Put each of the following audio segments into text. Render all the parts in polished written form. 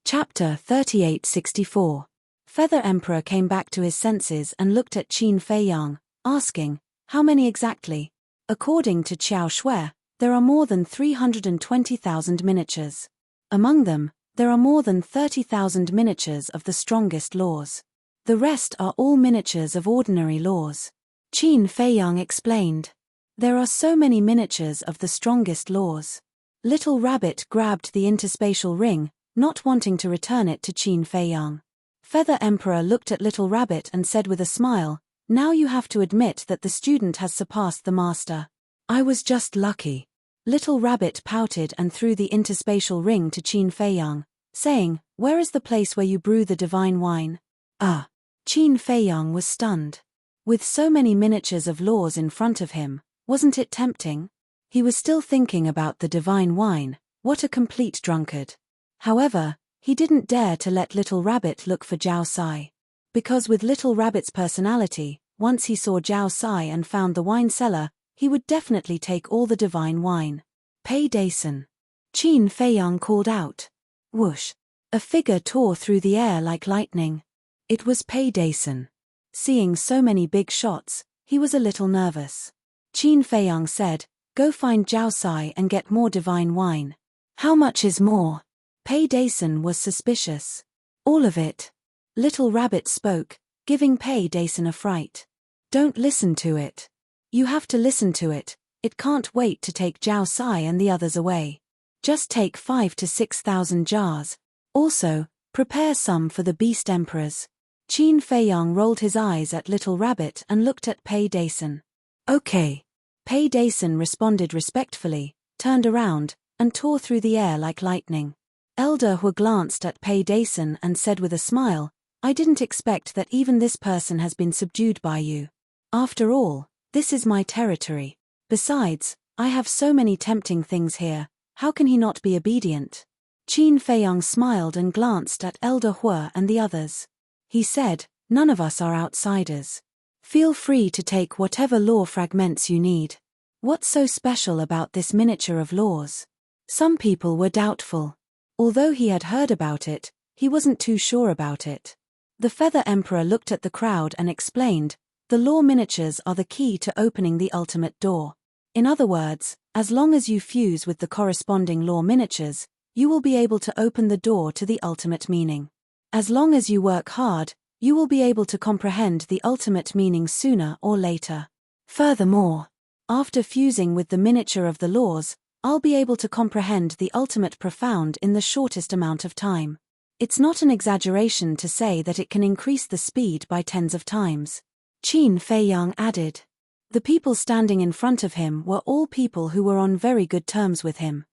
Chapter 3864. Feather Emperor came back to his senses and looked at Qin Feiyang, asking, "How many exactly?" According to Qiao Shui, there are more than 320,000 miniatures. Among them, there are more than 30,000 miniatures of the strongest laws. The rest are all miniatures of ordinary laws. Qin Feiyang explained. There are so many miniatures of the strongest laws. Little Rabbit grabbed the interspatial ring, not wanting to return it to Qin Feiyang. Feather Emperor looked at Little Rabbit and said with a smile, "Now you have to admit that the student has surpassed the master." "I was just lucky." Little Rabbit pouted and threw the interspatial ring to Qin Feiyang, saying, "Where is the place where you brew the divine wine?" "Ah." Qin Feiyang was stunned. With so many miniatures of laws in front of him, wasn't it tempting? He was still thinking about the divine wine. What a complete drunkard. However, he didn't dare to let Little Rabbit look for Zhao Sai. Because with Little Rabbit's personality, once he saw Zhao Sai and found the wine cellar, he would definitely take all the divine wine. "Pei Dason." Qin Feiyang called out. Whoosh! A figure tore through the air like lightning. It was Pei Dason. Seeing so many big shots, he was a little nervous. Qin Feiyang said, "Go find Zhao Sai and get more divine wine." "How much is more?" Pei Dason was suspicious. "All of it." Little Rabbit spoke, giving Pei Dason a fright. "Don't listen to it. You have to listen to it. It can't wait to take Zhao Sai and the others away. Just take 5,000 to 6,000 jars. Also, prepare some for the Beast Emperors." Qin Feiyang rolled his eyes at Little Rabbit and looked at Pei Dason. "Okay." Pei Dason responded respectfully, turned around, and tore through the air like lightning. Elder Hu glanced at Pei Dason and said with a smile, "I didn't expect that even this person has been subdued by you. After all, this is my territory. Besides, I have so many tempting things here, how can he not be obedient?" Qin Feiyang smiled and glanced at Elder Hu and the others. He said, "None of us are outsiders. Feel free to take whatever law fragments you need. What's so special about this miniature of laws?" Some people were doubtful. Although he had heard about it, he wasn't too sure about it. The Feather Emperor looked at the crowd and explained, "The law miniatures are the key to opening the ultimate door. In other words, as long as you fuse with the corresponding law miniatures, you will be able to open the door to the ultimate meaning. As long as you work hard, you will be able to comprehend the ultimate meaning sooner or later. Furthermore, after fusing with the miniature of the laws, I'll be able to comprehend the ultimate profound in the shortest amount of time. It's not an exaggeration to say that it can increase the speed by tens of times." Qin Feiyang added. The people standing in front of him were all people who were on very good terms with him.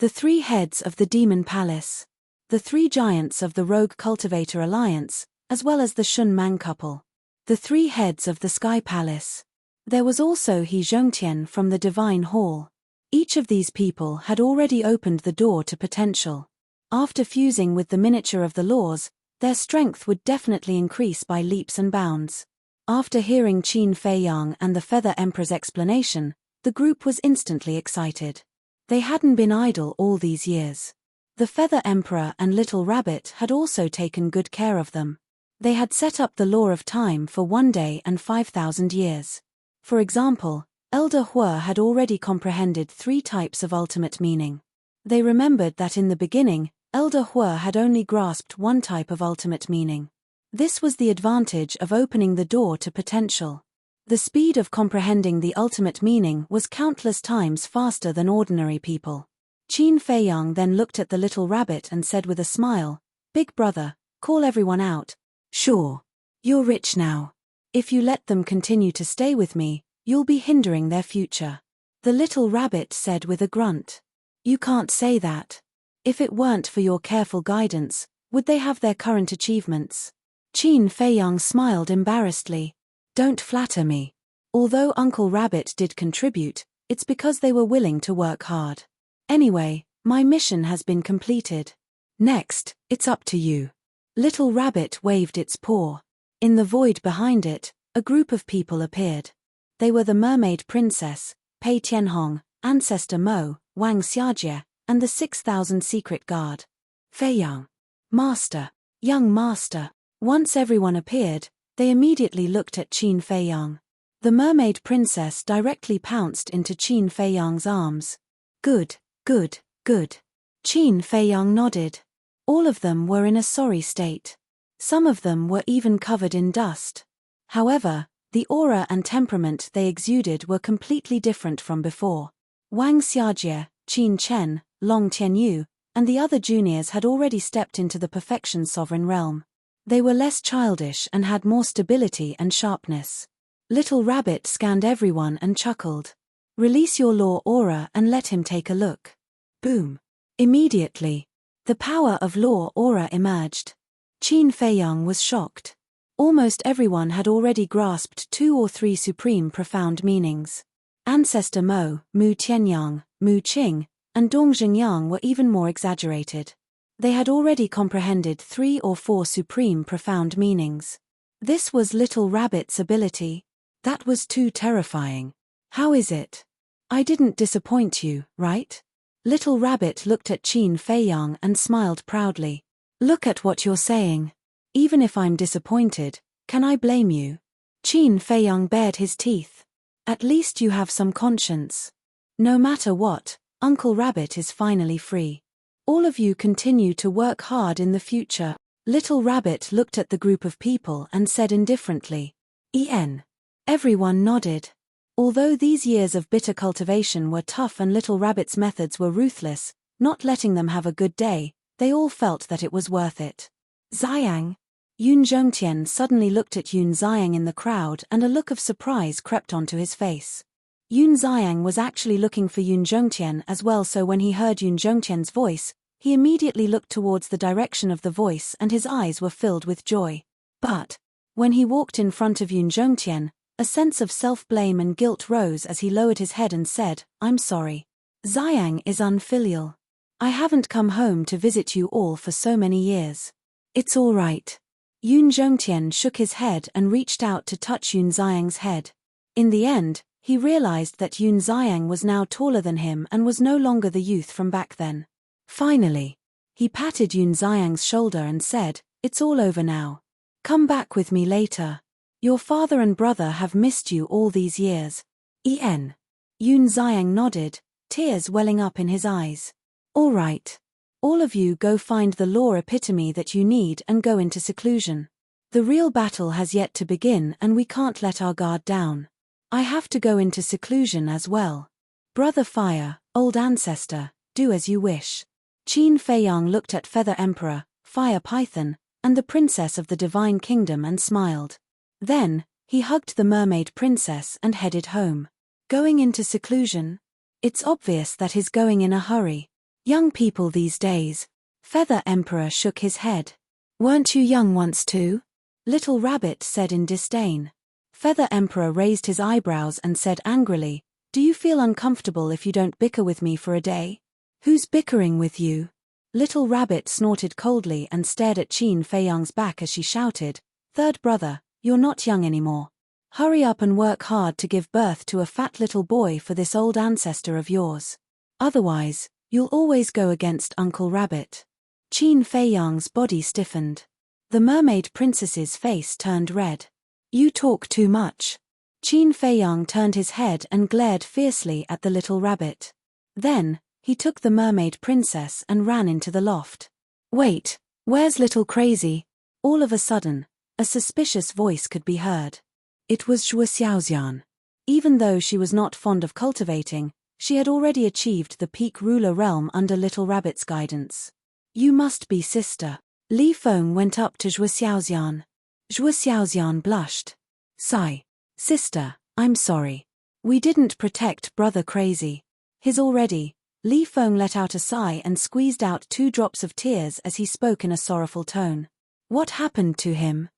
The 3 heads of the Demon Palace. The 3 giants of the Rogue Cultivator Alliance, as well as the Shun Man couple. The 3 heads of the Sky Palace. There was also He Zhongtian from the Divine Hall. Each of these people had already opened the door to potential. After fusing with the miniature of the laws, their strength would definitely increase by leaps and bounds. After hearing Qin Feiyang and the Feather Emperor's explanation, the group was instantly excited. They hadn't been idle all these years. The Feather Emperor and Little Rabbit had also taken good care of them. They had set up the law of time for 1 day and 5,000 years. For example, Elder Hu had already comprehended 3 types of ultimate meaning. They remembered that in the beginning, Elder Hu had only grasped 1 type of ultimate meaning. This was the advantage of opening the door to potential. The speed of comprehending the ultimate meaning was countless times faster than ordinary people. Qin Feiyang then looked at the Little Rabbit and said with a smile, "Big brother, call everyone out." "Sure. You're rich now. If you let them continue to stay with me, you'll be hindering their future." The Little Rabbit said with a grunt. "You can't say that. If it weren't for your careful guidance, would they have their current achievements?" Qin Feiyang smiled embarrassedly. "Don't flatter me. Although Uncle Rabbit did contribute, it's because they were willing to work hard. Anyway, my mission has been completed. Next, it's up to you." Little Rabbit waved its paw. In the void behind it, a group of people appeared. They were the Mermaid Princess, Pei Tianhong, Ancestor Mo, Wang Xiajie, and the 6,000 Secret Guard. "Feiyang." Master. Young master. Once everyone appeared, they immediately looked at Qin Feiyang. The mermaid princess directly pounced into Qin Feiyang's arms. Good, good, good. Qin Feiyang nodded. All of them were in a sorry state. Some of them were even covered in dust. However, the aura and temperament they exuded were completely different from before. Wang Xiajie, Qin Chen, Long Tianyu, and the other juniors had already stepped into the perfection sovereign realm. They were less childish and had more stability and sharpness. Little Rabbit scanned everyone and chuckled. Release your law aura and let him take a look. Boom. Immediately, the power of law aura emerged. Qin Feiyang was shocked. Almost everyone had already grasped 2 or 3 supreme profound meanings. Ancestor Mo, Mu Tianyang, Mu Qing, and Dong Xingyang were even more exaggerated. They had already comprehended 3 or 4 supreme profound meanings. This was Little Rabbit's ability. That was too terrifying. How is it? I didn't disappoint you, right? Little Rabbit looked at Qin Feiyang and smiled proudly. Look at what you're saying. Even if I'm disappointed, can I blame you? Qin Feiyang bared his teeth. At least you have some conscience. No matter what, Uncle Rabbit is finally free. All of you continue to work hard in the future. Little Rabbit looked at the group of people and said indifferently. En. Everyone nodded. Although these years of bitter cultivation were tough and Little Rabbit's methods were ruthless, not letting them have a good day, they all felt that it was worth it. Ziyang. Yun Zhongtian suddenly looked at Yun Ziyang in the crowd and a look of surprise crept onto his face. Yun Ziyang was actually looking for Yun Zhongtian as well, so when he heard Yun Zhongtian's voice, he immediately looked towards the direction of the voice and his eyes were filled with joy. But, when he walked in front of Yun Zhongtian, a sense of self-blame and guilt rose as he lowered his head and said, I'm sorry. Ziyang is unfilial. I haven't come home to visit you all for so many years. It's all right. Yun Zhongtian shook his head and reached out to touch Yun Ziyang's head. In the end, he realized that Yun Ziyang was now taller than him and was no longer the youth from back then. Finally, he patted Yun Ziyang's shoulder and said, it's all over now. Come back with me later. Your father and brother have missed you all these years. Yun Ziyang nodded, tears welling up in his eyes. All right. All of you go find the law epitome that you need and go into seclusion. The real battle has yet to begin and we can't let our guard down. I have to go into seclusion as well. Brother Fire, old ancestor, do as you wish. Qin Feiyang looked at Feather Emperor, Fire Python, and the Princess of the Divine Kingdom and smiled. Then, he hugged the mermaid princess and headed home. Going into seclusion? It's obvious that he's going in a hurry. Young people these days. Feather Emperor shook his head. Weren't you young once too? Little Rabbit said in disdain. Feather Emperor raised his eyebrows and said angrily, do you feel uncomfortable if you don't bicker with me for a day? Who's bickering with you? Little Rabbit snorted coldly and stared at Qin Feiyang's back as she shouted, Third brother, you're not young anymore. Hurry up and work hard to give birth to a fat little boy for this old ancestor of yours. Otherwise, you'll always go against Uncle Rabbit. Qin Feiyang's body stiffened. The mermaid princess's face turned red. You talk too much. Qin Feiyang turned his head and glared fiercely at the little rabbit. Then, he took the mermaid princess and ran into the loft. Wait, where's little crazy? All of a sudden, a suspicious voice could be heard. It was Zhuo Xiaoxian. Even though she was not fond of cultivating, she had already achieved the peak ruler realm under Little Rabbit's guidance. You must be sister. Li Feng went up to Zhuo Xiaoxian. Zhuo Xiaoxian blushed. Sigh. Sister, I'm sorry. We didn't protect brother crazy. His already. Li Feng let out a sigh and squeezed out 2 drops of tears as he spoke in a sorrowful tone. What happened to him?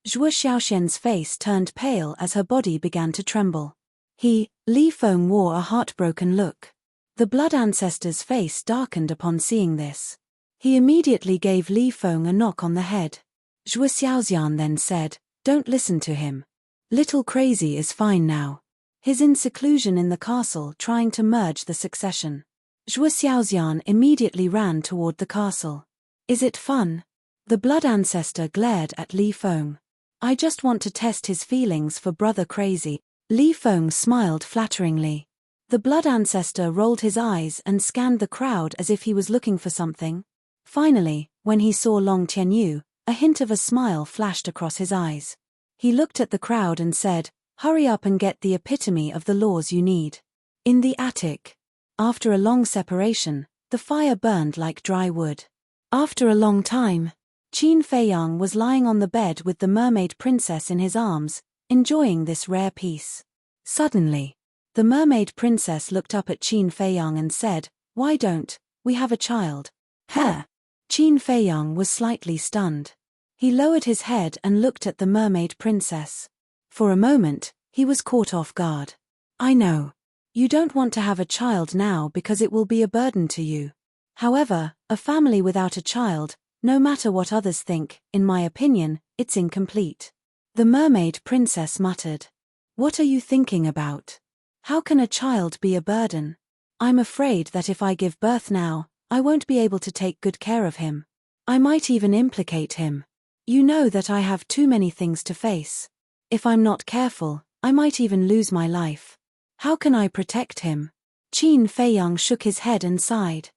Zhuo Xiaoxian's face turned pale as her body began to tremble. Li Feng wore a heartbroken look. The blood ancestor's face darkened upon seeing this. He immediately gave Li Feng a knock on the head. Zhuo Xiaoxian then said, Don't listen to him. Little Crazy is fine now. He's in seclusion in the castle trying to merge the succession. Zhuo Xiaoxian immediately ran toward the castle. Is it fun? The blood ancestor glared at Li Feng. I just want to test his feelings for Brother Crazy. Li Feng smiled flatteringly. The blood ancestor rolled his eyes and scanned the crowd as if he was looking for something. Finally, when he saw Long Tianyu, a hint of a smile flashed across his eyes. He looked at the crowd and said, "Hurry up and get the epitome of the laws you need." In the attic. After a long separation, the fire burned like dry wood. After a long time, Qin Feiyang was lying on the bed with the mermaid princess in his arms, enjoying this rare peace. Suddenly, the mermaid princess looked up at Qin Feiyang and said, "Why don't we have a child?" Huh? Qin Feiyang was slightly stunned. He lowered his head and looked at the mermaid princess. For a moment, he was caught off guard. "I know. You don't want to have a child now because it will be a burden to you. However, a family without a child, no matter what others think, in my opinion, it's incomplete." The mermaid princess muttered. "What are you thinking about? How can a child be a burden? I'm afraid that if I give birth now, I won't be able to take good care of him. I might even implicate him. You know that I have too many things to face. If I'm not careful, I might even lose my life. How can I protect him?" Qin Feiyang shook his head and sighed.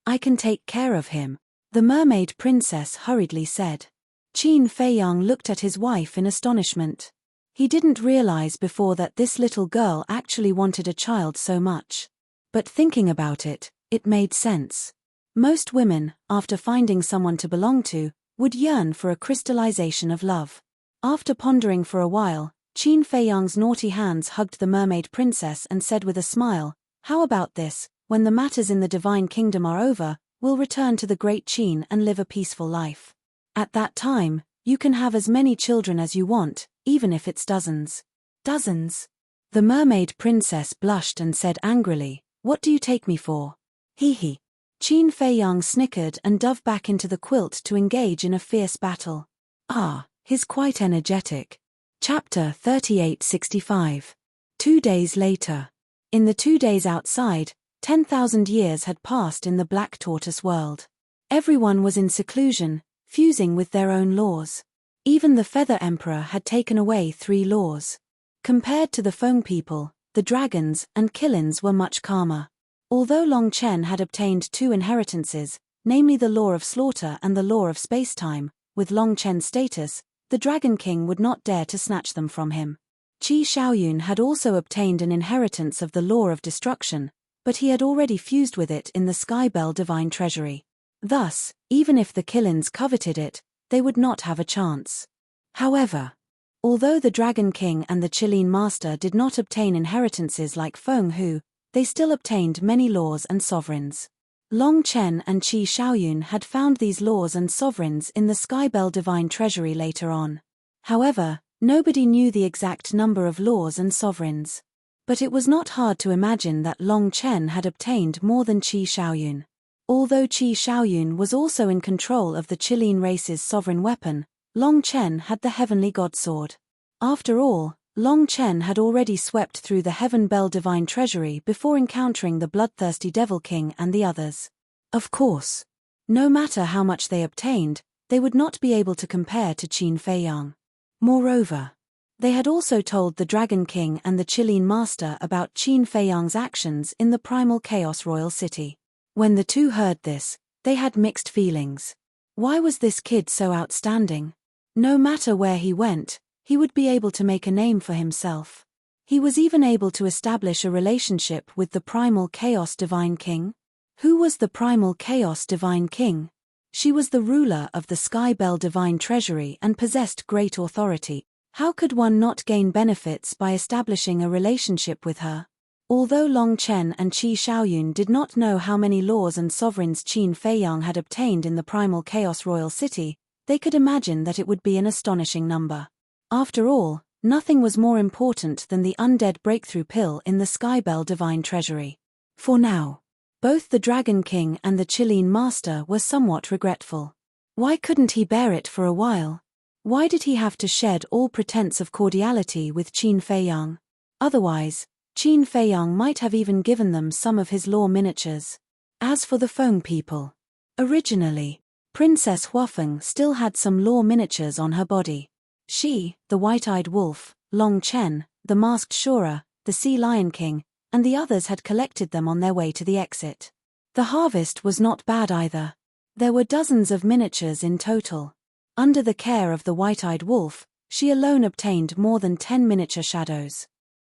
"I can take care of him," the mermaid princess hurriedly said. Qin Feiyang looked at his wife in astonishment. He didn't realize before that this little girl actually wanted a child so much. But thinking about it, it made sense. Most women, after finding someone to belong to, would yearn for a crystallization of love. After pondering for a while, Qin Feiyang's naughty hands hugged the mermaid princess and said with a smile, "How about this, when the matters in the divine kingdom are over, we'll return to the great Qin and live a peaceful life. At that time, you can have as many children as you want, even if it's dozens." "Dozens?" The mermaid princess blushed and said angrily, "What do you take me for?" "Hee hee." Qin Feiyang snickered and dove back into the quilt to engage in a fierce battle. He's quite energetic. Chapter 3865. 2 days later. In the 2 days outside, 10,000 years had passed in the Black Tortoise world. Everyone was in seclusion, fusing with their own laws. Even the Feather Emperor had taken away 3 laws. Compared to the Feng people, the dragons and Killins were much calmer. Although Long Chen had obtained 2 inheritances, namely the law of slaughter and the law of spacetime, with Long Chen's status, the Dragon King would not dare to snatch them from him. Qi Xiaoyun had also obtained an inheritance of the law of destruction, but he had already fused with it in the Skybell Divine Treasury. Thus, even if the Killins coveted it, they would not have a chance. However, although the Dragon King and the Qilin Master did not obtain inheritances like Feng Hu, they still obtained many laws and sovereigns. Long Chen and Qi Xiaoyun had found these laws and sovereigns in the Skybell Divine Treasury later on. However, nobody knew the exact number of laws and sovereigns. But it was not hard to imagine that Long Chen had obtained more than Qi Xiaoyun. Although Qi Xiaoyun was also in control of the Qilin race's sovereign weapon, Long Chen had the Heavenly God Sword. After all, Long Chen had already swept through the Heaven Bell Divine Treasury before encountering the bloodthirsty Devil King and the others. Of course, no matter how much they obtained, they would not be able to compare to Qin Feiyang. Moreover, they had also told the Dragon King and the Qilin Master about Qin Feiyang's actions in the Primal Chaos Royal City. When the two heard this, they had mixed feelings. Why was this kid so outstanding? No matter where he went, he would be able to make a name for himself. He was even able to establish a relationship with the Primal Chaos Divine King. Who was the Primal Chaos Divine King? She was the ruler of the Skybell Divine Treasury and possessed great authority. How could one not gain benefits by establishing a relationship with her? Although Long Chen and Qi Xiaoyun did not know how many laws and sovereigns Qin Feiyang had obtained in the Primal Chaos Royal City, they could imagine that it would be an astonishing number. After all, nothing was more important than the undead breakthrough pill in the Skybell Divine Treasury. For now, both the Dragon King and the Qilin Master were somewhat regretful. Why couldn't he bear it for a while? Why did he have to shed all pretense of cordiality with Qin Feiyang? Otherwise, Qin Feiyang might have even given them some of his law miniatures. As for the Feng people, originally, Princess Huafeng still had some law miniatures on her body. She, the white-eyed wolf, Long Chen, the masked Shura, the Sea Lion King, and the others had collected them on their way to the exit. The harvest was not bad either. There were dozens of miniatures in total. Under the care of the white-eyed wolf, she alone obtained more than 10 miniature shadows.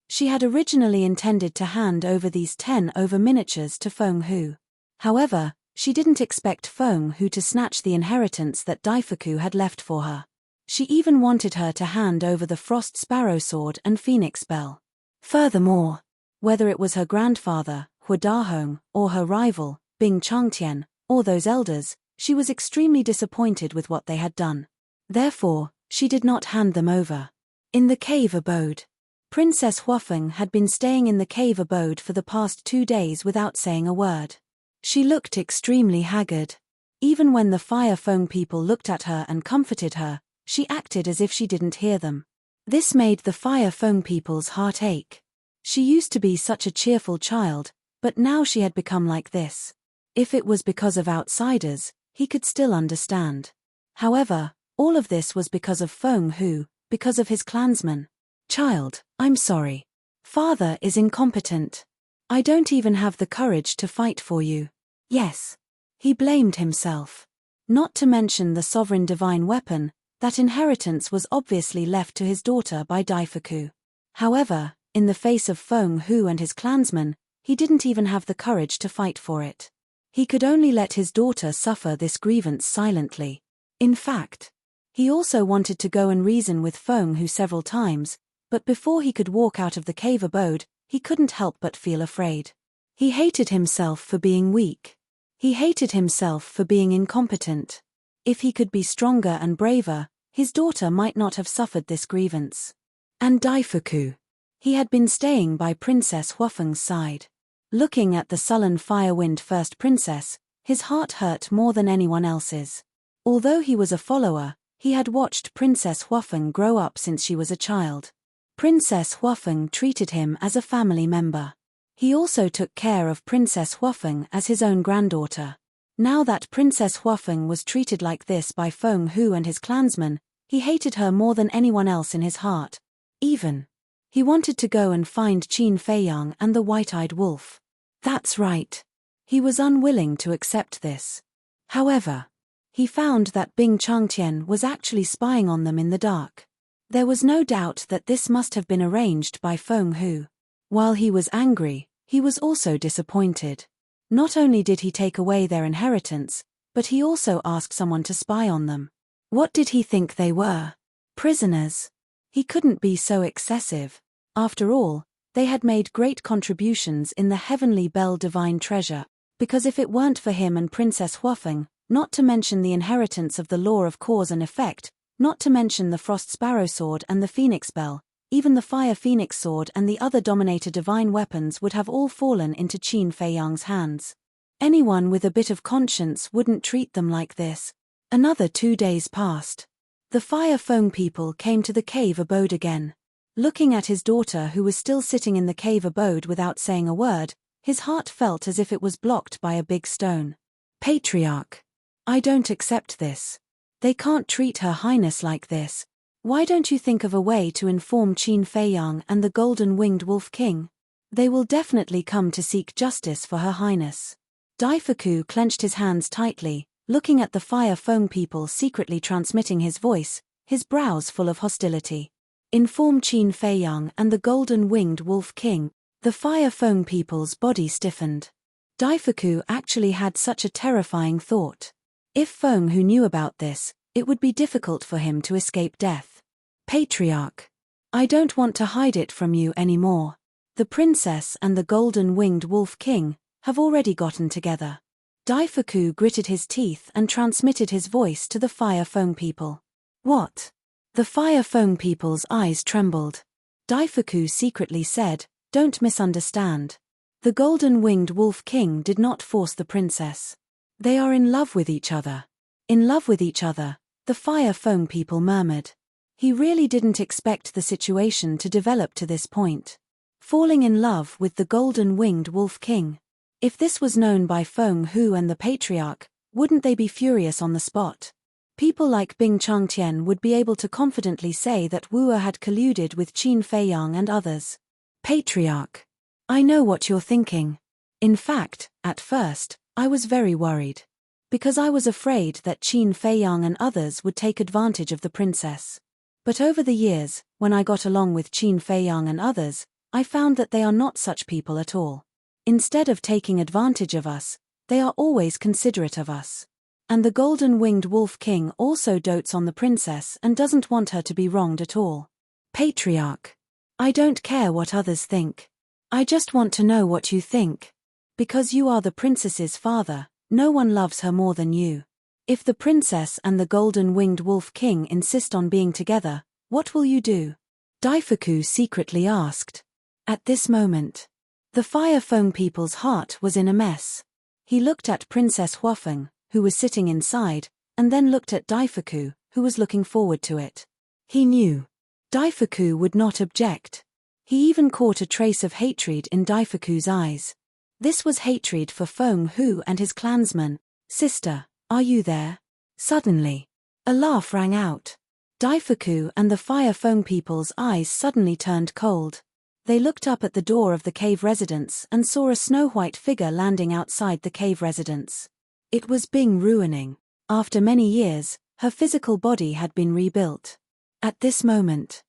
She had originally intended to hand over these 10 miniatures to Feng Hu. However, she didn't expect Feng Hu to snatch the inheritance that Daifuku had left for her. She even wanted her to hand over the Frost Sparrow Sword and Phoenix Bell. Furthermore, whether it was her grandfather, Hua Dahong, or her rival, Bing Changtian, or those elders, she was extremely disappointed with what they had done. Therefore, she did not hand them over. In the cave abode. Princess Huafeng had been staying in the cave abode for the past 2 days without saying a word. She looked extremely haggard. Even when the Fire Feng people looked at her and comforted her, she acted as if she didn't hear them. This made the Fire Feng people's heart ache. She used to be such a cheerful child, but now she had become like this. If it was because of outsiders, he could still understand. However, all of this was because of Feng Hu, because of his clansmen. Child, I'm sorry. Father is incompetent. I don't even have the courage to fight for you. Yes. He blamed himself. Not to mention the sovereign divine weapon, that inheritance was obviously left to his daughter by Daifuku. However, in the face of Feng Hu and his clansmen, he didn't even have the courage to fight for it. He could only let his daughter suffer this grievance silently. In fact, he also wanted to go and reason with Feng Hu several times, but before he could walk out of the cave abode, he couldn't help but feel afraid. He hated himself for being weak. He hated himself for being incompetent. If he could be stronger and braver, his daughter might not have suffered this grievance. And Daifuku. He had been staying by Princess Huafeng's side. Looking at the sullen Firewind First Princess, his heart hurt more than anyone else's. Although he was a follower, he had watched Princess Huafeng grow up since she was a child. Princess Huafeng treated him as a family member. He also took care of Princess Huafeng as his own granddaughter. Now that Princess Huafeng was treated like this by Feng Hu and his clansmen, he hated her more than anyone else in his heart. Even. He wanted to go and find Qin Feiyang and the white-eyed wolf. That's right. He was unwilling to accept this. However, he found that Bing Changtian was actually spying on them in the dark. There was no doubt that this must have been arranged by Feng Hu. While he was angry, he was also disappointed. Not only did he take away their inheritance, but he also asked someone to spy on them. What did he think they were? Prisoners. He couldn't be so excessive. After all, they had made great contributions in the Heavenly Bell Divine Treasure, because if it weren't for him and Princess Huafeng, not to mention the inheritance of the law of cause and effect, not to mention the Frost Sparrow Sword and the Phoenix Bell, even the Fire Phoenix Sword and the other Dominator divine weapons would have all fallen into Qin Feiyang's hands. Anyone with a bit of conscience wouldn't treat them like this. Another 2 days passed. The Fire Feng people came to the cave abode again. Looking at his daughter who was still sitting in the cave abode without saying a word, his heart felt as if it was blocked by a big stone. Patriarch. I don't accept this. They can't treat Her Highness like this. Why don't you think of a way to inform Qin Feiyang and the Golden-Winged Wolf King? They will definitely come to seek justice for Her Highness. Daifuku clenched his hands tightly, looking at the Fire Feng people secretly transmitting his voice, his brows full of hostility. Inform Qin Feiyang and the Golden-Winged Wolf King. The Fire Feng people's body stiffened. Daifuku actually had such a terrifying thought. If Feng Hu knew about this, it would be difficult for him to escape death. Patriarch. I don't want to hide it from you anymore. The princess and the Golden-Winged Wolf King have already gotten together. Daifuku gritted his teeth and transmitted his voice to the Fire Feng people. What? The Fire Feng people's eyes trembled. Daifuku secretly said, don't misunderstand. The Golden-Winged Wolf King did not force the princess. They are in love with each other. In love with each other, the Fire Feng people murmured. He really didn't expect the situation to develop to this point. Falling in love with the Golden-Winged Wolf King. If this was known by Feng Hu and the Patriarch, Wouldn't they be furious on the spot? People like Bing Changtian would be able to confidently say that Wu Er had colluded with Qin Feiyang and others. Patriarch. I know what you're thinking. In fact, at first, I was very worried. Because I was afraid that Qin Feiyang and others would take advantage of the princess. But over the years, when I got along with Qin Feiyang and others, I found that they are not such people at all. Instead of taking advantage of us, they are always considerate of us. And the golden-winged wolf king also dotes on the princess and doesn't want her to be wronged at all. Patriarch. I don't care what others think. I just want to know what you think. Because you are the princess's father, no one loves her more than you. If the princess and the golden-winged wolf king insist on being together, what will you do? Daifuku secretly asked. At this moment, the Fire Feng people's heart was in a mess. He looked at Princess Huafeng, who was sitting inside, and then looked at Daifuku, who was looking forward to it. He knew Daifuku would not object. He even caught a trace of hatred in Daifuku's eyes. This was hatred for Feng Hu and his clansmen. Sister, are you there? Suddenly, a laugh rang out. Daifuku and the Fire Feng people's eyes suddenly turned cold. They looked up at the door of the cave residence and saw a snow-white figure landing outside the cave residence. It was Bing Ruining. After many years, her physical body had been rebuilt. At this moment,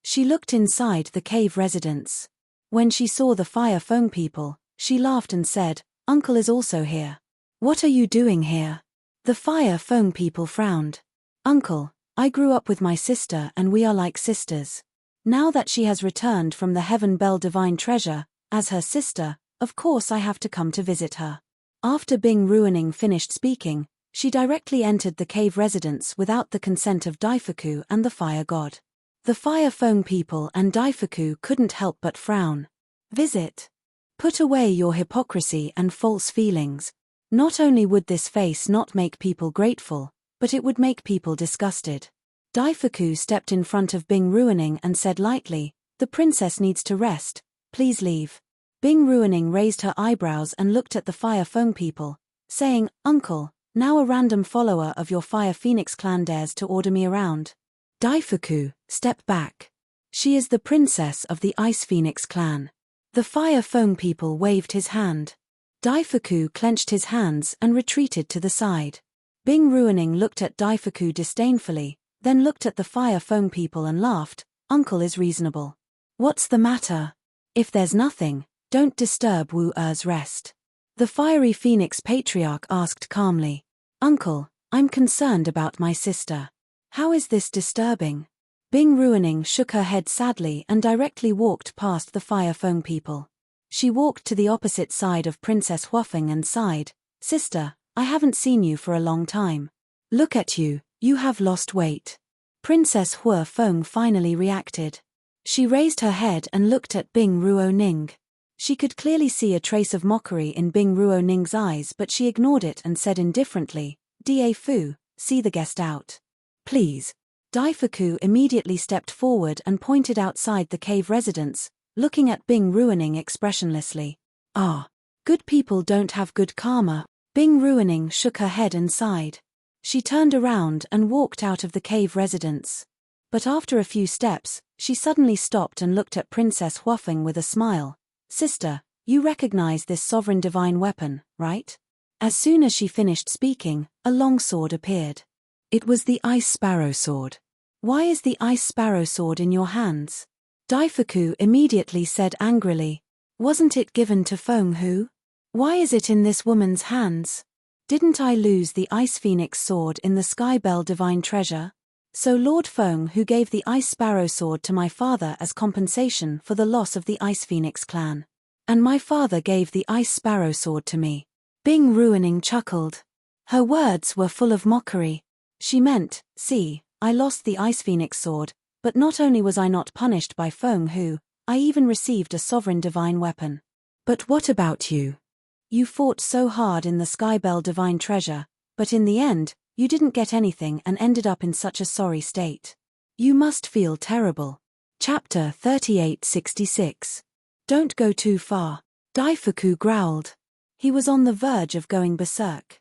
she looked inside the cave residence. When she saw the Fire Feng people, she laughed and said, "Uncle is also here." "What are you doing here?" The Fire Feng people frowned. "Uncle, I grew up with my sister and we are like sisters. Now that she has returned from the Heaven Bell Divine Treasure, as her sister, of course I have to come to visit her." After Bing Ruining finished speaking, she directly entered the cave residence without the consent of Daifuku and the Fire God. The Fire Feng people and Daifuku couldn't help but frown. Visit. Put away your hypocrisy and false feelings. Not only would this face not make people grateful, but it would make people disgusted. Daifuku stepped in front of Bing Ruining and said lightly, "The princess needs to rest, please leave." Bing Ruining raised her eyebrows and looked at the Fire Feng people, saying, "Uncle, now a random follower of your Fire Phoenix clan dares to order me around." Daifuku, step back. She is the princess of the Ice Phoenix clan. The Fire Feng people waved his hand. Daifuku clenched his hands and retreated to the side. Bing Ruining looked at Daifuku disdainfully, then looked at the Fire Feng people and laughed. "Uncle is reasonable. What's the matter? If there's nothing, don't disturb Wu Er's rest." The Fiery Phoenix Patriarch asked calmly, "Uncle, I'm concerned about my sister. How is this disturbing?" Bing Ruining shook her head sadly and directly walked past the Fire Feng people. She walked to the opposite side of Princess Huafeng and sighed, "Sister, I haven't seen you for a long time. Look at you, you have lost weight." Princess Huafeng finally reacted. She raised her head and looked at Bing Ruoning. She could clearly see a trace of mockery in Bing Ruoning's eyes, but she ignored it and said indifferently, "Da Fu, see the guest out. Please." Daifuku immediately stepped forward and pointed outside the cave residence, looking at Bing Ruining expressionlessly. "Ah, good people don't have good karma." Bing Ruining shook her head and sighed. She turned around and walked out of the cave residence. But after a few steps, she suddenly stopped and looked at Princess Huafeng with a smile. "Sister, you recognize this sovereign divine weapon, right?" As soon as she finished speaking, a long sword appeared. It was the Ice Sparrow Sword. "Why is the Ice Sparrow Sword in your hands?" Daifuku immediately said angrily. "Wasn't it given to Feng Hu? Why is it in this woman's hands? Didn't I lose the Ice Phoenix Sword in the Sky Bell Divine Treasure? So Lord Feng Hu gave the Ice Sparrow Sword to my father as compensation for the loss of the Ice Phoenix clan. And my father gave the Ice Sparrow Sword to me." Bing Ruining chuckled. Her words were full of mockery. She meant, "See, I lost the Ice Phoenix Sword, but not only was I not punished by Feng Hu, I even received a sovereign divine weapon. But what about you? You fought so hard in the Sky Bell Divine Treasure, but in the end, you didn't get anything and ended up in such a sorry state. You must feel terrible." Chapter 3866. Don't go too far. Daifuku growled. He was on the verge of going berserk.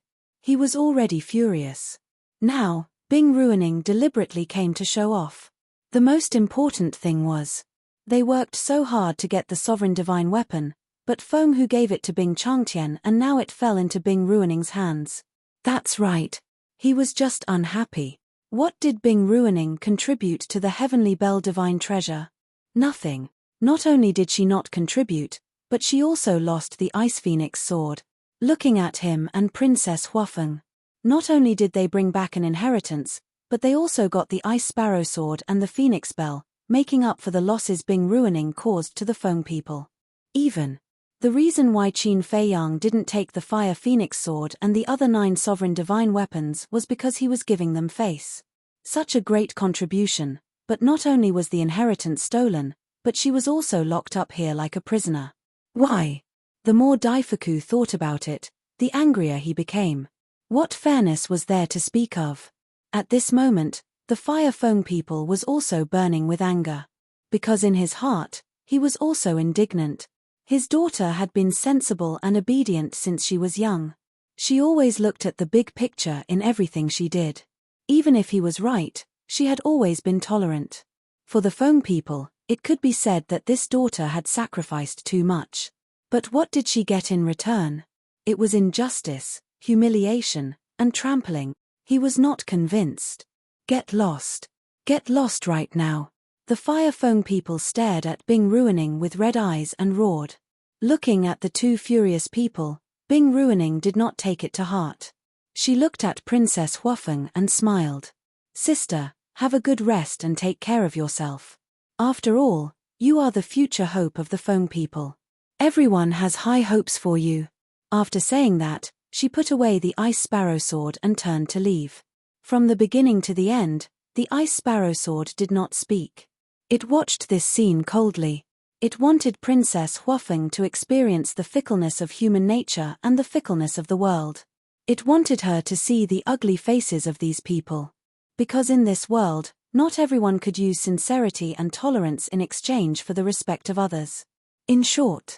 He was already furious. Now, Bing Ruining deliberately came to show off. The most important thing was, they worked so hard to get the sovereign divine weapon, but Feng Hu gave it to Bing Changtian and now it fell into Bing Ruining's hands. That's right. He was just unhappy. What did Bing Ruining contribute to the Heavenly Bell divine treasure? Nothing. Not only did she not contribute, but she also lost the Ice Phoenix sword. Looking at him and Princess Huafeng, not only did they bring back an inheritance, but they also got the Ice Sparrow sword and the Phoenix Bell, making up for the losses Bing Ruining caused to the Feng people. Even the reason why Qin Feiyang didn't take the Fire Phoenix sword and the other 9 sovereign divine weapons was because he was giving them face. Such a great contribution, but not only was the inheritance stolen, but she was also locked up here like a prisoner. Why? The more Daifuku thought about it, the angrier he became. What fairness was there to speak of? At this moment, the Fire Feng people was also burning with anger. Because in his heart, he was also indignant. His daughter had been sensible and obedient since she was young. She always looked at the big picture in everything she did. Even if he was right, she had always been tolerant. For the Feng people, it could be said that this daughter had sacrificed too much. But what did she get in return? It was injustice, humiliation, and trampling. He was not convinced. Get lost. Get lost right now. The Fire Feng people stared at Bing Ruining with red eyes and roared. Looking at the 2 furious people, Bing Ruining did not take it to heart. She looked at Princess Huafeng and smiled. Sister, have a good rest and take care of yourself. After all, you are the future hope of the Feng people. Everyone has high hopes for you. After saying that, she put away the Ice Sparrow sword and turned to leave. From the beginning to the end, the Ice Sparrow sword did not speak. It watched this scene coldly. It wanted Princess Huafeng to experience the fickleness of human nature and the fickleness of the world. It wanted her to see the ugly faces of these people. Because in this world, not everyone could use sincerity and tolerance in exchange for the respect of others. In short,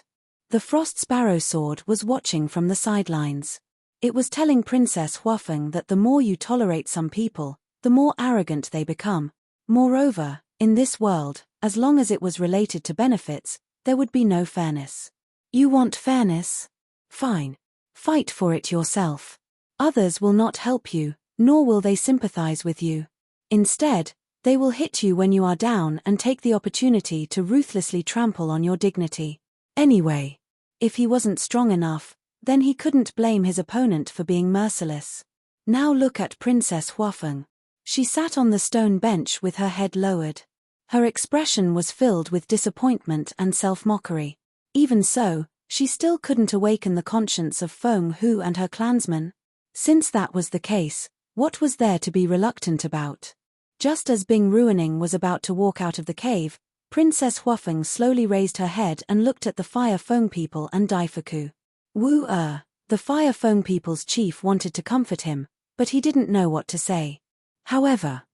the Frost Sparrow sword was watching from the sidelines. It was telling Princess Huafeng that the more you tolerate some people, the more arrogant they become. Moreover, in this world, as long as it was related to benefits, there would be no fairness. You want fairness? Fine. Fight for it yourself. Others will not help you, nor will they sympathize with you. Instead, they will hit you when you are down and take the opportunity to ruthlessly trample on your dignity. Anyway, if he wasn't strong enough, then he couldn't blame his opponent for being merciless. Now look at Princess Huafeng. She sat on the stone bench with her head lowered. Her expression was filled with disappointment and self-mockery. Even so, she still couldn't awaken the conscience of Feng Hu and her clansmen. Since that was the case, what was there to be reluctant about? Just as Bing Ruining was about to walk out of the cave, Princess Huafeng slowly raised her head and looked at the Fire Feng people and Daifuku. The Fire Feng people's chief wanted to comfort him, but he didn't know what to say. However,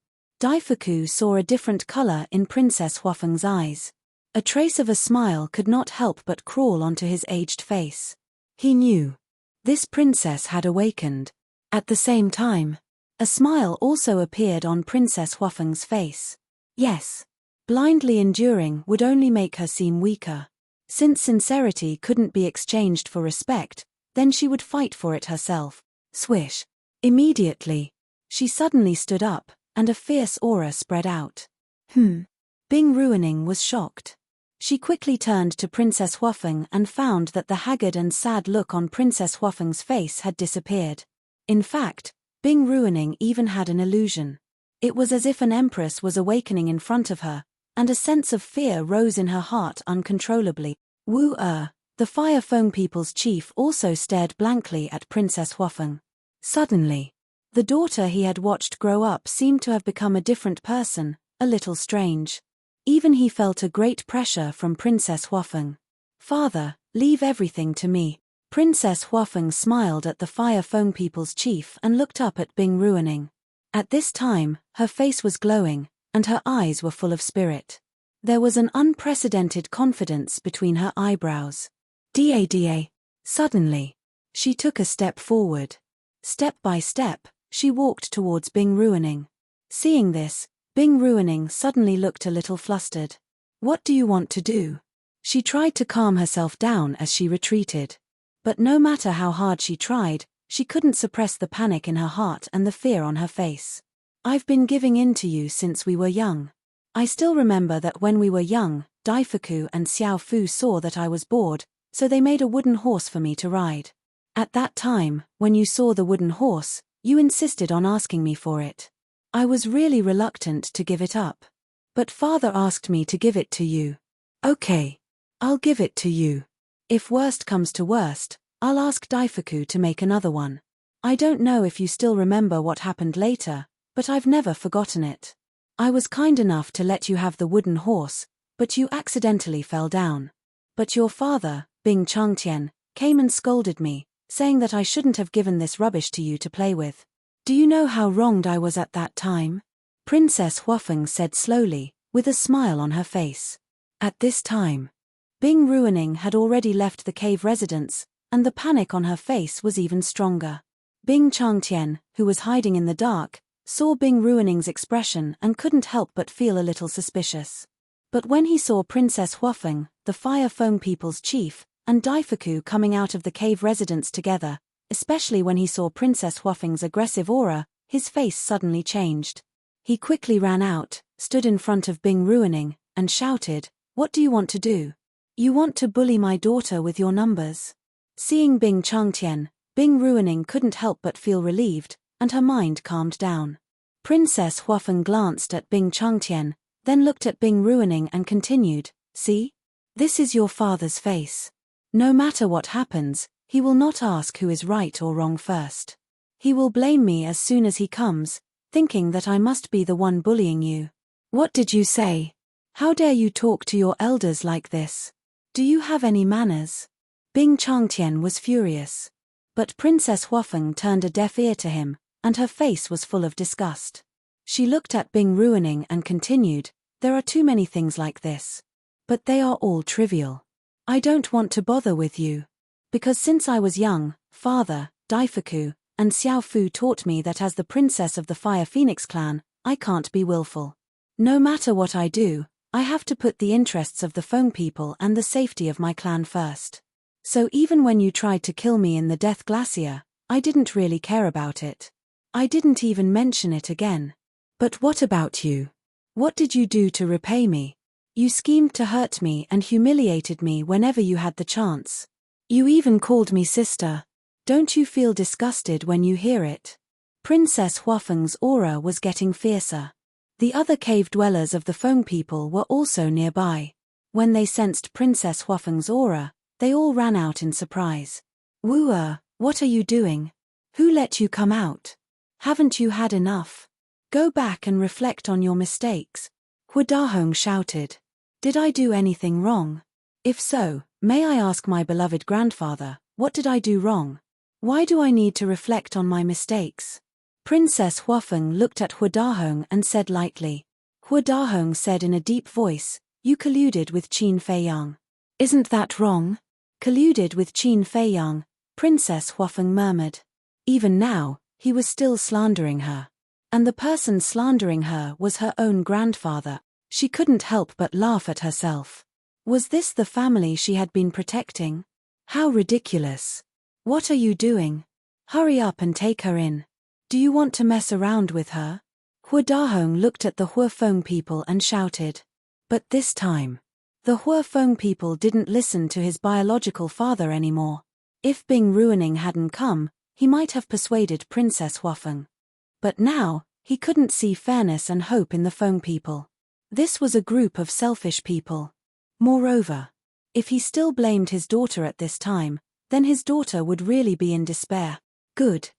Daifuku saw a different color in Princess Huafeng's eyes. A trace of a smile could not help but crawl onto his aged face. He knew. This princess had awakened. At the same time, a smile also appeared on Princess Huafeng's face. Yes. Blindly enduring would only make her seem weaker. Since sincerity couldn't be exchanged for respect, then she would fight for it herself. Swish. Immediately, she suddenly stood up, and a fierce aura spread out. Bing Ruining was shocked. She quickly turned to Princess Huafeng and found that the haggard and sad look on Princess Huafeng's face had disappeared. In fact, Bing Ruining even had an illusion. It was as if an empress was awakening in front of her, and a sense of fear rose in her heart uncontrollably. The Fire Feng people's chief also stared blankly at Princess Huafeng. Suddenly, the daughter he had watched grow up seemed to have become a different person, a little strange. Even he felt a great pressure from Princess Huafeng. Father, leave everything to me. Princess Huafeng smiled at the Fire Feng people's chief and looked up at Bing Ruining. At this time, her face was glowing, and her eyes were full of spirit. There was an unprecedented confidence between her eyebrows. Da. Suddenly, she took a step forward. Step by step, she walked towards Bing Ruining. Seeing this, Bing Ruining suddenly looked a little flustered. What do you want to do? She tried to calm herself down as she retreated. But no matter how hard she tried, she couldn't suppress the panic in her heart and the fear on her face. I've been giving in to you since we were young. I still remember that when we were young, Daifuku and Xiao Fu saw that I was bored, so they made a wooden horse for me to ride. At that time, when you saw the wooden horse, you insisted on asking me for it. I was really reluctant to give it up. But father asked me to give it to you. Okay. I'll give it to you. If worst comes to worst, I'll ask Daifuku to make another one. I don't know if you still remember what happened later, but I've never forgotten it. I was kind enough to let you have the wooden horse, but you accidentally fell down. But your father, Bing Changtian, came and scolded me, saying that I shouldn't have given this rubbish to you to play with. Do you know how wronged I was at that time? Princess Huafeng said slowly, with a smile on her face. At this time, Bing Ruining had already left the cave residence, and the panic on her face was even stronger. Bing Changtian, who was hiding in the dark, saw Bing Ruining's expression and couldn't help but feel a little suspicious. But when he saw Princess Huafeng, the Fire Foam People's chief, and Daifuku coming out of the cave residence together, especially when he saw Princess Huafeng's aggressive aura, his face suddenly changed. He quickly ran out, stood in front of Bing Ruining, and shouted, "What do you want to do? You want to bully my daughter with your numbers?" Seeing Bing Changtian, Bing Ruining couldn't help but feel relieved, and her mind calmed down. Princess Huafeng glanced at Bing Changtian, then looked at Bing Ruining and continued, "See? This is your father's face. No matter what happens, he will not ask who is right or wrong first. He will blame me as soon as he comes, thinking that I must be the one bullying you. What did you say? How dare you talk to your elders like this? Do you have any manners?" Bing Changtian was furious. But Princess Huafeng turned a deaf ear to him, and her face was full of disgust. She looked at Bing Ruining and continued, "There are too many things like this. But they are all trivial. I don't want to bother with you. Because since I was young, father, Daifuku, and Xiao Fu taught me that as the princess of the Fire Phoenix clan, I can't be willful. No matter what I do, I have to put the interests of the Foam people and the safety of my clan first. So even when you tried to kill me in the Death Glacier, I didn't really care about it. I didn't even mention it again. But what about you? What did you do to repay me? You schemed to hurt me and humiliated me whenever you had the chance. You even called me sister. Don't you feel disgusted when you hear it?" Princess Huafeng's aura was getting fiercer. The other cave dwellers of the Foam people were also nearby. When they sensed Princess Huafeng's aura, they all ran out in surprise. "Wu, what are you doing? Who let you come out? Haven't you had enough? Go back and reflect on your mistakes," Hu Dahong shouted. "Did I do anything wrong? If so, may I ask my beloved grandfather, what did I do wrong? Why do I need to reflect on my mistakes?" Princess Huafeng looked at Hu Dahong and said lightly. Hu Dahong said in a deep voice, "You colluded with Qin Feiyang. Isn't that wrong?" "Colluded with Qin Feiyang," Princess Huafeng murmured. Even now, he was still slandering her. And the person slandering her was her own grandfather. She couldn't help but laugh at herself. Was this the family she had been protecting? How ridiculous. "What are you doing? Hurry up and take her in. Do you want to mess around with her?" Hu Dahong looked at the Hua Foam people and shouted. But this time, the Hua Foam people didn't listen to his biological father anymore. If Bing Ruining hadn't come, he might have persuaded Princess Huafeng. But now, he couldn't see fairness and hope in the Foam people. This was a group of selfish people. Moreover, if he still blamed his daughter at this time, then his daughter would really be in despair. Good.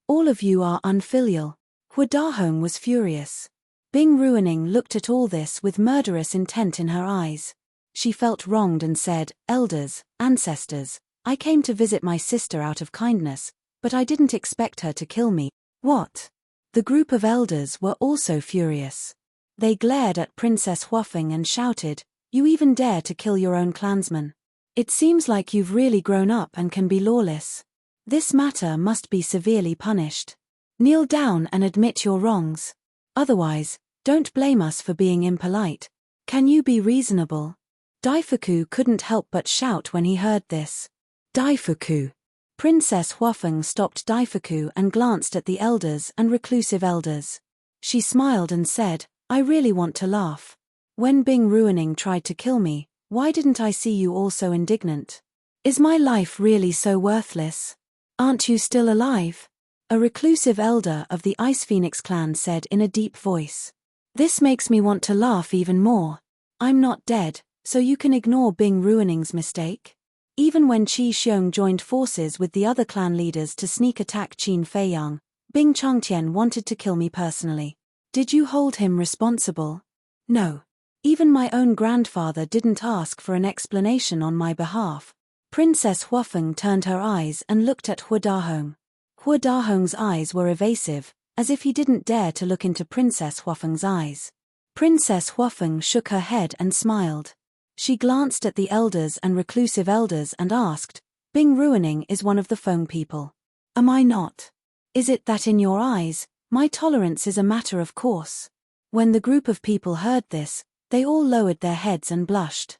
All of you are unfilial." Hu Dahong was furious. Bing Ruining looked at all this with murderous intent in her eyes. She felt wronged and said, "Elders, ancestors, I came to visit my sister out of kindness, but I didn't expect her to kill me." "What?" The group of elders were also furious. They glared at Princess Huafeng and shouted, "You even dare to kill your own clansman. It seems like you've really grown up and can be lawless." This matter must be severely punished. Kneel down and admit your wrongs. Otherwise, don't blame us for being impolite. Can you be reasonable? Daifuku couldn't help but shout when he heard this. Daifuku. Princess Huafeng stopped Daifuku and glanced at the elders and reclusive elders. She smiled and said, I really want to laugh. When Bing Ruining tried to kill me, why didn't I see you all so indignant? Is my life really so worthless? Aren't you still alive? A reclusive elder of the Ice Phoenix clan said in a deep voice. This makes me want to laugh even more. I'm not dead, so you can ignore Bing Ruining's mistake. Even when Qi Xiong joined forces with the other clan leaders to sneak attack Qin Feiyang, Bing Changtian wanted to kill me personally. Did you hold him responsible? No. Even my own grandfather didn't ask for an explanation on my behalf. Princess Huafeng turned her eyes and looked at Hua Dahong. Hua Dahong's eyes were evasive, as if he didn't dare to look into Princess Huafeng's eyes. Princess Huafeng shook her head and smiled. She glanced at the elders and reclusive elders and asked, Bing Ruining is one of the Feng people. Am I not? Is it that in your eyes, my tolerance is a matter of course? When the group of people heard this, they all lowered their heads and blushed.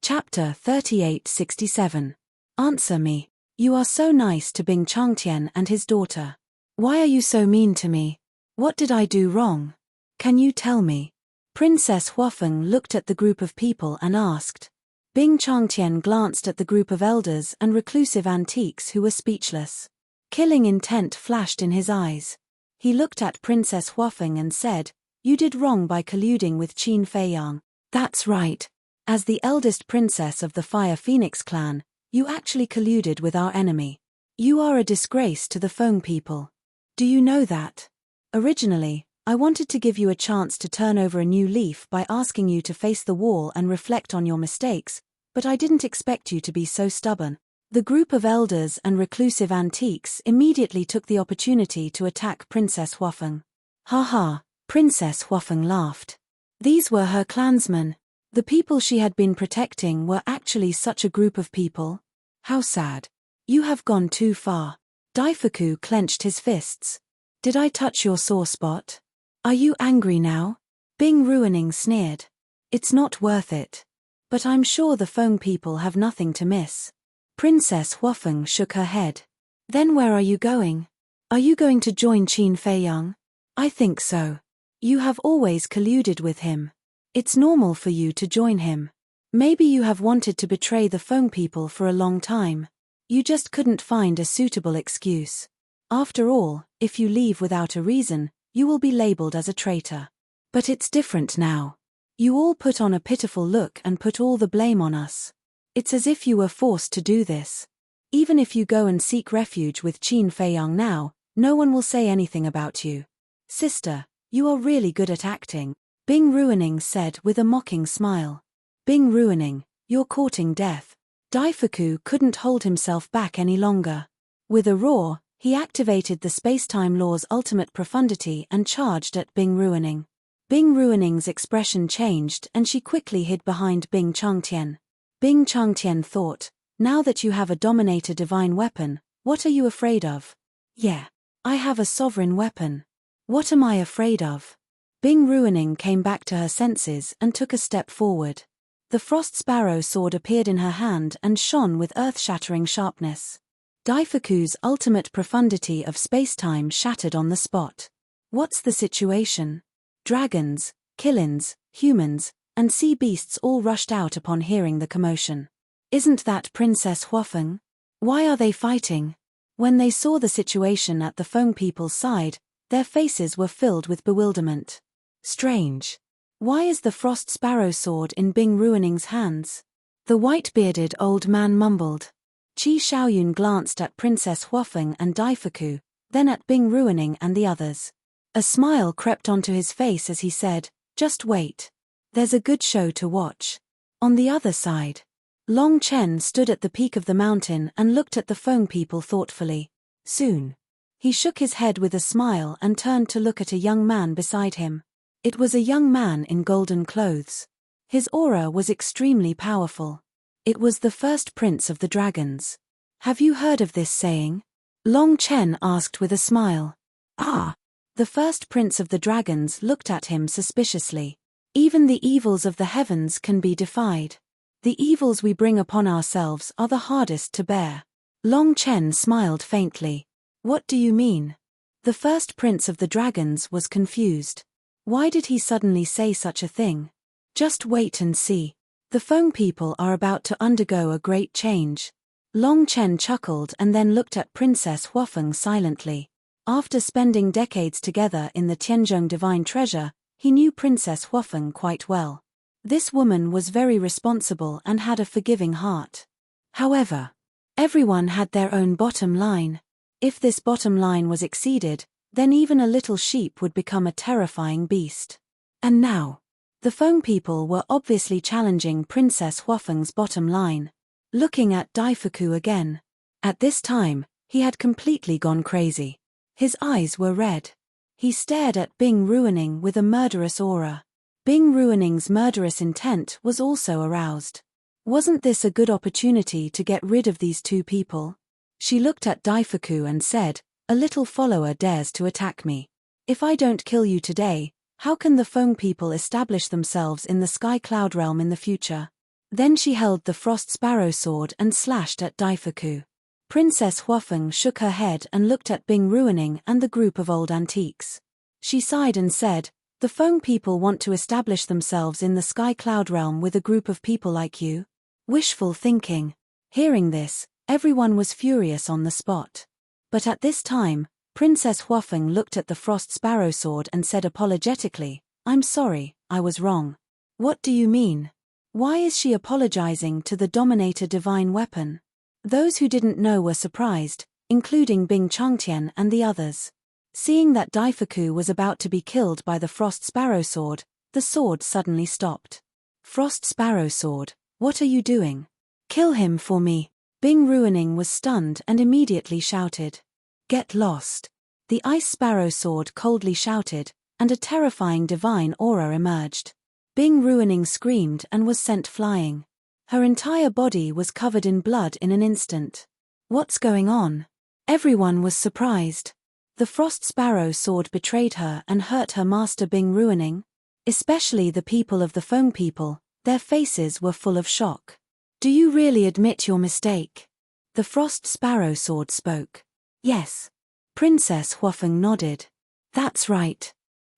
Chapter 3867. Answer me. You are so nice to Bing Changtian and his daughter. Why are you so mean to me? What did I do wrong? Can you tell me? Princess Huafeng looked at the group of people and asked. Bing Changtian glanced at the group of elders and reclusive antiques who were speechless. Killing intent flashed in his eyes. He looked at Princess Huafeng and said, You did wrong by colluding with Qin Feiyang. That's right. As the eldest princess of the Fire Phoenix clan, you actually colluded with our enemy. You are a disgrace to the Feng people. Do you know that? Originally, I wanted to give you a chance to turn over a new leaf by asking you to face the wall and reflect on your mistakes, but I didn't expect you to be so stubborn. The group of elders and reclusive antiques immediately took the opportunity to attack Princess Huafeng. Ha ha, Princess Huafeng laughed. These were her clansmen. The people she had been protecting were actually such a group of people. How sad. You have gone too far. Daifuku clenched his fists. Did I touch your sore spot? Are you angry now? Bing Ruining sneered. It's not worth it. But I'm sure the Feng people have nothing to miss. Princess Huafeng shook her head. Then where are you going? Are you going to join Qin Feiyang? I think so. You have always colluded with him. It's normal for you to join him. Maybe you have wanted to betray the Feng people for a long time. You just couldn't find a suitable excuse. After all, if you leave without a reason, you will be labeled as a traitor. But it's different now. You all put on a pitiful look and put all the blame on us. It's as if you were forced to do this. Even if you go and seek refuge with Qin Feiyang now, no one will say anything about you. Sister, you are really good at acting, Bing Ruining said with a mocking smile. Bing Ruining, you're courting death. Daifuku couldn't hold himself back any longer. With a roar, he activated the space-time law's ultimate profundity and charged at Bing Ruining. Bing Ruining's expression changed and she quickly hid behind Bing Changtian. Bing Changtian thought, now that you have a Dominator divine weapon, what are you afraid of? Yeah, I have a sovereign weapon. What am I afraid of? Bing Ruining came back to her senses and took a step forward. The Frost Sparrow sword appeared in her hand and shone with earth-shattering sharpness. Daifuku's ultimate profundity of space-time shattered on the spot. What's the situation? Dragons, killins, humans, and sea beasts all rushed out upon hearing the commotion. Isn't that Princess Huafeng? Why are they fighting? When they saw the situation at the Feng people's side, their faces were filled with bewilderment. Strange. Why is the Frost Sparrow sword in Bing Ruining's hands? The white-bearded old man mumbled. Qi Xiaoyun glanced at Princess Huafeng and Daifuku, then at Bing Ruining and the others. A smile crept onto his face as he said, Just wait. There's a good show to watch. On the other side, Long Chen stood at the peak of the mountain and looked at the Feng people thoughtfully. Soon. He shook his head with a smile and turned to look at a young man beside him. It was a young man in golden clothes. His aura was extremely powerful. It was the first prince of the dragons. Have you heard of this saying? Long Chen asked with a smile. Ah. The first prince of the dragons looked at him suspiciously. Even the evils of the heavens can be defied. The evils we bring upon ourselves are the hardest to bear. Long Chen smiled faintly. What do you mean? The first prince of the dragons was confused. Why did he suddenly say such a thing? Just wait and see. The Feng people are about to undergo a great change. Long Chen chuckled and then looked at Princess Huafeng silently. After spending decades together in the Tianzhong Divine Treasure, he knew Princess Huafeng quite well. This woman was very responsible and had a forgiving heart. However, everyone had their own bottom line. If this bottom line was exceeded, then even a little sheep would become a terrifying beast. And now, the Feng people were obviously challenging Princess Huafeng's bottom line. Looking at Daifuku again. At this time, he had completely gone crazy. His eyes were red. He stared at Bing Ruining with a murderous aura. Bing Ruining's murderous intent was also aroused. Wasn't this a good opportunity to get rid of these two people? She looked at Daifuku and said, "A little follower dares to attack me. If I don't kill you today, how can the Feng people establish themselves in the Sky Cloud realm in the future?" Then she held the Frost Sparrow sword and slashed at Daifuku. Princess Huafeng shook her head and looked at Bing Ruining and the group of old antiques. She sighed and said, "The Feng people want to establish themselves in the Sky Cloud realm with a group of people like you? Wishful thinking." Hearing this, everyone was furious on the spot. But at this time, Princess Huafeng looked at the Frost Sparrow sword and said apologetically, "I'm sorry, I was wrong." What do you mean? Why is she apologizing to the Dominator Divine Weapon? Those who didn't know were surprised, including Bing Changtian and the others. Seeing that Daifuku was about to be killed by the Frost Sparrow sword, the sword suddenly stopped. "Frost Sparrow sword, what are you doing? Kill him for me." Bing Ruining was stunned and immediately shouted, "Get lost." The Ice Sparrow sword coldly shouted, and a terrifying divine aura emerged. Bing Ruining screamed and was sent flying. Her entire body was covered in blood in an instant. What's going on? Everyone was surprised. The Frost Sparrow sword betrayed her and hurt her master Bing Ruining. Especially the people of the Feng people, their faces were full of shock. "Do you really admit your mistake?" The Frost Sparrow sword spoke. "Yes." Princess Huafeng nodded. "That's right.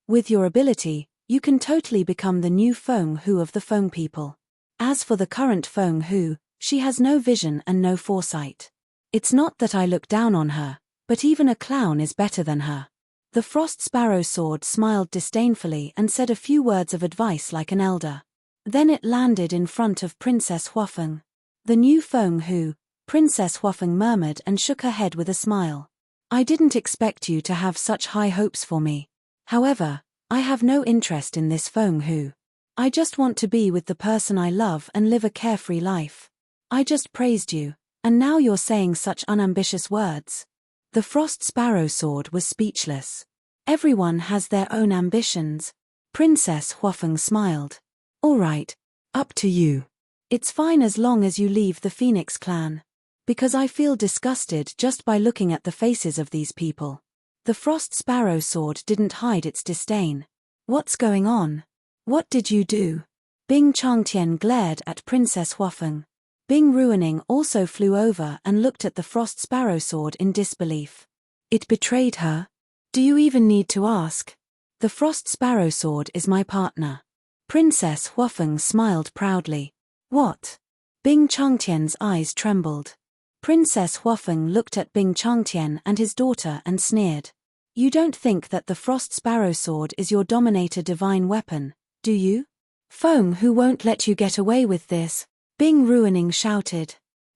With your ability, you can totally become the new Feng Hu of the Feng people. As for the current Feng Hu, she has no vision and no foresight. It's not that I look down on her, but even a clown is better than her." The Frost Sparrow sword smiled disdainfully and said a few words of advice like an elder. Then it landed in front of Princess Huafeng. "The new Feng Hu," Princess Huafeng murmured and shook her head with a smile. "I didn't expect you to have such high hopes for me. However, I have no interest in this Feng Hu. I just want to be with the person I love and live a carefree life. I just praised you, and now you're saying such unambitious words." The Frost Sparrow sword was speechless. Everyone has their own ambitions. Princess Huafeng smiled. "All right, up to you. It's fine as long as you leave the Phoenix clan. Because I feel disgusted just by looking at the faces of these people." The Frost Sparrow sword didn't hide its disdain. "What's going on? What did you do?" Bing Changtian glared at Princess Huafeng. Bing Ruining also flew over and looked at the Frost Sparrow sword in disbelief. "It betrayed her? Do you even need to ask? The Frost Sparrow sword is my partner." Princess Huafeng smiled proudly. "What?" Bing Changtian's eyes trembled. Princess Huafeng looked at Bing Changtian and his daughter and sneered. "You don't think that the Frost Sparrow sword is your Dominator Divine Weapon, do you? Feng Hu won't let you get away with this," Bing Ruining shouted.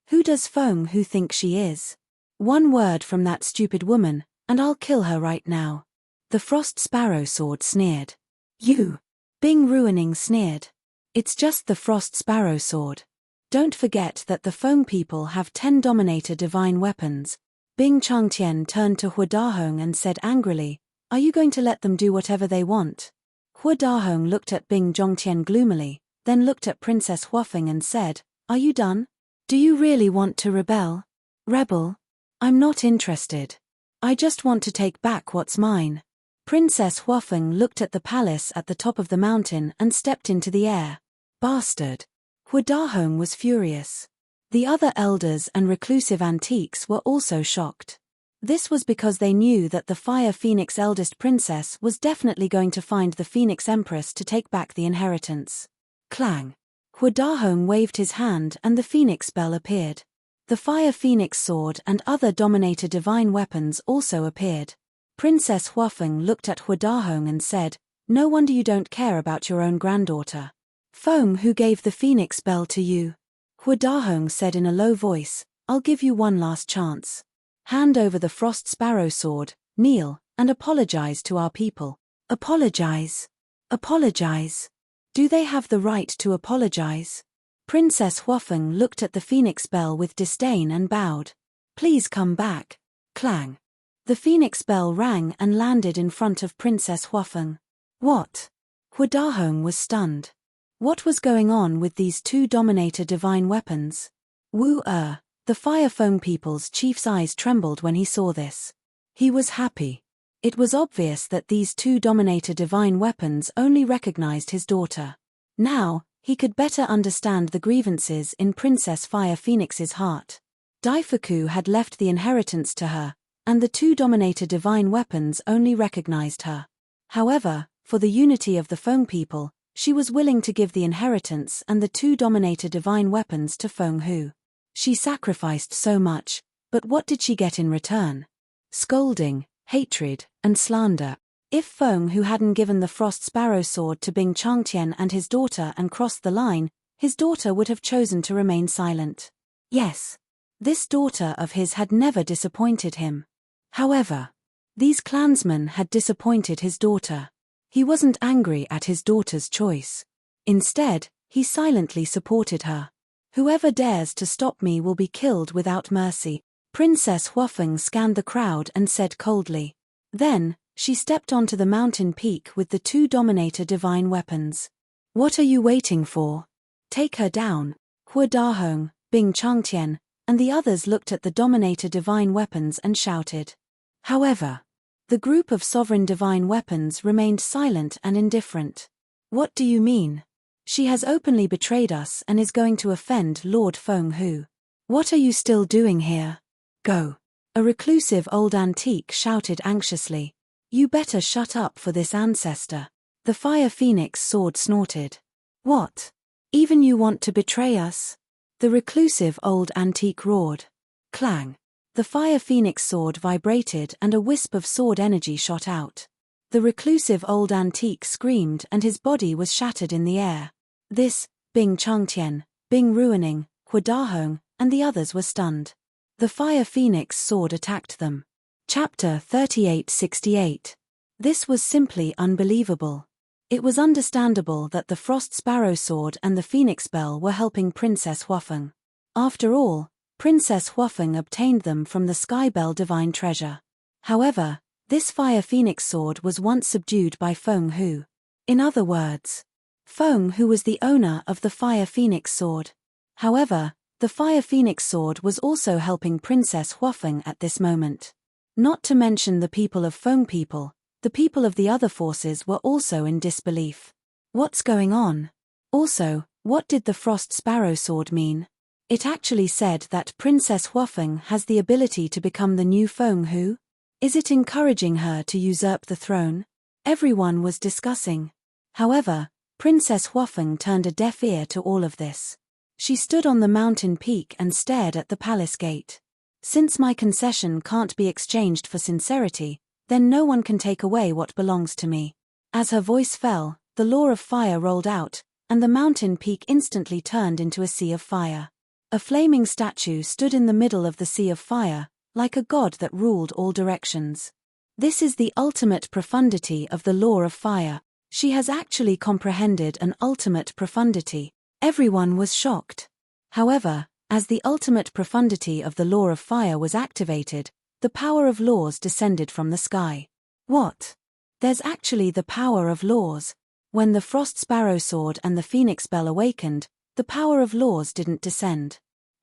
"Who does Feng Hu think she is? One word from that stupid woman, and I'll kill her right now." The Frost Sparrow sword sneered. "You?" Bing Ruining sneered. "It's just the Frost Sparrow sword. Don't forget that the Feng people have 10 Dominator Divine Weapons." Bing Changtian turned to Hua Dahong and said angrily, "Are you going to let them do whatever they want?" Hua Dahong looked at Bing Zhongtian gloomily, then looked at Princess Huafeng and said, "Are you done? Do you really want to rebel?" "Rebel? I'm not interested. I just want to take back what's mine. Princess Huafeng looked at the palace at the top of the mountain and stepped into the air. Bastard. Hu Dahong was furious. The other elders and reclusive antiques were also shocked. This was because they knew that the Fire Phoenix eldest princess was definitely going to find the Phoenix Empress to take back the inheritance. Clang. Hu Dahong waved his hand and the Phoenix bell appeared. The Fire Phoenix sword and other Dominator divine weapons also appeared. Princess Huafeng looked at Hu Dahong and said, "No wonder you don't care about your own granddaughter. Feng, who gave the Phoenix bell to you?" Hu Dahong said in a low voice, "I'll give you one last chance. Hand over the Frost Sparrow sword, kneel, and apologize to our people." Apologize? Apologize? Do they have the right to apologize? Princess Huafeng looked at the Phoenix bell with disdain and bowed. "Please come back." Clang. The Phoenix bell rang and landed in front of Princess Huafeng. What? Hu Dahong was stunned. What was going on with these two Dominator divine weapons? The Fire Foam people's chief's eyes trembled when he saw this. He was happy. It was obvious that these two Dominator divine weapons only recognized his daughter. Now, he could better understand the grievances in Princess Fire Phoenix's heart. Daifuku had left the inheritance to her, and the two Dominator divine weapons only recognized her. However, for the unity of the Foam people, she was willing to give the inheritance and the two Dominator divine weapons to Feng Hu. She sacrificed so much, but what did she get in return? Scolding, hatred, and slander. If Feng Hu hadn't given the Frost Sparrow sword to Bing Changtian and his daughter and crossed the line, his daughter would have chosen to remain silent. Yes, this daughter of his had never disappointed him. However, these clansmen had disappointed his daughter. He wasn't angry at his daughter's choice. Instead, he silently supported her. "Whoever dares to stop me will be killed without mercy." Princess Huafeng scanned the crowd and said coldly. Then, she stepped onto the mountain peak with the two Dominator divine weapons. "What are you waiting for? Take her down." Hu Dahong, Bing Changtian, and the others looked at the Dominator divine weapons and shouted. However, the group of sovereign divine weapons remained silent and indifferent. "What do you mean? She has openly betrayed us and is going to offend Lord Feng Hu. What are you still doing here? Go." A reclusive old antique shouted anxiously. "You better shut up for this ancestor." The Fire Phoenix sword snorted. "What? Even you want to betray us?" The reclusive old antique roared. Clang. The Fire Phoenix sword vibrated and a wisp of sword energy shot out. The reclusive old antique screamed and his body was shattered in the air. This, Bing Changtian, Bing Ruining, Hu Dahong, and the others were stunned. The Fire Phoenix sword attacked them. Chapter 3868. This was simply unbelievable. It was understandable that the Frost Sparrow sword and the Phoenix bell were helping Princess Huafeng. After all, Princess Huafeng obtained them from the Sky Bell divine treasure. However, this Fire Phoenix sword was once subdued by Feng Hu. In other words, Feng Hu was the owner of the Fire Phoenix sword. However, the Fire Phoenix sword was also helping Princess Huafeng at this moment. Not to mention the people of Feng people, the people of the other forces were also in disbelief. What's going on? Also, what did the Frost Sparrow sword mean? It actually said that Princess Huafeng has the ability to become the new Feng Hu? Is it encouraging her to usurp the throne? Everyone was discussing. However, Princess Huafeng turned a deaf ear to all of this. She stood on the mountain peak and stared at the palace gate. "Since my concession can't be exchanged for sincerity, then no one can take away what belongs to me." As her voice fell, the law of fire rolled out, and the mountain peak instantly turned into a sea of fire. A flaming statue stood in the middle of the sea of fire, like a god that ruled all directions. This is the ultimate profundity of the law of fire. She has actually comprehended an ultimate profundity. Everyone was shocked. However, as the ultimate profundity of the law of fire was activated, the power of laws descended from the sky. What? There's actually the power of laws. When the Frost Sparrow sword and the Phoenix bell awakened, the power of laws didn't descend.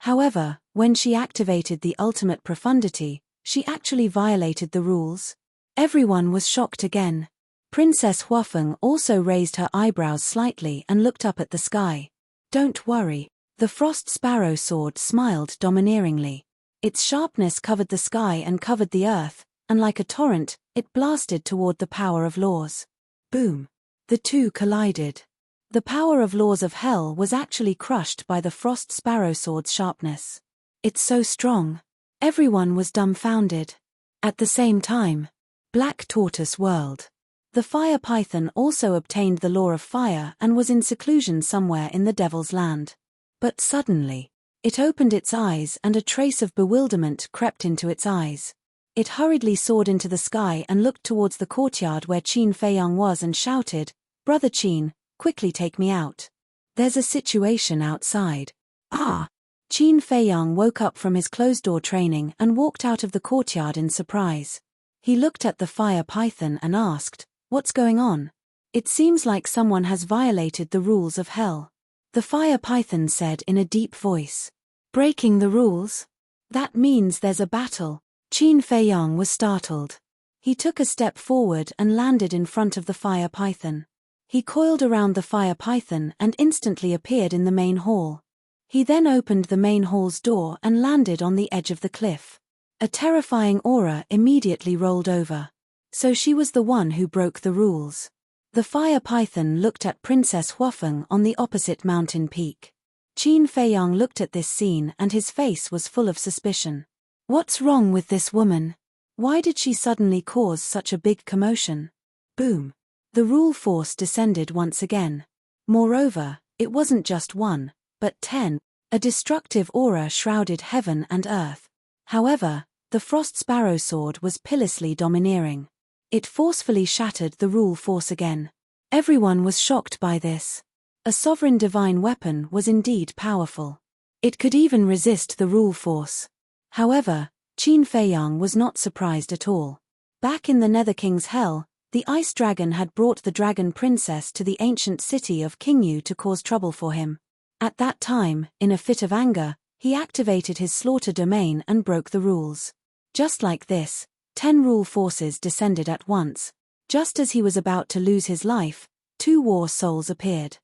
However, when she activated the ultimate profundity, she actually violated the rules. Everyone was shocked again. Princess Huafeng also raised her eyebrows slightly and looked up at the sky. Don't worry. The frost sparrow sword smiled domineeringly. Its sharpness covered the sky and covered the earth, and like a torrent, it blasted toward the power of laws. Boom! The two collided. The power of laws of hell was actually crushed by the frost sparrow sword's sharpness. It's so strong. Everyone was dumbfounded. At the same time, Black Tortoise whirled. The fire python also obtained the law of fire and was in seclusion somewhere in the Devil's Land. But suddenly, it opened its eyes and a trace of bewilderment crept into its eyes. It hurriedly soared into the sky and looked towards the courtyard where Qin Feiyang was and shouted, "Brother Qin, quickly take me out. There's a situation outside." Ah! Qin Feiyang woke up from his closed-door training and walked out of the courtyard in surprise. He looked at the fire python and asked, "What's going on? It seems like someone has violated the rules of hell." The fire python said in a deep voice, "Breaking the rules? That means there's a battle." Qin Feiyang was startled. He took a step forward and landed in front of the fire python. He coiled around the fire python and instantly appeared in the main hall. He then opened the main hall's door and landed on the edge of the cliff. A terrifying aura immediately rolled over. So she was the one who broke the rules. The fire python looked at Princess Huafeng on the opposite mountain peak. Qin Feiyang looked at this scene and his face was full of suspicion. What's wrong with this woman? Why did she suddenly cause such a big commotion? Boom! The rule force descended once again. Moreover, it wasn't just one, but 10. A destructive aura shrouded heaven and earth. However, the frost sparrow sword was pitilessly domineering. It forcefully shattered the rule force again. Everyone was shocked by this. A sovereign divine weapon was indeed powerful. It could even resist the rule force. However, Qin Feiyang was not surprised at all. Back in the Nether King's hell, the ice dragon had brought the dragon princess to the ancient city of Qingyu to cause trouble for him. At that time, in a fit of anger, he activated his slaughter domain and broke the rules. Just like this, 10 rule forces descended at once. Just as he was about to lose his life, 2 war souls appeared.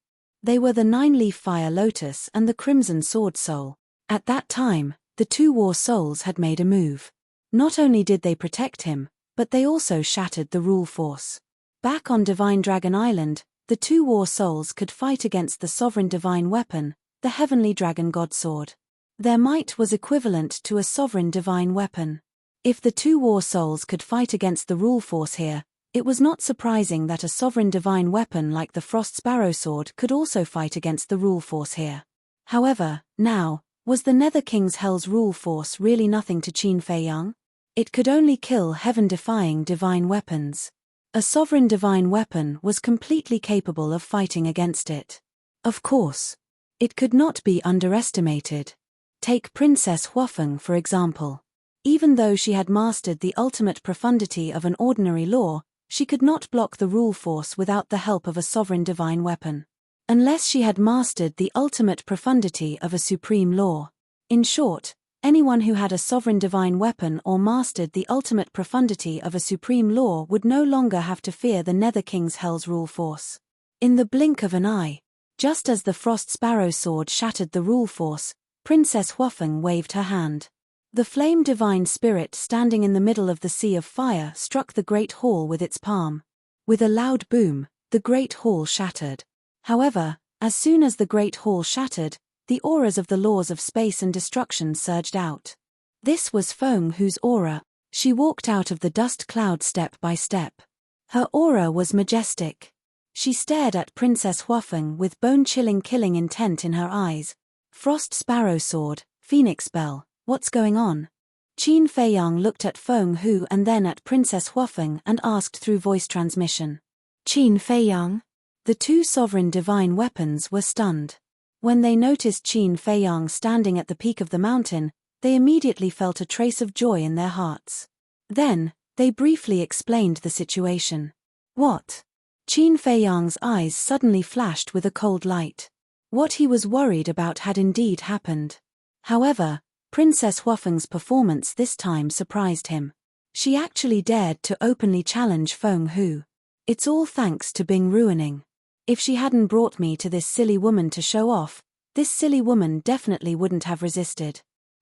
They were the 9-leaf fire lotus and the crimson sword soul. At that time, the 2 war souls had made a move. Not only did they protect him, but they also shattered the rule force. Back on Divine Dragon Island, the 2 war souls could fight against the sovereign divine weapon, the heavenly dragon god sword. Their might was equivalent to a sovereign divine weapon. If the 2 war souls could fight against the rule force here, it was not surprising that a sovereign divine weapon like the Frost Sparrow Sword could also fight against the rule force here. However, now, was the Nether King's Hell's rule force really nothing to Qin Feiyang? It could only kill heaven-defying divine weapons. A sovereign divine weapon was completely capable of fighting against it. Of course, it could not be underestimated. Take Princess Huafeng for example. Even though she had mastered the ultimate profundity of an ordinary law, she could not block the rule force without the help of a sovereign divine weapon. Unless she had mastered the ultimate profundity of a supreme law. In short, anyone who had a sovereign divine weapon or mastered the ultimate profundity of a supreme law would no longer have to fear the Nether King's Hell's rule force. In the blink of an eye, just as the Frost Sparrow Sword shattered the rule force, Princess Huafeng waved her hand. The flame divine spirit standing in the middle of the sea of fire struck the great hall with its palm. With a loud boom, the great hall shattered. However, as soon as the great hall shattered, the auras of the laws of space and destruction surged out. This was Feng Hu's aura. She walked out of the dust cloud step by step. Her aura was majestic. She stared at Princess Huafeng with bone-chilling killing intent in her eyes. Frost Sparrow Sword, Phoenix Bell. What's going on? Qin Feiyang looked at Feng Hu and then at Princess Huafeng and asked through voice transmission. Qin Feiyang? The 2 sovereign divine weapons were stunned. When they noticed Qin Feiyang standing at the peak of the mountain, they immediately felt a trace of joy in their hearts. Then, they briefly explained the situation. What? Qin Feiyang's eyes suddenly flashed with a cold light. What he was worried about had indeed happened. However, Princess Huafeng's performance this time surprised him. She actually dared to openly challenge Feng Hu. It's all thanks to Bing ruining. If she hadn't brought me to this silly woman to show off, this silly woman definitely wouldn't have resisted.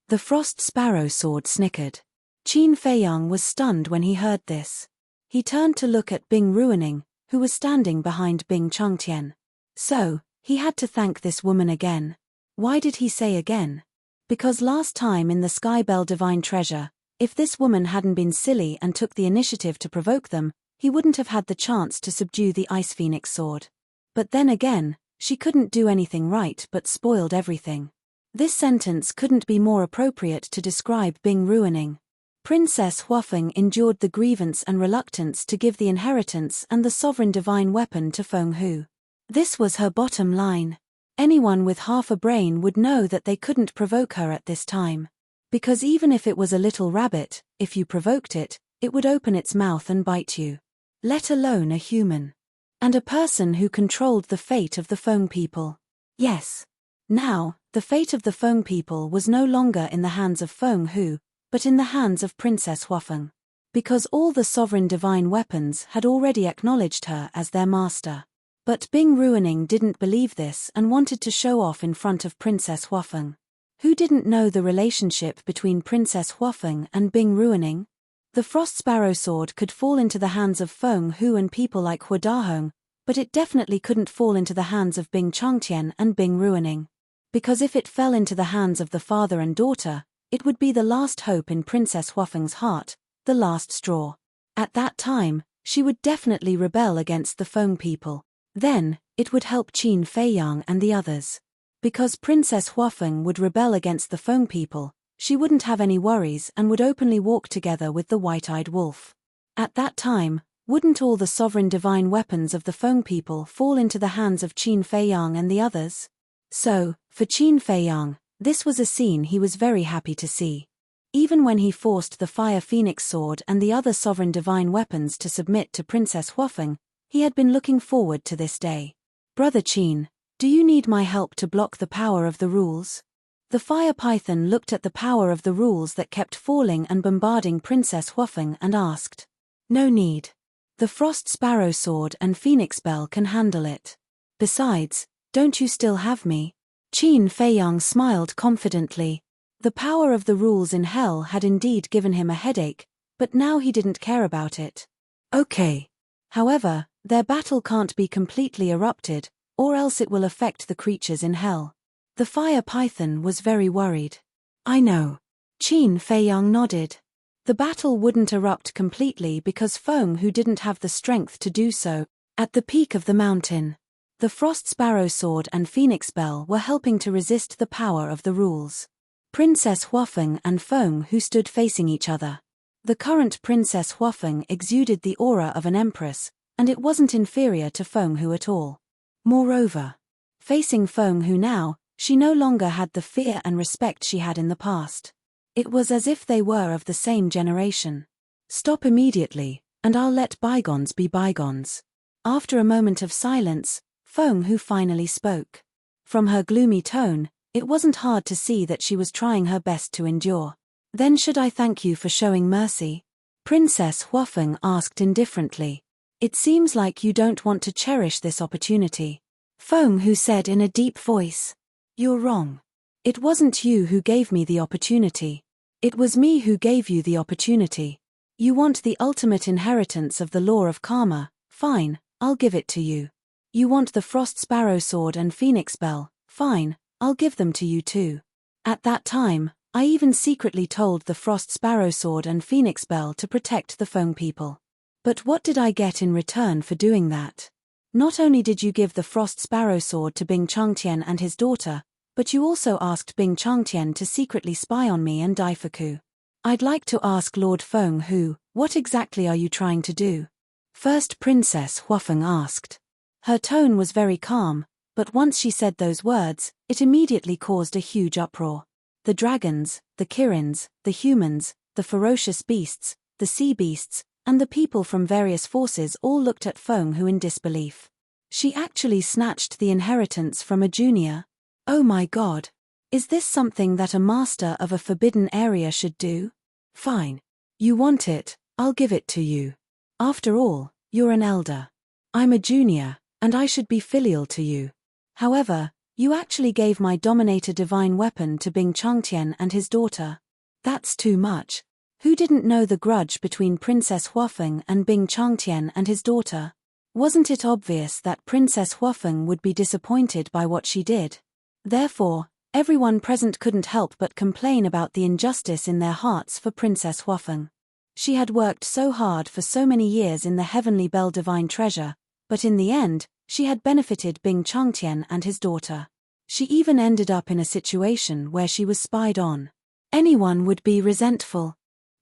The Frost Sparrow Sword snickered. Qin Feiyang was stunned when he heard this. He turned to look at Bing ruining, who was standing behind Bing Changtian. So, he had to thank this woman again. Why did he say again? Because last time in the Sky Bell Divine Treasure, if this woman hadn't been silly and took the initiative to provoke them, he wouldn't have had the chance to subdue the Ice Phoenix sword. But then again, she couldn't do anything right but spoiled everything. This sentence couldn't be more appropriate to describe Bing ruining. Princess Huafeng endured the grievance and reluctance to give the inheritance and the sovereign divine weapon to Feng Hu. This was her bottom line. Anyone with half a brain would know that they couldn't provoke her at this time. Because even if it was a little rabbit, if you provoked it, it would open its mouth and bite you. Let alone a human. And a person who controlled the fate of the Feng people. Yes. Now, the fate of the Feng people was no longer in the hands of Feng Hu, but in the hands of Princess Huafeng. Because all the sovereign divine weapons had already acknowledged her as their master. But Bing ruining didn't believe this and wanted to show off in front of Princess Huafeng. Who didn't know the relationship between Princess Huafeng and Bing ruining? The Frost Sparrow Sword could fall into the hands of Feng Hu and people like Hua Dahong, but it definitely couldn't fall into the hands of Bing Changtian and Bing ruining. Because if it fell into the hands of the father and daughter, it would be the last hope in Princess Huafeng's heart, the last straw. At that time, she would definitely rebel against the Feng people. Then, it would help Qin Feiyang and the others. Because Princess Huafeng would rebel against the Feng people, she wouldn't have any worries and would openly walk together with the white-eyed wolf. At that time, wouldn't all the sovereign divine weapons of the Feng people fall into the hands of Qin Feiyang and the others? So, for Qin Feiyang, this was a scene he was very happy to see. Even when he forced the Fire Phoenix sword and the other sovereign divine weapons to submit to Princess Huafeng, he had been looking forward to this day. Brother Qin, do you need my help to block the power of the rules? The fire python looked at the power of the rules that kept falling and bombarding Princess Huafeng and asked. No need. The Frost Sparrow Sword and Phoenix Bell can handle it. Besides, don't you still have me? Qin Feiyang smiled confidently. The power of the rules in hell had indeed given him a headache, but now he didn't care about it. Okay. However, their battle can't be completely erupted, or else it will affect the creatures in hell. The fire python was very worried. I know. Qin Feiyang nodded. The battle wouldn't erupt completely because Feng Hu didn't have the strength to do so. At the peak of the mountain, the Frost Sparrow Sword and Phoenix Bell were helping to resist the power of the rules. Princess Huafeng and Feng Hu stood facing each other. The current Princess Huafeng exuded the aura of an empress, and it wasn't inferior to Feng Hu at all. Moreover, facing Feng Hu now, she no longer had the fear and respect she had in the past. It was as if they were of the same generation. Stop immediately, and I'll let bygones be bygones. After a moment of silence, Feng Hu finally spoke. From her gloomy tone, it wasn't hard to see that she was trying her best to endure. Then should I thank you for showing mercy? Princess Huafeng asked indifferently. It seems like you don't want to cherish this opportunity. Feng Hu said in a deep voice. You're wrong. It wasn't you who gave me the opportunity. It was me who gave you the opportunity. You want the ultimate inheritance of the law of karma, fine, I'll give it to you. You want the Frost Sparrow Sword and Phoenix Bell, fine, I'll give them to you too. At that time, I even secretly told the Frost Sparrow Sword and Phoenix Bell to protect the Feng people. But what did I get in return for doing that? Not only did you give the Frost Sparrow Sword to Bing Changtian and his daughter, but you also asked Bing Changtian to secretly spy on me and Daifuku. I'd like to ask Lord Feng Hu, what exactly are you trying to do? First Princess Huafeng asked. Her tone was very calm, but once she said those words, it immediately caused a huge uproar. The dragons, the Kirins, the humans, the ferocious beasts, the sea beasts, and the people from various forces all looked at Feng Hu in disbelief. She actually snatched the inheritance from a junior. Oh my God. Is this something that a master of a forbidden area should do? Fine. You want it, I'll give it to you. After all, you're an elder. I'm a junior, and I should be filial to you. However, you actually gave my Dominator divine weapon to Bing Changtian and his daughter. That's too much. Who didn't know the grudge between Princess Huafeng and Bing Changtian and his daughter? Wasn't it obvious that Princess Huafeng would be disappointed by what she did? Therefore, everyone present couldn't help but complain about the injustice in their hearts for Princess Huafeng. She had worked so hard for so many years in the Heavenly Bell Divine Treasure, but in the end, she had benefited Bing Changtian and his daughter. She even ended up in a situation where she was spied on. Anyone would be resentful.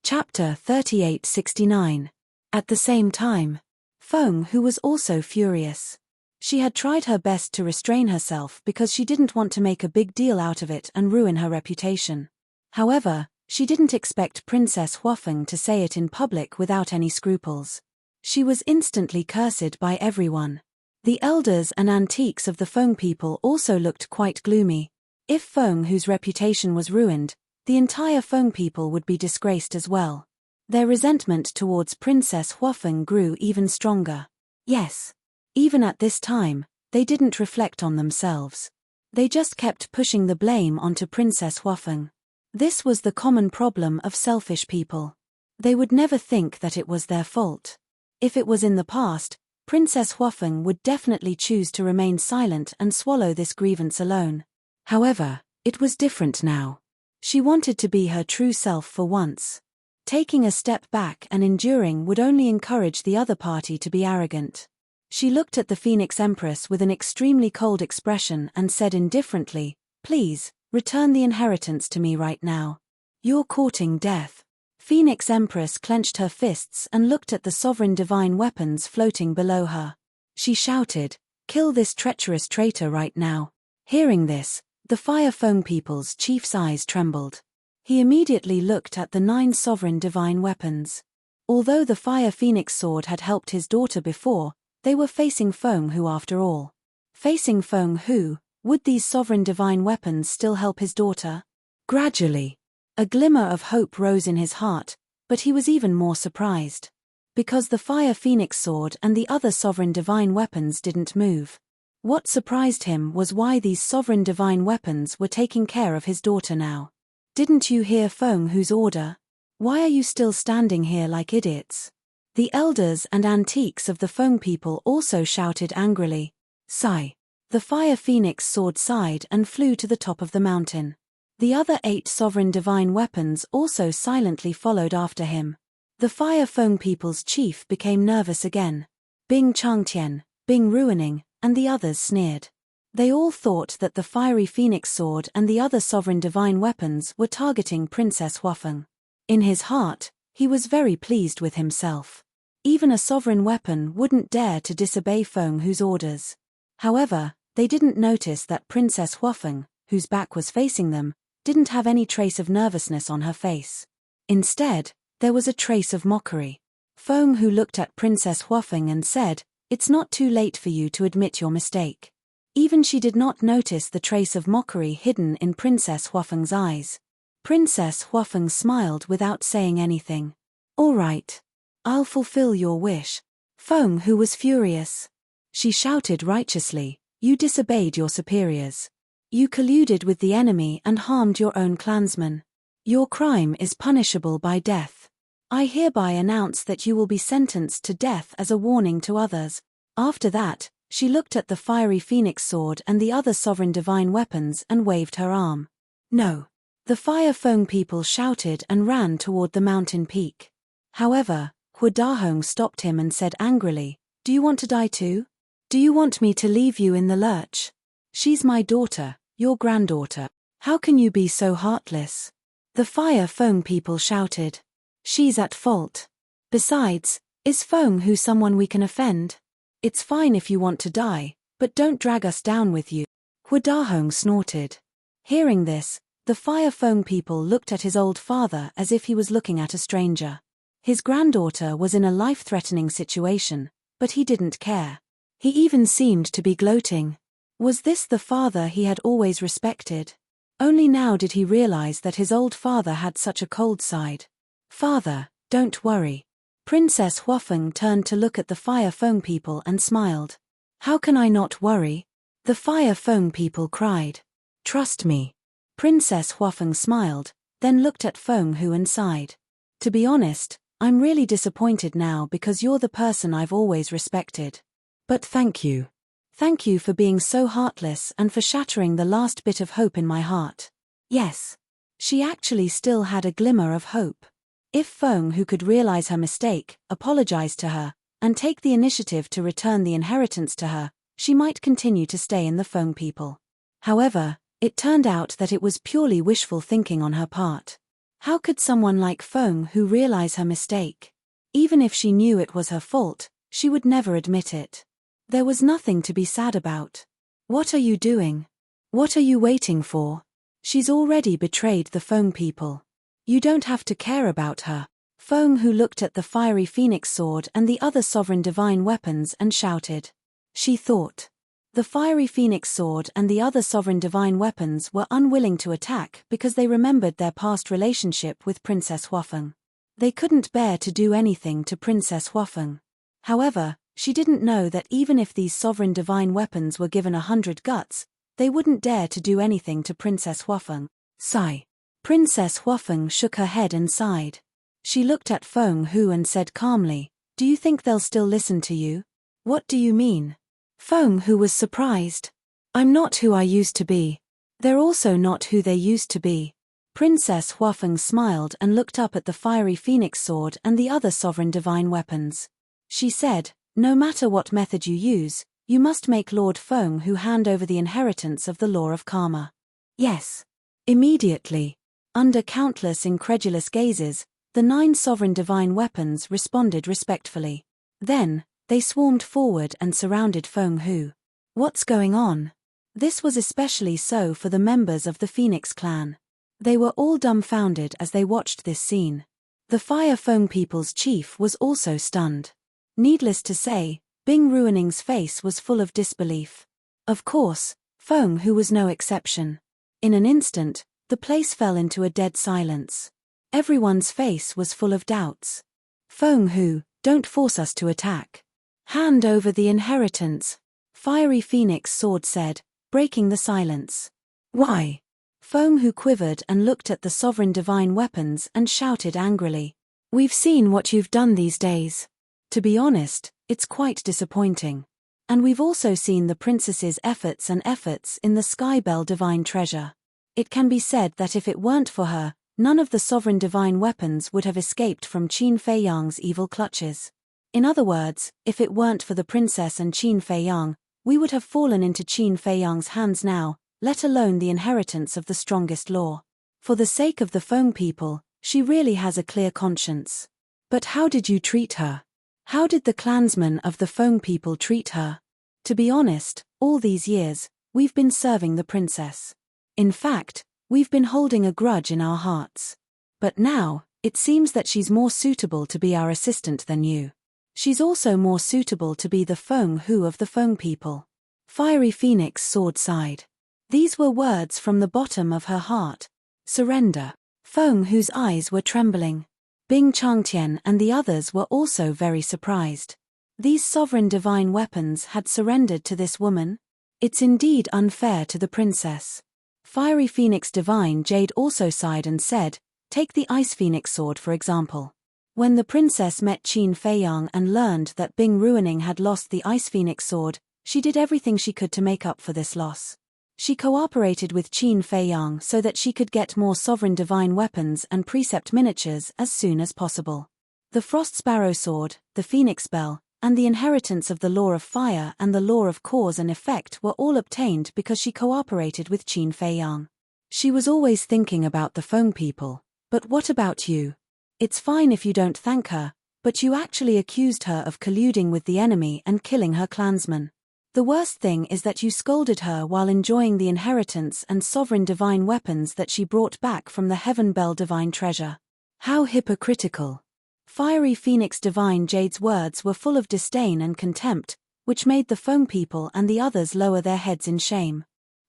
Chapter 3869. At the same time, Feng, who was also furious. She had tried her best to restrain herself because she didn't want to make a big deal out of it and ruin her reputation. However, she didn't expect Princess Huafeng to say it in public without any scruples. She was instantly cursed by everyone. The elders and antiques of the Feng people also looked quite gloomy. If Feng, whose reputation was ruined, the entire Feng people would be disgraced as well. Their resentment towards Princess Huafeng grew even stronger. Yes. Even at this time, they didn't reflect on themselves. They just kept pushing the blame onto Princess Huafeng. This was the common problem of selfish people. They would never think that it was their fault. If it was in the past, Princess Huafeng would definitely choose to remain silent and swallow this grievance alone. However, it was different now. She wanted to be her true self for once. Taking a step back and enduring would only encourage the other party to be arrogant. She looked at the Phoenix Empress with an extremely cold expression and said indifferently, "Please, return the inheritance to me right now. You're courting death." Phoenix Empress clenched her fists and looked at the sovereign divine weapons floating below her. She shouted, "Kill this treacherous traitor right now." Hearing this, the Fire Feng people's chief's eyes trembled. He immediately looked at the 9 sovereign divine weapons. Although the Fire Phoenix sword had helped his daughter before, they were facing Feng Hu after all. Facing Feng Hu, would these sovereign divine weapons still help his daughter? Gradually, a glimmer of hope rose in his heart, but he was even more surprised. Because the Fire Phoenix sword and the other sovereign divine weapons didn't move. What surprised him was why these sovereign divine weapons were taking care of his daughter now. "Didn't you hear Feng Hu's order? Why are you still standing here like idiots?" The elders and antiques of the Feng people also shouted angrily. Sigh. The Fire Phoenix sword sighed and flew to the top of the mountain. The other 8 sovereign divine weapons also silently followed after him. The Fire Feng people's chief became nervous again. Bing Changtian, Bing Ruining, and the others sneered. They all thought that the Fiery Phoenix sword and the other sovereign divine weapons were targeting Princess Huafeng. In his heart, he was very pleased with himself. Even a sovereign weapon wouldn't dare to disobey Feng Hu's orders. However, they didn't notice that Princess Huafeng, whose back was facing them, didn't have any trace of nervousness on her face. Instead, there was a trace of mockery. Feng Hu looked at Princess Huafeng and said, "It's not too late for you to admit your mistake." Even she did not notice the trace of mockery hidden in Princess Huafeng's eyes. Princess Huafeng smiled without saying anything. "All right. I'll fulfill your wish." Feng Hu was furious. She shouted righteously, "You disobeyed your superiors. You colluded with the enemy and harmed your own clansmen. Your crime is punishable by death. I hereby announce that you will be sentenced to death as a warning to others." After that, she looked at the Fiery Phoenix sword and the other sovereign divine weapons and waved her arm. "No." The Fire Feng people shouted and ran toward the mountain peak. However, Hu Dahong stopped him and said angrily, "Do you want to die too? Do you want me to leave you in the lurch? She's my daughter, your granddaughter. How can you be so heartless?" The Fire Feng people shouted. "She's at fault. Besides, is Feng Hu someone we can offend? It's fine if you want to die, but don't drag us down with you." Hu Dahong snorted. Hearing this, the Fire Feng people looked at his old father as if he was looking at a stranger. His granddaughter was in a life-threatening situation, but he didn't care. He even seemed to be gloating. Was this the father he had always respected? Only now did he realize that his old father had such a cold side. Father, don't worry. Princess Huafeng turned to look at the Fire Feng people and smiled. How can I not worry? The Fire Feng people cried. Trust me. Princess Huafeng smiled, then looked at Feng Hu and sighed. To be honest, I'm really disappointed now because you're the person I've always respected. But thank you. Thank you for being so heartless and for shattering the last bit of hope in my heart. Yes. She actually still had a glimmer of hope. If Feng Hu could realize her mistake, apologize to her, and take the initiative to return the inheritance to her, she might continue to stay in the Feng people. However, it turned out that it was purely wishful thinking on her part. How could someone like Feng Hu realize her mistake? Even if she knew it was her fault, she would never admit it. There was nothing to be sad about. What are you doing? What are you waiting for? She's already betrayed the Feng people. You don't have to care about her. Feng Hu looked at the fiery phoenix sword and the other sovereign divine weapons and shouted. She thought. The fiery phoenix sword and the other sovereign divine weapons were unwilling to attack because they remembered their past relationship with Princess Huafeng. They couldn't bear to do anything to Princess Huafeng. However, she didn't know that even if these sovereign divine weapons were given 100 guts, they wouldn't dare to do anything to Princess Huafeng. Sigh. Princess Huafeng shook her head and sighed. She looked at Feng Hu and said calmly, Do you think they'll still listen to you? What do you mean? Feng Hu was surprised. I'm not who I used to be. They're also not who they used to be. Princess Huafeng smiled and looked up at the fiery phoenix sword and the other sovereign divine weapons. She said, No matter what method you use, you must make Lord Feng Hu hand over the inheritance of the law of karma. Yes. Immediately. Under countless incredulous gazes, the 9 sovereign divine weapons responded respectfully. Then, they swarmed forward and surrounded Feng Hu. What's going on? This was especially so for the members of the Phoenix clan. They were all dumbfounded as they watched this scene. The Fire Feng people's chief was also stunned. Needless to say, Bing Ruining's face was full of disbelief. Of course, Feng Hu was no exception. In an instant, the place fell into a dead silence. Everyone's face was full of doubts. Feng Hu, don't force us to attack. Hand over the inheritance, Fiery Phoenix Sword said, breaking the silence. Why? Feng Hu quivered and looked at the sovereign divine weapons and shouted angrily. We've seen what you've done these days. To be honest, it's quite disappointing. And we've also seen the princess's efforts in the Sky Bell divine treasure. It can be said that if it weren't for her, none of the sovereign divine weapons would have escaped from Qin Fei Yang's evil clutches. In other words, if it weren't for the princess and Qin Fei Yang, we would have fallen into Qin Fei Yang's hands now, let alone the inheritance of the strongest law. For the sake of the Feng people, she really has a clear conscience. But how did you treat her? How did the clansmen of the Feng people treat her? To be honest, all these years, we've been serving the princess. In fact, we've been holding a grudge in our hearts. But now, it seems that she's more suitable to be our assistant than you. She's also more suitable to be the Feng Hu of the Feng people. Fiery Phoenix Sword sighed. These were words from the bottom of her heart. Surrender. Feng Hu's eyes were trembling. Bing Changtian and the others were also very surprised. These sovereign divine weapons had surrendered to this woman? It's indeed unfair to the princess. Fiery Phoenix Divine Jade also sighed and said, Take the Ice Phoenix Sword for example. When the princess met Qin Fei Yang and learned that Bing Ruining had lost the Ice Phoenix Sword, she did everything she could to make up for this loss. She cooperated with Qin Fei Yang so that she could get more sovereign divine weapons and precept miniatures as soon as possible. The Frost Sparrow Sword, the Phoenix Bell, and the inheritance of the Law of Fire and the Law of Cause and Effect were all obtained because she cooperated with Qin Fei Yang. She was always thinking about the Feng people. But what about you? It's fine if you don't thank her, but you actually accused her of colluding with the enemy and killing her clansmen. The worst thing is that you scolded her while enjoying the inheritance and sovereign divine weapons that she brought back from the Heaven Bell divine treasure. How hypocritical. Fiery Phoenix Divine Jade's words were full of disdain and contempt, which made the Feng people and the others lower their heads in shame.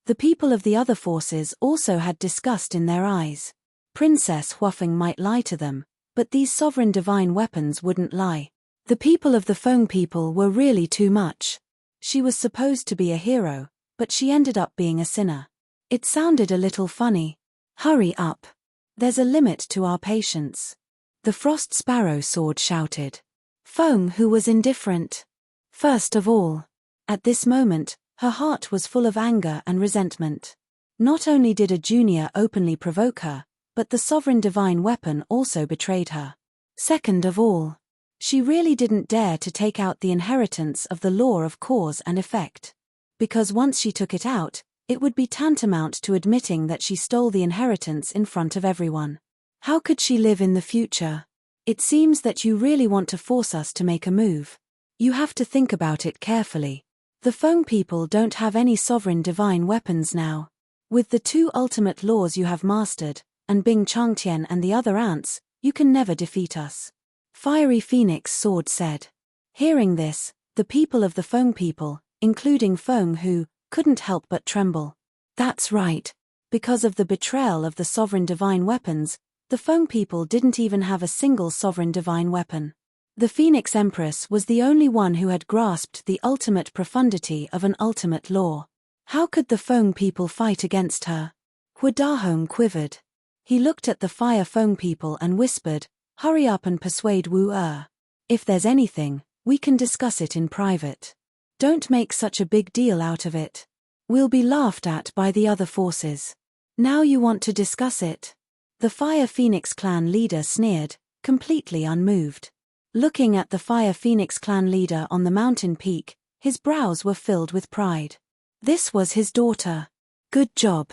The people of the other forces also had disgust in their eyes. Princess Huafeng might lie to them, but these sovereign divine weapons wouldn't lie. The people of the Feng people were really too much. She was supposed to be a hero, but she ended up being a sinner. It sounded a little funny. Hurry up. There's a limit to our patience. The Frost Sparrow Sword shouted. Feng, who was indifferent. First of all. At this moment, her heart was full of anger and resentment. Not only did a junior openly provoke her, but the sovereign divine weapon also betrayed her. Second of all, she really didn't dare to take out the inheritance of the law of cause and effect. Because once she took it out, it would be tantamount to admitting that she stole the inheritance in front of everyone. How could she live in the future? It seems that you really want to force us to make a move. You have to think about it carefully. The Feng people don't have any sovereign divine weapons now. With the 2 ultimate laws you have mastered, and Bing Changtian and the other ants, you can never defeat us. Fiery Phoenix Sword said. Hearing this, the people of the Feng people, including Feng Hu, couldn't help but tremble. That's right. Because of the betrayal of the sovereign divine weapons, the Feng people didn't even have a single sovereign divine weapon. The Phoenix Empress was the only one who had grasped the ultimate profundity of an ultimate law. How could the Feng people fight against her? Hua Dahong quivered. He looked at the Fire Feng people and whispered, hurry up and persuade Wu Er. If there's anything, we can discuss it in private. Don't make such a big deal out of it. We'll be laughed at by the other forces. Now you want to discuss it? The Fire Phoenix clan leader sneered, completely unmoved. Looking at the Fire Phoenix clan leader on the mountain peak, his brows were filled with pride. This was his daughter. Good job.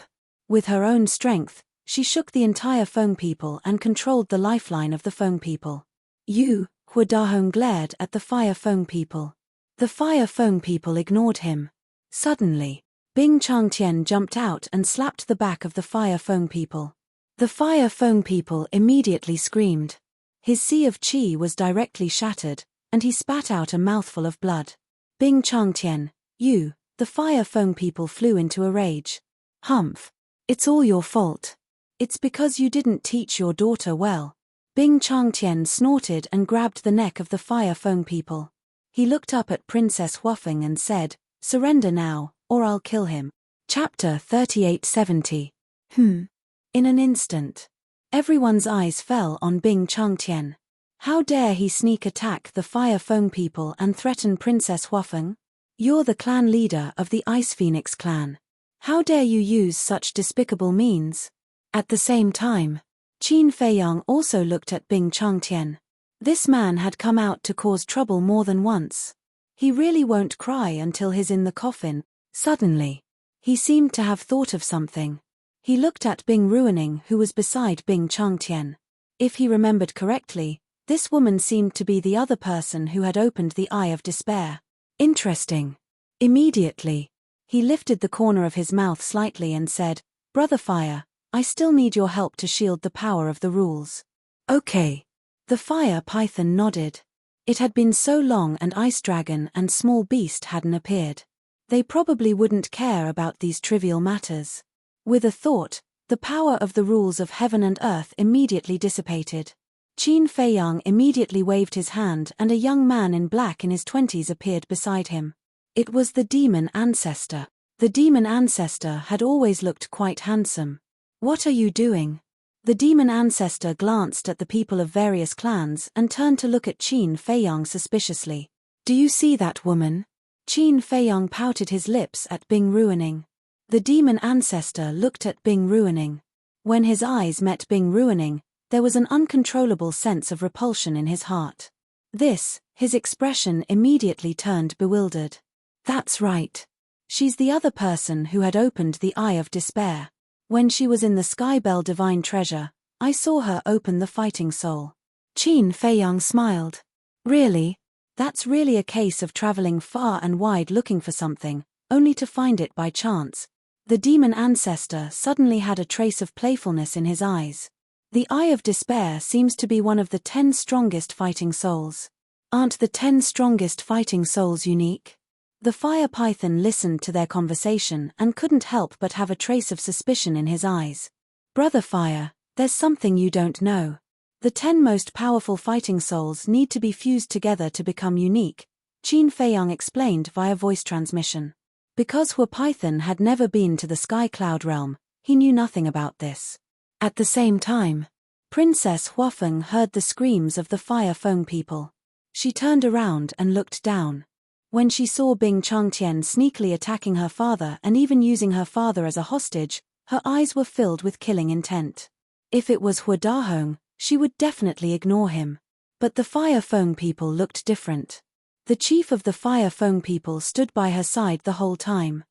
With her own strength, she shook the entire Feng people and controlled the lifeline of the Feng people. You, Hua Dahong glared at the Fire Feng people. The Fire Feng people ignored him. Suddenly, Bing Changtian jumped out and slapped the back of the Fire Feng people. The Fire Feng people immediately screamed. His sea of qi was directly shattered, and he spat out a mouthful of blood. Bing Changtian, you, the Fire Feng people flew into a rage. Humph. It's all your fault. It's because you didn't teach your daughter well. Bing Changtian snorted and grabbed the neck of the Fire Feng people. He looked up at Princess Huafeng and said, surrender now, or I'll kill him. Chapter 3870. In an instant, everyone's eyes fell on Bing Changtian. How dare he sneak attack the Fire Feng people and threaten Princess Huafeng? You're the clan leader of the Ice Phoenix clan. How dare you use such despicable means? At the same time, Qin Feiyang also looked at Bing Changtian. This man had come out to cause trouble more than once. He really won't cry until he's in the coffin. Suddenly, he seemed to have thought of something. He looked at Bing Ruining, who was beside Bing Changtian. If he remembered correctly, this woman seemed to be the other person who had opened the Eye of Despair. Interesting. Immediately, he lifted the corner of his mouth slightly and said, Brother Fire, I still need your help to shield the power of the rules. Okay. The Fire Python nodded. It had been so long and Ice Dragon and Small Beast hadn't appeared. They probably wouldn't care about these trivial matters. With a thought, the power of the rules of heaven and earth immediately dissipated. Qin Feiyang immediately waved his hand and a young man in black in his 20s appeared beside him. It was the demon ancestor. The demon ancestor had always looked quite handsome. What are you doing? The demon ancestor glanced at the people of various clans and turned to look at Qin Feiyang suspiciously. Do you see that woman? Qin Feiyang pouted his lips at Bing Ruining. The demon ancestor looked at Bing Ruining. When his eyes met Bing Ruining, there was an uncontrollable sense of repulsion in his heart. His expression immediately turned bewildered. That's right. She's the other person who had opened the Eye of Despair. When she was in the Skybell Divine Treasure, I saw her open the Fighting Soul. Qin Feiyang smiled. Really? That's really a case of traveling far and wide looking for something, only to find it by chance. The demon ancestor suddenly had a trace of playfulness in his eyes. The Eye of Despair seems to be one of the 10 strongest fighting souls. Aren't the 10 strongest fighting souls unique? The fire python listened to their conversation and couldn't help but have a trace of suspicion in his eyes. Brother Fire, there's something you don't know. The 10 most powerful fighting souls need to be fused together to become unique, Qin Feiyang explained via voice transmission. Because Hua Python had never been to the Sky Cloud realm, he knew nothing about this. At the same time, Princess Huafeng heard the screams of the Fire Feng people. She turned around and looked down. When she saw Bing Changtian sneakily attacking her father and even using her father as a hostage, her eyes were filled with killing intent. If it was Hua Dahong, she would definitely ignore him. But the Fire Feng people looked different. The chief of the Fire Feng people stood by her side the whole time.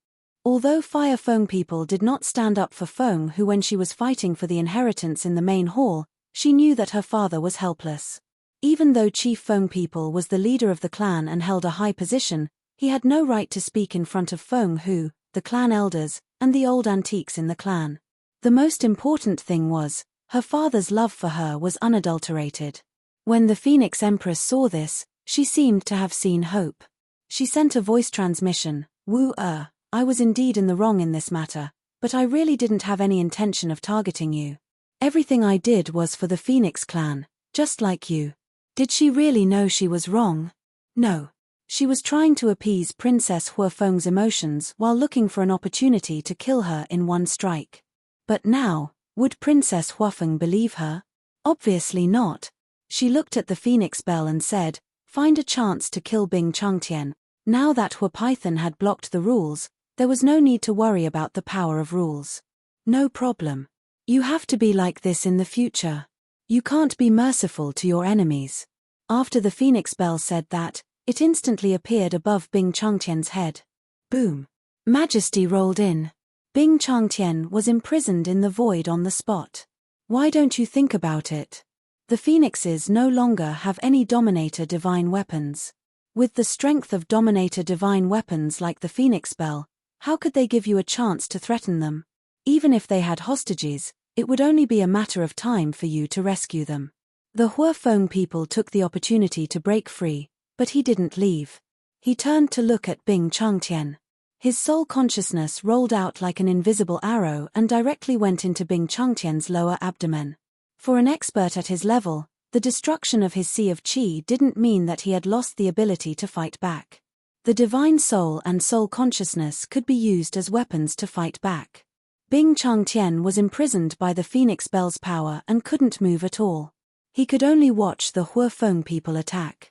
Although Fire Feng people did not stand up for Feng Hu when she was fighting for the inheritance in the main hall, she knew that her father was helpless. Even though Chief Feng people was the leader of the clan and held a high position, he had no right to speak in front of Feng Hu, the clan elders, and the old antiques in the clan. The most important thing was, her father's love for her was unadulterated. When the Phoenix Empress saw this, she seemed to have seen hope. She sent a voice transmission, I was indeed in the wrong in this matter, but I really didn't have any intention of targeting you. Everything I did was for the Phoenix clan, just like you. Did she really know she was wrong? No. She was trying to appease Princess Huafeng's emotions while looking for an opportunity to kill her in one strike. But now, would Princess Huafeng believe her? Obviously not. She looked at the Phoenix Bell and said, find a chance to kill Bing Changtian. Now that Hua Python had blocked the rules, there was no need to worry about the power of rules. No problem. You have to be like this in the future. You can't be merciful to your enemies. After the Phoenix Bell said that, it instantly appeared above Bing Changtian's head. Boom. Majesty rolled in. Bing Changtian was imprisoned in the void on the spot. Why don't you think about it? The Phoenixes no longer have any Dominator Divine weapons. With the strength of Dominator Divine weapons like the Phoenix Bell, how could they give you a chance to threaten them? Even if they had hostages, it would only be a matter of time for you to rescue them. The Huafeng people took the opportunity to break free, but he didn't leave. He turned to look at Bing Changtian. His soul consciousness rolled out like an invisible arrow and directly went into Bing Changtian's lower abdomen. For an expert at his level, the destruction of his sea of qi didn't mean that he had lost the ability to fight back. The divine soul and soul consciousness could be used as weapons to fight back. Bing Changtian was imprisoned by the Phoenix Bell's power and couldn't move at all. He could only watch the Huafeng people attack.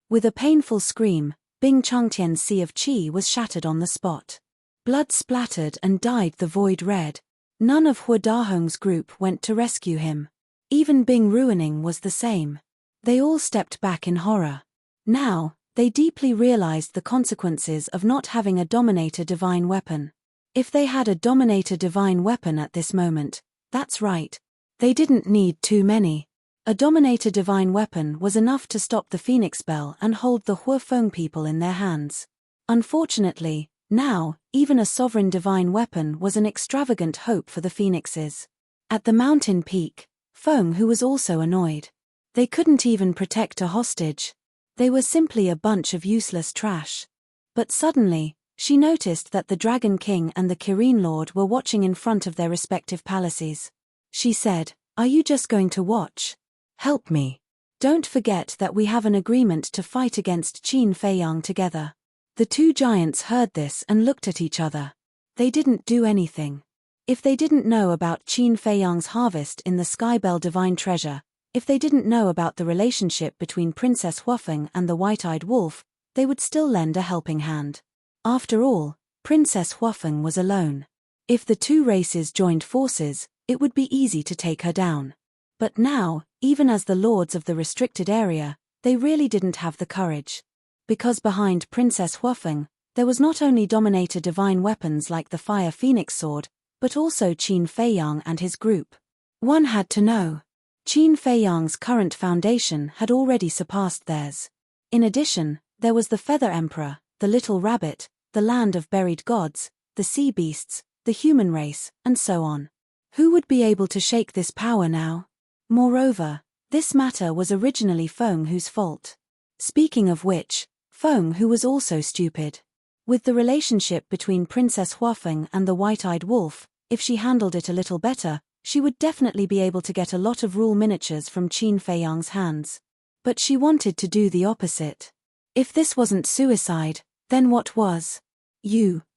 With a painful scream, Bing Changtian's sea of qi was shattered on the spot. Blood splattered and dyed the void red. None of Hua Dahong's group went to rescue him. Even Bing Ruining was the same. They all stepped back in horror. Now, they deeply realized the consequences of not having a Dominator Divine weapon. If they had a Dominator Divine weapon at this moment, that's right. They didn't need too many. A Dominator Divine weapon was enough to stop the Phoenix Bell and hold the Huafeng people in their hands. Unfortunately, now, even a Sovereign Divine weapon was an extravagant hope for the Phoenixes. At the mountain peak, Feng Hu was also annoyed. They couldn't even protect a hostage. They were simply a bunch of useless trash. But suddenly, she noticed that the Dragon King and the Kirin Lord were watching in front of their respective palaces. She said, "Are you just going to watch? Help me. Don't forget that we have an agreement to fight against Qin Feiyang together." The two giants heard this and looked at each other. They didn't do anything. If they didn't know about Qin Feiyang's harvest in the Skybell Divine Treasure, if they didn't know about the relationship between Princess Huafeng and the White-Eyed Wolf, they would still lend a helping hand. After all, Princess Huafeng was alone. If the two races joined forces, it would be easy to take her down. But now, even as the lords of the restricted area, they really didn't have the courage. Because behind Princess Huafeng, there was not only Dominator Divine weapons like the Fire Phoenix Sword, but also Qin Feiyang and his group. One had to know. Qin Feiyang's current foundation had already surpassed theirs. In addition, there was the Feather Emperor, the Little Rabbit, the Land of Buried Gods, the Sea Beasts, the human race, and so on. Who would be able to shake this power now? Moreover, this matter was originally Feng Hu's fault. Speaking of which, Feng Hu was also stupid. With the relationship between Princess Huafeng and the White-Eyed Wolf, if she handled it a little better, she would definitely be able to get a lot of rule miniatures from Qin Feiyang's hands. But she wanted to do the opposite. If this wasn't suicide, then what was?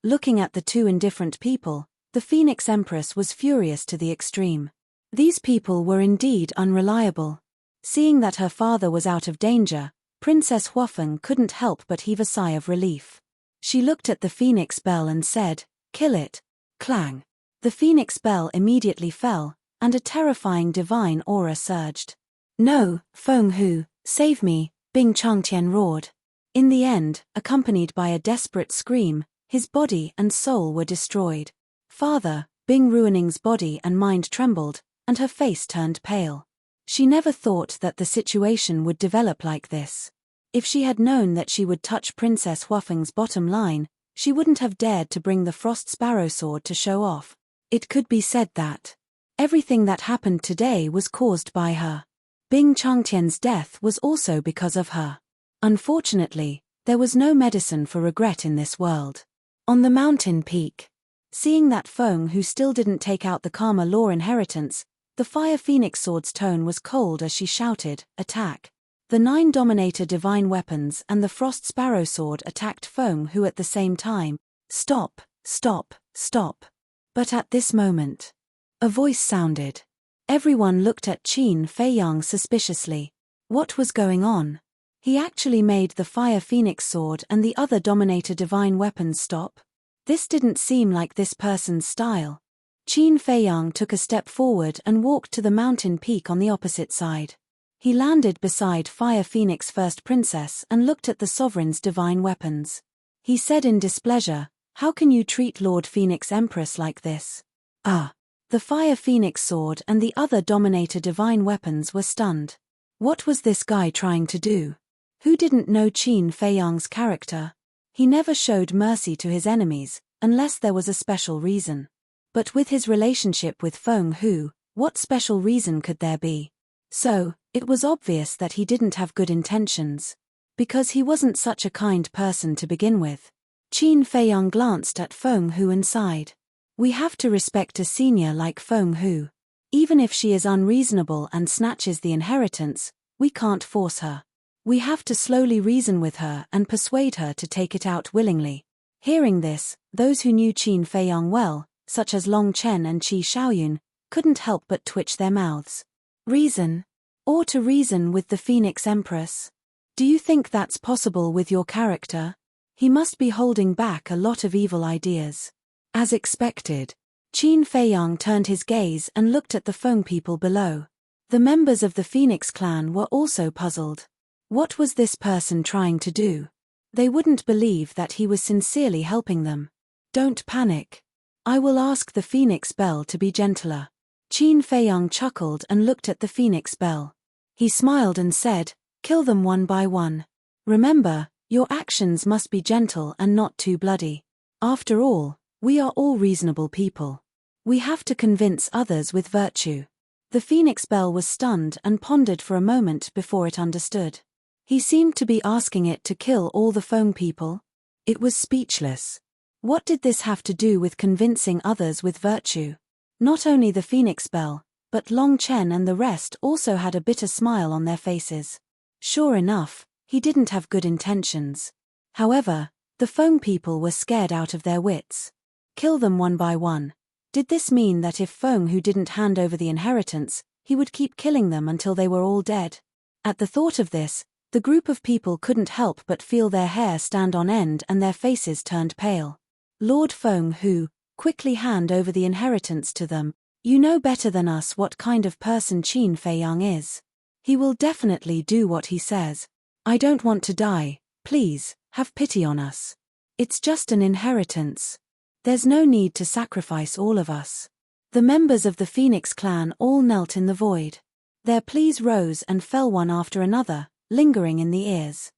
Looking at the two indifferent people, the Phoenix Empress was furious to the extreme. These people were indeed unreliable. Seeing that her father was out of danger, Princess Huafeng couldn't help but heave a sigh of relief. She looked at the Phoenix Bell and said, "Kill it." Clang. The Phoenix Bell immediately fell, and a terrifying divine aura surged. "No, Feng Hu, save me," Bing Changtian roared. In the end, accompanied by a desperate scream, his body and soul were destroyed. "Father," Bing Ruining's body and mind trembled, and her face turned pale. She never thought that the situation would develop like this. If she had known that she would touch Princess Huafeng's bottom line, she wouldn't have dared to bring the Frost Sparrow sword to show off. It could be said that everything that happened today was caused by her. Bing Changtian's death was also because of her. Unfortunately, there was no medicine for regret in this world. On the mountain peak, seeing that Feng Hu still didn't take out the Karma Law inheritance, the Fire Phoenix Sword's tone was cold as she shouted, "Attack!" The 9 Dominator Divine Weapons and the Frost Sparrow Sword attacked Feng Hu at the same time. "Stop, stop, stop." But at this moment, a voice sounded. Everyone looked at Qin Feiyang suspiciously. What was going on? He actually made the Fire Phoenix Sword and the other Dominator Divine Weapons stop? This didn't seem like this person's style. Qin Feiyang took a step forward and walked to the mountain peak on the opposite side. He landed beside Fire Phoenix First Princess and looked at the Sovereign's divine weapons. He said in displeasure, "How can you treat Lord Phoenix Empress like this?" The Fire Phoenix Sword and the other Dominator Divine Weapons were stunned. What was this guy trying to do? Who didn't know Qin Feiyang's character? He never showed mercy to his enemies, unless there was a special reason. But with his relationship with Feng Hu, what special reason could there be? So, it was obvious that he didn't have good intentions. Because he wasn't such a kind person to begin with. Qin Feiyang glanced at Feng Hu and sighed. "We have to respect a senior like Feng Hu. Even if she is unreasonable and snatches the inheritance, we can't force her. We have to slowly reason with her and persuade her to take it out willingly." Hearing this, those who knew Qin Feiyang well, such as Long Chen and Qi Shaoyun, couldn't help but twitch their mouths. Reason? Or to reason with the Phoenix Empress? Do you think that's possible with your character? He must be holding back a lot of evil ideas. As expected, Qin Feiyang turned his gaze and looked at the Feng people below. The members of the Phoenix clan were also puzzled. What was this person trying to do? They wouldn't believe that he was sincerely helping them. "Don't panic. I will ask the Phoenix Bell to be gentler." Qin Feiyang chuckled and looked at the Phoenix Bell. He smiled and said, "Kill them one by one. Remember, your actions must be gentle and not too bloody. After all, we are all reasonable people. We have to convince others with virtue." The Phoenix Bell was stunned and pondered for a moment before it understood. He seemed to be asking it to kill all the Feng people. It was speechless. What did this have to do with convincing others with virtue? Not only the Phoenix Bell, but Long Chen and the rest also had a bitter smile on their faces. Sure enough, he didn't have good intentions. However, the Feng people were scared out of their wits. Kill them one by one. Did this mean that if Feng Hu didn't hand over the inheritance, he would keep killing them until they were all dead? At the thought of this, the group of people couldn't help but feel their hair stand on end and their faces turned pale. "Lord Feng Hu, quickly hand over the inheritance to them. You know better than us what kind of person Qin Feiyang is. He will definitely do what he says. I don't want to die, please, have pity on us. It's just an inheritance. There's no need to sacrifice all of us." The members of the Phoenix clan all knelt in the void. Their pleas rose and fell one after another, lingering in the ears.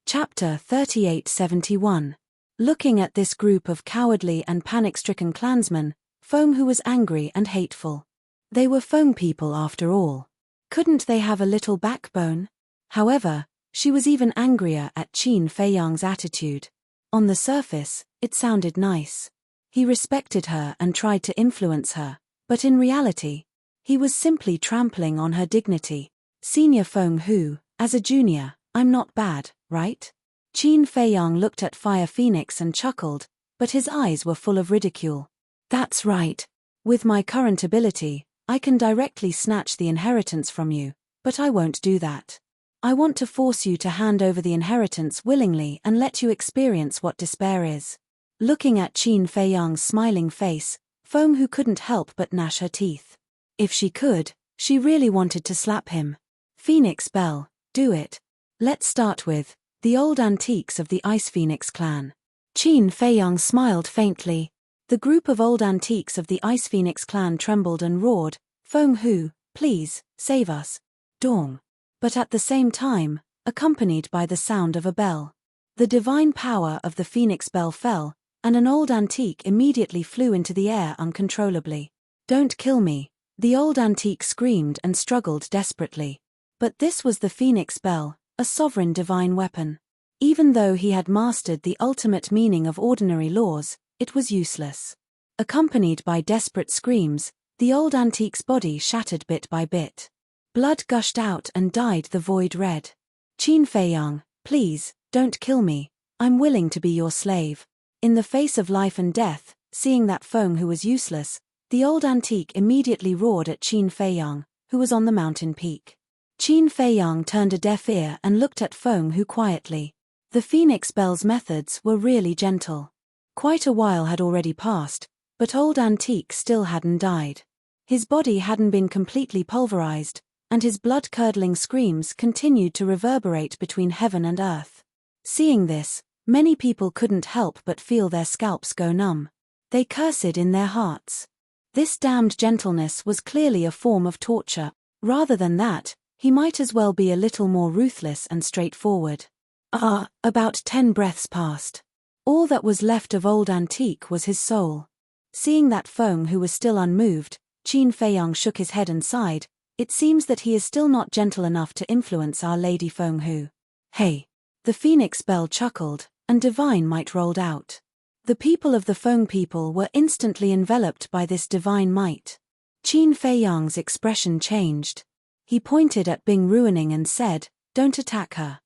Chapter 3871. Looking at this group of cowardly and panic-stricken clansmen, Feng Hu was angry and hateful. They were Feng people after all. Couldn't they have a little backbone? However, She was even angrier at Qin Feiyang's attitude. On the surface, it sounded nice. He respected her and tried to influence her, but in reality, he was simply trampling on her dignity. Senior Feng Hu, as a junior, I'm not bad, right? Qin Feiyang looked at Fire Phoenix and chuckled, but his eyes were full of ridicule. That's right. With my current ability, I can directly snatch the inheritance from you, but I won't do that. I want to force you to hand over the inheritance willingly and let you experience what despair is. Looking at Qin Feiyang's smiling face, Feng Hu couldn't help but gnash her teeth. If she could, she really wanted to slap him. Phoenix Bell, do it. Let's start with the old antiques of the Ice Phoenix clan. Qin Feiyang smiled faintly. The group of old antiques of the Ice Phoenix clan trembled and roared, Feng Hu, please, save us. Dong. But at the same time, accompanied by the sound of a bell. The divine power of the Phoenix Bell fell, and an old antique immediately flew into the air uncontrollably. Don't kill me, the old antique screamed and struggled desperately. But this was the Phoenix Bell, a sovereign divine weapon. Even though he had mastered the ultimate meaning of ordinary laws, it was useless. Accompanied by desperate screams, the old antique's body shattered bit by bit. Blood gushed out and dyed the void red. Qin Feiyang, please, don't kill me, I'm willing to be your slave. In the face of life and death, seeing that Feng Hu was useless, the old antique immediately roared at Qin Feiyang, who was on the mountain peak. Qin Feiyang turned a deaf ear and looked at Feng Hu quietly. The Phoenix Bell's methods were really gentle. Quite a while had already passed, but old antique still hadn't died. His body hadn't been completely pulverized, and his blood-curdling screams continued to reverberate between heaven and earth. Seeing this, many people couldn't help but feel their scalps go numb. They cursed in their hearts. This damned gentleness was clearly a form of torture. Rather than that, he might as well be a little more ruthless and straightforward. About 10 breaths passed. All that was left of old antique was his soul. Seeing that Feng Hu was still unmoved, Qin Feiyang shook his head and sighed. It seems that he is still not gentle enough to influence our Lady Feng Hu. Hey! The Phoenix Bell chuckled, and divine might rolled out. The people of the Feng people were instantly enveloped by this divine might. Qin Feiyang's expression changed. He pointed at Bing Ruining and said, don't attack her.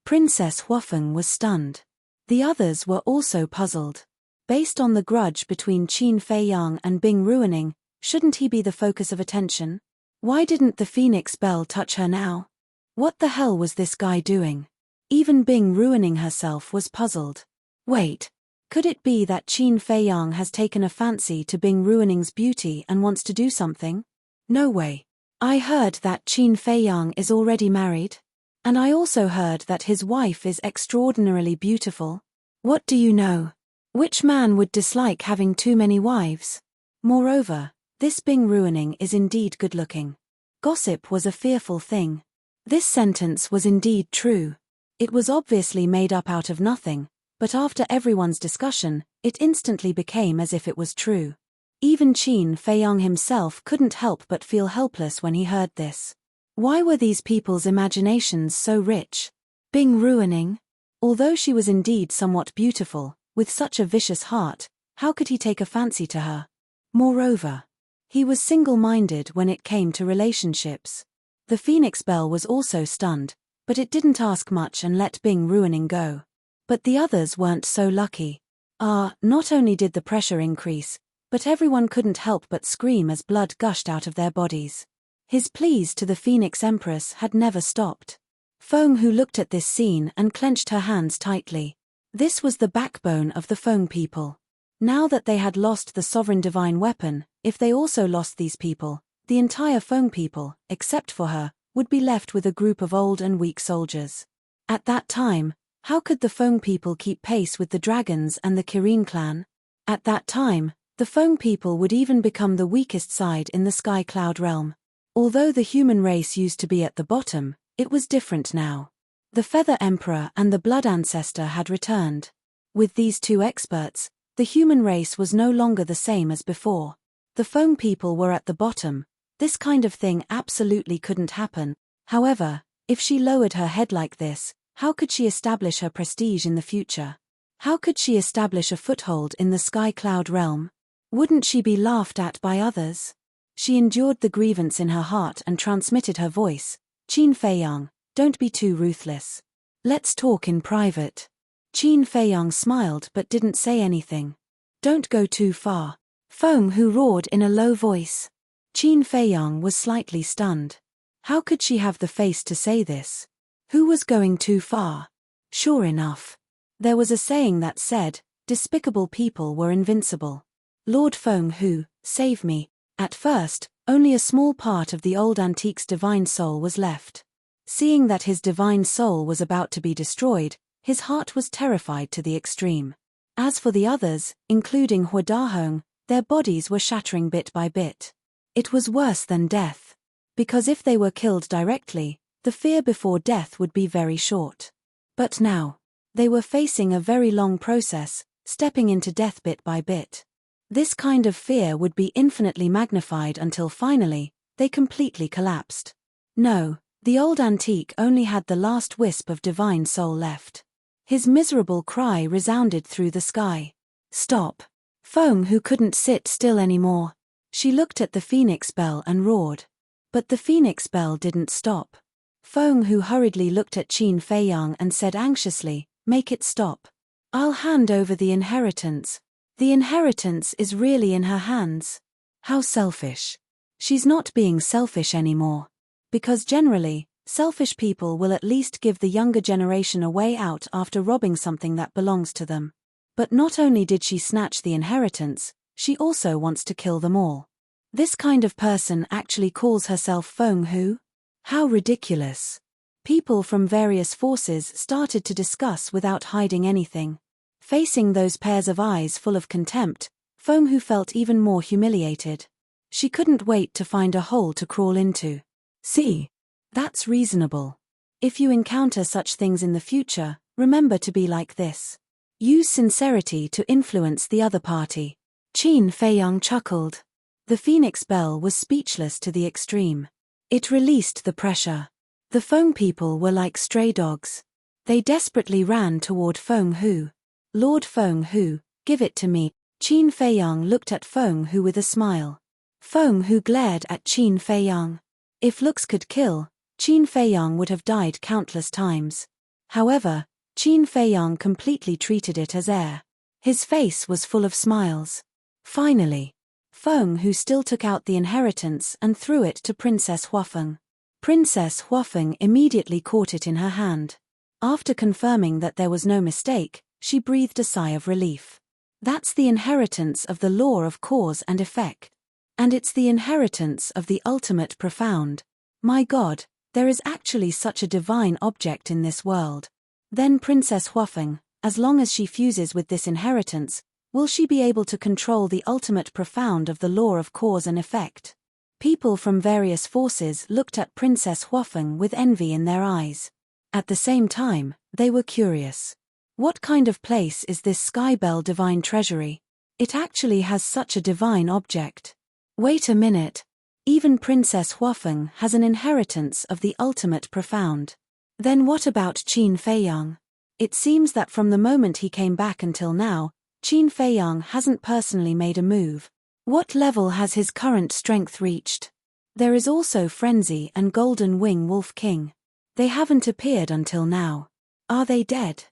Princess Huafeng was stunned. The others were also puzzled. Based on the grudge between Qin Feiyang and Bing Ruining, shouldn't he be the focus of attention? Why didn't the Phoenix Bell touch her now? What the hell was this guy doing? Even Bing Ruining herself was puzzled. Wait, could it be that Qin Feiyang has taken a fancy to Bing Ruining's beauty and wants to do something? No way. I heard that Qin Feiyang is already married. And I also heard that his wife is extraordinarily beautiful. What do you know? Which man would dislike having too many wives? Moreover, this Bing Ruining is indeed good-looking. Gossip was a fearful thing. This sentence was indeed true. It was obviously made up out of nothing, but after everyone's discussion, it instantly became as if it was true. Even Qin Feiyang himself couldn't help but feel helpless when he heard this. Why were these people's imaginations so rich? Bing Ruining? Although she was indeed somewhat beautiful, with such a vicious heart, how could he take a fancy to her? Moreover, he was single-minded when it came to relationships. The Phoenix Bell was also stunned, but it didn't ask much and let Bing Ruining go. But the others weren't so lucky. Not only did the pressure increase, but everyone couldn't help but scream as blood gushed out of their bodies. His pleas to the Phoenix Empress had never stopped. Feng Hu looked at this scene and clenched her hands tightly. This was the backbone of the Feng people. Now that they had lost the sovereign divine weapon, if they also lost these people, the entire Feng people, except for her, would be left with a group of old and weak soldiers. At that time, how could the Feng people keep pace with the dragons and the Kirin clan? At that time, the Feng people would even become the weakest side in the Sky Cloud realm. Although the human race used to be at the bottom, it was different now. The Feather Emperor and the Blood Ancestor had returned. With these two experts, the human race was no longer the same as before. The Feng people were at the bottom. This kind of thing absolutely couldn't happen. However, If she lowered her head like this, how could she establish her prestige in the future? How could she establish a foothold in the sky cloud realm? Wouldn't she be laughed at by others? She endured the grievance in her heart and transmitted her voice. Qin Feiyang, don't be too ruthless. Let's talk in private. Qin Feiyang smiled but didn't say anything. Don't go too far. Feng Hu roared in a low voice. Qin Feiyang was slightly stunned. How could she have the face to say this? Who was going too far? Sure enough. There was a saying that said, despicable people were invincible. Lord Feng Hu, save me. At first, only a small part of the old antique's divine soul was left. Seeing that his divine soul was about to be destroyed, his heart was terrified to the extreme. As for the others, including Hua Dahong, their bodies were shattering bit by bit. It was worse than death. Because if they were killed directly, the fear before death would be very short. But now, they were facing a very long process, stepping into death bit by bit. This kind of fear would be infinitely magnified until finally, they completely collapsed. No, the old antique only had the last wisp of divine soul left. His miserable cry resounded through the sky. Stop. Feng Hu couldn't sit still anymore. She looked at the phoenix bell and roared. But the phoenix bell didn't stop. Feng Hu hurriedly looked at Qin Feiyang and said anxiously, make it stop. I'll hand over the inheritance. The inheritance is really in her hands. How selfish. She's not being selfish anymore. Because generally, selfish people will at least give the younger generation a way out after robbing something that belongs to them. But not only did she snatch the inheritance, she also wants to kill them all. This kind of person actually calls herself Feng Hu? How ridiculous. People from various forces started to discuss without hiding anything. Facing those pairs of eyes full of contempt, Feng Hu felt even more humiliated. She couldn't wait to find a hole to crawl into. See? That's reasonable. If you encounter such things in the future, remember to be like this. Use sincerity to influence the other party. Qin Feiyang chuckled. The phoenix bell was speechless to the extreme. It released the pressure. The Feng people were like stray dogs. They desperately ran toward Feng Hu. Lord Feng Hu, give it to me. Qin Feiyang looked at Feng Hu with a smile. Feng Hu glared at Qin Feiyang. If looks could kill, Qin Feiyang would have died countless times. However, Qin Feiyang completely treated it as air. His face was full of smiles. Finally, Feng Hu still took out the inheritance and threw it to Princess Huafeng. Princess Huafeng immediately caught it in her hand. After confirming that there was no mistake, she breathed a sigh of relief. That's the inheritance of the law of cause and effect. And it's the inheritance of the ultimate profound. My God, there is actually such a divine object in this world. Then Princess Huafeng, as long as she fuses with this inheritance, will she be able to control the ultimate profound of the law of cause and effect? People from various forces looked at Princess Huafeng with envy in their eyes. At the same time, they were curious. What kind of place is this Skybell Divine Treasury? It actually has such a divine object. Wait a minute. Even Princess Huafeng has an inheritance of the ultimate profound. Then what about Qin Feiyang? It seems that from the moment he came back until now, Qin Feiyang hasn't personally made a move. What level has his current strength reached? There is also Frenzy and Golden Wing Wolf King. They haven't appeared until now. Are they dead?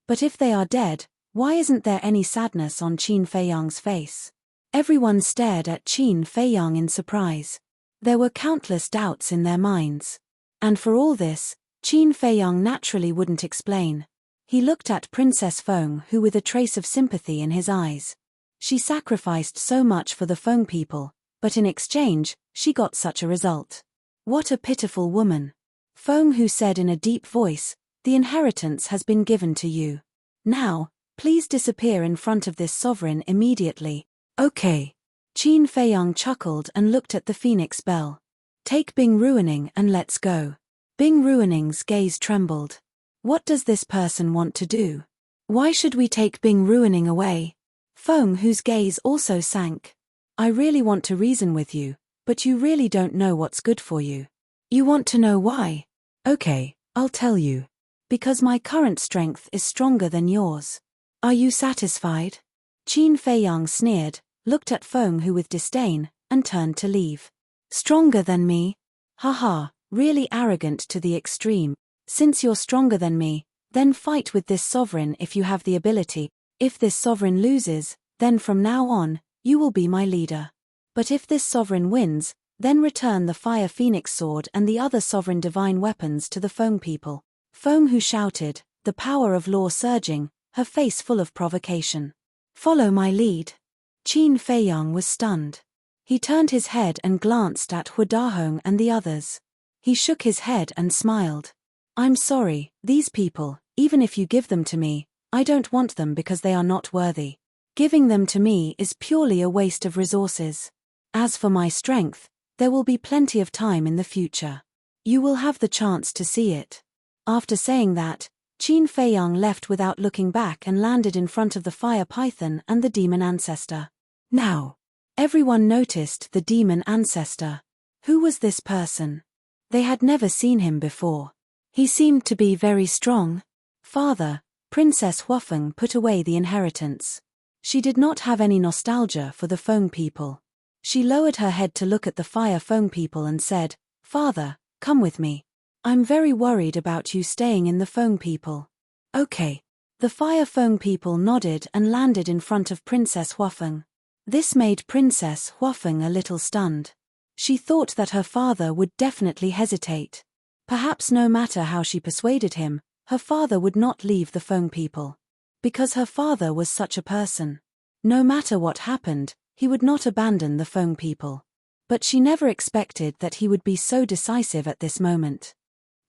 But if they are dead, why isn't there any sadness on Qin Feiyang's face? Everyone stared at Qin Feiyang in surprise. There were countless doubts in their minds. And for all this, Qin Feiyang naturally wouldn't explain. He looked at Princess Feng Hu with a trace of sympathy in his eyes. She sacrificed so much for the Feng people, but in exchange, she got such a result. What a pitiful woman. Feng Hu said in a deep voice, the inheritance has been given to you. Now, please disappear in front of this sovereign immediately. Okay. Qin Feiyang chuckled and looked at the phoenix bell. Take Bing Ruining and let's go. Bing Ruining's gaze trembled. What does this person want to do? Why should we take Bing Ruining away? Feng Hu's gaze also sank. I really want to reason with you, but you really don't know what's good for you. You want to know why? Okay, I'll tell you. Because my current strength is stronger than yours. Are you satisfied? Qin Feiyang sneered, looked at Feng Hu with disdain, and turned to leave. Stronger than me? Haha, really arrogant to the extreme. Since you're stronger than me, then fight with this sovereign if you have the ability. If this sovereign loses, then from now on, you will be my leader. But if this sovereign wins, then return the Fire Phoenix Sword and the other sovereign divine weapons to the Feng people. Feng Hu shouted, the power of law surging, her face full of provocation. Follow my lead. Qin Feiyang was stunned. He turned his head and glanced at Hu Dahong and the others. He shook his head and smiled. I'm sorry, these people, even if you give them to me, I don't want them because they are not worthy. Giving them to me is purely a waste of resources. As for my strength, there will be plenty of time in the future. You will have the chance to see it. After saying that, Qin Feiyang left without looking back and landed in front of the fire python and the demon ancestor. Now, everyone noticed the demon ancestor. Who was this person? They had never seen him before. He seemed to be very strong. Father, Princess Huafeng put away the inheritance. She did not have any nostalgia for the Feng people. She lowered her head to look at the Fire Feng people and said, Father, come with me. I'm very worried about you staying in the Feng people. Okay. The Fire Feng people nodded and landed in front of Princess Huafeng. This made Princess Huafeng a little stunned. She thought that her father would definitely hesitate. Perhaps no matter how she persuaded him, her father would not leave the Feng people. Because her father was such a person. No matter what happened, he would not abandon the Feng people. But she never expected that he would be so decisive at this moment.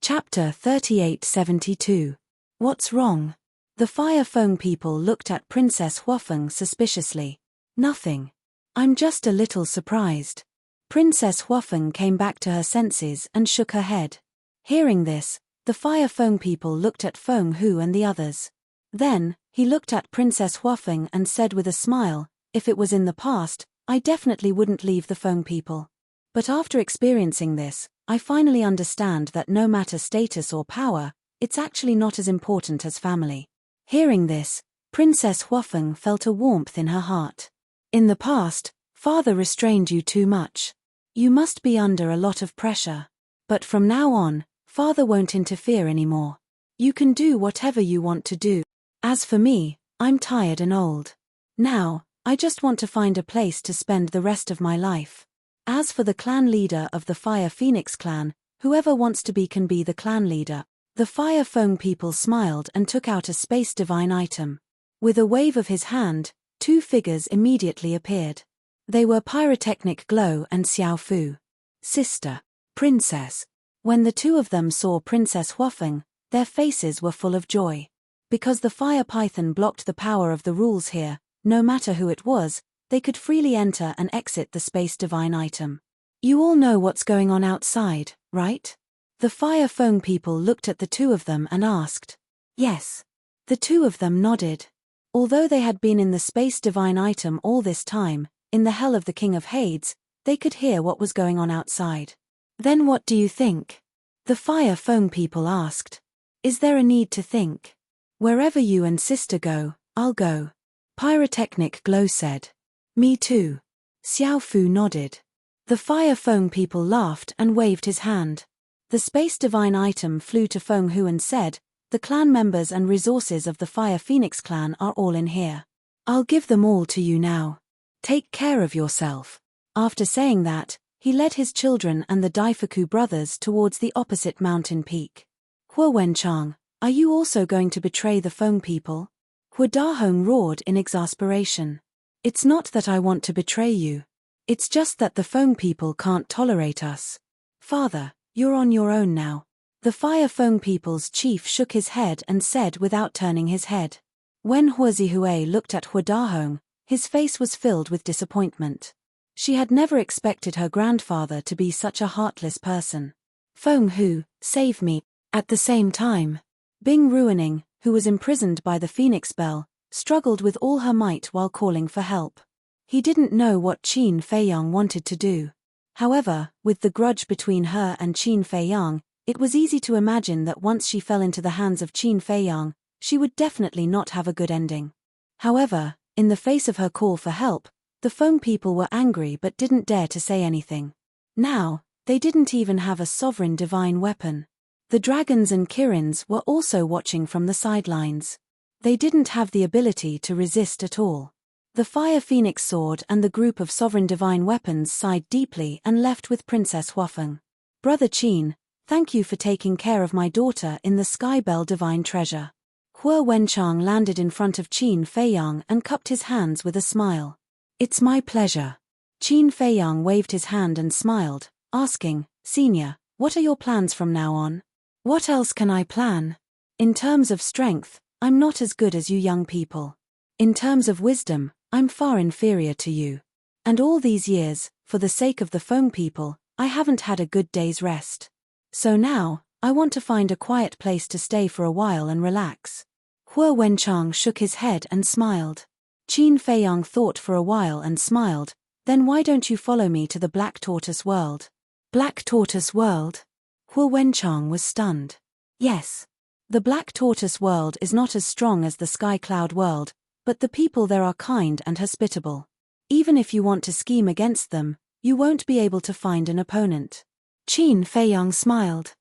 Chapter 3872. What's wrong? The Fire Feng people looked at Princess Huafeng suspiciously. Nothing. I'm just a little surprised. Princess Huafeng came back to her senses and shook her head. Hearing this, the Fire Feng people looked at Feng Hu and the others. Then, he looked at Princess Huafeng and said with a smile, if it was in the past, I definitely wouldn't leave the Feng people. But after experiencing this, I finally understand that no matter status or power, it's actually not as important as family. Hearing this, Princess Huafeng felt a warmth in her heart. In the past, father restrained you too much. You must be under a lot of pressure. But from now on, father won't interfere anymore. You can do whatever you want to do. As for me, I'm tired and old. Now, I just want to find a place to spend the rest of my life. As for the clan leader of the Fire Phoenix clan, whoever wants to be can be the clan leader. The Fire Feng people smiled and took out a space divine item. With a wave of his hand, two figures immediately appeared. They were Pyrotechnic Glow and Xiao Fu. Sister. Princess. When the two of them saw Princess Huafeng, their faces were full of joy. Because the fire python blocked the power of the rules here, no matter who it was, they could freely enter and exit the space divine item. You all know what's going on outside, right? The Fire Feng people looked at the two of them and asked. Yes. The two of them nodded. Although they had been in the space divine item all this time, in the hell of the King of Hades, they could hear what was going on outside. Then what do you think? The Fire Feng people asked. Is there a need to think? Wherever you and sister go, I'll go. Pyrotechnic Glow said. Me too. Xiao Fu nodded. The Fire Feng people laughed and waved his hand. The space divine item flew to Feng Hu and said, the clan members and resources of the Fire Phoenix clan are all in here. I'll give them all to you now. Take care of yourself. After saying that, he led his children and the Daifuku brothers towards the opposite mountain peak. Hua Wenchang, are you also going to betray the Feng people? Hu Dahong roared in exasperation. It's not that I want to betray you. It's just that the Feng people can't tolerate us. Father, you're on your own now. The Fire Feng people's chief shook his head and said without turning his head. When Hua Zihue looked at Hu Dahong, his face was filled with disappointment. She had never expected her grandfather to be such a heartless person. Feng Hu, save me. At the same time, Bing Ruining, who was imprisoned by the Phoenix Bell, struggled with all her might while calling for help. He didn't know what Qin Feiyang wanted to do. However, with the grudge between her and Qin Feiyang, It was easy to imagine that once she fell into the hands of Qin Feiyang, she would definitely not have a good ending. However, in the face of her call for help, the Feng people were angry but didn't dare to say anything. Now, they didn't even have a sovereign divine weapon. The dragons and Kirins were also watching from the sidelines. They didn't have the ability to resist at all. The Fire Phoenix sword and the group of sovereign divine weapons sighed deeply and left with Princess Huafeng. Brother Qin, thank you for taking care of my daughter in the Sky Bell divine treasure. Hua Wenchang landed in front of Qin Feiyang and cupped his hands with a smile. It's my pleasure. Qin Feiyang waved his hand and smiled, asking, Senior, what are your plans from now on? What else can I plan? In terms of strength, I'm not as good as you young people. In terms of wisdom, I'm far inferior to you. And all these years, for the sake of the Feng people, I haven't had a good day's rest. So now, I want to find a quiet place to stay for a while and relax. Hua Wenchang shook his head and smiled. Qin Feiyang thought for a while and smiled, then why don't you follow me to the Black Tortoise world? Black Tortoise world? Hua Wenchang was stunned. Yes. The Black Tortoise world is not as strong as the Sky Cloud world, but the people there are kind and hospitable. Even if you want to scheme against them, you won't be able to find an opponent. Qin Feiyang smiled.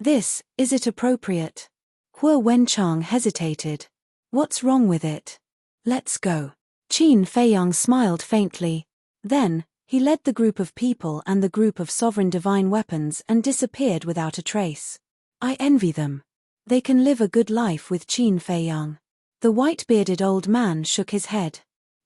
Is it appropriate? Hua Wenchang hesitated. What's wrong with it? Let's go. Qin Feiyang smiled faintly. Then, he led the group of people and the group of sovereign divine weapons and disappeared without a trace. I envy them. They can live a good life with Qin Feiyang. The white-bearded old man shook his head.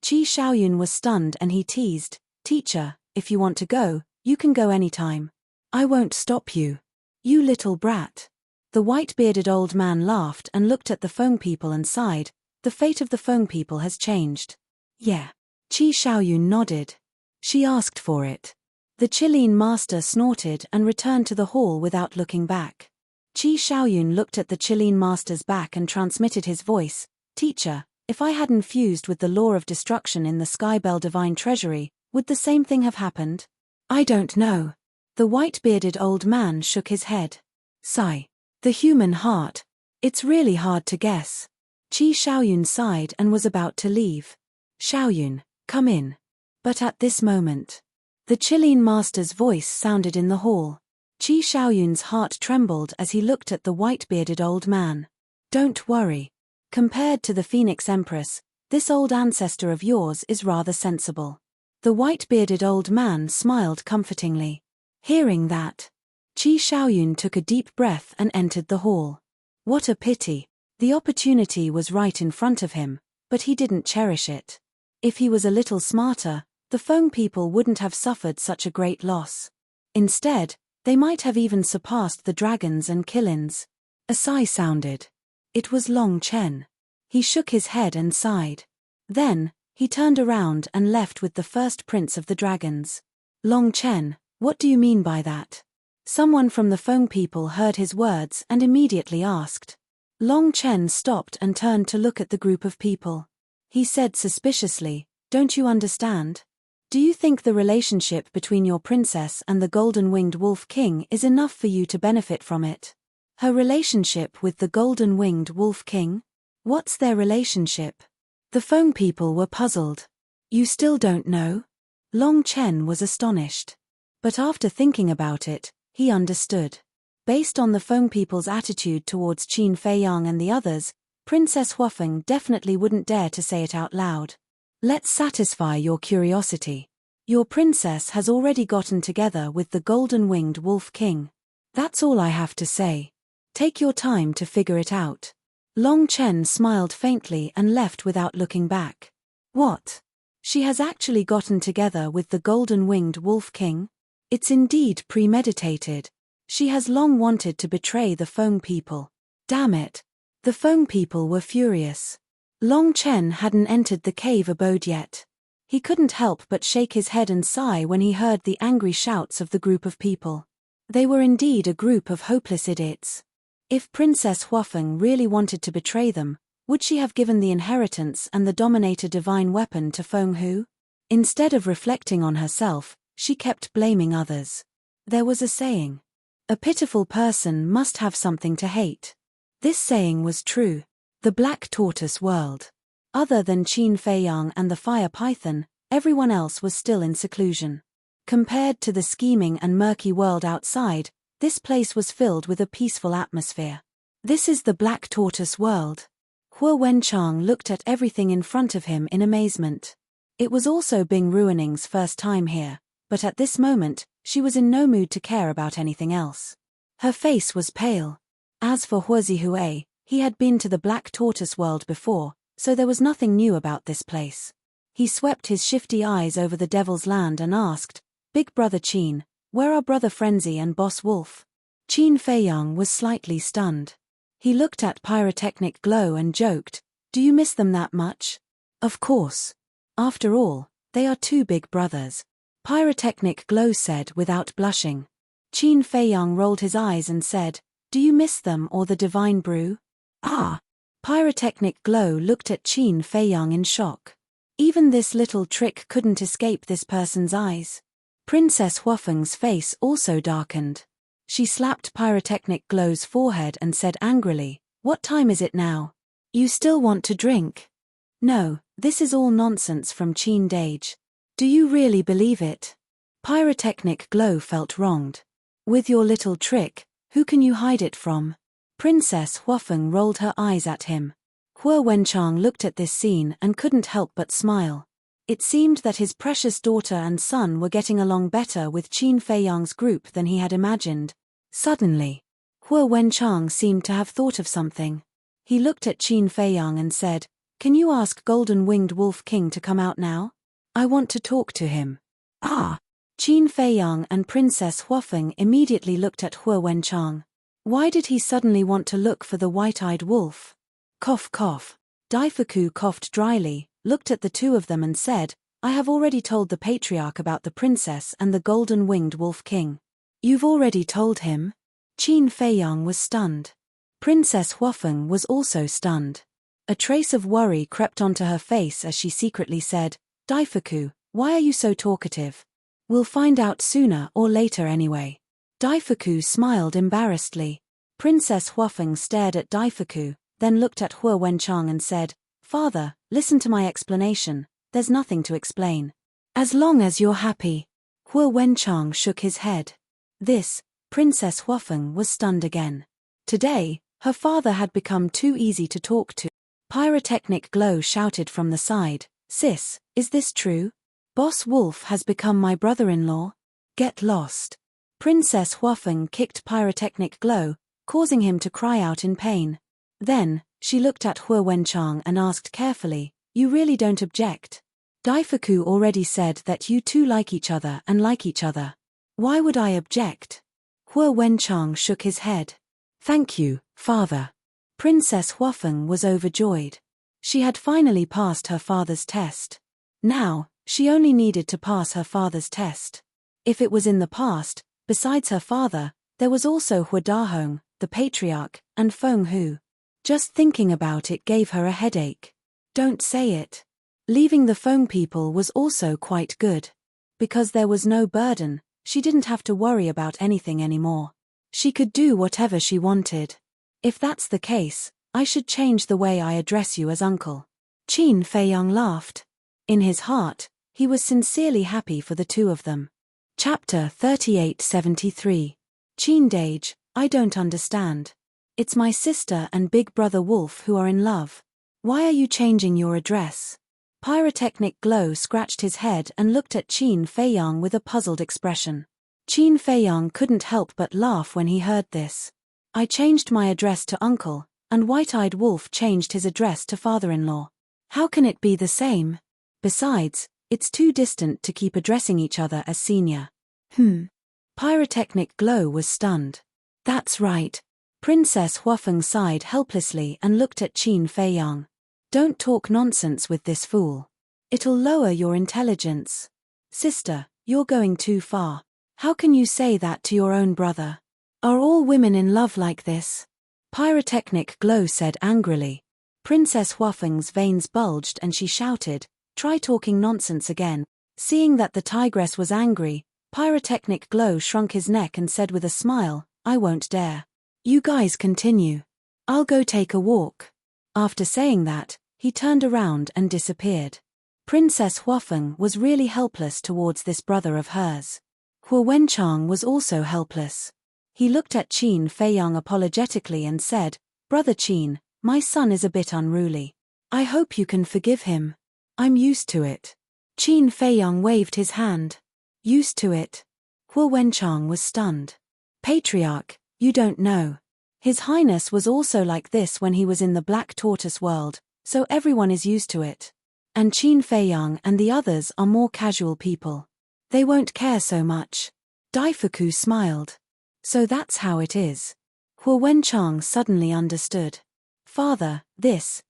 Qi Xiaoyun was stunned and he teased, Teacher, if you want to go, you can go anytime. I won't stop you. You little brat. The white-bearded old man laughed and looked at the Feng people and sighed. The fate of the Feng people has changed. Yeah. Qi Xiaoyun nodded. She asked for it. The Qilin master snorted and returned to the hall without looking back. Qi Xiaoyun looked at the Qilin master's back and transmitted his voice, Teacher, if I hadn't fused with the law of destruction in the Sky Bell Divine Treasury, would the same thing have happened? I don't know. The white-bearded old man shook his head. Sigh. The human heart. It's really hard to guess. Qi Xiaoyun sighed and was about to leave. Xiaoyun, come in. But at this moment, the Qilin master's voice sounded in the hall. Qi Xiaoyun's heart trembled as he looked at the white-bearded old man. Don't worry. Compared to the Phoenix Empress, this old ancestor of yours is rather sensible. The white-bearded old man smiled comfortingly. Hearing that, Qi Xiaoyun took a deep breath and entered the hall. What a pity. The opportunity was right in front of him, but he didn't cherish it. If he was a little smarter, the Feng people wouldn't have suffered such a great loss. Instead, they might have even surpassed the dragons and Qilins. A sigh sounded. It was Long Chen. He shook his head and sighed. Then, he turned around and left with the first prince of the dragons. Long Chen, what do you mean by that? Someone from the Feng people heard his words and immediately asked. Long Chen stopped and turned to look at the group of people. He said suspiciously, Don't you understand? Do you think the relationship between your princess and the golden-winged wolf king is enough for you to benefit from it? Her relationship with the golden-winged wolf king? What's their relationship? The Feng people were puzzled. You still don't know? Long Chen was astonished. But after thinking about it, he understood. Based on the Feng people's attitude towards Qin Feiyang and the others, Princess Huafeng definitely wouldn't dare to say it out loud. Let's satisfy your curiosity. Your princess has already gotten together with the golden-winged wolf king. That's all I have to say. Take your time to figure it out. Long Chen smiled faintly and left without looking back. What? She has actually gotten together with the golden-winged wolf king? It's indeed premeditated. She has long wanted to betray the Feng people. Damn it. The Feng people were furious. Long Chen hadn't entered the cave abode yet. He couldn't help but shake his head and sigh when he heard the angry shouts of the group of people. They were indeed a group of hopeless idiots. If Princess Huafeng really wanted to betray them, would she have given the inheritance and the Dominator divine weapon to Feng Hu? Instead of reflecting on herself, she kept blaming others. There was a saying. A pitiful person must have something to hate. This saying was true. The Black Tortoise world. Other than Qin Feiyang and the fire python, everyone else was still in seclusion. Compared to the scheming and murky world outside, this place was filled with a peaceful atmosphere. This is the Black Tortoise world. Huo Wenchang looked at everything in front of him in amazement. It was also Bing Ruining's first time here, but at this moment, she was in no mood to care about anything else. Her face was pale. As for Huo Zihui, he had been to the Black Tortoise world before, so there was nothing new about this place. He swept his shifty eyes over the Devil's Land and asked, "Big Brother Qin, where are Brother Frenzy and Boss Wolf?" Qin Feiyang was slightly stunned. He looked at Pyrotechnic Glow and joked, "Do you miss them that much?" "Of course. After all, they are two big brothers," Pyrotechnic Glow said without blushing. Qin Feiyang rolled his eyes and said, "Do you miss them or the divine brew?" "Ah!" Pyrotechnic Glow looked at Qin Feiyang in shock. Even this little trick couldn't escape this person's eyes. Princess Huafeng's face also darkened. She slapped Pyrotechnic Glow's forehead and said angrily, "What time is it now? You still want to drink?" "No, this is all nonsense from Qin Dage." "Do you really believe it?" Pyrotechnic Glow felt wronged. "With your little trick, who can you hide it from?" Princess Huafeng rolled her eyes at him. Huo Wenchang looked at this scene and couldn't help but smile. It seemed that his precious daughter and son were getting along better with Qin Feiyang's group than he had imagined. Suddenly, Huo Wenchang seemed to have thought of something. He looked at Qin Feiyang and said, "Can you ask Golden-Winged Wolf King to come out now? I want to talk to him." "Ah!" Qin Feiyang and Princess Huafeng immediately looked at Huo Wenchang. Why did he suddenly want to look for the white-eyed wolf? Cough cough. Daifuku coughed dryly, looked at the two of them and said, "I have already told the patriarch about the princess and the golden-winged wolf king." "You've already told him?" Qin Feiyang was stunned. Princess Huafeng was also stunned. A trace of worry crept onto her face as she secretly said, "Daifuku, why are you so talkative? We'll find out sooner or later anyway." Daifuku smiled embarrassedly. Princess Huafeng stared at Daifuku, then looked at Huo Wenchang and said, "Father, listen to my explanation, there's nothing to explain." "As long as you're happy." Huo Wenchang shook his head. Princess Huafeng was stunned again. Today, her father had become too easy to talk to. Pyrotechnic Glow shouted from the side, "Sis, is this true? Boss Wolf has become my brother-in-law? Get lost." Princess Huafeng kicked Pyrotechnic Glow, causing him to cry out in pain. Then, she looked at Huo Wenchang and asked carefully, "You really don't object? Daifuku already said that you two like each other and like each other. Why would I object?" Huo Wenchang shook his head. "Thank you, father." Princess Huafeng was overjoyed. She had finally passed her father's test. Now, she only needed to pass her father's test. If it was in the past, besides her father, there was also Hua Dahong, the patriarch, and Feng Hu. Just thinking about it gave her a headache. Don't say it. Leaving the Feng people was also quite good. Because there was no burden, she didn't have to worry about anything anymore. She could do whatever she wanted. If that's the case, I should change the way I address you as uncle. Qin Feiyang laughed. In his heart, he was sincerely happy for the two of them. Chapter 3873. Qin Dage, I don't understand. It's my sister and big brother Wolf who are in love. Why are you changing your address? Pyrotechnic Glow scratched his head and looked at Qin Feiyang with a puzzled expression. Qin Feiyang couldn't help but laugh when he heard this. I changed my address to uncle, and White-Eyed Wolf changed his address to father-in-law. How can it be the same? Besides, it's too distant to keep addressing each other as senior. Pyrotechnic Glow was stunned. That's right. Princess Huafeng sighed helplessly and looked at Qin Feiyang. Don't talk nonsense with this fool. It'll lower your intelligence. Sister, you're going too far. How can you say that to your own brother? Are all women in love like this? Pyrotechnic Glow said angrily. Princess Huafeng's veins bulged and she shouted, "Try talking nonsense again." Seeing that the tigress was angry, Pyrotechnic Glow shrunk his neck and said with a smile, I won't dare. You guys continue. I'll go take a walk. After saying that, he turned around and disappeared. Princess Huafeng was really helpless towards this brother of hers. Huo Wenchang was also helpless. He looked at Qin Feiyang apologetically and said, "Brother Qin, my son is a bit unruly. I hope you can forgive him." "I'm used to it." Qin Feiyang waved his hand. "Used to it?" Huo Wenchang was stunned. "Patriarch, you don't know. His Highness was also like this when he was in the Black Tortoise world, so everyone is used to it. And Qin Feiyang and the others are more casual people. They won't care so much." Daifuku smiled. "So that's how it is." Huo Wenchang suddenly understood. "Father,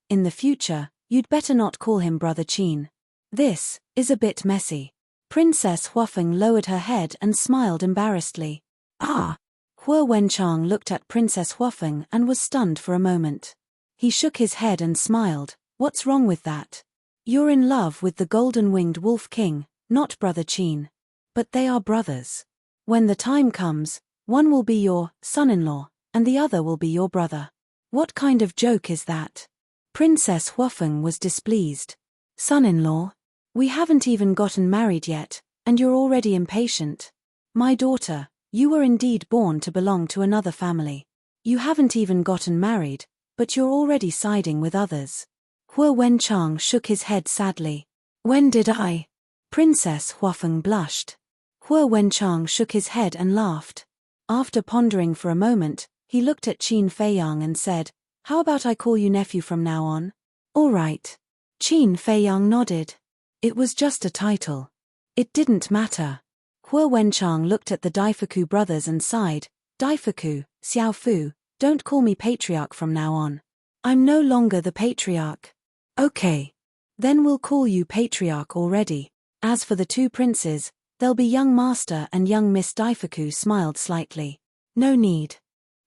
in the future, you'd better not call him Brother Qin. This is a bit messy." Princess Huafeng lowered her head and smiled embarrassedly. "Ah!" Huo Wenchang looked at Princess Huafeng and was stunned for a moment. He shook his head and smiled. "What's wrong with that? You're in love with the golden-winged wolf king, not Brother Qin. But they are brothers. When the time comes, one will be your son-in-law, and the other will be your brother. What kind of joke is that?" Princess Huafeng was displeased. "Son-in-law? We haven't even gotten married yet, and you're already impatient. My daughter, you were indeed born to belong to another family. You haven't even gotten married, but you're already siding with others." Huo Wenchang shook his head sadly. "When did I?" Princess Huafeng blushed. Huo Wenchang shook his head and laughed. After pondering for a moment, he looked at Qin Feiyang and said, "How about I call you nephew from now on?" "All right." Qin Feiyang nodded. It was just a title. It didn't matter. Huo Wenchang looked at the Daifuku brothers and sighed. "Daifuku, Xiaofu, don't call me patriarch from now on. I'm no longer the patriarch." "Okay. Then we'll call you patriarch already. As for the two princes, they'll be young master and young Miss." Daifuku smiled slightly. "No need.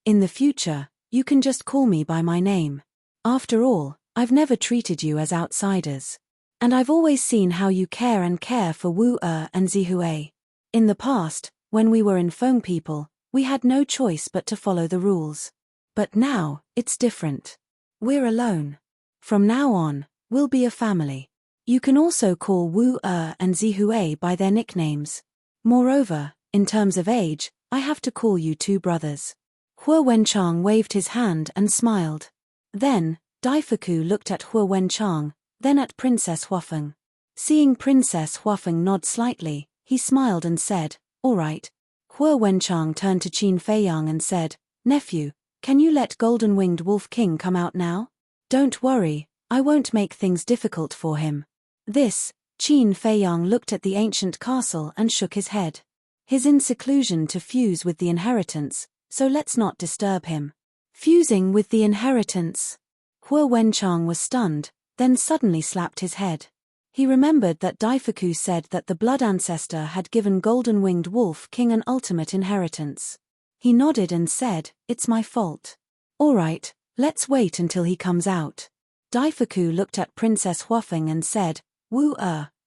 In the future, you can just call me by my name. After all, I've never treated you as outsiders. And I've always seen how you care for Wu and Zihui. In the past, when we were in Feng people, we had no choice but to follow the rules. But now, it's different. We're alone. From now on, we'll be a family. You can also call Wu and Zihui by their nicknames. Moreover, in terms of age, I have to call you two brothers." Huo Wenchang waved his hand and smiled. Then, Daifuku looked at Huo Wenchang, then at Princess Huafeng. Seeing Princess Huafeng nod slightly, he smiled and said, "All right." Huo Wenchang turned to Qin Feiyang and said, "Nephew, can you let Golden-Winged Wolf King come out now? Don't worry, I won't make things difficult for him." Qin Feiyang looked at the ancient castle and shook his head. "He's in seclusion to fuse with the inheritance, so let's not disturb him." "Fusing with the inheritance?" Huo Wenchang was stunned, then suddenly slapped his head. He remembered that Daifuku said that the blood ancestor had given Golden-Winged Wolf King an ultimate inheritance. He nodded and said, "It's my fault." "All right, let's wait until he comes out." Daifuku looked at Princess Huafeng and said, "Wu,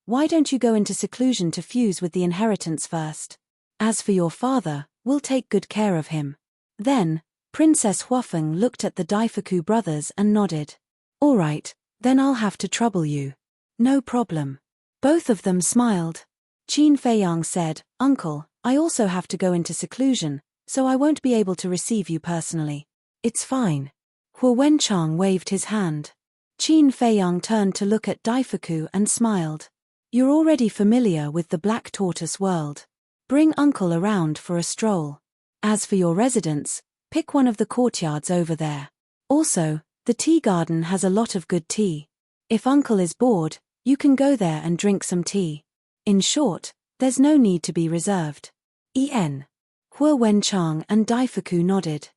why don't you go into seclusion to fuse with the inheritance first? As for your father, we'll take good care of him." Then, Princess Huafeng looked at the Daifuku brothers and nodded. "All right, then I'll have to trouble you." "No problem." Both of them smiled. Qin Feiyang said, "Uncle, I also have to go into seclusion, so I won't be able to receive you personally." "It's fine." Huo Wenchang waved his hand. Qin Feiyang turned to look at Daifuku and smiled. "You're already familiar with the Black Tortoise world. Bring Uncle around for a stroll. As for your residence, pick one of the courtyards over there. Also, the tea garden has a lot of good tea. If Uncle is bored, you can go there and drink some tea. In short, there's no need to be reserved." Huo Wenchang and Daifuku nodded.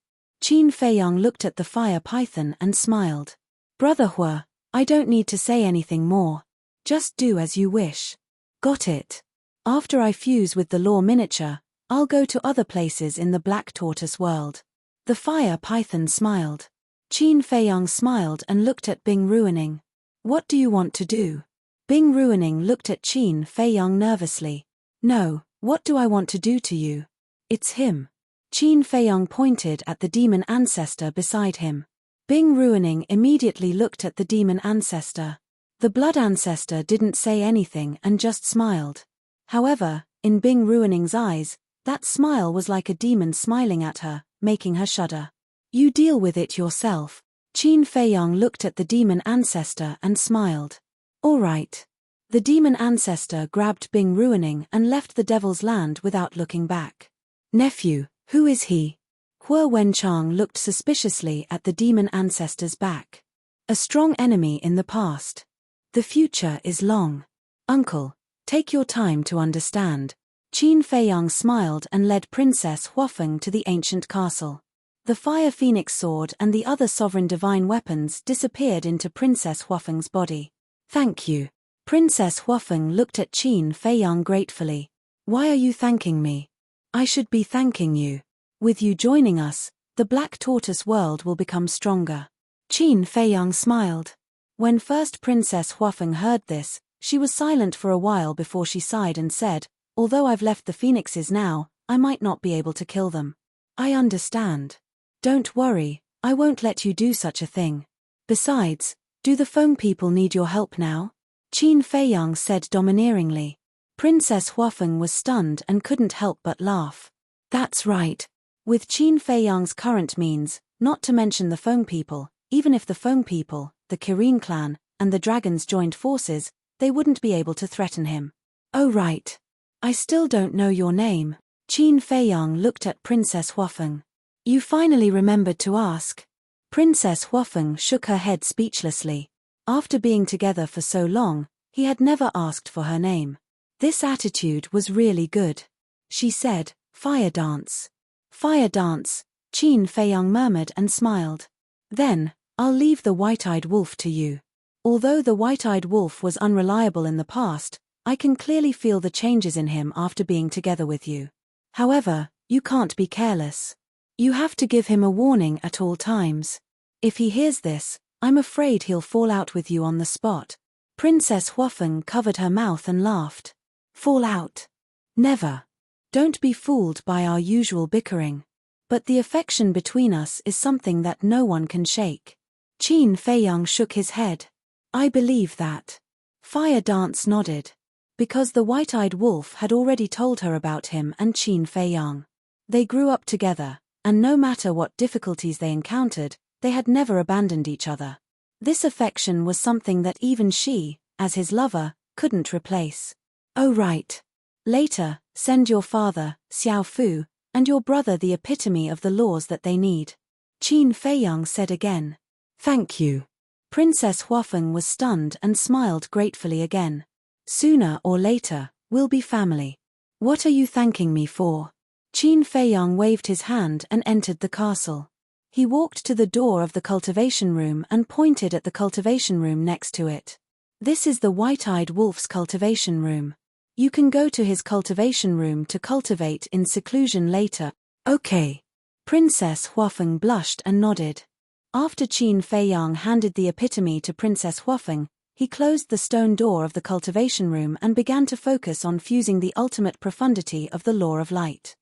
Qin Feiyang looked at the fire python and smiled. "Brother Huo, I don't need to say anything more. Just do as you wish." "Got it. After I fuse with the law miniature, I'll go to other places in the Black Tortoise world." The fire python smiled. Qin Feiyang smiled and looked at Bing Ruining. "What do you want to do?" Bing Ruining looked at Qin Feiyang nervously. "No, what do I want to do to you? It's him." Qin Feiyong pointed at the demon ancestor beside him. Bing Ruining immediately looked at the demon ancestor. The blood ancestor didn't say anything and just smiled. However, in Bing Ruining's eyes, that smile was like a demon smiling at her, making her shudder. You deal with it yourself. Qin Feiyong looked at the demon ancestor and smiled. All right. The demon ancestor grabbed Bing Ruining and left the Devil's Land without looking back. Nephew, who is he? Hua Wenchang looked suspiciously at the demon ancestor's back. A strong enemy in the past. The future is long. Uncle, take your time to understand. Qin Feiyong smiled and led Princess Huafeng to the ancient castle. The Fire Phoenix sword and the other sovereign divine weapons disappeared into Princess Huafeng's body. Thank you. Princess Huafeng looked at Qin Feiyong gratefully. Why are you thanking me? I should be thanking you. With you joining us, the Black Tortoise world will become stronger. Qin Feiyong smiled. When first Princess Huafeng heard this, she was silent for a while before she sighed and said, although I've left the phoenixes now, I might not be able to kill them. I understand. Don't worry, I won't let you do such a thing. Besides, do the Feng people need your help now? Qin Feiyong said domineeringly. Princess Huafeng was stunned and couldn't help but laugh. That's right. With Qin Feiyong's current means, not to mention the Feng people, even if the Feng people, the Kirin clan, and the dragons joined forces, they wouldn't be able to threaten him. Oh right. I still don't know your name. Qin Feiyong looked at Princess Huafeng. You finally remembered to ask. Princess Huafeng shook her head speechlessly. After being together for so long, he had never asked for her name. This attitude was really good. She said, Fire dance. Fire dance, Qin Feiyong murmured and smiled. Then, I'll leave the white-eyed wolf to you. Although the white-eyed wolf was unreliable in the past, I can clearly feel the changes in him after being together with you. However, you can't be careless. You have to give him a warning at all times. If he hears this, I'm afraid he'll fall out with you on the spot. Princess Huafeng covered her mouth and laughed. Fall out? Never. Don't be fooled by our usual bickering. But the affection between us is something that no one can shake. Qin Feiyong shook his head. I believe that. Fire Dance nodded. Because the white-eyed wolf had already told her about him and Qin Feiyong. They grew up together, and no matter what difficulties they encountered, they had never abandoned each other. This affection was something that even she, as his lover, couldn't replace. Oh right. Later, send your father, Xiao Fu, and your brother the epitome of the laws that they need. Qin Feiyong said again. Thank you. Princess Huafeng was stunned and smiled gratefully again. Sooner or later, we'll be family. What are you thanking me for? Qin Feiyong waved his hand and entered the castle. He walked to the door of the cultivation room and pointed at the cultivation room next to it. This is the white-eyed wolf's cultivation room. You can go to his cultivation room to cultivate in seclusion later. Okay. Princess Huafeng blushed and nodded. After Qin Feiyong handed the epitome to Princess Huafeng, he closed the stone door of the cultivation room and began to focus on fusing the ultimate profundity of the law of light.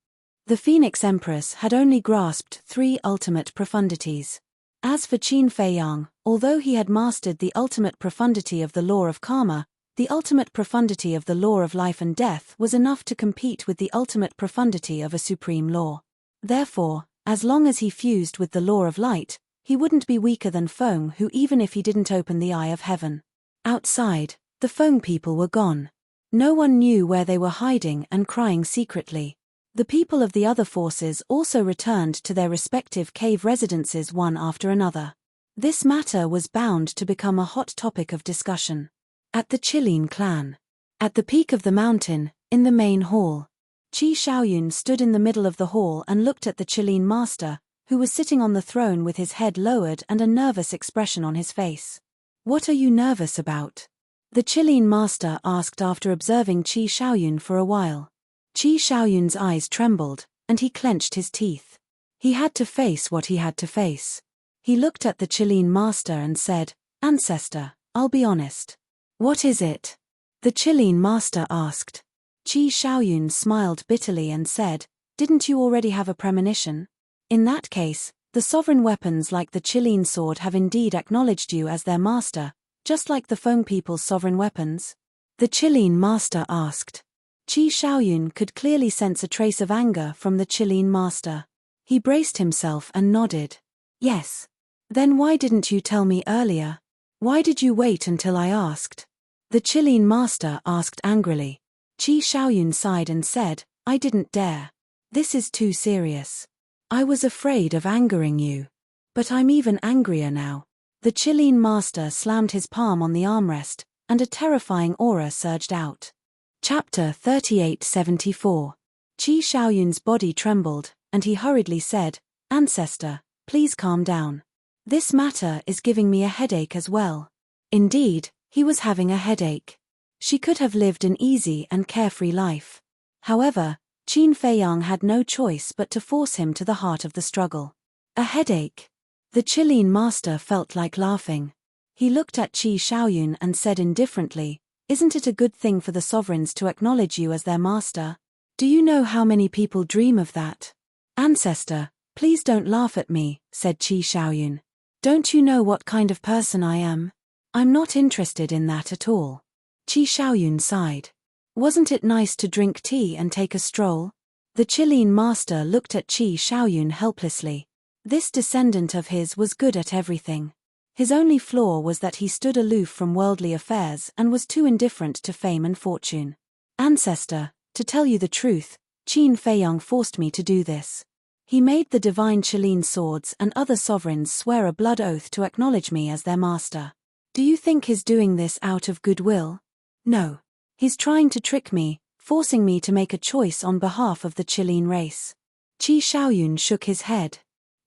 The Phoenix Empress had only grasped 3 ultimate profundities. As for Qin Feiyong, although he had mastered the ultimate profundity of the law of karma, the ultimate profundity of the law of life and death was enough to compete with the ultimate profundity of a supreme law. Therefore, as long as he fused with the law of light, he wouldn't be weaker than Feng Hu even if he didn't open the eye of heaven. Outside, the Feng people were gone. No one knew where they were hiding and crying secretly. The people of the other forces also returned to their respective cave residences one after another. This matter was bound to become a hot topic of discussion. At the Qilin clan. At the peak of the mountain, in the main hall. Qi Shaoyun stood in the middle of the hall and looked at the Qilin master, who was sitting on the throne with his head lowered and a nervous expression on his face. What are you nervous about? The Qilin master asked after observing Qi Shaoyun for a while. Qi Shaoyun's eyes trembled, and he clenched his teeth. He had to face what he had to face. He looked at the Qilin master and said, Ancestor, I'll be honest. What is it? The Qilin master asked. Qi Shaoyun smiled bitterly and said, Didn't you already have a premonition? In that case, the sovereign weapons like the Qilin sword have indeed acknowledged you as their master, just like the Feng people's sovereign weapons? The Qilin master asked. Qi Shaoyun could clearly sense a trace of anger from the Qilin master. He braced himself and nodded. Yes. Then why didn't you tell me earlier? Why did you wait until I asked? The Qilin master asked angrily. Qi Shaoyun sighed and said, I didn't dare. This is too serious. I was afraid of angering you. But I'm even angrier now. The Qilin master slammed his palm on the armrest, and a terrifying aura surged out. Chapter 3874. Qi Shaoyun's body trembled, and he hurriedly said, Ancestor, please calm down. This matter is giving me a headache as well. Indeed, he was having a headache. She could have lived an easy and carefree life. However, Qin Feiyang had no choice but to force him to the heart of the struggle. A headache. The Qilin master felt like laughing. He looked at Qi Shaoyun and said indifferently, Isn't it a good thing for the sovereigns to acknowledge you as their master? Do you know how many people dream of that? Ancestor, please don't laugh at me, said Qi Shaoyun. Don't you know what kind of person I am? I'm not interested in that at all. Qi Shaoyun sighed. Wasn't it nice to drink tea and take a stroll? The Qilin master looked at Qi Shaoyun helplessly. This descendant of his was good at everything. His only flaw was that he stood aloof from worldly affairs and was too indifferent to fame and fortune. Ancestor, to tell you the truth, Qin Feiyang forced me to do this. He made the divine Qilin swords and other sovereigns swear a blood oath to acknowledge me as their master. Do you think he's doing this out of goodwill? No. He's trying to trick me, forcing me to make a choice on behalf of the Qilin race. Qi Shaoyun shook his head.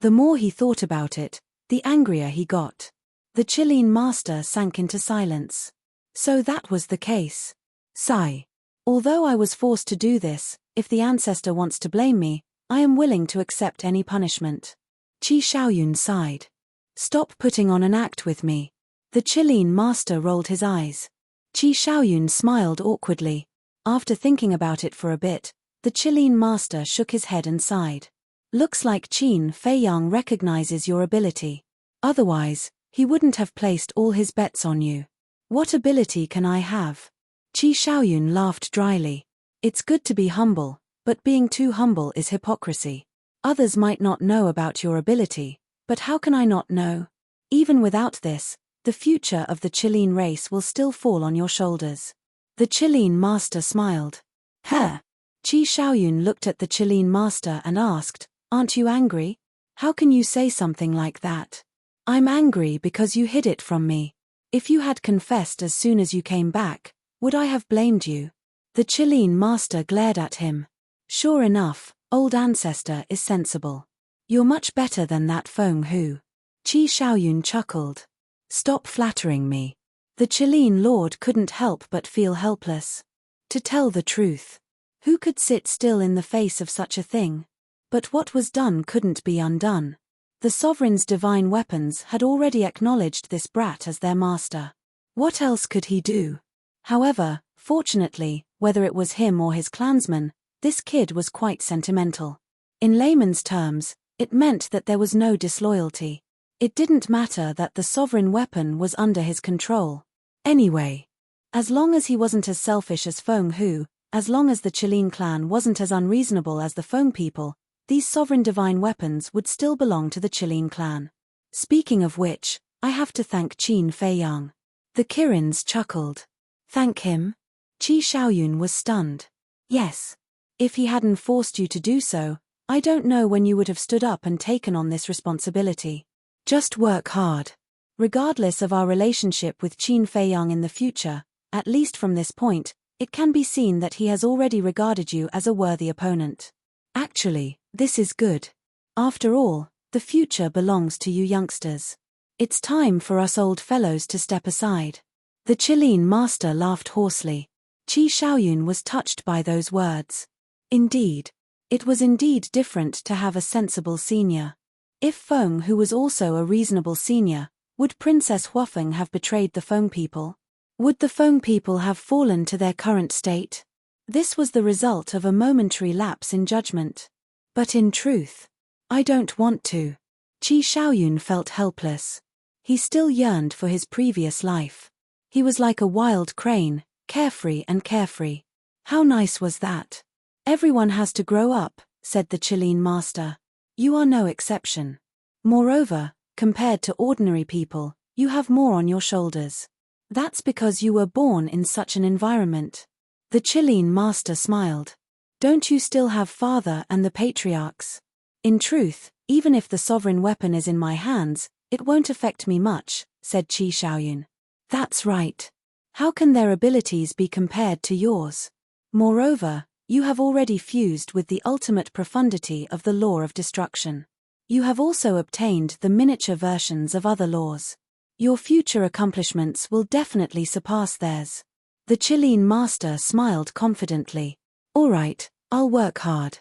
The more he thought about it, the angrier he got. The Qilin master sank into silence. So that was the case. Sigh. Although I was forced to do this, if the ancestor wants to blame me, I am willing to accept any punishment. Qi Shaoyun sighed. Stop putting on an act with me. The Qilin master rolled his eyes. Qi Shaoyun smiled awkwardly. After thinking about it for a bit, the Qilin master shook his head and sighed. Looks like Qin Feiyang recognizes your ability. Otherwise, he wouldn't have placed all his bets on you. What ability can I have? Qi Shaoyun laughed dryly. It's good to be humble, but being too humble is hypocrisy. Others might not know about your ability, but how can I not know? Even without this, the future of the Qilin race will still fall on your shoulders. The Qilin master smiled. Huh? Qi Shaoyun looked at the Qilin master and asked, Aren't you angry? How can you say something like that? I'm angry because you hid it from me. If you had confessed as soon as you came back, would I have blamed you? The Qilin master glared at him. Sure enough, old ancestor is sensible. You're much better than that Feng Hu. Qi Shaoyun chuckled. Stop flattering me. The Qilin lord couldn't help but feel helpless. To tell the truth, who could sit still in the face of such a thing? But what was done couldn't be undone. The sovereign's divine weapons had already acknowledged this brat as their master. What else could he do? However, fortunately, whether it was him or his clansmen, this kid was quite sentimental. In layman's terms, it meant that there was no disloyalty. It didn't matter that the sovereign weapon was under his control. Anyway, as long as he wasn't as selfish as Feng Hu, as long as the Qilin clan wasn't as unreasonable as the Feng people, these sovereign divine weapons would still belong to the Qilin clan. Speaking of which, I have to thank Qin Feiyang. The Kirins chuckled. Thank him? Qi Shaoyun was stunned. Yes. If he hadn't forced you to do so, I don't know when you would have stood up and taken on this responsibility. Just work hard. Regardless of our relationship with Qin Feiyang in the future, at least from this point, it can be seen that he has already regarded you as a worthy opponent. Actually, this is good. After all, the future belongs to you youngsters. It's time for us old fellows to step aside. The Qilin master laughed hoarsely. Qi Shaoyun was touched by those words. Indeed. It was indeed different to have a sensible senior. If Feng Hu was also a reasonable senior, would Princess Huafeng have betrayed the Feng people? Would the Feng people have fallen to their current state? This was the result of a momentary lapse in judgment. But in truth, I don't want to. Qi Shaoyun felt helpless. He still yearned for his previous life. He was like a wild crane, carefree and carefree. How nice was that? Everyone has to grow up, said the Qilin master. You are no exception. Moreover, compared to ordinary people, you have more on your shoulders. That's because you were born in such an environment. The Qilin master smiled. Don't you still have father and the patriarchs? In truth, even if the sovereign weapon is in my hands, it won't affect me much, said Qi Shaoyun. That's right. How can their abilities be compared to yours? Moreover, you have already fused with the ultimate profundity of the law of destruction. You have also obtained the miniature versions of other laws. Your future accomplishments will definitely surpass theirs. The Qilin master smiled confidently. All right, I'll work hard.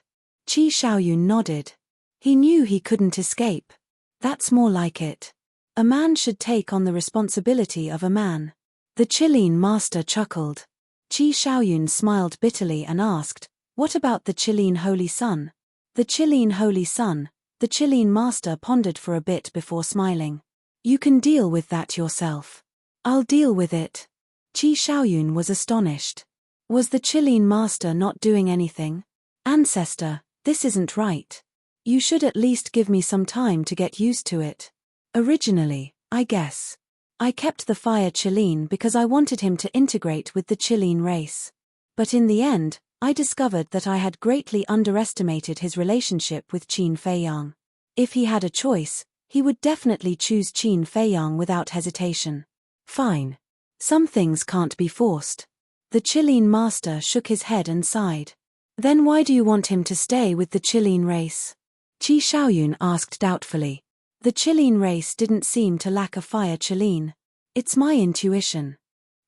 Qi Shaoyun nodded. He knew he couldn't escape. That's more like it. A man should take on the responsibility of a man. The Qilin master chuckled. Qi Shaoyun smiled bitterly and asked, what about the Qilin Holy Sun? The Qilin Holy Sun, the Qilin master pondered for a bit before smiling. You can deal with that yourself. I'll deal with it. Qi Shaoyun was astonished. Was the Qilin master not doing anything? Ancestor, this isn't right. You should at least give me some time to get used to it. Originally, I guess, I kept the fire Qilin because I wanted him to integrate with the Qilin race. But in the end, I discovered that I had greatly underestimated his relationship with Qin Feiyang. If he had a choice, he would definitely choose Qin Feiyang without hesitation. Fine. Some things can't be forced. The Qilin master shook his head and sighed. Then why do you want him to stay with the Qilin race? Qi Shaoyun asked doubtfully. The Qilin race didn't seem to lack a fire Qilin. It's my intuition.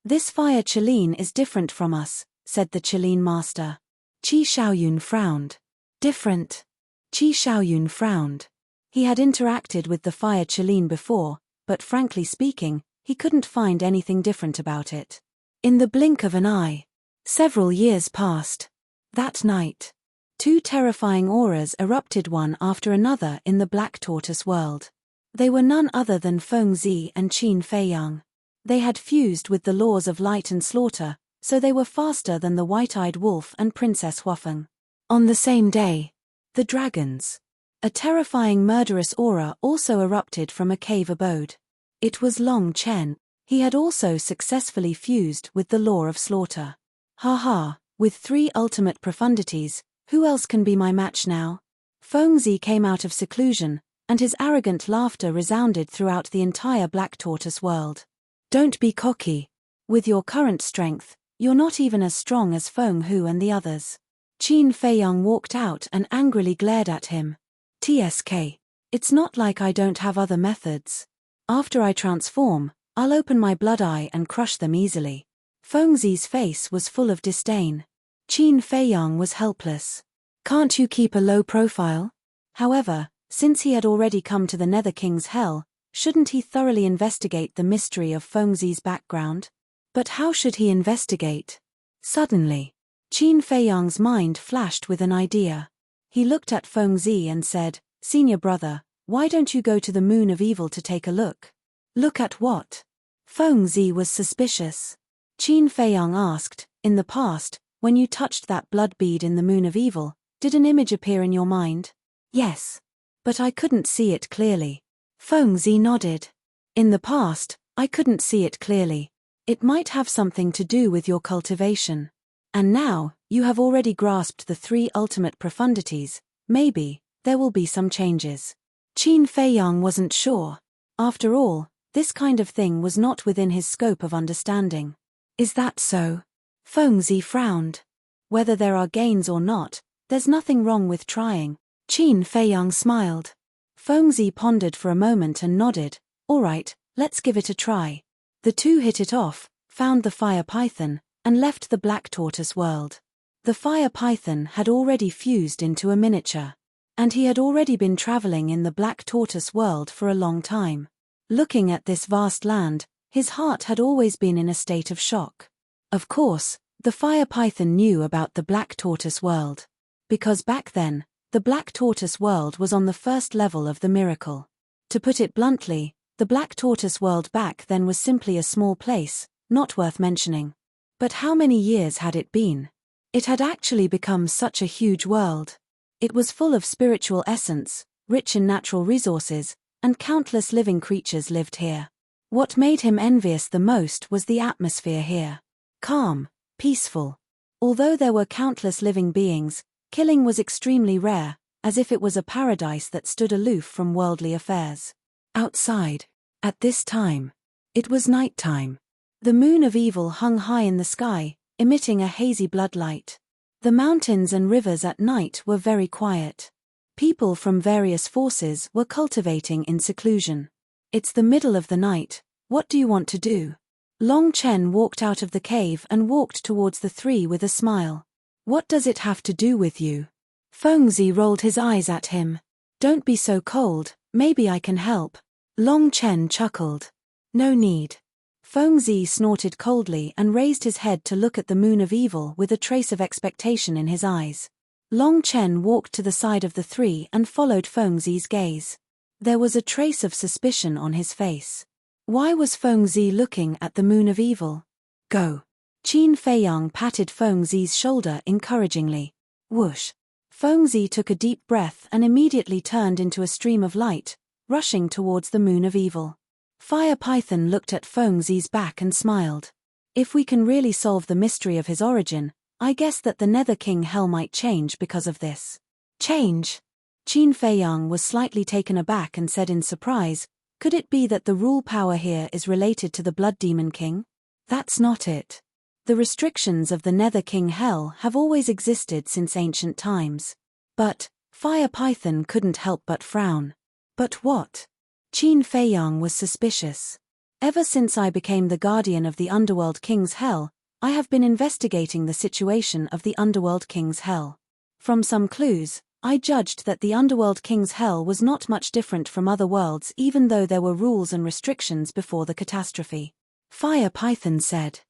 This fire Qilin is different from us, said the Qilin master. Qi Shaoyun frowned. Different? Qi Shaoyun frowned. He had interacted with the fire Qilin before, but frankly speaking, he couldn't find anything different about it. In the blink of an eye, several years passed. That night, two terrifying auras erupted one after another in the Black Tortoise world. They were none other than Feng Zi and Qin Feiyang. They had fused with the laws of light and slaughter, so they were faster than the white-eyed wolf and Princess Huafeng. On the same day, the dragons. A terrifying murderous aura also erupted from a cave abode. It was Long Chen. He had also successfully fused with the law of slaughter. Ha ha, with 3 ultimate profundities, who else can be my match now? Feng Zi came out of seclusion, and his arrogant laughter resounded throughout the entire Black Tortoise world. Don't be cocky. With your current strength, you're not even as strong as Feng Hu and the others. Qin Feiyang walked out and angrily glared at him. TSK. It's not like I don't have other methods. After I transform, I'll open my blood eye and crush them easily. Feng Zi's face was full of disdain. Qin Feiyang was helpless. Can't you keep a low profile? However, since he had already come to the Nether King's hell, shouldn't he thoroughly investigate the mystery of Feng Zi's background? But how should he investigate? Suddenly, Qin Feiyang's mind flashed with an idea. He looked at Feng Zi and said, Senior brother, why don't you go to the Moon of Evil to take a look? Look at what? Feng Zi was suspicious. Qin Feiyang asked, in the past, when you touched that blood bead in the Moon of Evil, did an image appear in your mind? Yes. But I couldn't see it clearly. Feng Zi nodded. In the past, I couldn't see it clearly. It might have something to do with your cultivation. And now, you have already grasped the 3 ultimate profundities, maybe, there will be some changes. Qin Feiyang wasn't sure. After all, this kind of thing was not within his scope of understanding. Is that so? Feng Zi frowned. Whether there are gains or not, there's nothing wrong with trying. Qin Feiyang smiled. Feng Zi pondered for a moment and nodded. All right, let's give it a try. The two hit it off, found the fire python, and left the Black Tortoise world. The fire python had already fused into a miniature. And he had already been traveling in the Black Tortoise world for a long time. Looking at this vast land, his heart had always been in a state of shock. Of course, the fire python knew about the Black Tortoise world. Because back then, The Black Tortoise world was on the first level of the miracle. To put it bluntly, the Black Tortoise world back then was simply a small place, not worth mentioning. But how many years had it been? It had actually become such a huge world. It was full of spiritual essence, rich in natural resources, and countless living creatures lived here. What made him envious the most was the atmosphere here. Calm, peaceful. Although there were countless living beings, killing was extremely rare, as if it was a paradise that stood aloof from worldly affairs. Outside, at this time, it was night time. The moon of evil hung high in the sky, emitting a hazy bloodlight. The mountains and rivers at night were very quiet. People from various forces were cultivating in seclusion. It's the middle of the night, what do you want to do? Long Chen walked out of the cave and walked towards the three with a smile. What does it have to do with you? Fengzi rolled his eyes at him. Don't be so cold, maybe I can help. Long Chen chuckled. No need. Fengzi snorted coldly and raised his head to look at the moon of evil with a trace of expectation in his eyes. Long Chen walked to the side of the three and followed Fengzi's gaze. There was a trace of suspicion on his face. Why was Fengzi looking at the moon of evil? Go. Qin Feiyang patted Fengzi's shoulder encouragingly. Whoosh. Fengzi took a deep breath and immediately turned into a stream of light, rushing towards the moon of evil. Fire Python looked at Fengzi's back and smiled. If we can really solve the mystery of his origin, I guess that the Nether King Hell might change because of this. Change? Qin Feiyang was slightly taken aback and said in surprise, could it be that the rule power here is related to the Blood Demon King? That's not it. The restrictions of the Nether King Hell have always existed since ancient times. But, Fire Python couldn't help but frown. But what? Qin Feiyang was suspicious. Ever since I became the guardian of the Underworld King's Hell, I have been investigating the situation of the Underworld King's Hell. From some clues, I judged that the Underworld King's Hell was not much different from other worlds even though there were rules and restrictions before the catastrophe. Fire Python said.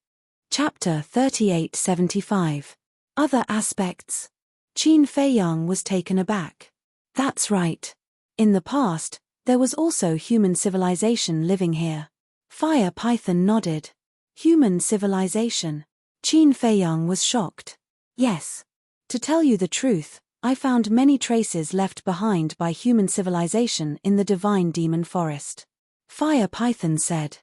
Chapter 3875. Other aspects. Qin Feiyang was taken aback. That's right. In the past, there was also human civilization living here. Fire Python nodded. Human civilization. Qin Feiyang was shocked. Yes. To tell you the truth, I found many traces left behind by human civilization in the Divine Demon Forest. Fire Python said.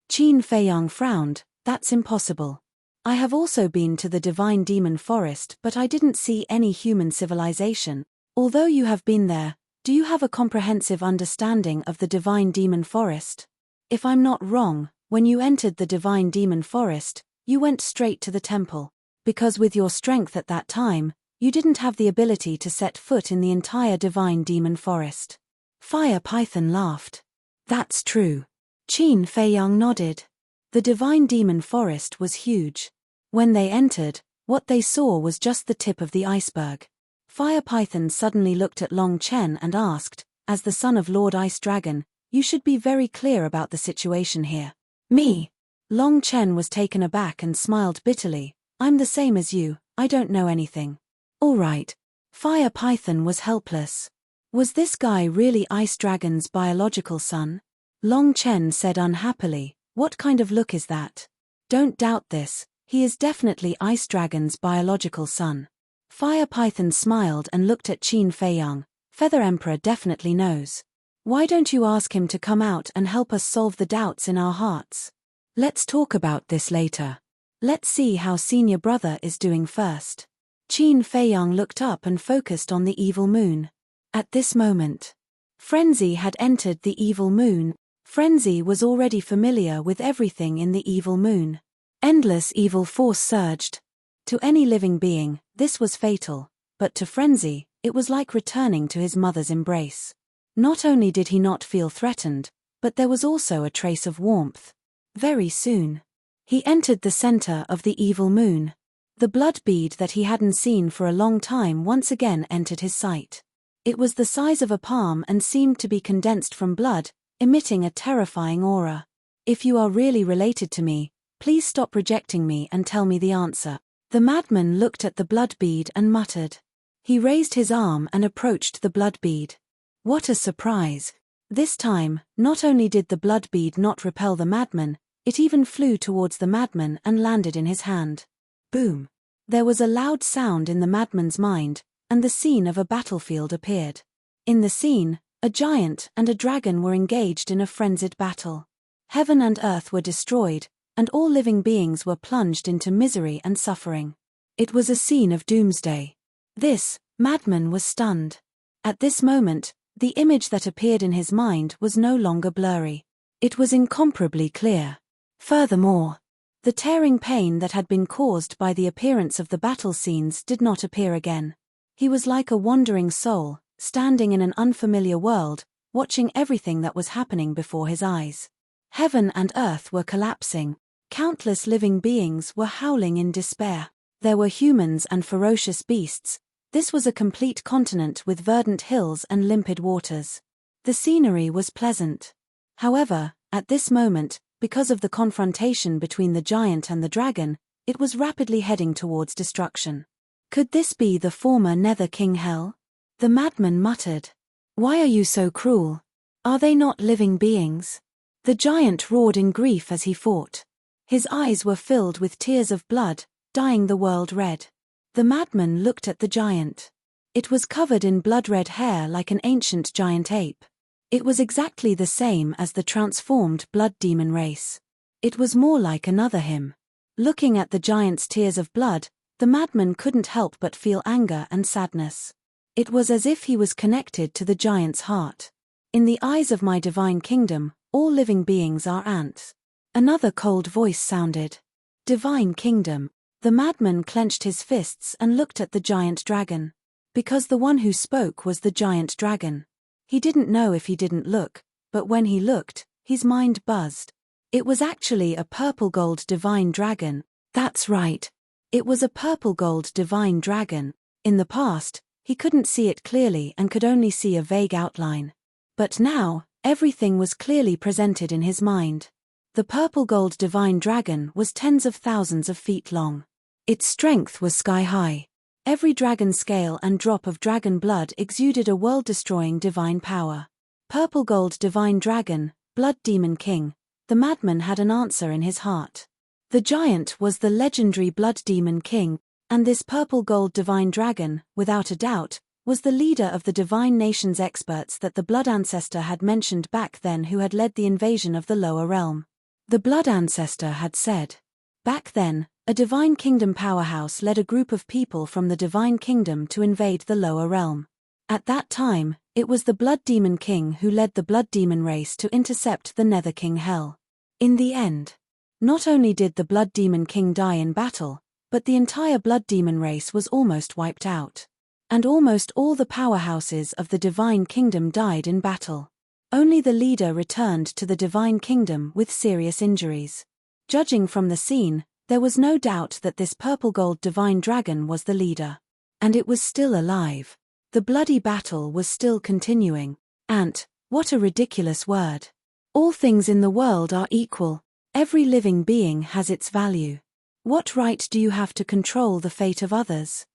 Qin Feiyang frowned, that's impossible. I have also been to the Divine Demon Forest but I didn't see any human civilization. Although you have been there, do you have a comprehensive understanding of the Divine Demon Forest? If I'm not wrong, when you entered the Divine Demon Forest, you went straight to the temple. Because with your strength at that time, you didn't have the ability to set foot in the entire Divine Demon Forest. Fire Python laughed. That's true. Qin Feiyang nodded. The Divine Demon Forest was huge. When they entered, what they saw was just the tip of the iceberg. Fire Python suddenly looked at Long Chen and asked, as the son of Lord Ice Dragon, you should be very clear about the situation here. Me? Long Chen was taken aback and smiled bitterly. I'm the same as you, I don't know anything. All right. Fire Python was helpless. Was this guy really Ice Dragon's biological son? Long Chen said unhappily, what kind of look is that? Don't doubt this, he is definitely Ice Dragon's biological son. Fire Python smiled and looked at Qin Feiyang. Feather Emperor definitely knows. Why don't you ask him to come out and help us solve the doubts in our hearts? Let's talk about this later. Let's see how senior brother is doing first. Qin Feiyang looked up and focused on the evil moon. At this moment, Frenzy had entered the evil moon. Frenzy was already familiar with everything in the evil moon. Endless evil force surged. To any living being, this was fatal, but to Frenzy, it was like returning to his mother's embrace. Not only did he not feel threatened, but there was also a trace of warmth. Very soon, he entered the center of the evil moon. The blood bead that he hadn't seen for a long time once again entered his sight. It was the size of a palm and seemed to be condensed from blood, emitting a terrifying aura. If you are really related to me, please stop rejecting me and tell me the answer. The madman looked at the blood bead and muttered. He raised his arm and approached the blood bead. What a surprise! This time, not only did the blood bead not repel the madman, it even flew towards the madman and landed in his hand. Boom! There was a loud sound in the madman's mind, and the scene of a battlefield appeared. In the scene, a giant and a dragon were engaged in a frenzied battle. Heaven and earth were destroyed, and all living beings were plunged into misery and suffering. It was a scene of doomsday. This madman was stunned. At this moment, the image that appeared in his mind was no longer blurry. It was incomparably clear. Furthermore, the tearing pain that had been caused by the appearance of the battle scenes did not appear again. He was like a wandering soul, standing in an unfamiliar world, watching everything that was happening before his eyes. Heaven and earth were collapsing. Countless living beings were howling in despair. There were humans and ferocious beasts. This was a complete continent with verdant hills and limpid waters. The scenery was pleasant. However, at this moment, because of the confrontation between the giant and the dragon, it was rapidly heading towards destruction. Could this be the former Nether King Hell? The madman muttered. Why are you so cruel? Are they not living beings? The giant roared in grief as he fought. His eyes were filled with tears of blood, dyeing the world red. The madman looked at the giant. It was covered in blood-red hair like an ancient giant ape. It was exactly the same as the transformed blood demon race. It was more like another him. Looking at the giant's tears of blood, the madman couldn't help but feel anger and sadness. It was as if he was connected to the giant's heart. In the eyes of my divine kingdom, all living beings are ants. Another cold voice sounded. Divine kingdom. The madman clenched his fists and looked at the giant dragon. Because the one who spoke was the giant dragon. He didn't know if he didn't look, but when he looked, his mind buzzed. It was actually a purple-gold divine dragon. That's right. It was a purple-gold divine dragon. In the past, he couldn't see it clearly and could only see a vague outline. But now, everything was clearly presented in his mind. The purple-gold divine dragon was tens of thousands of feet long. Its strength was sky-high. Every dragon scale and drop of dragon blood exuded a world-destroying divine power. Purple-gold divine dragon, blood demon king, the madman had an answer in his heart. The giant was the legendary blood demon king, and this purple-gold divine dragon, without a doubt, was the leader of the divine nation's experts that the blood ancestor had mentioned back then who had led the invasion of the lower realm. The blood ancestor had said, back then, a divine kingdom powerhouse led a group of people from the divine kingdom to invade the lower realm. At that time, it was the blood demon king who led the blood demon race to intercept the Nether King Hell. In the end, not only did the blood demon king die in battle, but the entire blood demon race was almost wiped out. And almost all the powerhouses of the divine kingdom died in battle. Only the leader returned to the divine kingdom with serious injuries. Judging from the scene, there was no doubt that this purple-gold divine dragon was the leader. And it was still alive. The bloody battle was still continuing. Ant, what a ridiculous word. All things in the world are equal. Every living being has its value. What right do you have to control the fate of others?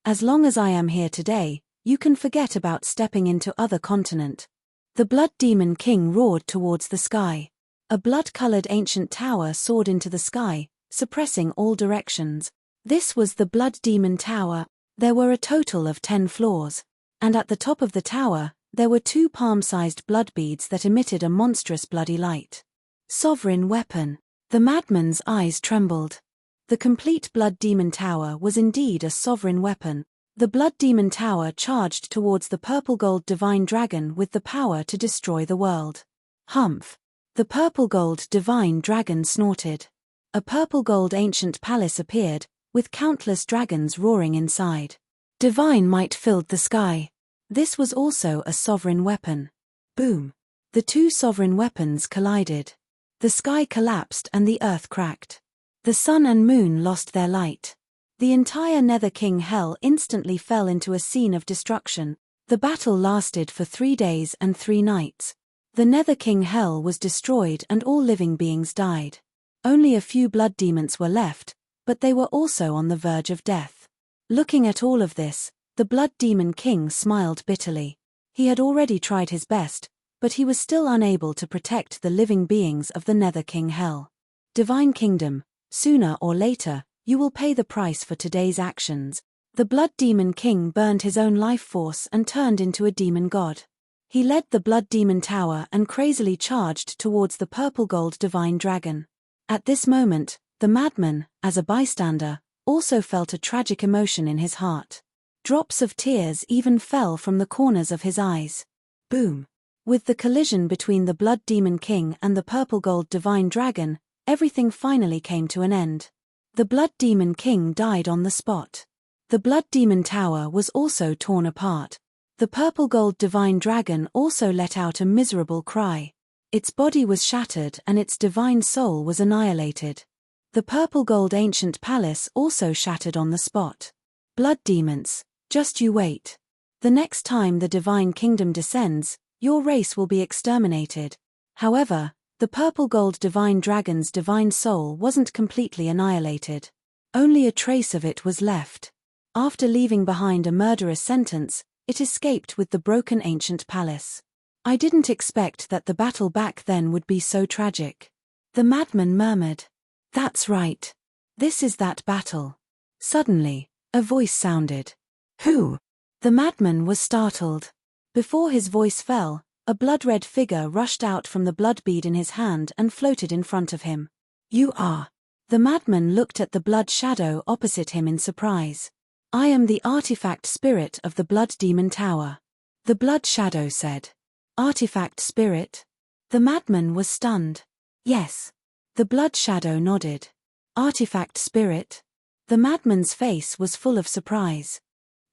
As long as I am here today, you can forget about stepping into other continent. The blood demon king roared towards the sky. A blood-colored ancient tower soared into the sky, suppressing all directions. This was the blood demon tower. There were a total of 10 floors. And at the top of the tower, there were 2 palm-sized blood beads that emitted a monstrous bloody light. Sovereign weapon. The madman's eyes trembled. The complete blood demon tower was indeed a sovereign weapon. The blood demon tower charged towards the purple-gold divine dragon with the power to destroy the world. Humph. The purple-gold divine dragon snorted. A purple-gold ancient palace appeared, with countless dragons roaring inside. Divine might filled the sky. This was also a sovereign weapon. Boom. The 2 sovereign weapons collided. The sky collapsed and the earth cracked. The sun and moon lost their light. The entire Nether King Hell instantly fell into a scene of destruction. The battle lasted for 3 days and 3 nights. The Nether King Hell was destroyed and all living beings died. Only a few blood demons were left, but they were also on the verge of death. Looking at all of this, The Blood Demon King smiled bitterly. He had already tried his best, but he was still unable to protect the living beings of the Nether King Hell. Divine Kingdom, sooner or later, you will pay the price for today's actions. The Blood Demon King burned his own life force and turned into a demon god. He led the Blood Demon Tower and crazily charged towards the purple gold divine dragon. At this moment, the madman, as a bystander, also felt a tragic emotion in his heart. Drops of tears even fell from the corners of his eyes. Boom! With the collision between the Blood Demon King and the purple gold divine dragon, everything finally came to an end. The Blood Demon King died on the spot. The Blood Demon Tower was also torn apart. The purple gold divine dragon also let out a miserable cry. Its body was shattered and its divine soul was annihilated. The purple gold ancient palace also shattered on the spot. Blood demons, just you wait. The next time the divine kingdom descends, your race will be exterminated. However, the purple gold divine dragon's divine soul wasn't completely annihilated. Only a trace of it was left. After leaving behind a murderous sentence, it escaped with the broken ancient palace. I didn't expect that the battle back then would be so tragic. The madman murmured. That's right. This is that battle. Suddenly, a voice sounded. Who? The madman was startled. Before his voice fell, a blood-red figure rushed out from the blood bead in his hand and floated in front of him. You are. The madman looked at the blood shadow opposite him in surprise. I am the artifact spirit of the Blood Demon Tower. The blood shadow said. Artifact spirit? The madman was stunned. Yes. The blood shadow nodded. Artifact spirit? The madman's face was full of surprise.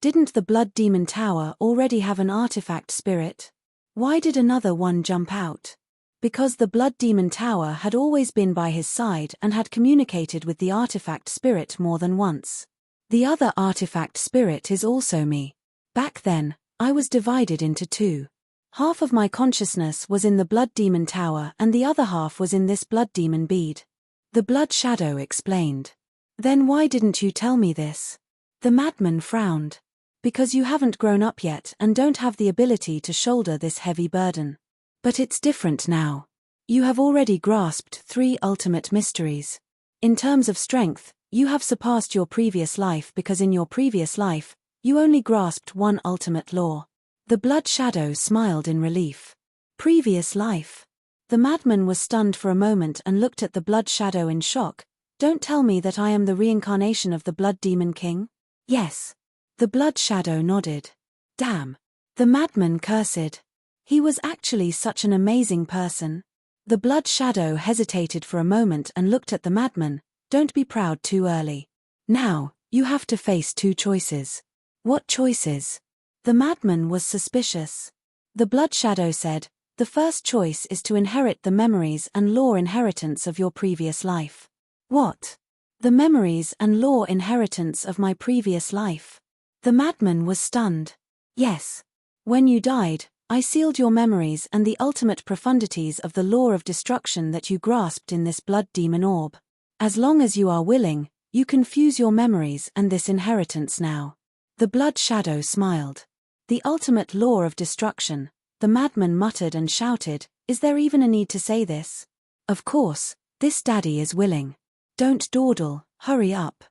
Didn't the Blood Demon Tower already have an artifact spirit? Why did another one jump out? Because the Blood Demon Tower had always been by his side and had communicated with the artifact spirit more than once. The other artifact spirit is also me. Back then, I was divided into two. Half of my consciousness was in the Blood Demon Tower and the other half was in this Blood Demon bead. The blood shadow explained. Then why didn't you tell me this? The madman frowned. Because you haven't grown up yet and don't have the ability to shoulder this heavy burden. But it's different now. You have already grasped 3 ultimate mysteries. In terms of strength, you have surpassed your previous life because in your previous life, you only grasped 1 ultimate law. The blood shadow smiled in relief. Previous life. The madman was stunned for a moment and looked at the blood shadow in shock. Don't tell me that I am the reincarnation of the Blood Demon King? Yes. The blood shadow nodded. Damn. The madman cursed. He was actually such an amazing person. The blood shadow hesitated for a moment and looked at the madman. Don't be proud too early. Now, you have to face 2 choices. What choices? The madman was suspicious. The blood shadow said, the first choice is to inherit the memories and lore inheritance of your previous life. What? The memories and lore inheritance of my previous life. The madman was stunned. Yes. When you died, I sealed your memories and the ultimate profundities of the law of destruction that you grasped in this blood demon orb. As long as you are willing, you can fuse your memories and this inheritance now. The blood shadow smiled. The ultimate law of destruction, the madman muttered and shouted, is there even a need to say this? Of course, this daddy is willing. Don't dawdle, hurry up.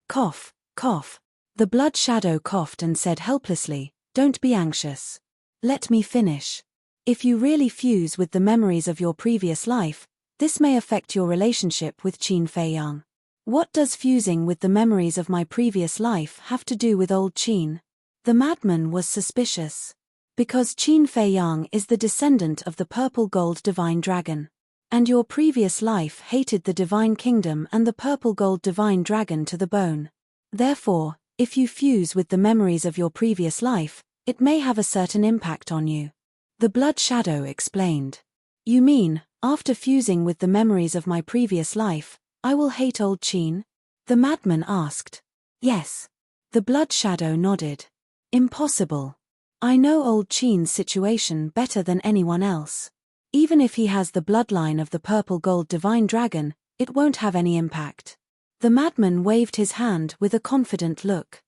Cough, cough. The blood shadow coughed and said helplessly, don't be anxious. Let me finish. If you really fuse with the memories of your previous life, this may affect your relationship with Qin Fei Yang. What does fusing with the memories of my previous life have to do with old Qin? The madman was suspicious. Because Qin Fei Yang is the descendant of the purple gold divine dragon. And your previous life hated the divine kingdom and the purple gold divine dragon to the bone. Therefore, if you fuse with the memories of your previous life, it may have a certain impact on you. The blood shadow explained. You mean, after fusing with the memories of my previous life, I will hate old Qin? The madman asked. Yes. The blood shadow nodded. Impossible. I know old Qin's situation better than anyone else. Even if he has the bloodline of the purple gold divine dragon, it won't have any impact. The madman waved his hand with a confident look.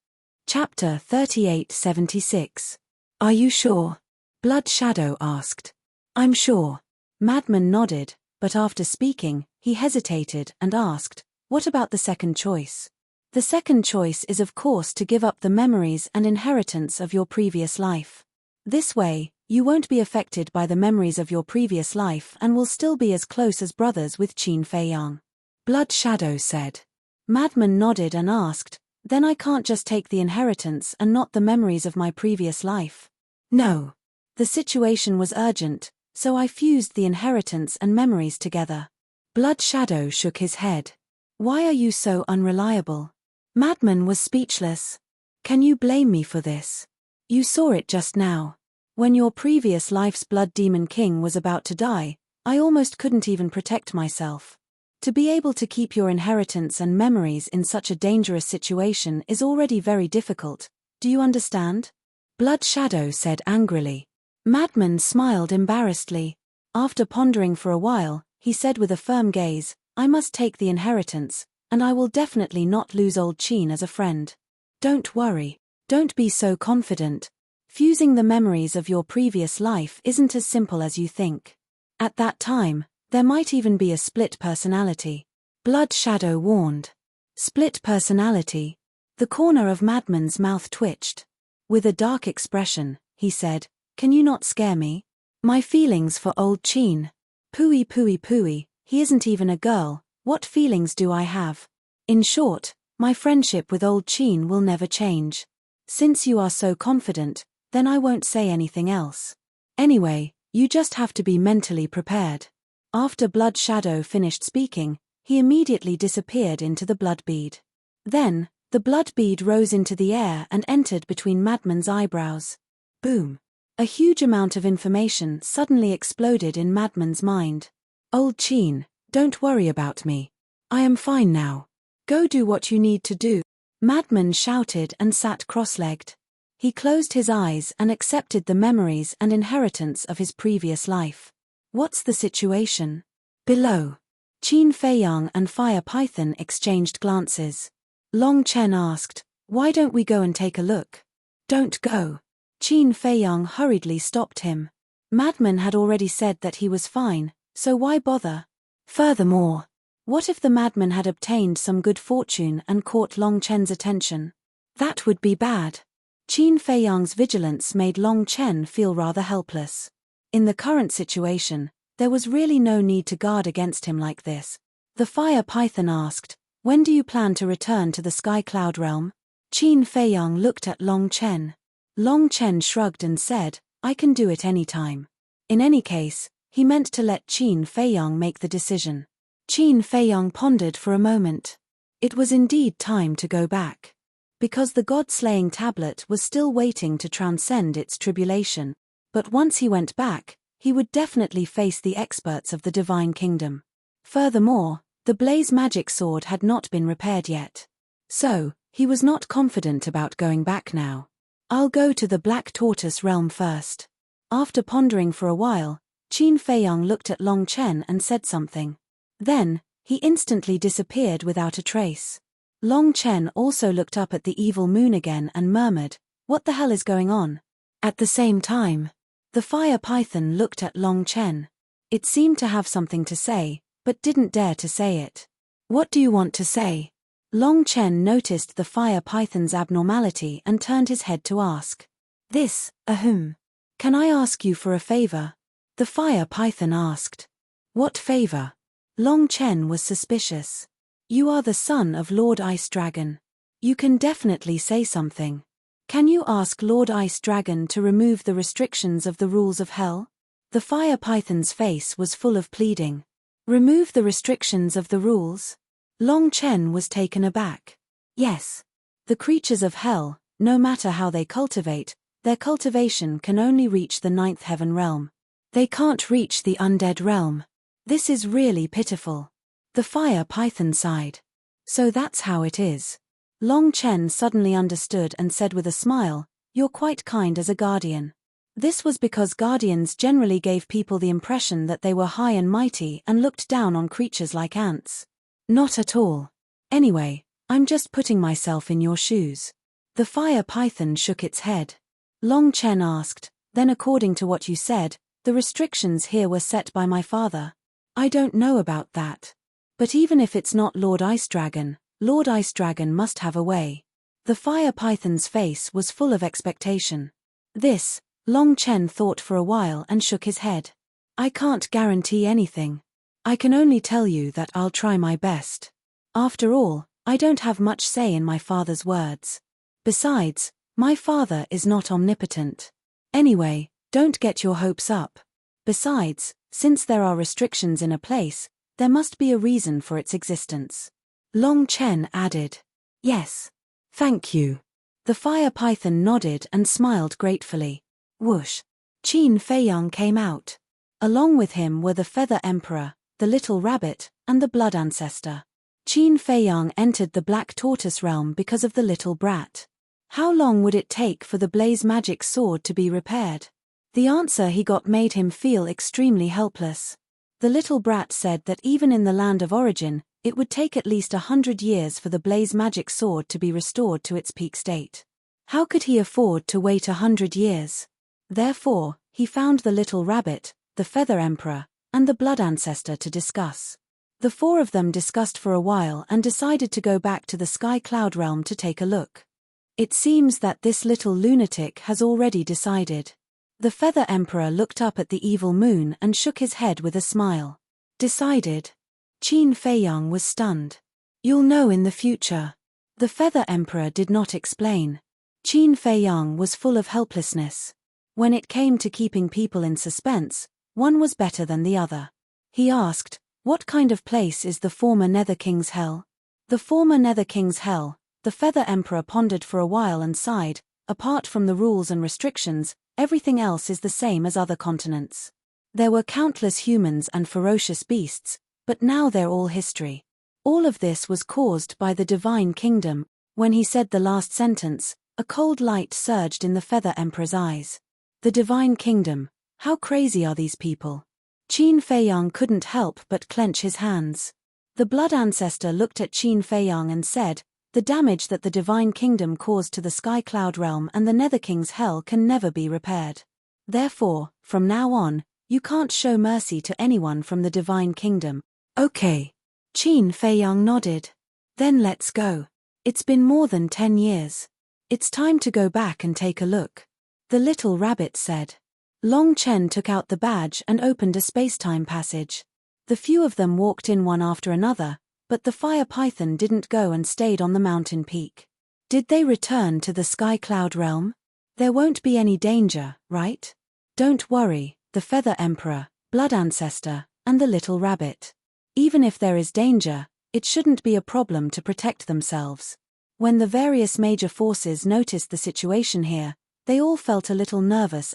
Chapter 3876. Are you sure? Blood Shadow asked. I'm sure. Madman nodded, but after speaking, he hesitated and asked, what about the second choice? The second choice is of course to give up the memories and inheritance of your previous life. This way, you won't be affected by the memories of your previous life and will still be as close as brothers with Qin Fei Yang. Blood Shadow said. Madman nodded and asked, then I can't just take the inheritance and not the memories of my previous life? No. The situation was urgent, so I fused the inheritance and memories together. Blood Shadow shook his head. Why are you so unreliable? Madman was speechless. Can you blame me for this? You saw it just now. When your previous life's Blood Demon King was about to die, I almost couldn't even protect myself. To be able to keep your inheritance and memories in such a dangerous situation is already very difficult, do you understand? Blood Shadow said angrily. Madman smiled embarrassedly. After pondering for a while, he said with a firm gaze, I must take the inheritance, and I will definitely not lose old Qin as a friend. Don't worry. Don't be so confident. Fusing the memories of your previous life isn't as simple as you think. At that time, there might even be a split personality. Blood Shadow warned. Split personality. The corner of Madman's mouth twitched. With a dark expression, he said, can you not scare me? My feelings for old Qin. Pooey, he isn't even a girl, what feelings do I have? In short, my friendship with old Qin will never change. Since you are so confident, then I won't say anything else. Anyway, you just have to be mentally prepared. After Blood Shadow finished speaking, he immediately disappeared into the blood bead. Then, the blood bead rose into the air and entered between Madman's eyebrows. Boom! A huge amount of information suddenly exploded in Madman's mind. Old Qin, don't worry about me. I am fine now. Go do what you need to do. Madman shouted and sat cross-legged. He closed his eyes and accepted the memories and inheritance of his previous life. What's the situation? Below. Qin Fei Yang and Fire Python exchanged glances. Long Chen asked, why don't we go and take a look? Don't go. Qin Fei Yang hurriedly stopped him. Madman had already said that he was fine, so why bother? Furthermore, what if the madman had obtained some good fortune and caught Long Chen's attention? That would be bad. Qin Fei Yang's vigilance made Long Chen feel rather helpless. In the current situation, there was really no need to guard against him like this. The Fire Python asked, when do you plan to return to the Sky Cloud realm? Qin Fei Yang looked at Long Chen. Long Chen shrugged and said, I can do it any time. In any case, he meant to let Qin Fei Yang make the decision. Qin Fei Yang pondered for a moment. It was indeed time to go back. Because the God-slaying tablet was still waiting to transcend its tribulation, but once he went back, he would definitely face the experts of the Divine Kingdom. Furthermore, the Blaze Magic Sword had not been repaired yet. So, he was not confident about going back now. I'll go to the Black Tortoise realm first. After pondering for a while, Qin Fei Yang looked at Long Chen and said something. Then, he instantly disappeared without a trace. Long Chen also looked up at the evil moon again and murmured, what the hell is going on? At the same time, the Fire Python looked at Long Chen. It seemed to have something to say, but didn't dare to say it. What do you want to say? Long Chen noticed the Fire Python's abnormality and turned his head to ask. This, Can I ask you for a favor? The Fire Python asked. What favor? Long Chen was suspicious. You are the son of Lord Ice Dragon. You can definitely say something. Can you ask Lord Ice Dragon to remove the restrictions of the rules of hell? The Fire Python's face was full of pleading. Remove the restrictions of the rules? Long Chen was taken aback. Yes. The creatures of hell, no matter how they cultivate, their cultivation can only reach the 9th heaven realm. They can't reach the undead realm. This is really pitiful. The Fire Python sighed. So that's how it is. Long Chen suddenly understood and said with a smile, you're quite kind as a guardian. This was because guardians generally gave people the impression that they were high and mighty and looked down on creatures like ants. Not at all. Anyway, I'm just putting myself in your shoes. The fire python shook its head. Long Chen asked, then according to what you said, the restrictions here were set by my father. I don't know about that. But even if it's not Lord Ice Dragon must have a way. The fire python's face was full of expectation. This, Long Chen thought for a while and shook his head. I can't guarantee anything. I can only tell you that I'll try my best. After all, I don't have much say in my father's words. Besides, my father is not omnipotent. Anyway, don't get your hopes up. Besides, since there are restrictions in a place, there must be a reason for its existence. Long Chen added. Yes. Thank you. The fire python nodded and smiled gratefully. Whoosh. Qin Feiyang came out. Along with him were the Feather Emperor, the Little Rabbit, and the Blood Ancestor. Qin Feiyang entered the Black Tortoise realm because of the little brat. How long would it take for the blaze magic sword to be repaired? The answer he got made him feel extremely helpless. The little brat said that even in the land of origin, it would take at least 100 years for the blaze magic sword to be restored to its peak state. How could he afford to wait 100 years? Therefore, he found the Little Rabbit, the Feather Emperor, and the Blood Ancestor to discuss. The four of them discussed for a while and decided to go back to the Sky Cloud realm to take a look. It seems that this little lunatic has already decided. The Feather Emperor looked up at the evil moon and shook his head with a smile. Decided? Qin Feiyang was stunned. You'll know in the future. The Feather Emperor did not explain. Qin Feiyang was full of helplessness. When it came to keeping people in suspense, one was better than the other. He asked, what kind of place is the former Nether King's Hell? The former Nether King's Hell, the Feather Emperor pondered for a while and sighed, apart from the rules and restrictions, everything else is the same as other continents. There were countless humans and ferocious beasts, but now they're all history. All of this was caused by the Divine Kingdom. When he said the last sentence, a cold light surged in the Feather Emperor's eyes. The Divine Kingdom, how crazy are these people? Qin Feiyang couldn't help but clench his hands. The Blood Ancestor looked at Qin Feiyang and said, the damage that the Divine Kingdom caused to the Sky Cloud realm and the Nether King's Hell can never be repaired. Therefore, from now on, you can't show mercy to anyone from the Divine Kingdom. Okay. Qin Feiyang nodded. Then let's go. It's been more than 10 years. It's time to go back and take a look. The Little Rabbit said. Long Chen took out the badge and opened a space-time passage. The few of them walked in one after another, but the fire python didn't go and stayed on the mountain peak. Did they return to the Sky Cloud realm? There won't be any danger, right? Don't worry, the Feather Emperor, Blood Ancestor, and the Little Rabbit. Even if there is danger, it shouldn't be a problem to protect themselves. When the various major forces noticed the situation here, they all felt a little nervous.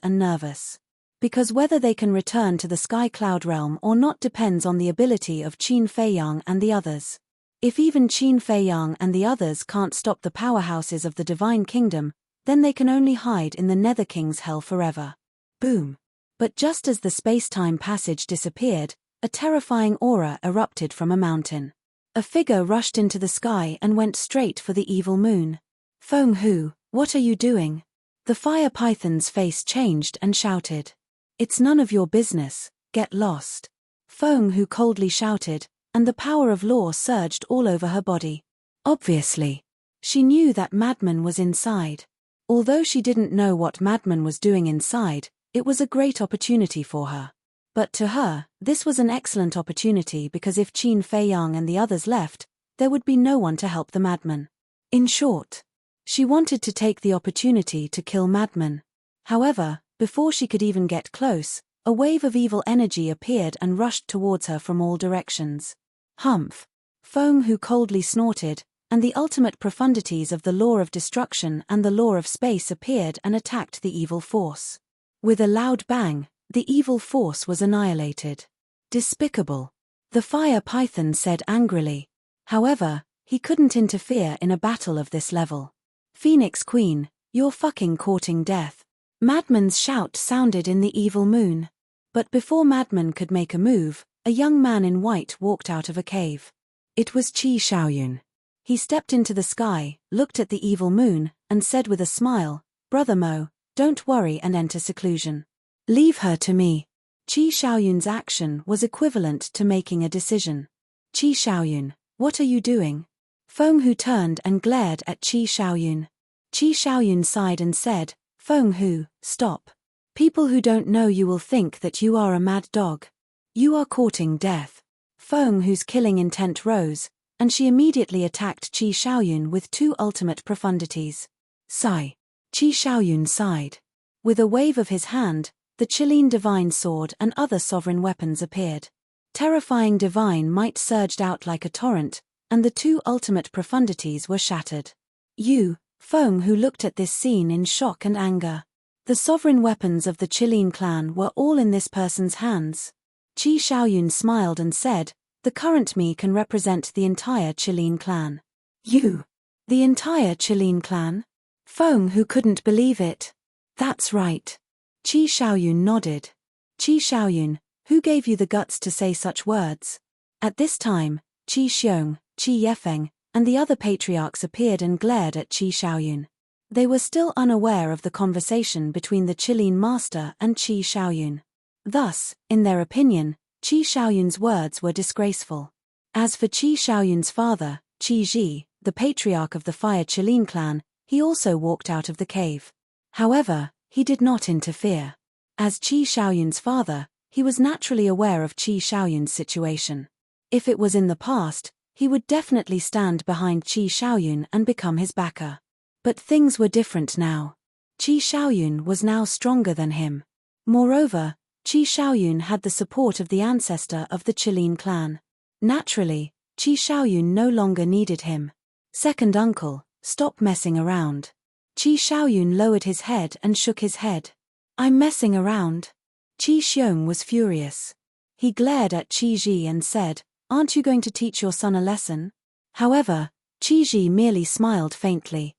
Because whether they can return to the Sky Cloud realm or not depends on the ability of Qin Feiyang and the others. If even Qin Feiyang and the others can't stop the powerhouses of the Divine Kingdom, then they can only hide in the Nether King's Hell forever. Boom. But just as the space-time passage disappeared, a terrifying aura erupted from a mountain. A figure rushed into the sky and went straight for the evil moon. Feng Hu, what are you doing? The fire python's face changed and shouted. It's none of your business, get lost. Feng Hu coldly shouted, and the power of law surged all over her body. Obviously. She knew that Madman was inside. Although she didn't know what Madman was doing inside, it was a great opportunity for her. But to her, this was an excellent opportunity because if Qin Feiyang and the others left, there would be no one to help the Madman. In short, she wanted to take the opportunity to kill Madman. However, before she could even get close, a wave of evil energy appeared and rushed towards her from all directions. Humph! Feng Hu coldly snorted, and the ultimate profundities of the law of destruction and the law of space appeared and attacked the evil force. With a loud bang, the evil force was annihilated. Despicable! The fire python said angrily. However, he couldn't interfere in a battle of this level. Phoenix Queen, you're fucking courting death. Madman's shout sounded in the evil moon. But before Madman could make a move, a young man in white walked out of a cave. It was Qi Shaoyun. He stepped into the sky, looked at the evil moon, and said with a smile, "Brother Mo, don't worry and enter seclusion. Leave her to me." Qi Xiaoyun's action was equivalent to making a decision. "Qi Xiaoyun, what are you doing?" Feng Hu turned and glared at Qi Xiaoyun. Qi Xiaoyun sighed and said, "Feng Hu, stop. People who don't know you will think that you are a mad dog. You are courting death." Feng Hu's killing intent rose, and she immediately attacked Qi Xiaoyun with two ultimate profundities. Sigh. Qi Xiaoyun sighed. With a wave of his hand, the Qilin divine sword and other sovereign weapons appeared. Terrifying divine might surged out like a torrent, and the two ultimate profundities were shattered. Feng Hu looked at this scene in shock and anger. The sovereign weapons of the Qilin clan were all in this person's hands. Qi Xiaoyun smiled and said, "The current me can represent the entire Qilin clan." "You? The entire Qilin clan?" Feng Hu couldn't believe it. "That's right." Qi Xiaoyun nodded. "Qi Xiaoyun, who gave you the guts to say such words?" At this time, Qi Xiong, Qi Yefeng, and the other patriarchs appeared and glared at Qi Xiaoyun. They were still unaware of the conversation between the Qilin master and Qi Xiaoyun. Thus, in their opinion, Qi Xiaoyun's words were disgraceful. As for Qi Xiaoyun's father, Qi Ji, the patriarch of the Fire Qilin clan, he also walked out of the cave. However, he did not interfere. As Qi Xiaoyun's father, he was naturally aware of Qi Xiaoyun's situation. If it was in the past, he would definitely stand behind Qi Xiaoyun and become his backer. But things were different now. Qi Xiaoyun was now stronger than him. Moreover, Qi Xiaoyun had the support of the ancestor of the Qilin clan. Naturally, Qi Xiaoyun no longer needed him. "Second uncle, stop messing around." Qi Xiaoyun lowered his head and shook his head. "I'm messing around." Qi Xiong was furious. He glared at Qi Ji and said, "Aren't you going to teach your son a lesson?" However, Qi Ji merely smiled faintly.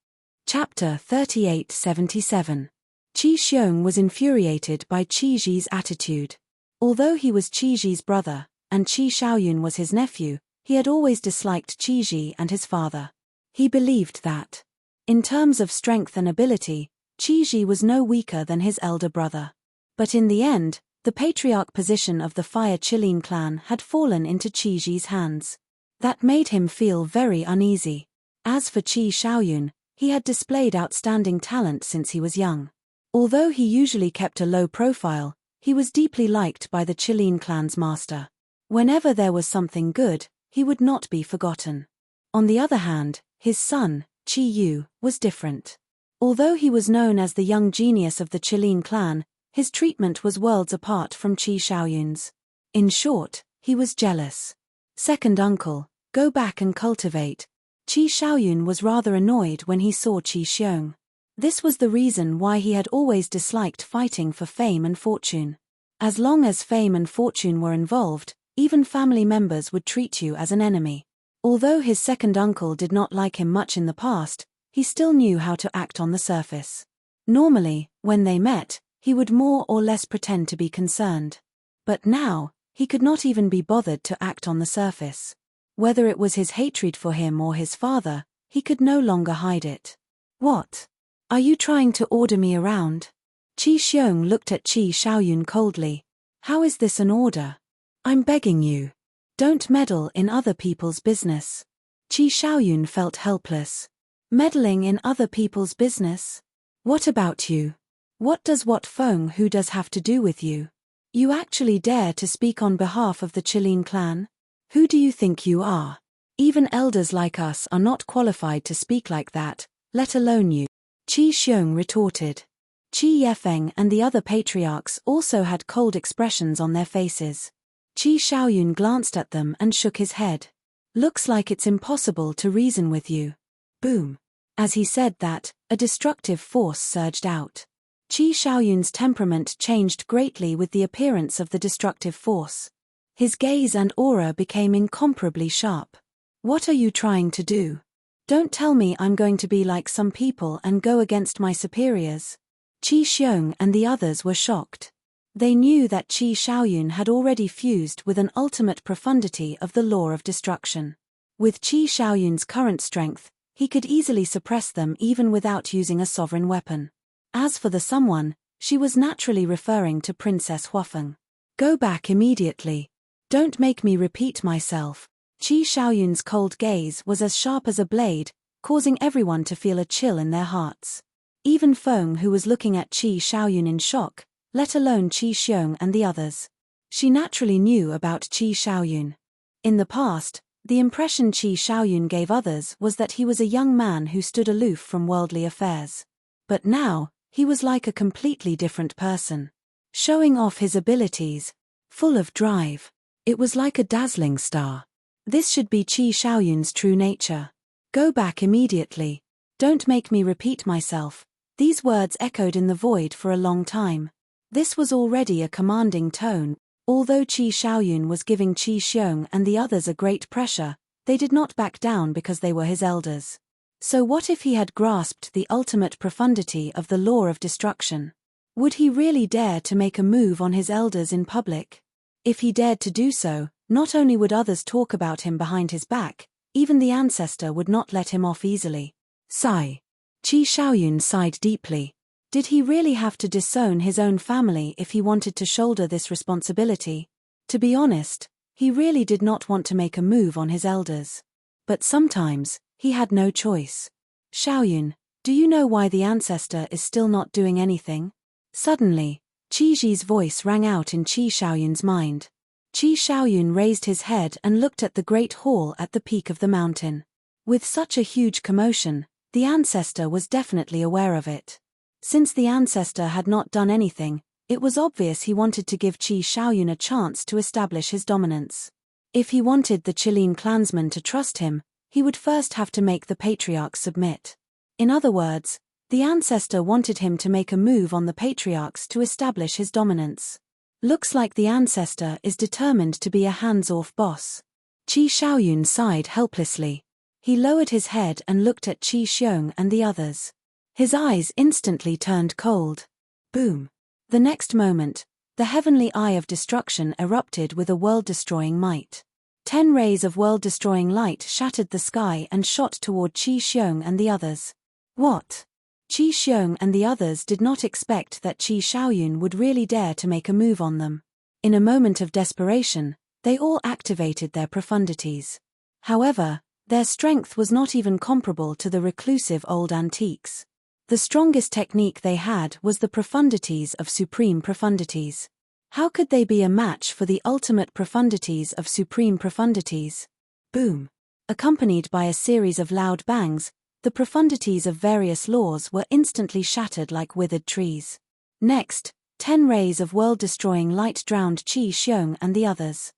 Chapter 3877. Qi Xiong was infuriated by Qi Ji's attitude. Although he was Qi Ji's brother, and Qi Xiaoyun was his nephew, he had always disliked Qi Ji and his father. He believed that, in terms of strength and ability, Qi Ji was no weaker than his elder brother. But in the end, the patriarch position of the Fire Qilin clan had fallen into Qi Ji's hands. That made him feel very uneasy. As for Qi Xiaoyun, he had displayed outstanding talent since he was young. Although he usually kept a low profile, he was deeply liked by the Qilin clan's master. Whenever there was something good, he would not be forgotten. On the other hand, his son, Qi Yu, was different. Although he was known as the young genius of the Qilin clan, his treatment was worlds apart from Qi Xiaoyun's. In short, he was jealous. "Second uncle, go back and cultivate." Qi Xiaoyun was rather annoyed when he saw Qi Xiong. This was the reason why he had always disliked fighting for fame and fortune. As long as fame and fortune were involved, even family members would treat you as an enemy. Although his second uncle did not like him much in the past, he still knew how to act on the surface. Normally, when they met, he would more or less pretend to be concerned. But now, he could not even be bothered to act on the surface. Whether it was his hatred for him or his father, he could no longer hide it. "What? Are you trying to order me around?" Qi Xiong looked at Qi Xiaoyun coldly. "How is this an order? I'm begging you. Don't meddle in other people's business." Qi Xiaoyun felt helpless. Meddling in other people's business? What about you? What does what Feng Hu does have to do with you? You actually dare to speak on behalf of the Qilin clan? Who do you think you are? Even elders like us are not qualified to speak like that, let alone you. Qi Xiong retorted. Qi Yefeng and the other patriarchs also had cold expressions on their faces. Qi Xiaoyun glanced at them and shook his head. "Looks like it's impossible to reason with you." Boom. As he said that, a destructive force surged out. Qi Xiaoyun's temperament changed greatly with the appearance of the destructive force. His gaze and aura became incomparably sharp. "What are you trying to do? Don't tell me I'm going to be like some people and go against my superiors." Qi Xiong and the others were shocked. They knew that Qi Xiaoyun had already fused with an ultimate profundity of the law of destruction. With Qi Xiaoyun's current strength, he could easily suppress them even without using a sovereign weapon. As for the someone, she was naturally referring to Princess Huafeng. Go back immediately. Don't make me repeat myself. Qi Xiaoyun's cold gaze was as sharp as a blade, causing everyone to feel a chill in their hearts. Even Feng, who was looking at Qi Xiaoyun in shock, let alone Qi Xiong and the others. She naturally knew about Qi Xiaoyun. In the past, the impression Qi Xiaoyun gave others was that he was a young man who stood aloof from worldly affairs. But now, he was like a completely different person. Showing off his abilities. Full of drive. It was like a dazzling star. This should be Qi Xiaoyun's true nature. Go back immediately. Don't make me repeat myself. These words echoed in the void for a long time. This was already a commanding tone. Although Qi Xiaoyun was giving Qi Xiong and the others a great pressure, they did not back down because they were his elders. So what if he had grasped the ultimate profundity of the law of destruction? Would he really dare to make a move on his elders in public? If he dared to do so, not only would others talk about him behind his back, even the ancestor would not let him off easily. Sigh. Qi Xiaoyun sighed deeply. Did he really have to disown his own family if he wanted to shoulder this responsibility? To be honest, he really did not want to make a move on his elders. But sometimes, he had no choice. Xiaoyun, do you know why the ancestor is still not doing anything? Suddenly, Qi Ji's voice rang out in Qi Xiaoyun's mind. Qi Xiaoyun raised his head and looked at the great hall at the peak of the mountain. With such a huge commotion, the ancestor was definitely aware of it. Since the ancestor had not done anything, it was obvious he wanted to give Qi Xiaoyun a chance to establish his dominance. If he wanted the Qilin clansmen to trust him, he would first have to make the patriarchs submit. In other words, the ancestor wanted him to make a move on the patriarchs to establish his dominance. Looks like the ancestor is determined to be a hands-off boss. Qi Xiaoyun sighed helplessly. He lowered his head and looked at Qi Xiong and the others. His eyes instantly turned cold. Boom. The next moment, the heavenly eye of destruction erupted with a world-destroying might. 10 rays of world-destroying light shattered the sky and shot toward Qi Xiong and the others. What? Qi Xiong and the others did not expect that Qi Xiaoyun would really dare to make a move on them. In a moment of desperation, they all activated their profundities. However, their strength was not even comparable to the reclusive old antiques. The strongest technique they had was the profundities of supreme profundities. How could they be a match for the ultimate profundities of supreme profundities? Boom. Accompanied by a series of loud bangs, the profundities of various laws were instantly shattered like withered trees. Next, 10 rays of world-destroying light drowned Qi Xiong and the others.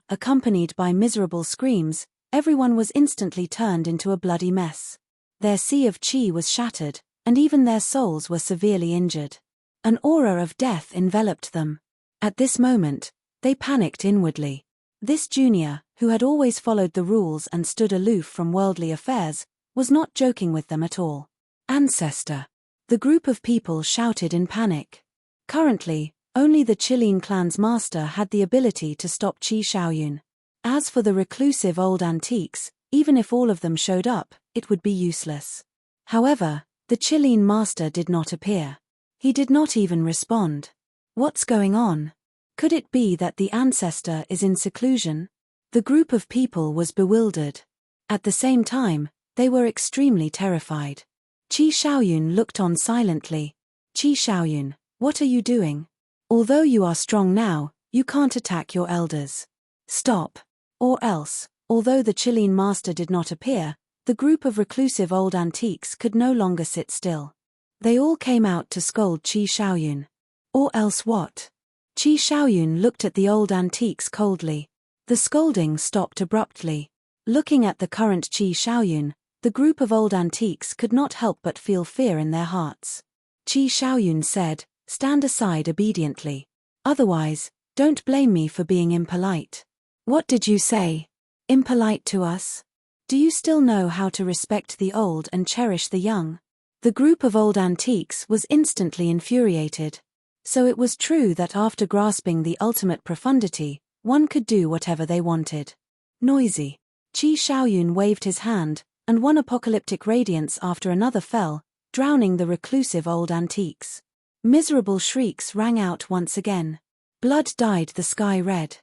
Accompanied by miserable screams, everyone was instantly turned into a bloody mess. Their sea of qi was shattered, and even their souls were severely injured. An aura of death enveloped them. At this moment, they panicked inwardly. This junior, who had always followed the rules and stood aloof from worldly affairs, was not joking with them at all. Ancestor. The group of people shouted in panic. Currently, only the Qilin clan's master had the ability to stop Qi Xiaoyun. As for the reclusive old antiques, even if all of them showed up, it would be useless. However, the Qilin master did not appear. He did not even respond. What's going on? Could it be that the ancestor is in seclusion? The group of people was bewildered. At the same time, they were extremely terrified. Qi Xiaoyun looked on silently. Qi Xiaoyun, what are you doing? Although you are strong now, you can't attack your elders. Stop. Or else, although the Qilin master did not appear, the group of reclusive old antiques could no longer sit still. They all came out to scold Qi Xiaoyun. Or else what? Qi Xiaoyun looked at the old antiques coldly. The scolding stopped abruptly. Looking at the current Qi Xiaoyun, the group of old antiques could not help but feel fear in their hearts. Qi Xiaoyun said, "Stand aside obediently. Otherwise, don't blame me for being impolite." What did you say? Impolite to us? Do you still know how to respect the old and cherish the young? The group of old antiques was instantly infuriated. So it was true that after grasping the ultimate profundity, one could do whatever they wanted. Noisy. Qi Shaoyun waved his hand, and one apocalyptic radiance after another fell, drowning the reclusive old antiques. Miserable shrieks rang out once again. Blood dyed the sky red.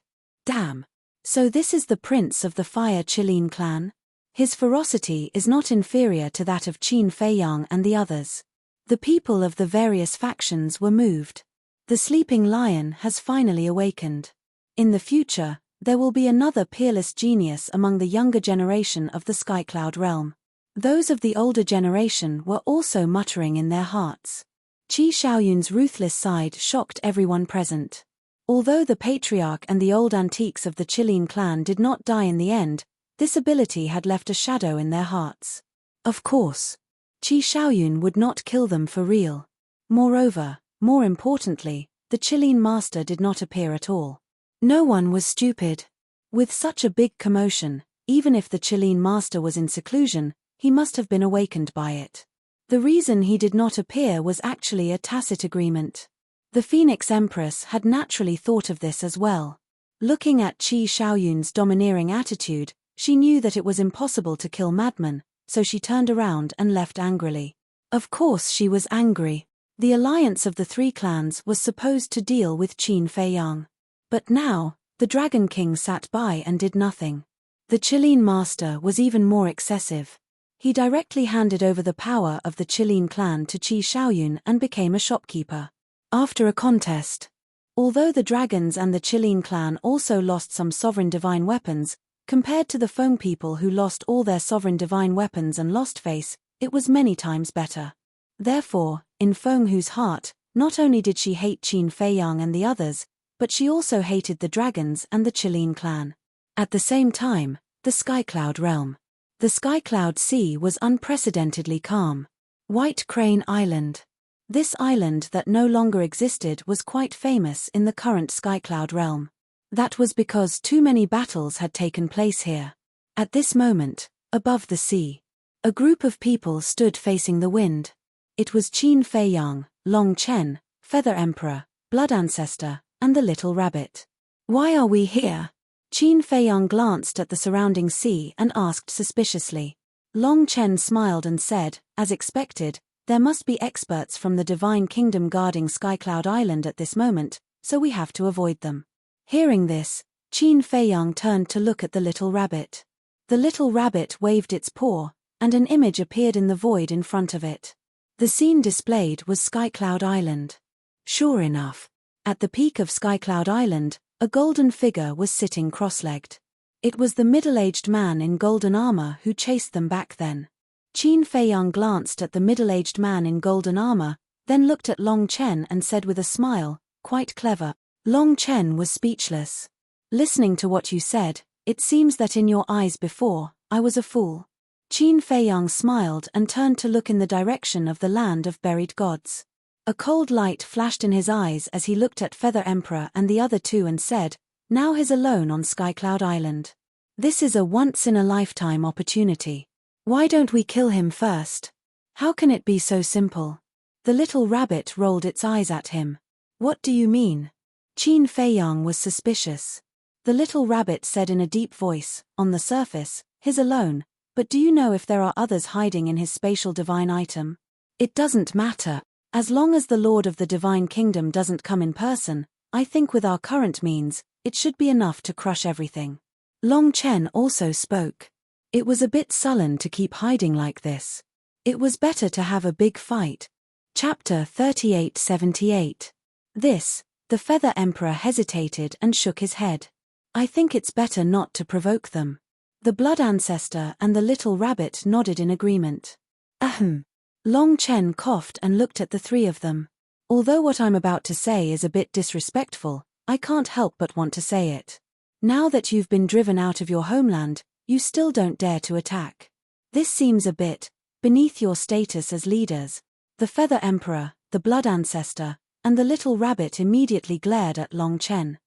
Damn! So this is the prince of the Fire Qilin clan? His ferocity is not inferior to that of Qin Feiyang and the others. The people of the various factions were moved. The sleeping lion has finally awakened. In the future, there will be another peerless genius among the younger generation of the Skycloud realm. Those of the older generation were also muttering in their hearts. Qi Shaoyun's ruthless side shocked everyone present. Although the patriarch and the old antiques of the Qilin clan did not die in the end, this ability had left a shadow in their hearts. Of course, Qi Shaoyun would not kill them for real. Moreover, more importantly, the Qilin master did not appear at all. No one was stupid. With such a big commotion, even if the Qilin master was in seclusion, he must have been awakened by it. The reason he did not appear was actually a tacit agreement. The Phoenix Empress had naturally thought of this as well. Looking at Qi Shaoyun's domineering attitude, she knew that it was impossible to kill madmen, so she turned around and left angrily. Of course she was angry. The alliance of the three clans was supposed to deal with Qin Feiyang. But now, the Dragon King sat by and did nothing. The Qilin master was even more excessive. He directly handed over the power of the Qilin clan to Qi Shaoyun and became a shopkeeper. After a contest. Although the dragons and the Qilin clan also lost some sovereign divine weapons, compared to the Feng people who lost all their sovereign divine weapons and lost face, it was many times better. Therefore, in Feng Hu's heart, not only did she hate Qin Feiyang and the others, but she also hated the dragons and the Qilin clan. At the same time, the Skycloud realm. The Skycloud Sea was unprecedentedly calm. White Crane Island. This island that no longer existed was quite famous in the current Skycloud realm. That was because too many battles had taken place here. At this moment, above the sea, a group of people stood facing the wind. It was Qin Feiyang, Long Chen, Feather Emperor, Blood Ancestor, and the Little Rabbit. Why are we here? Qin Feiyang glanced at the surrounding sea and asked suspiciously. Long Chen smiled and said, as expected, there must be experts from the Divine Kingdom guarding Skycloud Island at this moment, so we have to avoid them. Hearing this, Qin Feiyang turned to look at the Little Rabbit. The Little Rabbit waved its paw, and an image appeared in the void in front of it. The scene displayed was Skycloud Island. Sure enough, at the peak of Skycloud Island, a golden figure was sitting cross-legged. It was the middle-aged man in golden armor who chased them back then. Qin Feiyang glanced at the middle-aged man in golden armor, then looked at Long Chen and said with a smile, quite clever. Long Chen was speechless. Listening to what you said, it seems that in your eyes before, I was a fool. Qin Feiyang smiled and turned to look in the direction of the land of buried gods. A cold light flashed in his eyes as he looked at Feather Emperor and the other two and said, now he's alone on Skycloud Island. This is a once-in-a-lifetime opportunity. Why don't we kill him first? How can it be so simple? The Little Rabbit rolled its eyes at him. What do you mean? Qin Feiyang was suspicious. The Little Rabbit said in a deep voice, on the surface, he's alone, but do you know if there are others hiding in his spatial divine item? It doesn't matter. As long as the Lord of the Divine Kingdom doesn't come in person, I think with our current means, it should be enough to crush everything. Long Chen also spoke. It was a bit sullen to keep hiding like this. It was better to have a big fight. Chapter 3878. The Feather Emperor hesitated and shook his head. I think it's better not to provoke them. The Blood Ancestor and the Little Rabbit nodded in agreement. Ahem. Long Chen coughed and looked at the three of them. Although what I'm about to say is a bit disrespectful, I can't help but want to say it. Now that you've been driven out of your homeland, you still don't dare to attack. This seems a bit beneath your status as leaders. The Feather Emperor, the Blood Ancestor, and the Little Rabbit immediately glared at Long Chen.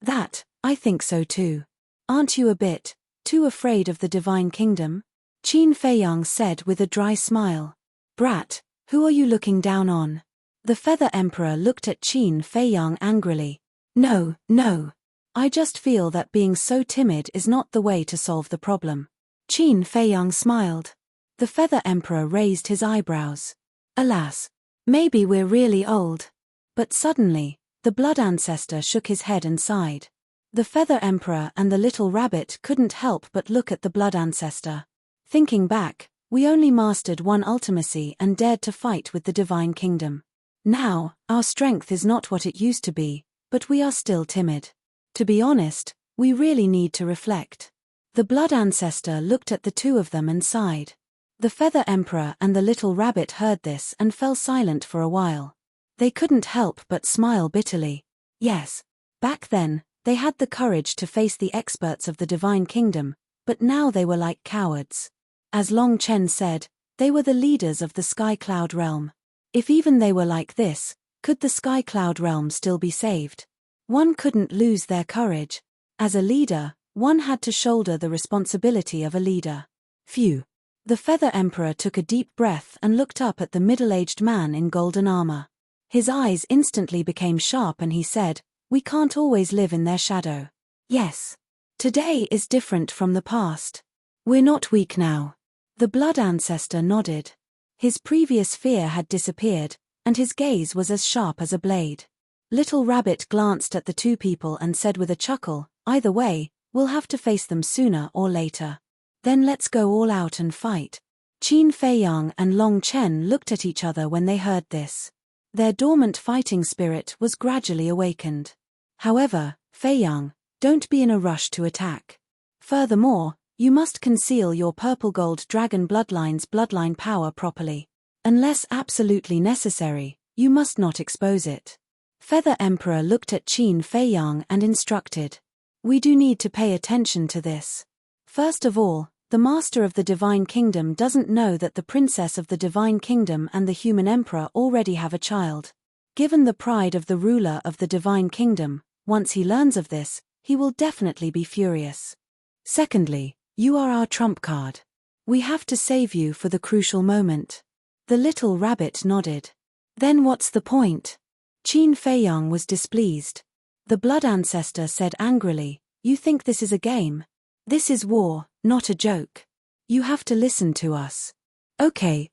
I think so too. Aren't you a bit too afraid of the Divine Kingdom? Qin Feiyang said with a dry smile. Brat, who are you looking down on? The Feather Emperor looked at Qin Feiyang angrily. No. I just feel that being so timid is not the way to solve the problem. Qin Feiyang smiled. The Feather Emperor raised his eyebrows. Alas. Maybe we're really old. But suddenly, the Blood Ancestor shook his head and sighed. The Feather Emperor and the little rabbit couldn't help but look at the Blood Ancestor. Thinking back, we only mastered one ultimacy and dared to fight with the Divine Kingdom. Now, our strength is not what it used to be, but we are still timid. To be honest, we really need to reflect. The Blood Ancestor looked at the two of them and sighed. The Feather Emperor and the little rabbit heard this and fell silent for a while. They couldn't help but smile bitterly. Yes. Back then, they had the courage to face the experts of the Divine Kingdom, but now they were like cowards. As Long Chen said, they were the leaders of the Sky Cloud Realm. If even they were like this, could the Sky Cloud Realm still be saved? One couldn't lose their courage. As a leader, one had to shoulder the responsibility of a leader. Phew. The Feather Emperor took a deep breath and looked up at the middle-aged man in golden armor. His eyes instantly became sharp and he said, "We can't always live in their shadow. Yes. Today is different from the past. We're not weak now." The Blood Ancestor nodded. His previous fear had disappeared, and his gaze was as sharp as a blade. Little Rabbit glanced at the two people and said with a chuckle, "Either way, we'll have to face them sooner or later. Then let's go all out and fight." Qin Feiyang and Long Chen looked at each other when they heard this. Their dormant fighting spirit was gradually awakened. However, Feiyang, don't be in a rush to attack. Furthermore, you must conceal your purple gold dragon bloodline's bloodline power properly. Unless absolutely necessary, you must not expose it. Feather Emperor looked at Qin Feiyang and instructed. We do need to pay attention to this. First of all, the Master of the Divine Kingdom doesn't know that the Princess of the Divine Kingdom and the Human Emperor already have a child. Given the pride of the ruler of the Divine Kingdom, once he learns of this, he will definitely be furious. Secondly, you are our trump card. We have to save you for the crucial moment. The little rabbit nodded. Then what's the point? Qin Feiyang was displeased. The Blood Ancestor said angrily, "You think this is a game? This is war, not a joke. You have to listen to us." Okay.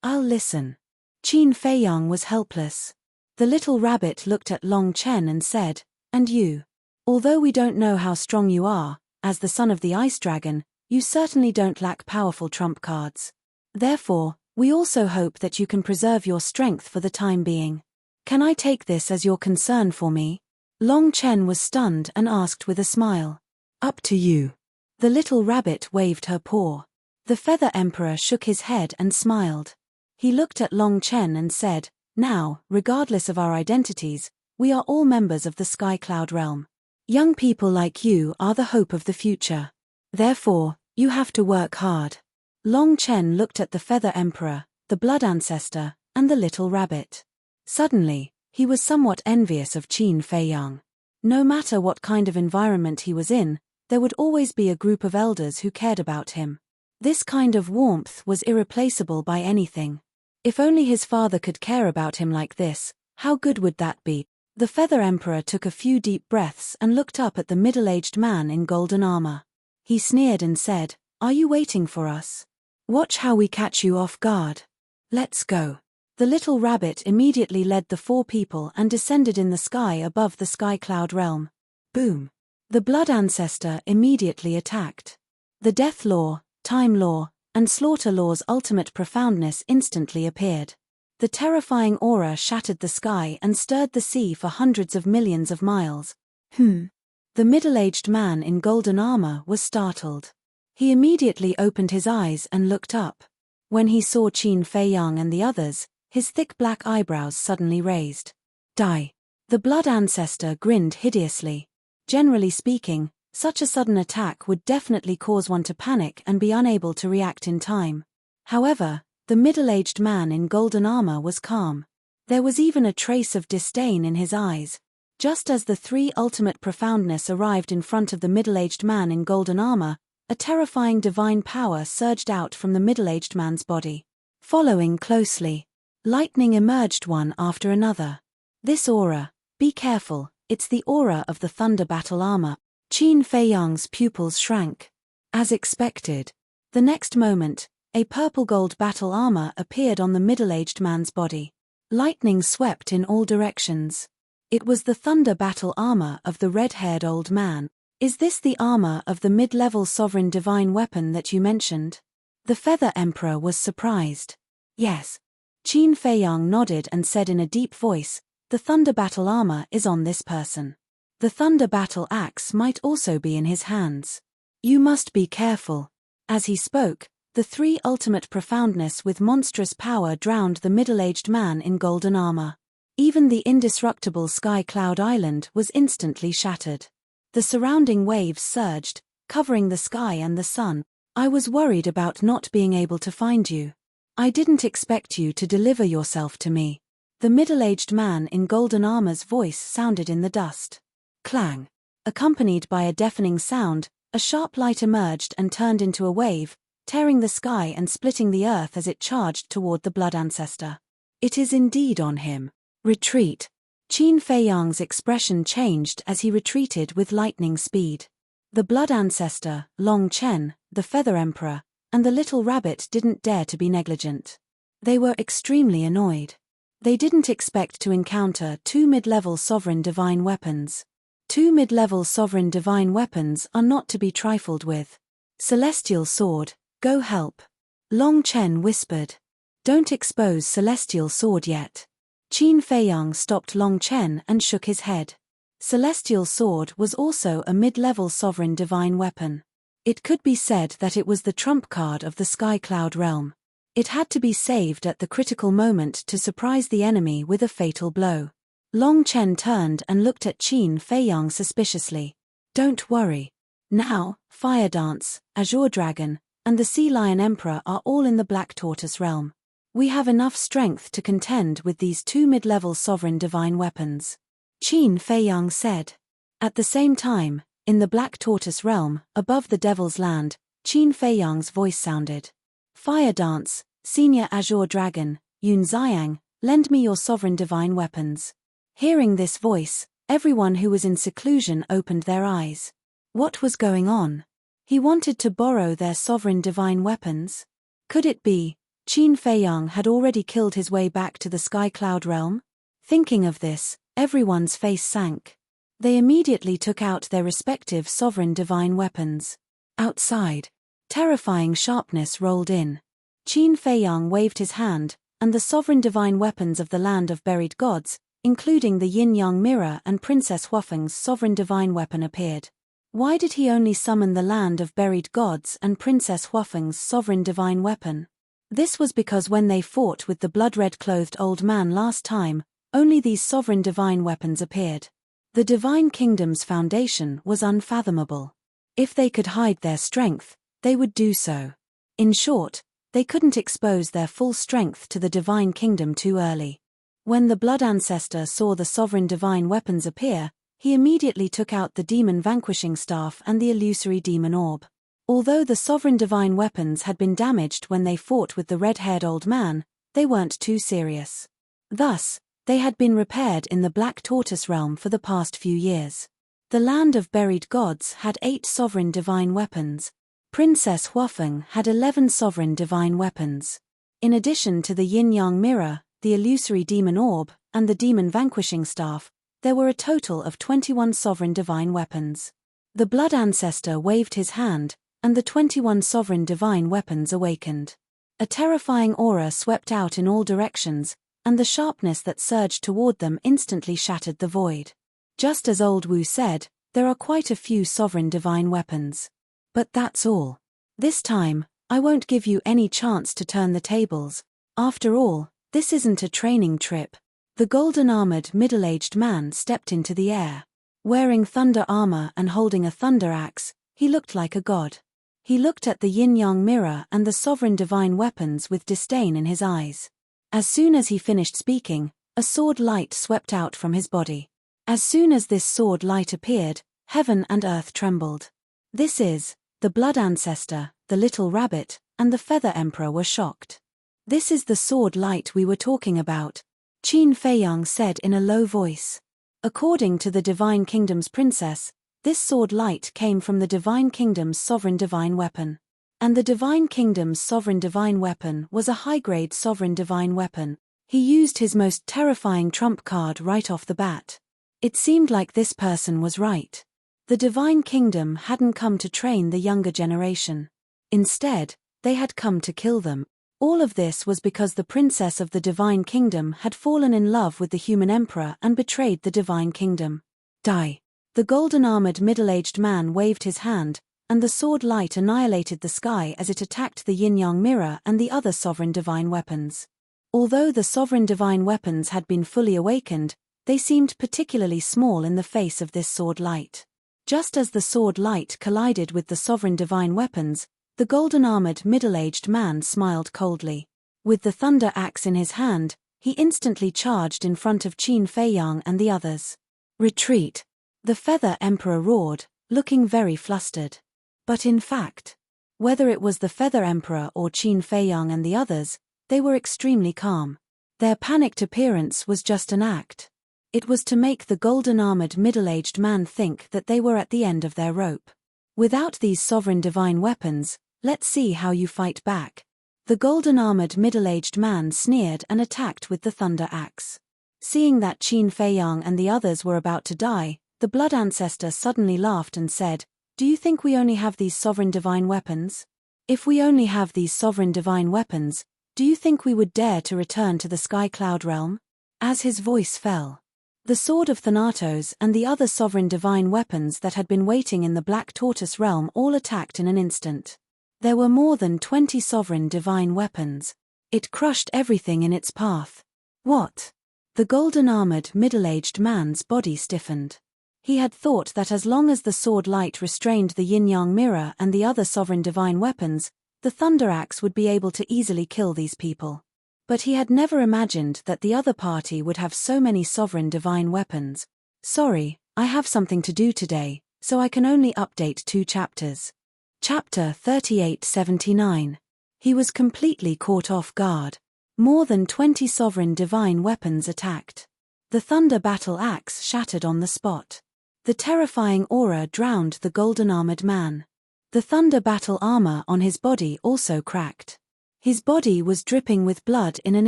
I'll listen." Qin Feiyang was helpless. The little rabbit looked at Long Chen and said, "And you? Although we don't know how strong you are, as the son of the Ice Dragon, you certainly don't lack powerful trump cards. Therefore, we also hope that you can preserve your strength for the time being. Can I take this as your concern for me?" Long Chen was stunned and asked with a smile. "Up to you." The little rabbit waved her paw. The Feather Emperor shook his head and smiled. He looked at Long Chen and said, "Now, regardless of our identities, we are all members of the Sky Cloud Realm. Young people like you are the hope of the future. Therefore, you have to work hard." Long Chen looked at the Feather Emperor, the Blood Ancestor, and the little rabbit. Suddenly, he was somewhat envious of Qin Feiyang. No matter what kind of environment he was in, there would always be a group of elders who cared about him. This kind of warmth was irreplaceable by anything. If only his father could care about him like this, how good would that be? The Feather Emperor took a few deep breaths and looked up at the middle-aged man in golden armor. He sneered and said, "Are you waiting for us? Watch how we catch you off guard. Let's go." The little rabbit immediately led the four people and descended in the sky above the Sky Cloud Realm. Boom. The Blood Ancestor immediately attacked. The Death Law, Time Law, and Slaughter Law's ultimate profoundness instantly appeared. The terrifying aura shattered the sky and stirred the sea for hundreds of millions of miles. The middle-aged man in golden armor was startled. He immediately opened his eyes and looked up. When he saw Qin Feiyang and the others, his thick black eyebrows suddenly raised. Die. The Blood Ancestor grinned hideously. Generally speaking, such a sudden attack would definitely cause one to panic and be unable to react in time. However, the middle-aged man in golden armor was calm. There was even a trace of disdain in his eyes. Just as the three ultimate profoundness arrived in front of the middle-aged man in golden armor, a terrifying divine power surged out from the middle-aged man's body. Following closely, lightning emerged one after another. This aura, be careful, it's the aura of the thunder battle armor. Qin Feiyang's pupils shrank. As expected. The next moment, a purple-gold battle armor appeared on the middle-aged man's body. Lightning swept in all directions. It was the thunder battle armor of the red-haired old man. Is this the armor of the mid-level sovereign divine weapon that you mentioned? The Feather Emperor was surprised. Yes. Qin Feiyang nodded and said in a deep voice, the thunder battle armor is on this person. The thunder battle axe might also be in his hands. You must be careful. As he spoke, the three ultimate profoundness with monstrous power drowned the middle-aged man in golden armor. Even the indestructible Sky Cloud Island was instantly shattered. The surrounding waves surged, covering the sky and the sun. I was worried about not being able to find you. I didn't expect you to deliver yourself to me. The middle-aged man in golden armor's voice sounded in the dust. Clang. Accompanied by a deafening sound, a sharp light emerged and turned into a wave, tearing the sky and splitting the earth as it charged toward the blood ancestor. It is indeed on him. Retreat. Qin Feiyang's expression changed as he retreated with lightning speed. The blood ancestor, Long Chen, the Feather Emperor, and the little rabbit didn't dare to be negligent. They were extremely annoyed. They didn't expect to encounter two mid-level sovereign divine weapons. Two mid-level sovereign divine weapons are not to be trifled with. Celestial Sword, go help. Long Chen whispered. Don't expose Celestial Sword yet. Qin Feiyang stopped Long Chen and shook his head. Celestial Sword was also a mid-level sovereign divine weapon. It could be said that it was the trump card of the Sky Cloud realm. It had to be saved at the critical moment to surprise the enemy with a fatal blow. Long Chen turned and looked at Qin Feiyang suspiciously. Don't worry. Now, Fire Dance, Azure Dragon, and the Sea Lion Emperor are all in the Black Tortoise realm. We have enough strength to contend with these two mid-level sovereign divine weapons. Qin Feiyang said. At the same time, in the Black Tortoise realm, above the Devil's Land, Qin Feiyang's voice sounded. Fire Dance, Senior Azure Dragon, Yun Xiang, lend me your sovereign divine weapons. Hearing this voice, everyone who was in seclusion opened their eyes. What was going on? He wanted to borrow their sovereign divine weapons? Could it be, Qin Feiyang had already killed his way back to the Sky Cloud realm? Thinking of this, everyone's face sank. They immediately took out their respective sovereign divine weapons. Outside, terrifying sharpness rolled in. Qin Feiyang waved his hand, and the sovereign divine weapons of the land of buried gods, including the yin-yang mirror and Princess Huafeng's sovereign divine weapon appeared. Why did he only summon the land of buried gods and Princess Huafeng's sovereign divine weapon? This was because when they fought with the blood-red-clothed old man last time, only these sovereign divine weapons appeared. The divine kingdom's foundation was unfathomable. If they could hide their strength, they would do so. In short, they couldn't expose their full strength to the divine kingdom too early. When the blood ancestor saw the sovereign divine weapons appear, he immediately took out the demon vanquishing staff and the illusory demon orb. Although the sovereign divine weapons had been damaged when they fought with the red-haired old man, they weren't too serious. Thus, they had been repaired in the Black Tortoise realm for the past few years. The land of buried gods had 8 sovereign divine weapons. Princess Huafeng had 11 sovereign divine weapons. In addition to the yin-yang mirror, the illusory demon orb, and the demon vanquishing staff, there were a total of 21 sovereign divine weapons. The blood ancestor waved his hand, and the 21 sovereign divine weapons awakened. A terrifying aura swept out in all directions, and the sharpness that surged toward them instantly shattered the void. Just as Old Wu said, there are quite a few sovereign divine weapons. But that's all. This time, I won't give you any chance to turn the tables. After all, this isn't a training trip. The golden-armored middle-aged man stepped into the air. Wearing thunder armor and holding a thunder axe, he looked like a god. He looked at the yin-yang mirror and the sovereign divine weapons with disdain in his eyes. As soon as he finished speaking, a sword light swept out from his body. As soon as this sword light appeared, heaven and earth trembled. This is, the blood ancestor, the little rabbit, and the Feather Emperor were shocked. This is the sword light we were talking about, Qin Feiyang said in a low voice. According to the Divine Kingdom's princess, This sword light came from the Divine Kingdom's sovereign divine weapon. And the Divine Kingdom's sovereign divine weapon was a high-grade sovereign divine weapon. He used his most terrifying trump card right off the bat. It seemed like this person was right. The Divine Kingdom hadn't come to train the younger generation. Instead, they had come to kill them. All of this was because the princess of the Divine Kingdom had fallen in love with the human emperor and betrayed the Divine Kingdom. Die. The golden-armored middle-aged man waved his hand, and the sword light annihilated the sky as it attacked the yin-yang mirror and the other sovereign divine weapons. Although the sovereign divine weapons had been fully awakened, they seemed particularly small in the face of this sword light. Just as the sword light collided with the sovereign divine weapons, the golden-armored middle-aged man smiled coldly. With the thunder axe in his hand, he instantly charged in front of Qin Feiyang and the others. Retreat! The Feather Emperor roared, looking very flustered. But in fact, whether it was the Feather Emperor or Qin Feiyang and the others, they were extremely calm. Their panicked appearance was just an act. It was to make the golden-armored middle-aged man think that they were at the end of their rope. Without these sovereign divine weapons, let's see how you fight back. The golden-armored middle-aged man sneered and attacked with the thunder axe. Seeing that Qin Feiyang and the others were about to die, the Blood Ancestor suddenly laughed and said, "Do you think we only have these sovereign divine weapons? If we only have these sovereign divine weapons, do you think we would dare to return to the Sky Cloud realm?" As his voice fell, the sword of Thanatos and the other sovereign divine weapons that had been waiting in the Black Tortoise realm all attacked in an instant. There were more than 20 sovereign divine weapons. It crushed everything in its path. What? The golden-armored middle-aged man's body stiffened. He had thought that as long as the sword light restrained the yin-yang mirror and the other sovereign divine weapons, the thunder axe would be able to easily kill these people. But he had never imagined that the other party would have so many sovereign divine weapons. "Sorry, I have something to do today, so I can only update 2 chapters. Chapter 3879. He was completely caught off guard. More than 20 sovereign divine weapons attacked. The thunder battle axe shattered on the spot. The terrifying aura drowned the golden-armored man. The thunder battle armor on his body also cracked. His body was dripping with blood in an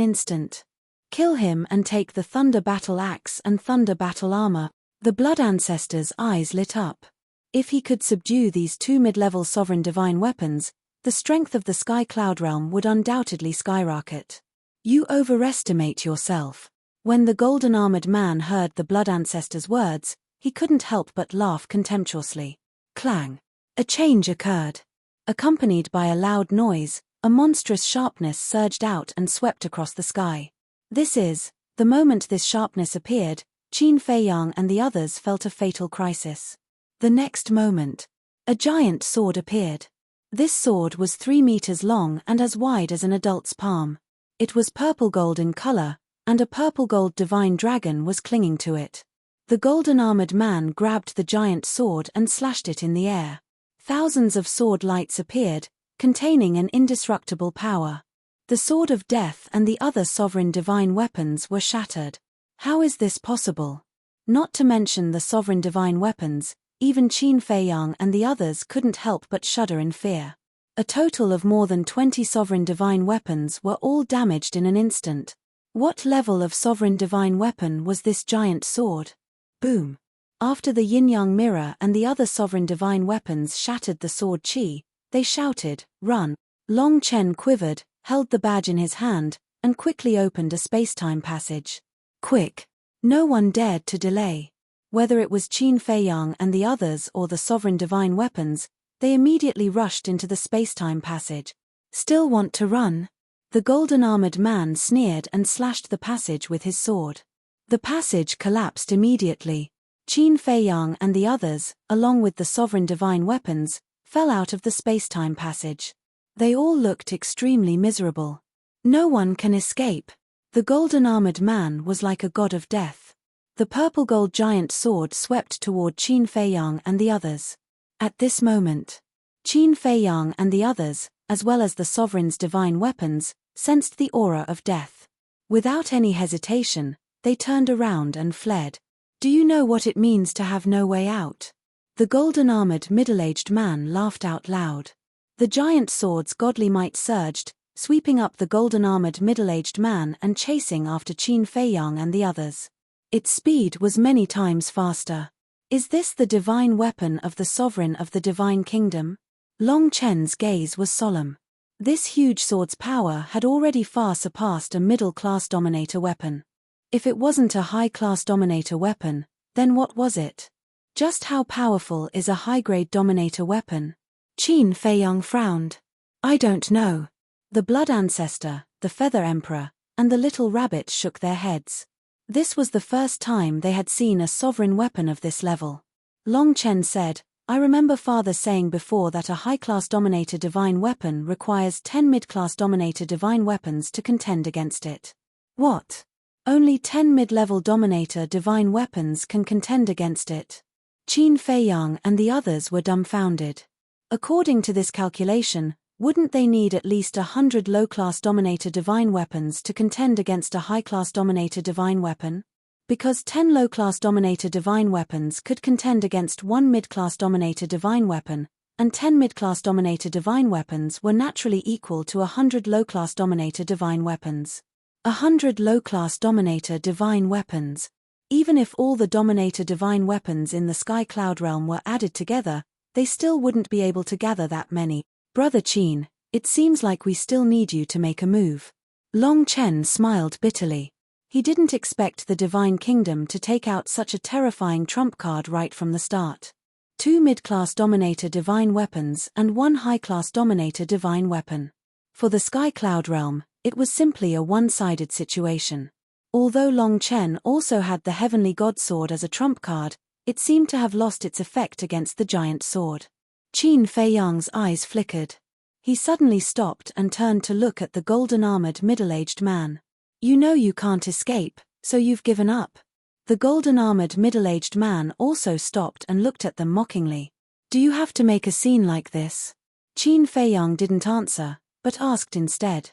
instant. Kill him and take the thunder battle axe and thunder battle armor. The Blood Ancestor's eyes lit up. If he could subdue these 2 mid-level sovereign divine weapons, the strength of the Sky Cloud realm would undoubtedly skyrocket. You overestimate yourself. When the golden-armored man heard the Blood Ancestor's words, he couldn't help but laugh contemptuously. Clang! A change occurred. Accompanied by a loud noise, a monstrous sharpness surged out and swept across the sky. The moment this sharpness appeared, Qin Feiyang and the others felt a fatal crisis. The next moment, a giant sword appeared. This sword was 3 meters long and as wide as an adult's palm. It was purple-gold in color, and a purple-gold divine dragon was clinging to it. The golden-armored man grabbed the giant sword and slashed it in the air. Thousands of sword lights appeared, containing an indestructible power. The sword of death and the other sovereign divine weapons were shattered. How is this possible? Not to mention the sovereign divine weapons, even Qin Feiyang and the others couldn't help but shudder in fear. A total of more than 20 sovereign divine weapons were all damaged in an instant. What level of sovereign divine weapon was this giant sword? Boom! After the yin-yang mirror and the other sovereign divine weapons shattered the sword chi, they shouted, "Run!" Long Chen quivered, held the badge in his hand, and quickly opened a space-time passage. Quick! No one dared to delay. Whether it was Qin Feiyang and the others or the sovereign divine weapons, they immediately rushed into the space-time passage. Still want to run? The golden-armored man sneered and slashed the passage with his sword. The passage collapsed immediately. Qin Feiyang and the others, along with the sovereign divine weapons, fell out of the space-time passage. They all looked extremely miserable. No one can escape. The golden-armored man was like a god of death. The purple-gold giant sword swept toward Qin Feiyang and the others. At this moment, Qin Feiyang and the others, as well as the sovereign's divine weapons, sensed the aura of death. Without any hesitation, they turned around and fled. Do you know what it means to have no way out? The golden-armored middle-aged man laughed out loud. The giant sword's godly might surged, sweeping up the golden-armored middle-aged man and chasing after Qin Feiyang and the others. Its speed was many times faster. Is this the divine weapon of the sovereign of the divine kingdom? Long Chen's gaze was solemn. This huge sword's power had already far surpassed a middle-class dominator weapon. If it wasn't a high-class dominator weapon, then what was it? Just how powerful is a high-grade dominator weapon? Qin Feiyang frowned. I don't know. The Blood Ancestor, the Feather Emperor, and the Little Rabbit shook their heads. This was the first time they had seen a sovereign weapon of this level. Long Chen said, I remember Father saying before that a high-class dominator divine weapon requires 10 mid-class dominator divine weapons to contend against it. What? Only 10 mid-level dominator divine weapons can contend against it? Qin Feiyang and the others were dumbfounded. According to this calculation, wouldn't they need at least 100 low-class dominator divine weapons to contend against a high-class dominator divine weapon? Because 10 low-class dominator divine weapons could contend against 1 mid-class dominator divine weapon, and 10 mid-class dominator divine weapons were naturally equal to 100 low-class dominator divine weapons. 100 low-class dominator divine weapons. Even if all the dominator divine weapons in the Sky Cloud realm were added together, they still wouldn't be able to gather that many. Brother Qin, it seems like we still need you to make a move. Long Chen smiled bitterly. He didn't expect the Divine Kingdom to take out such a terrifying trump card right from the start. 2 mid-class dominator divine weapons and 1 high-class dominator divine weapon. For the Sky Cloud realm, it was simply a one-sided situation. Although Long Chen also had the Heavenly God Sword as a trump card, it seemed to have lost its effect against the giant sword. Qin Feiyang's eyes flickered. He suddenly stopped and turned to look at the golden-armored middle-aged man. You know you can't escape, so you've given up. The golden-armored middle-aged man also stopped and looked at them mockingly. Do you have to make a scene like this? Qin Feiyang didn't answer, but asked instead.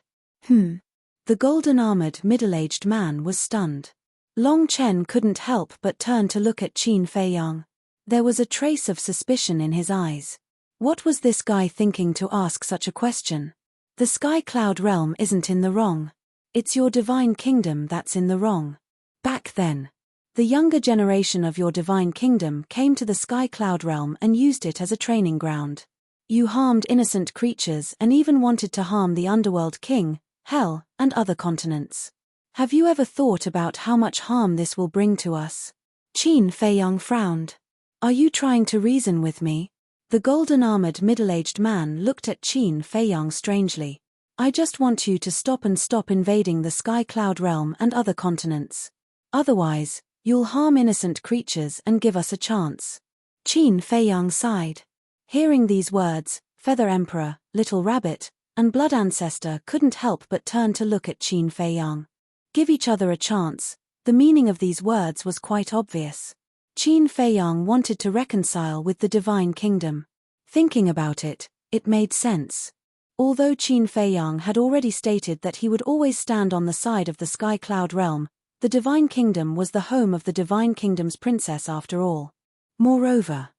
The golden-armored middle-aged man was stunned. Long Chen couldn't help but turn to look at Qin Feiyang. There was a trace of suspicion in his eyes. What was this guy thinking to ask such a question? The Sky Cloud realm isn't in the wrong. It's your divine kingdom that's in the wrong. Back then, the younger generation of your divine kingdom came to the Sky Cloud realm and used it as a training ground. You harmed innocent creatures and even wanted to harm the underworld king, hell, and other continents. Have you ever thought about how much harm this will bring to us? Qin Feiyang frowned. Are you trying to reason with me? The golden-armored middle-aged man looked at Qin Feiyang strangely. I just want you to stop invading the Sky Cloud realm and other continents. Otherwise, you'll harm innocent creatures and give us a chance. Qin Feiyang sighed. Hearing these words, Feather Emperor, Little Rabbit, and Blood Ancestor couldn't help but turn to look at Qin Feiyang. Give each other a chance. The meaning of these words was quite obvious. Qin Feiyang wanted to reconcile with the Divine Kingdom. Thinking about it, it made sense. Although Qin Feiyang had already stated that he would always stand on the side of the Sky Cloud realm, the Divine Kingdom was the home of the Divine Kingdom's princess after all. Moreover,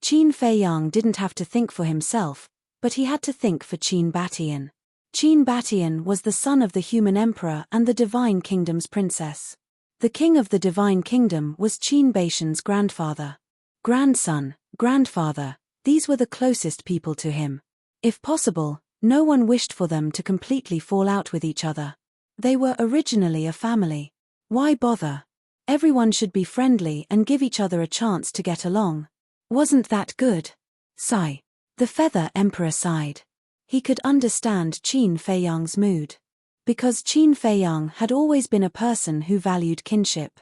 Qin Feiyang didn't have to think for himself, but he had to think for Qin Batian. Qin Batian was the son of the human emperor and the Divine Kingdom's princess. The king of the Divine Kingdom was Qin Baishan's grandfather. Grandson, grandfather, these were the closest people to him. If possible, no one wished for them to completely fall out with each other. They were originally a family. Why bother? Everyone should be friendly and give each other a chance to get along. Wasn't that good? Sigh. The Feather Emperor sighed. He could understand Qin Feiyang's mood. Because Qin Feiyang had always been a person who valued kinship.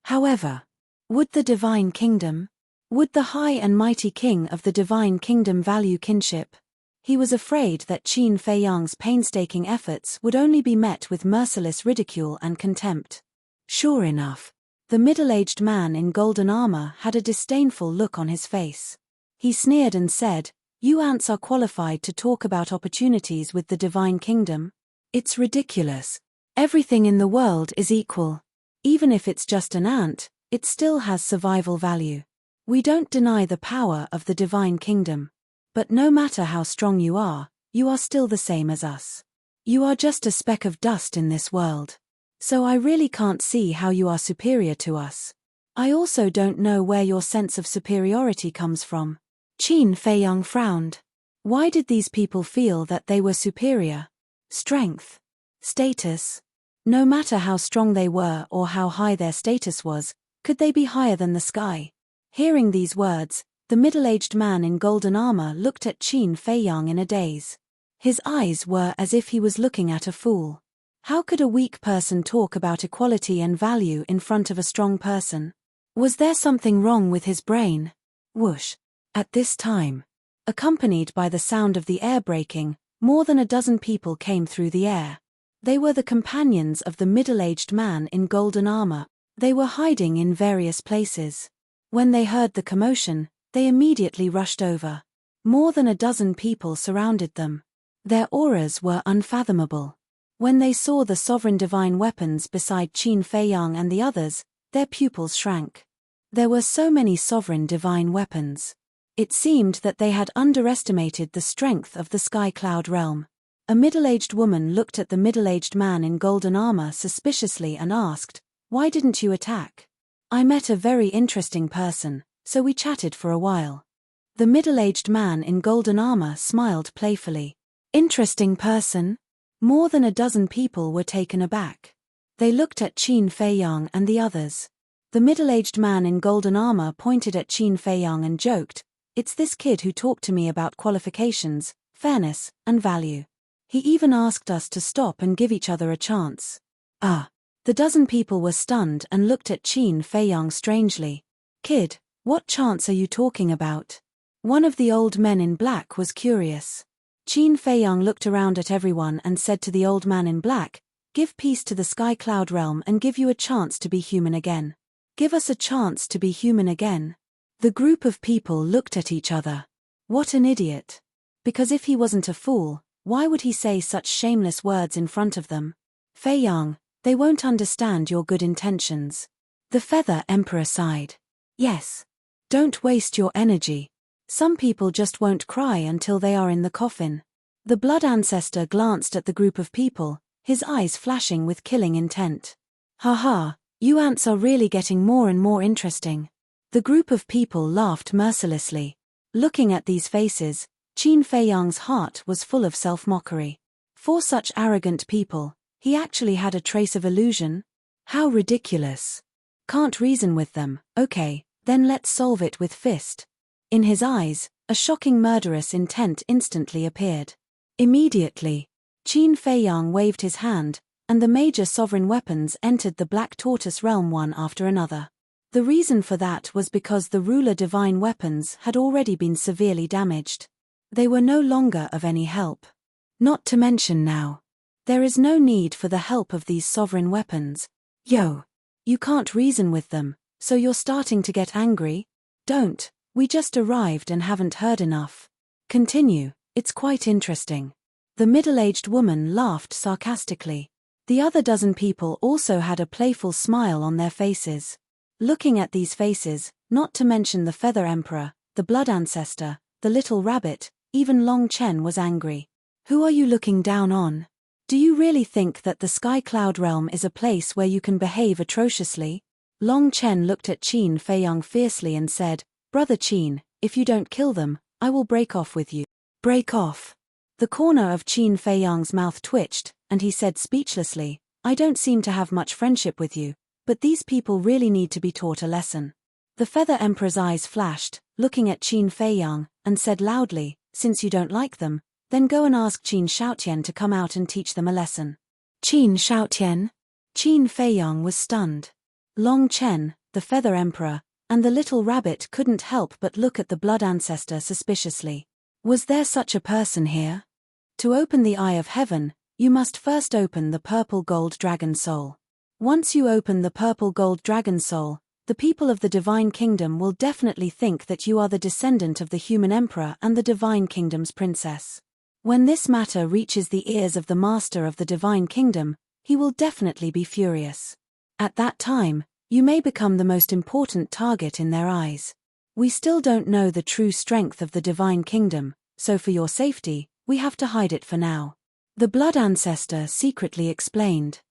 However, would the Divine Kingdom? Would the high and mighty king of the Divine Kingdom value kinship? He was afraid that Qin Feiyang's painstaking efforts would only be met with merciless ridicule and contempt. Sure enough, the middle-aged man in golden armor had a disdainful look on his face. He sneered and said, "You ants are qualified to talk about opportunities with the Divine Kingdom? It's ridiculous. Everything in the world is equal. Even if it's just an ant, it still has survival value. We don't deny the power of the divine kingdom. But no matter how strong you are still the same as us. You are just a speck of dust in this world. So I really can't see how you are superior to us. I also don't know where your sense of superiority comes from. Qin Feiyang frowned. Why did these people feel that they were superior? Strength? Status? No matter how strong they were or how high their status was, could they be higher than the sky? Hearing these words, the middle-aged man in golden armor looked at Qin Feiyang in a daze. His eyes were as if he was looking at a fool. How could a weak person talk about equality and value in front of a strong person? Was there something wrong with his brain? Whoosh! At this time, accompanied by the sound of the air breaking, more than a dozen people came through the air. They were the companions of the middle-aged man in golden armor. They were hiding in various places. When they heard the commotion, they immediately rushed over. More than a dozen people surrounded them. Their auras were unfathomable. When they saw the sovereign divine weapons beside Qin Feiyang and the others, their pupils shrank. There were so many sovereign divine weapons. It seemed that they had underestimated the strength of the Sky Cloud realm. A middle-aged woman looked at the middle-aged man in golden armor suspiciously and asked, "Why didn't you attack?" "I met a very interesting person, so we chatted for a while." The middle-aged man in golden armor smiled playfully. Interesting person? More than a dozen people were taken aback. They looked at Qin Feiyang and the others. The middle-aged man in golden armor pointed at Qin Feiyang and joked, "It's this kid who talked to me about qualifications, fairness, and value. He even asked us to stop and give each other a chance." The dozen people were stunned and looked at Qin Feiyang strangely. "Kid, what chance are you talking about?" One of the old men in black was curious. Qin Feiyang looked around at everyone and said to the old man in black, "Give peace to the Sky Cloud realm and give you a chance to be human again. Give us a chance to be human again." The group of people looked at each other. What an idiot. Because if he wasn't a fool, why would he say such shameless words in front of them? "Feiyang, they won't understand your good intentions." The Feather Emperor sighed. "Yes. Don't waste your energy. Some people just won't cry until they are in the coffin." The Blood Ancestor glanced at the group of people, his eyes flashing with killing intent. "Haha, you ants are really getting more and more interesting." The group of people laughed mercilessly. Looking at these faces, Qin Feiyang's heart was full of self-mockery. For such arrogant people, he actually had a trace of illusion? How ridiculous. Can't reason with them, okay, then let's solve it with fist. In his eyes, a shocking murderous intent instantly appeared. Immediately, Qin Feiyang waved his hand, and the major sovereign weapons entered the Black Tortoise realm one after another. The reason for that was because the ruler divine weapons had already been severely damaged. They were no longer of any help. Not to mention now, there is no need for the help of these sovereign weapons. Yo! You can't reason with them, so you're starting to get angry? Don't. We just arrived and haven't heard enough. Continue, it's quite interesting. The middle-aged woman laughed sarcastically. The other dozen people also had a playful smile on their faces. Looking at these faces, not to mention the Feather Emperor, the Blood Ancestor, the Little Rabbit, even Long Chen was angry. Who are you looking down on? Do you really think that the Sky Cloud realm is a place where you can behave atrociously? Long Chen looked at Qin Feiyang fiercely and said, "Brother Qin, if you don't kill them, I will break off with you." Break off. The corner of Qin Feiyang's mouth twitched, and he said speechlessly, "I don't seem to have much friendship with you, but these people really need to be taught a lesson." The Feather Emperor's eyes flashed, looking at Qin Feiyang, and said loudly, "Since you don't like them, then go and ask Qin Shaotian to come out and teach them a lesson." Qin Shaotian? Qin Feiyang was stunned. Long Chen, the Feather Emperor, and the Little Rabbit couldn't help but look at the Blood Ancestor suspiciously. Was there such a person here? To open the Eye of Heaven, you must first open the Purple Gold Dragon Soul. Once you open the Purple Gold Dragon Soul, the people of the Divine Kingdom will definitely think that you are the descendant of the human emperor and the Divine Kingdom's princess. When this matter reaches the ears of the Master of the Divine Kingdom, he will definitely be furious. At that time, you may become the most important target in their eyes. We still don't know the true strength of the divine kingdom, so for your safety, we have to hide it for now. The blood ancestor secretly explained.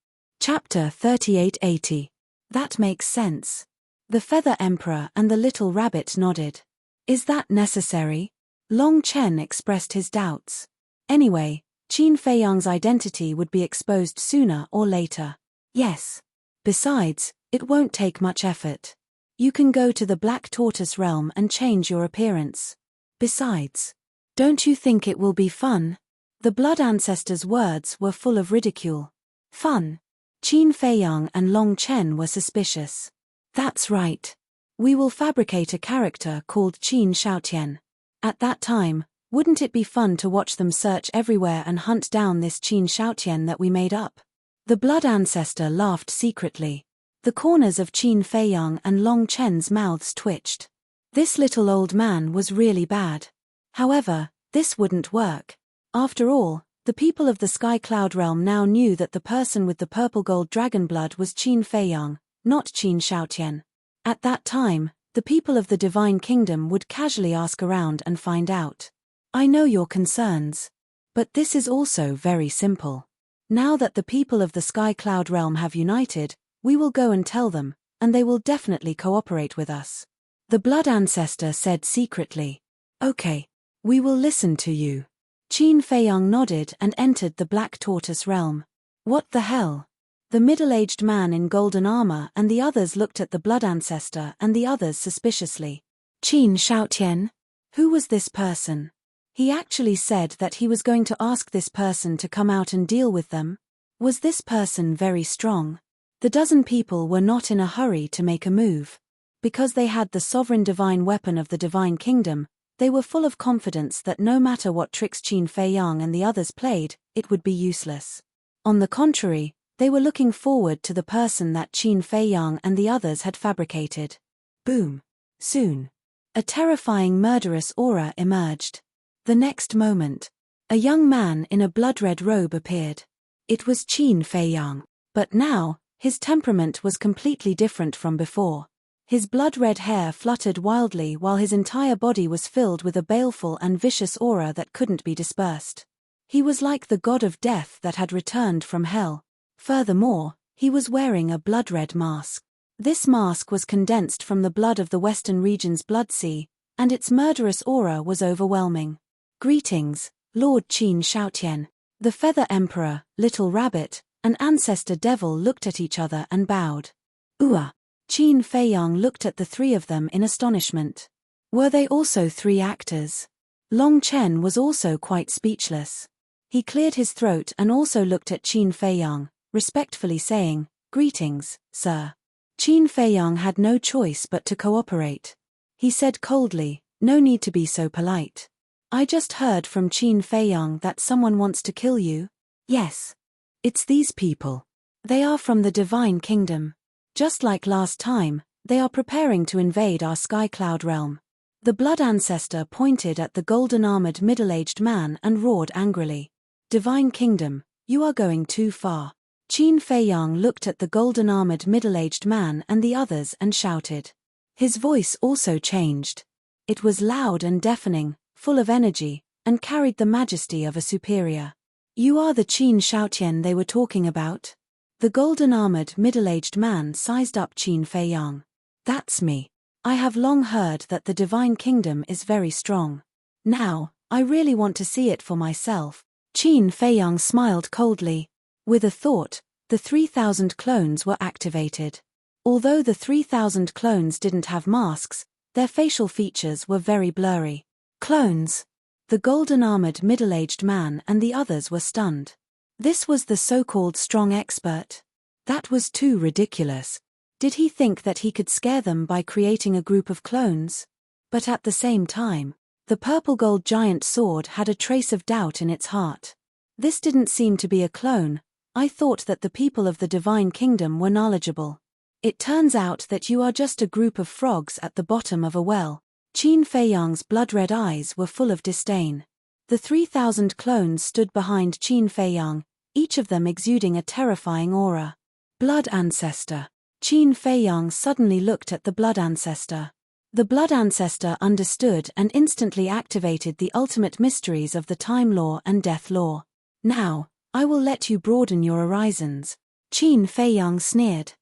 Chapter 3880. That makes sense. The feather emperor and the little rabbit nodded. Is that necessary? Long Chen expressed his doubts. Anyway, Qin Feiyang's identity would be exposed sooner or later. Yes. Besides, it won't take much effort. You can go to the Black Tortoise realm and change your appearance. Besides, don't you think it will be fun? The blood ancestor's words were full of ridicule. Fun? Qin Feiyang and Long Chen were suspicious. That's right. We will fabricate a character called Qin Shaotian. At that time, wouldn't it be fun to watch them search everywhere and hunt down this Qin Shaotian that we made up? The blood ancestor laughed secretly. The corners of Qin Feiyang and Long Chen's mouths twitched. This little old man was really bad. However, this wouldn't work. After all, the people of the Sky Cloud realm now knew that the person with the purple gold dragon blood was Qin Feiyang, not Qin Shaotian. At that time, the people of the Divine Kingdom would casually ask around and find out. I know your concerns. But this is also very simple. Now that the people of the Sky Cloud realm have united, we will go and tell them, and they will definitely cooperate with us. The blood ancestor said secretly. Okay. We will listen to you. Qin Feiyang nodded and entered the Black Tortoise realm. What the hell? The middle-aged man in golden armor and the others looked at the blood ancestor and the others suspiciously. Qin Shaotian? Who was this person? He actually said that he was going to ask this person to come out and deal with them. Was this person very strong? The dozen people were not in a hurry to make a move. Because they had the sovereign divine weapon of the Divine Kingdom, they were full of confidence that no matter what tricks Qin Feiyang and the others played, it would be useless. On the contrary, they were looking forward to the person that Qin Feiyang and the others had fabricated. Boom. Soon. A terrifying murderous aura emerged. The next moment, a young man in a blood-red robe appeared. It was Qin Feiyang. But now, his temperament was completely different from before. His blood-red hair fluttered wildly while his entire body was filled with a baleful and vicious aura that couldn't be dispersed. He was like the god of death that had returned from hell. Furthermore, he was wearing a blood-red mask. This mask was condensed from the blood of the Western region's blood sea, and its murderous aura was overwhelming. Greetings, Lord Qin Shaotian. The Feather Emperor, Little Rabbit, and Ancestor Devil looked at each other and bowed. Qin Feiyang looked at the three of them in astonishment. Were they also three actors? Long Chen was also quite speechless. He cleared his throat and also looked at Qin Feiyang, respectfully saying, "Greetings, sir." Qin Feiyang had no choice but to cooperate. He said coldly, "No need to be so polite. I just heard from Qin Feiyang that someone wants to kill you." "Yes. It's these people. They are from the Divine Kingdom. Just like last time, they are preparing to invade our Sky Cloud realm." The blood ancestor pointed at the golden-armored middle-aged man and roared angrily. "Divine Kingdom, you are going too far." Qin Feiyang looked at the golden-armored middle-aged man and the others and shouted. His voice also changed. It was loud and deafening, full of energy, and carried the majesty of a superior. "You are the Qin Shaotian they were talking about?" The golden-armored middle-aged man sized up Qin Feiyang. "That's me. I have long heard that the Divine Kingdom is very strong. Now, I really want to see it for myself." Qin Feiyang smiled coldly. With a thought, the 3,000 clones were activated. Although the 3,000 clones didn't have masks, their facial features were very blurry. Clones! The golden-armored middle-aged man and the others were stunned. This was the so-called strong expert. That was too ridiculous. Did he think that he could scare them by creating a group of clones? But at the same time, the purple gold giant sword had a trace of doubt in its heart. This didn't seem to be a clone. I thought that the people of the Divine Kingdom were knowledgeable. It turns out that you are just a group of frogs at the bottom of a well. Qin Feiyang's blood-red eyes were full of disdain. The 3,000 clones stood behind Qin Feiyang, each of them exuding a terrifying aura. Blood ancestor. Qin Feiyang suddenly looked at the blood ancestor. The Blood Ancestor understood and instantly activated the ultimate mysteries of the Time Law and Death Law. Now, I will let you broaden your horizons. Qin Feiyang sneered.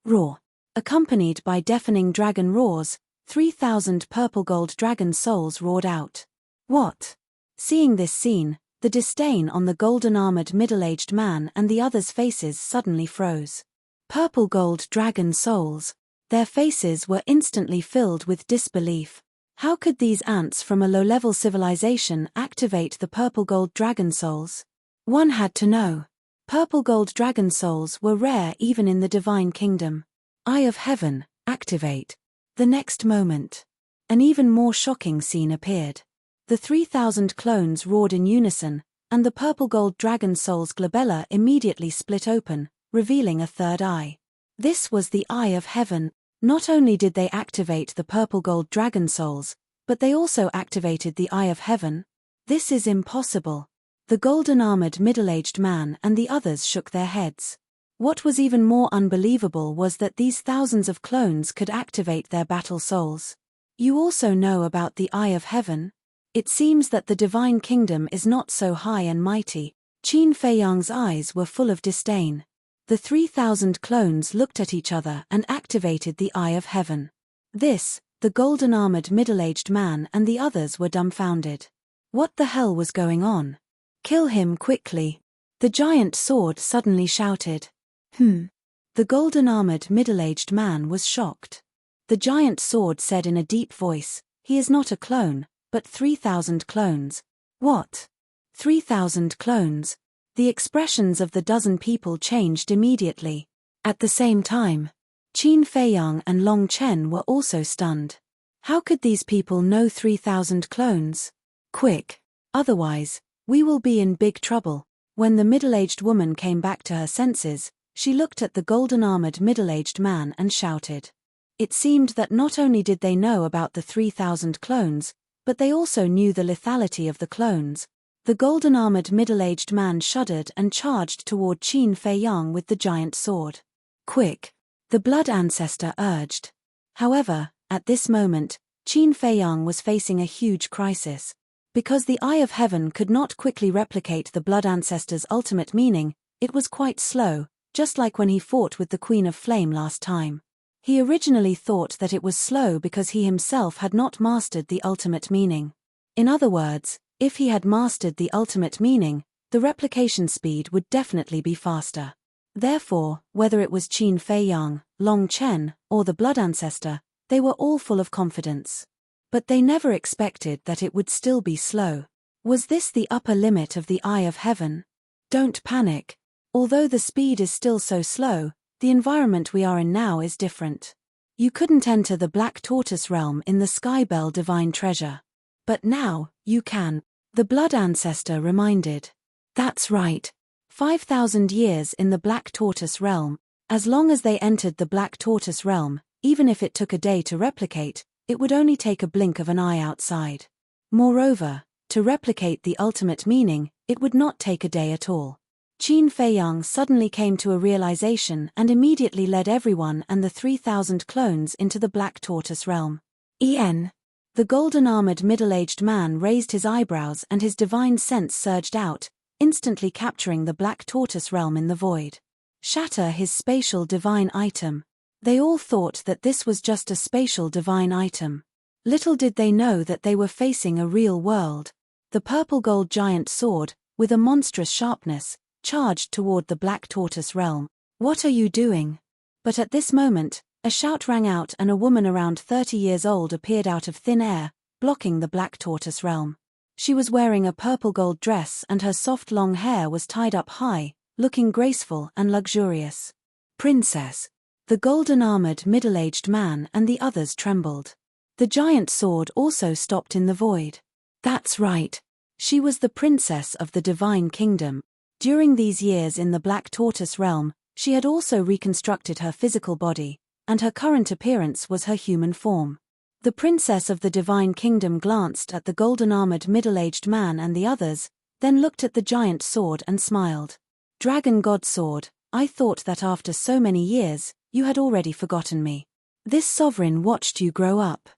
Roar. Accompanied by deafening dragon roars, 3,000 purple gold dragon souls roared out. What? Seeing this scene, the disdain on the golden-armored middle-aged man and the others' faces suddenly froze. Purple gold dragon souls. Their faces were instantly filled with disbelief. How could these ants from a low-level civilization activate the purple gold dragon souls? One had to know. Purple gold dragon souls were rare even in the Divine Kingdom. Eye of Heaven, activate. The next moment, an even more shocking scene appeared. The 3,000 clones roared in unison, and the purple gold dragon soul's glabella immediately split open, revealing a third eye. This was the Eye of Heaven. Not only did they activate the purple gold dragon souls, but they also activated the Eye of Heaven. This is impossible. The golden-armored middle-aged man and the others shook their heads. What was even more unbelievable was that these thousands of clones could activate their battle souls. You also know about the Eye of Heaven? It seems that the Divine Kingdom is not so high and mighty. Qin Feiyang's eyes were full of disdain. The 3,000 clones looked at each other and activated the Eye of Heaven. The golden-armored middle-aged man and the others were dumbfounded. What the hell was going on? Kill him quickly. The giant sword suddenly shouted. The golden-armored middle-aged man was shocked. The giant sword said in a deep voice, he is not a clone, but 3,000 clones. What? 3,000 clones? The expressions of the dozen people changed immediately. At the same time, Qin Feiyang and Long Chen were also stunned. How could these people know 3,000 clones? Quick! Otherwise, we will be in big trouble. When the middle-aged woman came back to her senses, she looked at the golden-armored middle-aged man and shouted. It seemed that not only did they know about the 3,000 clones, but they also knew the lethality of the clones. The golden-armored middle-aged man shuddered and charged toward Qin Feiyang with the giant sword. Quick! The Blood Ancestor urged. However, at this moment, Qin Feiyang was facing a huge crisis. Because the Eye of Heaven could not quickly replicate the Blood Ancestor's ultimate meaning, it was quite slow, just like when he fought with the Queen of Flame last time. He originally thought that it was slow because he himself had not mastered the ultimate meaning. In other words, if he had mastered the ultimate meaning, the replication speed would definitely be faster. Therefore, whether it was Qin Feiyang, Long Chen, or the Blood Ancestor, they were all full of confidence. But they never expected that it would still be slow. Was this the upper limit of the Eye of Heaven? Don't panic. Although the speed is still so slow, the environment we are in now is different. You couldn't enter the Black Tortoise realm in the Skybell Divine Treasure. But now, you can. The Blood Ancestor reminded. That's right. 5,000 years in the Black Tortoise realm. As long as they entered the Black Tortoise realm, even if it took a day to replicate, it would only take a blink of an eye outside. Moreover, to replicate the ultimate meaning, it would not take a day at all. Qin Feiyang suddenly came to a realization and immediately led everyone and the 3,000 clones into the Black Tortoise realm. The golden-armored middle-aged man raised his eyebrows and his divine sense surged out, instantly capturing the Black Tortoise realm in the void. Shatter his spatial divine item. They all thought that this was just a spatial divine item. Little did they know that they were facing a real world. The purple gold giant sword, with a monstrous sharpness, charged toward the Black Tortoise realm. What are you doing? But at this moment, a shout rang out and a woman around 30 years old appeared out of thin air, blocking the Black Tortoise realm. She was wearing a purple gold dress and her soft long hair was tied up high, looking graceful and luxurious. Princess! The golden-armored middle-aged man and the others trembled. The giant sword also stopped in the void. That's right. She was the princess of the Divine Kingdom. During these years in the Black Tortoise realm, she had also reconstructed her physical body, and her current appearance was her human form. The princess of the Divine Kingdom glanced at the golden-armored middle-aged man and the others, then looked at the giant sword and smiled. Dragon God Sword, I thought that after so many years, you had already forgotten me. This sovereign watched you grow up.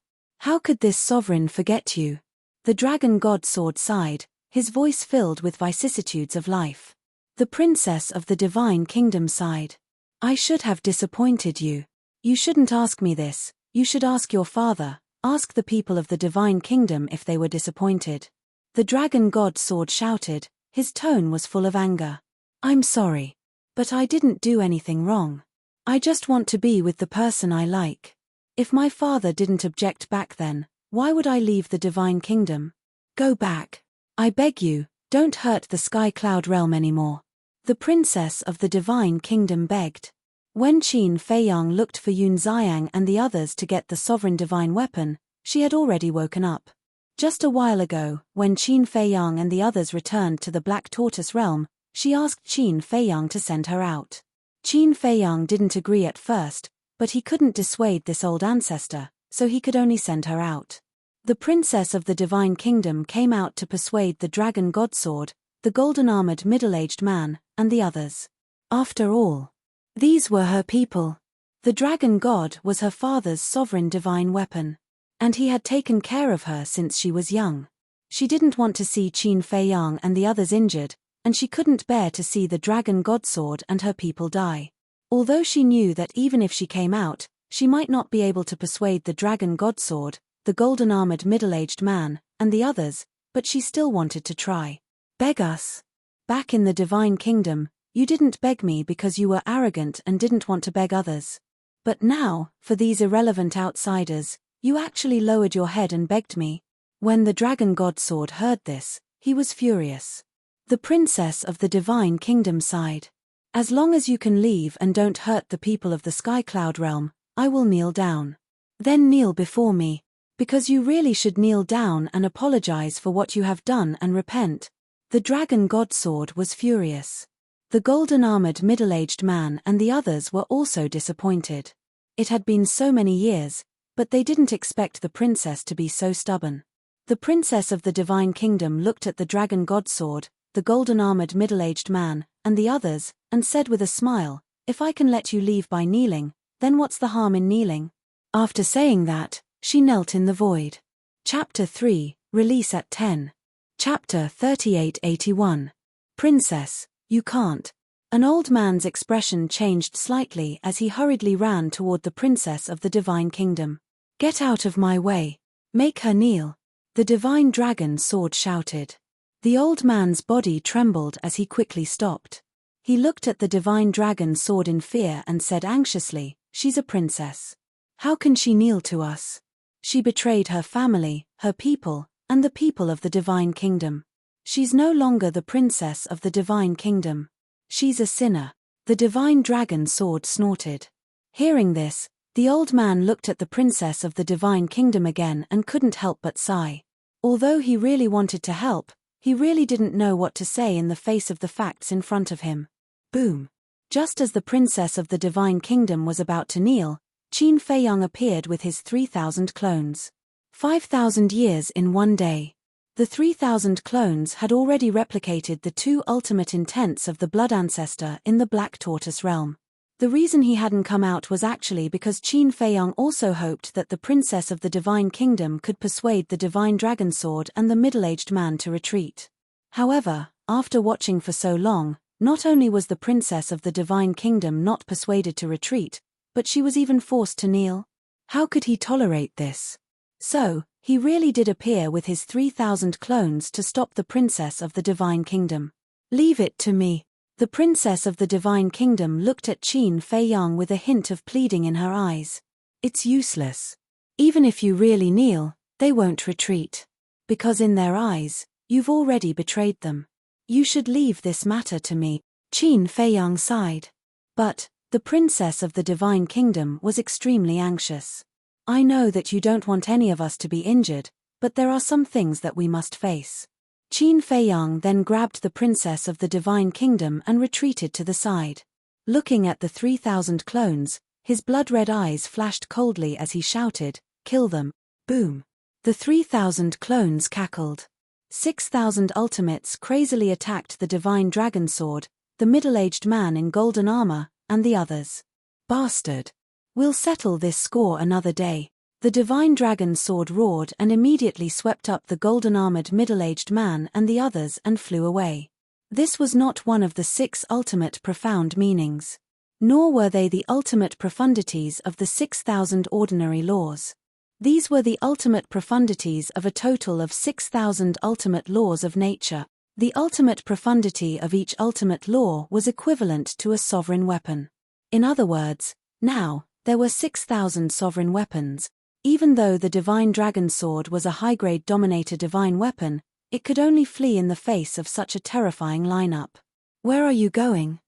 How could this sovereign forget you? The dragon god sword sighed, his voice filled with vicissitudes of life. The princess of the divine kingdom sighed. I should have disappointed you. You shouldn't ask me this, you should ask your father, ask the people of the divine kingdom if they were disappointed. The dragon god sword shouted, his tone was full of anger. I'm sorry. But I didn't do anything wrong. I just want to be with the person I like. If my father didn't object back then, why would I leave the divine kingdom? Go back. I beg you, don't hurt the sky cloud realm anymore. The princess of the divine kingdom begged. When Qin Feiyang looked for Yun Xiang and the others to get the sovereign divine weapon, she had already woken up. Just a while ago, when Qin Feiyang and the others returned to the Black Tortoise realm, she asked Qin Feiyang to send her out. Qin Feiyang didn't agree at first, but he couldn't dissuade this old ancestor, so he could only send her out. The princess of the divine kingdom came out to persuade the dragon godsword, the golden-armored middle-aged man, and the others. After all, these were her people. The dragon god was her father's sovereign divine weapon. And he had taken care of her since she was young. She didn't want to see Qin Feiyang and the others injured, and she couldn't bear to see the dragon godsword and her people die. Although she knew that even if she came out, she might not be able to persuade the dragon godsword, the golden-armored middle-aged man, and the others, but she still wanted to try. Beg us. Back in the divine kingdom, you didn't beg me because you were arrogant and didn't want to beg others. But now, for these irrelevant outsiders, you actually lowered your head and begged me. When the dragon godsword heard this, he was furious. The princess of the divine kingdom sighed. As long as you can leave and don't hurt the people of the sky cloud realm, I will kneel down. Then kneel before me, because you really should kneel down and apologize for what you have done and repent. The dragon godsword was furious. The golden-armored middle-aged man and the others were also disappointed. It had been so many years, but they didn't expect the princess to be so stubborn. The princess of the divine kingdom looked at the dragon godsword, the golden-armored middle-aged man, and the others, and said with a smile, if I can let you leave by kneeling, then what's the harm in kneeling? After saying that, she knelt in the void. Chapter 3, Release at 10. Chapter 3881. Princess, you can't. An old man's expression changed slightly as he hurriedly ran toward the princess of the divine kingdom. Get out of my way. Make her kneel. The divine dragon sword shouted. The old man's body trembled as he quickly stopped. He looked at the divine dragon sword in fear and said anxiously, she's a princess. How can she kneel to us? She betrayed her family, her people, and the people of the divine kingdom. She's no longer the princess of the divine kingdom. She's a sinner. The divine dragon sword snorted. Hearing this, the old man looked at the princess of the divine kingdom again and couldn't help but sigh. Although he really wanted to help, he really didn't know what to say in the face of the facts in front of him. Boom! Just as the princess of the divine kingdom was about to kneel, Qin Feiyang appeared with his 3,000 clones. 5,000 years in one day. The 3,000 clones had already replicated the two ultimate intents of the blood ancestor in the Black Tortoise realm. The reason he hadn't come out was actually because Qin Feiyang also hoped that the princess of the divine kingdom could persuade the divine dragon sword and the middle-aged man to retreat. However, after watching for so long, not only was the princess of the divine kingdom not persuaded to retreat, but she was even forced to kneel. How could he tolerate this? So, he really did appear with his 3,000 clones to stop the princess of the divine kingdom. Leave it to me. The princess of the divine kingdom looked at Qin Feiyang with a hint of pleading in her eyes. It's useless. Even if you really kneel, they won't retreat. Because in their eyes, you've already betrayed them. You should leave this matter to me. Qin Feiyang sighed. But, the princess of the divine kingdom was extremely anxious. I know that you don't want any of us to be injured, but there are some things that we must face. Qin Feiyang then grabbed the princess of the divine kingdom and retreated to the side. Looking at the 3,000 clones, his blood-red eyes flashed coldly as he shouted, kill them. Boom! The 3,000 clones cackled. 6,000 ultimates crazily attacked the divine dragon sword, the middle-aged man in golden armor, and the others. Bastard! We'll settle this score another day. The divine dragon sword roared and immediately swept up the golden-armored middle-aged man and the others and flew away. This was not one of the 6 ultimate profound meanings. Nor were they the ultimate profundities of the 6,000 ordinary laws. These were the ultimate profundities of a total of 6,000 ultimate laws of nature. The ultimate profundity of each ultimate law was equivalent to a sovereign weapon. In other words, now, there were 6,000 sovereign weapons. Even though the divine dragon sword was a high-grade dominator divine weapon, it could only flee in the face of such a terrifying lineup. Where are you going?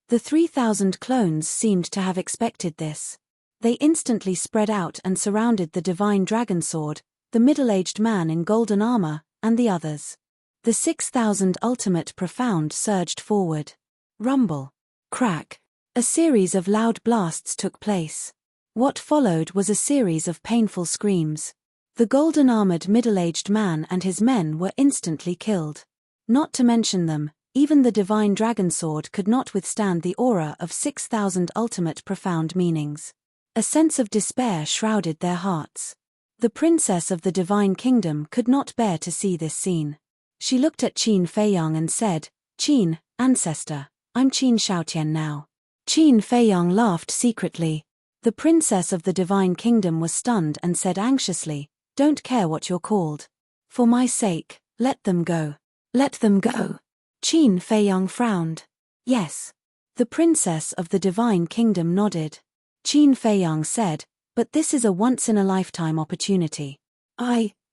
The 3,000 clones seemed to have expected this. They instantly spread out and surrounded the divine dragon sword, the middle-aged man in golden armor, and the others. The 6,000 ultimate profound surged forward. Rumble. Crack. A series of loud blasts took place. What followed was a series of painful screams. The golden-armored middle-aged man and his men were instantly killed. Not to mention them, even the divine dragon sword could not withstand the aura of 6,000 ultimate profound meanings. A sense of despair shrouded their hearts. The princess of the divine kingdom could not bear to see this scene. She looked at Qin Feiyang and said, "Qin, ancestor, I'm Qin Shaotian now." Qin Feiyang laughed secretly. The princess of the divine kingdom was stunned and said anxiously, "Don't care what you're called. For my sake, let them go." "Let them go?" Qin Feiyang frowned. "Yes." The princess of the divine kingdom nodded. Qin Feiyang said, "But this is a once-in-a-lifetime opportunity.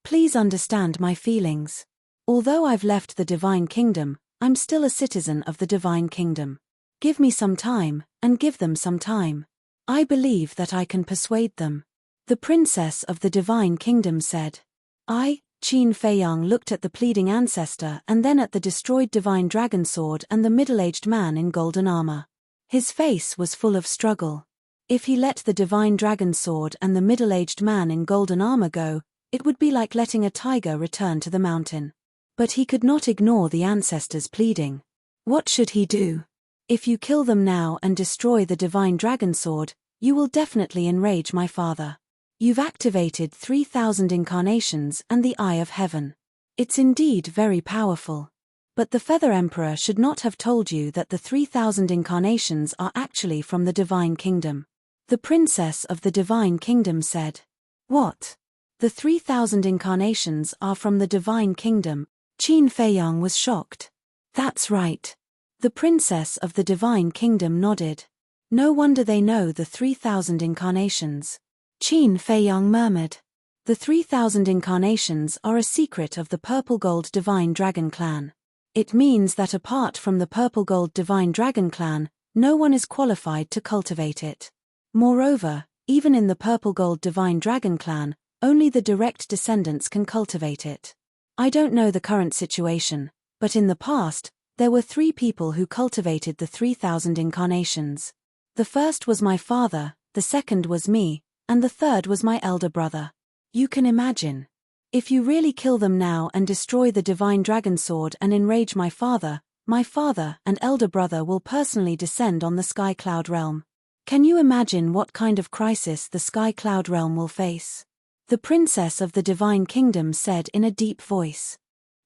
Please understand my feelings. Although I've left the divine kingdom, I'm still a citizen of the divine kingdom. Give me some time, and give them some time. I believe that I can persuade them." The princess of the divine kingdom said. Qin Feiyang looked at the pleading ancestor and then at the destroyed divine dragon sword and the middle-aged man in golden armor. His face was full of struggle. If he let the divine dragon sword and the middle-aged man in golden armor go, it would be like letting a tiger return to the mountain. But he could not ignore the ancestor's pleading. What should he do? If you kill them now and destroy the divine dragon sword, you will definitely enrage my father. You've activated 3,000 incarnations and the Eye of Heaven. It's indeed very powerful. But the Feather Emperor should not have told you that the 3,000 incarnations are actually from the divine kingdom. The princess of the divine kingdom said. What? The 3,000 incarnations are from the divine kingdom? Qin Feiyang was shocked. That's right. The princess of the divine kingdom nodded. No wonder they know the 3,000 incarnations. Qin Feiyang murmured. The 3,000 incarnations are a secret of the Purple Gold Divine Dragon Clan. It means that apart from the Purple Gold Divine Dragon Clan, no one is qualified to cultivate it. Moreover, even in the Purple Gold Divine Dragon Clan, only the direct descendants can cultivate it. I don't know the current situation, but in the past, there were 3 people who cultivated the 3,000 incarnations. The first was my father, the second was me, and the third was my elder brother. You can imagine. If you really kill them now and destroy the divine dragon sword and enrage my father and elder brother will personally descend on the Sky Cloud realm. Can you imagine what kind of crisis the Sky Cloud realm will face? The princess of the divine kingdom said in a deep voice.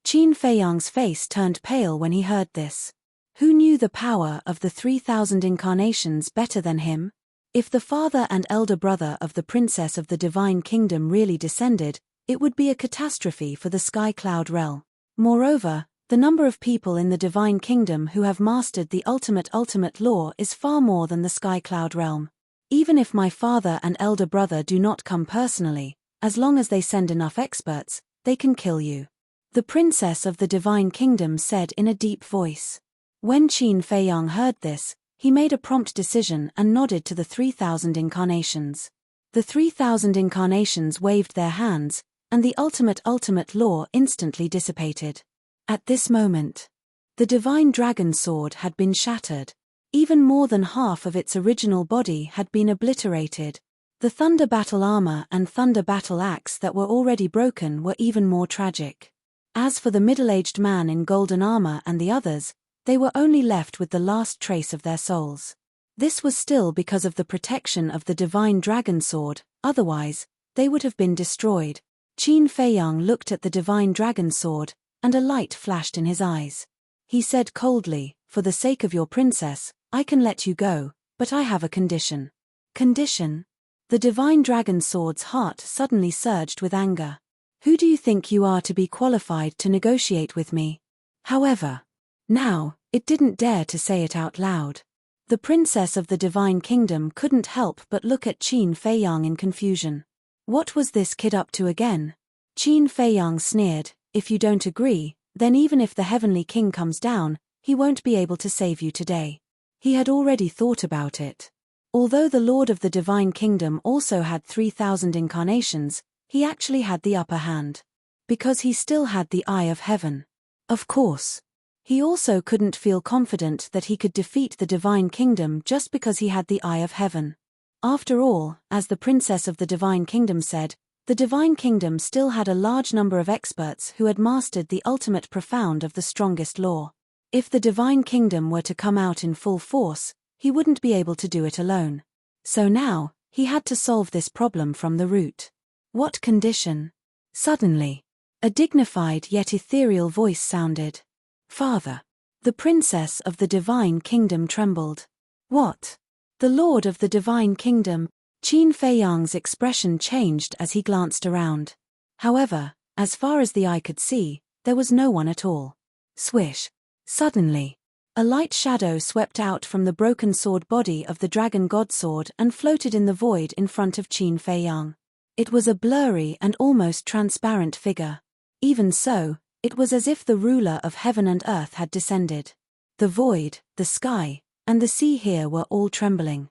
Qin Feiyang's face turned pale when he heard this. Who knew the power of the 3,000 incarnations better than him? If the father and elder brother of the princess of the divine kingdom really descended, it would be a catastrophe for the Sky Cloud realm. Moreover, the number of people in the divine kingdom who have mastered the ultimate law is far more than the Sky Cloud realm. Even if my father and elder brother do not come personally, as long as they send enough experts, they can kill you. The princess of the divine kingdom said in a deep voice. When Qin Feiyang heard this, he made a prompt decision and nodded to the 3,000 incarnations. The 3,000 incarnations waved their hands, and the ultimate law instantly dissipated. At this moment, the divine dragon sword had been shattered. Even more than half of its original body had been obliterated. The thunder battle armor and thunder battle axe that were already broken were even more tragic. As for the middle-aged man in golden armor and the others, they were only left with the last trace of their souls. This was still because of the protection of the divine dragon sword, otherwise, they would have been destroyed. Qin Feiyang looked at the divine dragon sword, and a light flashed in his eyes. He said coldly, "For the sake of your princess, I can let you go, but I have a condition." Condition? The divine dragon sword's heart suddenly surged with anger. "Who do you think you are to be qualified to negotiate with me?" However, now, it didn't dare to say it out loud. The princess of the divine kingdom couldn't help but look at Qin Feiyang in confusion. What was this kid up to again? Qin Feiyang sneered, "If you don't agree, then even if the heavenly king comes down, he won't be able to save you today." He had already thought about it. Although the Lord of the Divine Kingdom also had 3,000 incarnations, he actually had the upper hand. Because he still had the Eye of Heaven. Of course. He also couldn't feel confident that he could defeat the Divine Kingdom just because he had the Eye of Heaven. After all, as the Princess of the Divine Kingdom said, the Divine Kingdom still had a large number of experts who had mastered the ultimate profound of the strongest law. If the Divine Kingdom were to come out in full force, he wouldn't be able to do it alone. So now, he had to solve this problem from the root. What condition? Suddenly, a dignified yet ethereal voice sounded. "Father." The Princess of the Divine Kingdom trembled. "What?" The Lord of the Divine Kingdom. Qin Feiyang's expression changed as he glanced around. However, as far as the eye could see, there was no one at all. Swish. Suddenly, a light shadow swept out from the broken sword body of the dragon god sword and floated in the void in front of Qin Feiyang. It was a blurry and almost transparent figure. Even so, it was as if the ruler of heaven and earth had descended. The void, the sky, and the sea here were all trembling.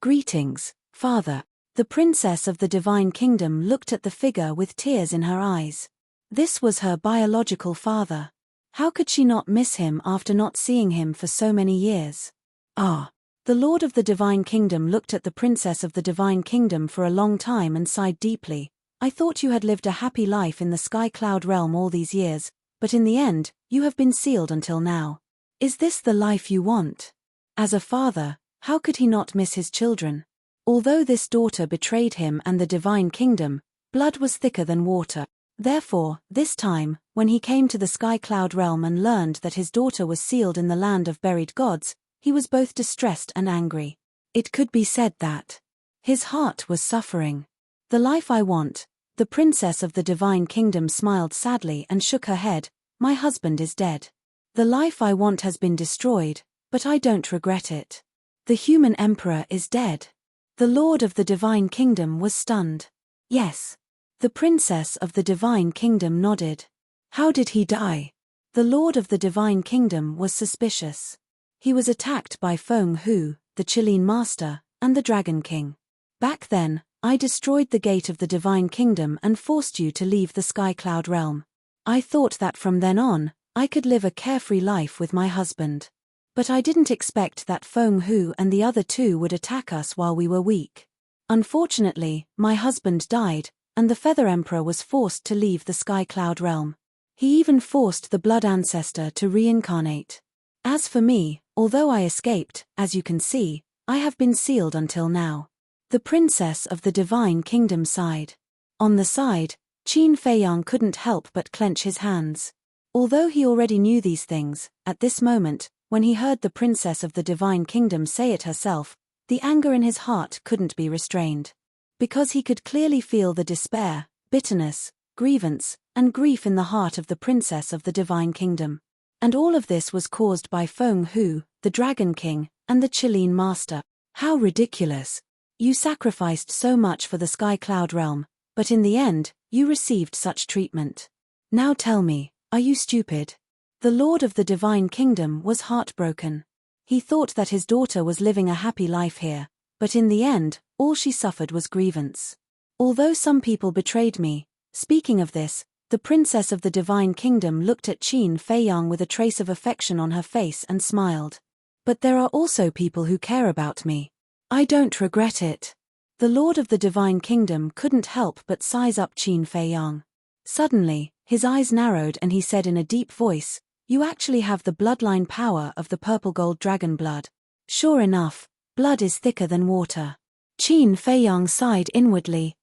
"Greetings, Father." The Princess of the Divine Kingdom looked at the figure with tears in her eyes. This was her biological father. How could she not miss him after not seeing him for so many years? Ah. The Lord of the Divine Kingdom looked at the Princess of the Divine Kingdom for a long time and sighed deeply. "I thought you had lived a happy life in the Sky Cloud realm all these years, but in the end, you have been sealed until now. Is this the life you want?" As a father, how could he not miss his children? Although this daughter betrayed him and the Divine Kingdom, blood was thicker than water. Therefore, this time, when he came to the Sky Cloud realm and learned that his daughter was sealed in the land of buried gods, he was both distressed and angry. It could be said that his heart was suffering. "The life I want." The Princess of the Divine Kingdom smiled sadly and shook her head. "My husband is dead. The life I want has been destroyed, but I don't regret it. The human emperor is dead." The Lord of the Divine Kingdom was stunned. "Yes." The Princess of the Divine Kingdom nodded. "How did he die?" The Lord of the Divine Kingdom was suspicious. "He was attacked by Feng Hu, the Chilean Master, and the Dragon King. Back then, I destroyed the gate of the Divine Kingdom and forced you to leave the Sky Cloud realm. I thought that from then on, I could live a carefree life with my husband. But I didn't expect that Feng Hu and the other two would attack us while we were weak. Unfortunately, my husband died, and the Feather Emperor was forced to leave the Sky Cloud realm. He even forced the Blood Ancestor to reincarnate. As for me, although I escaped, as you can see, I have been sealed until now." The Princess of the Divine Kingdom sighed. On the side, Qin Feiyang couldn't help but clench his hands. Although he already knew these things, at this moment, when he heard the Princess of the Divine Kingdom say it herself, the anger in his heart couldn't be restrained. Because he could clearly feel the despair, bitterness, grievance, and grief in the heart of the Princess of the Divine Kingdom. And all of this was caused by Feng Hu, the Dragon King, and the Chilean Master. "How ridiculous. You sacrificed so much for the Sky Cloud realm, but in the end, you received such treatment. Now tell me, are you stupid?" The Lord of the Divine Kingdom was heartbroken. He thought that his daughter was living a happy life here, but in the end, all she suffered was grievance. "Although some people betrayed me." Speaking of this, the Princess of the Divine Kingdom looked at Qin Feiyang with a trace of affection on her face and smiled. "But there are also people who care about me. I don't regret it." The Lord of the Divine Kingdom couldn't help but size up Qin Feiyang. Suddenly, his eyes narrowed and he said in a deep voice, "You actually have the bloodline power of the purple gold dragon blood. Sure enough, blood is thicker than water." Qin Feiyang sighed inwardly.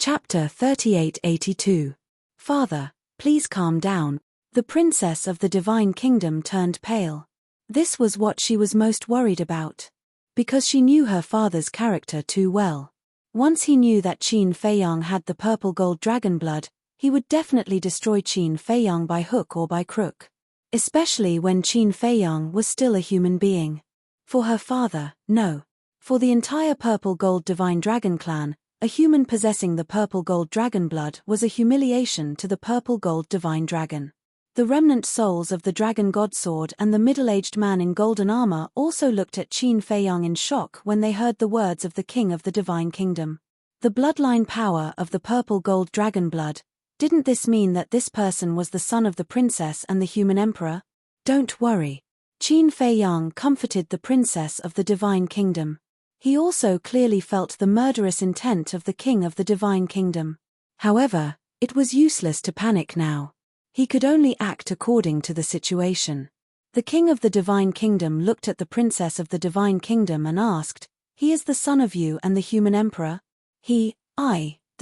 Chapter 3882. Father, please calm down. The princess of the divine kingdom turned pale. This was what she was most worried about. Because she knew her father's character too well. Once he knew that Qin Feiyang had the purple gold dragon blood, he would definitely destroy Qin Feiyang by hook or by crook. Especially when Qin Feiyang was still a human being. For her father, no. For the entire purple gold divine dragon clan, a human possessing the purple gold dragon blood was a humiliation to the purple gold divine dragon. The remnant souls of the dragon god sword and the middle-aged man in golden armor also looked at Qin Feiyang in shock when they heard the words of the king of the divine kingdom. The bloodline power of the purple gold dragon blood, didn't this mean that this person was the son of the princess and the human emperor? Don't worry. Qin Feiyang comforted the princess of the divine kingdom. He also clearly felt the murderous intent of the king of the divine kingdom. However, it was useless to panic now. He could only act according to the situation. The king of the divine kingdom looked at the princess of the divine kingdom and asked, "He is the son of you and the human emperor?" The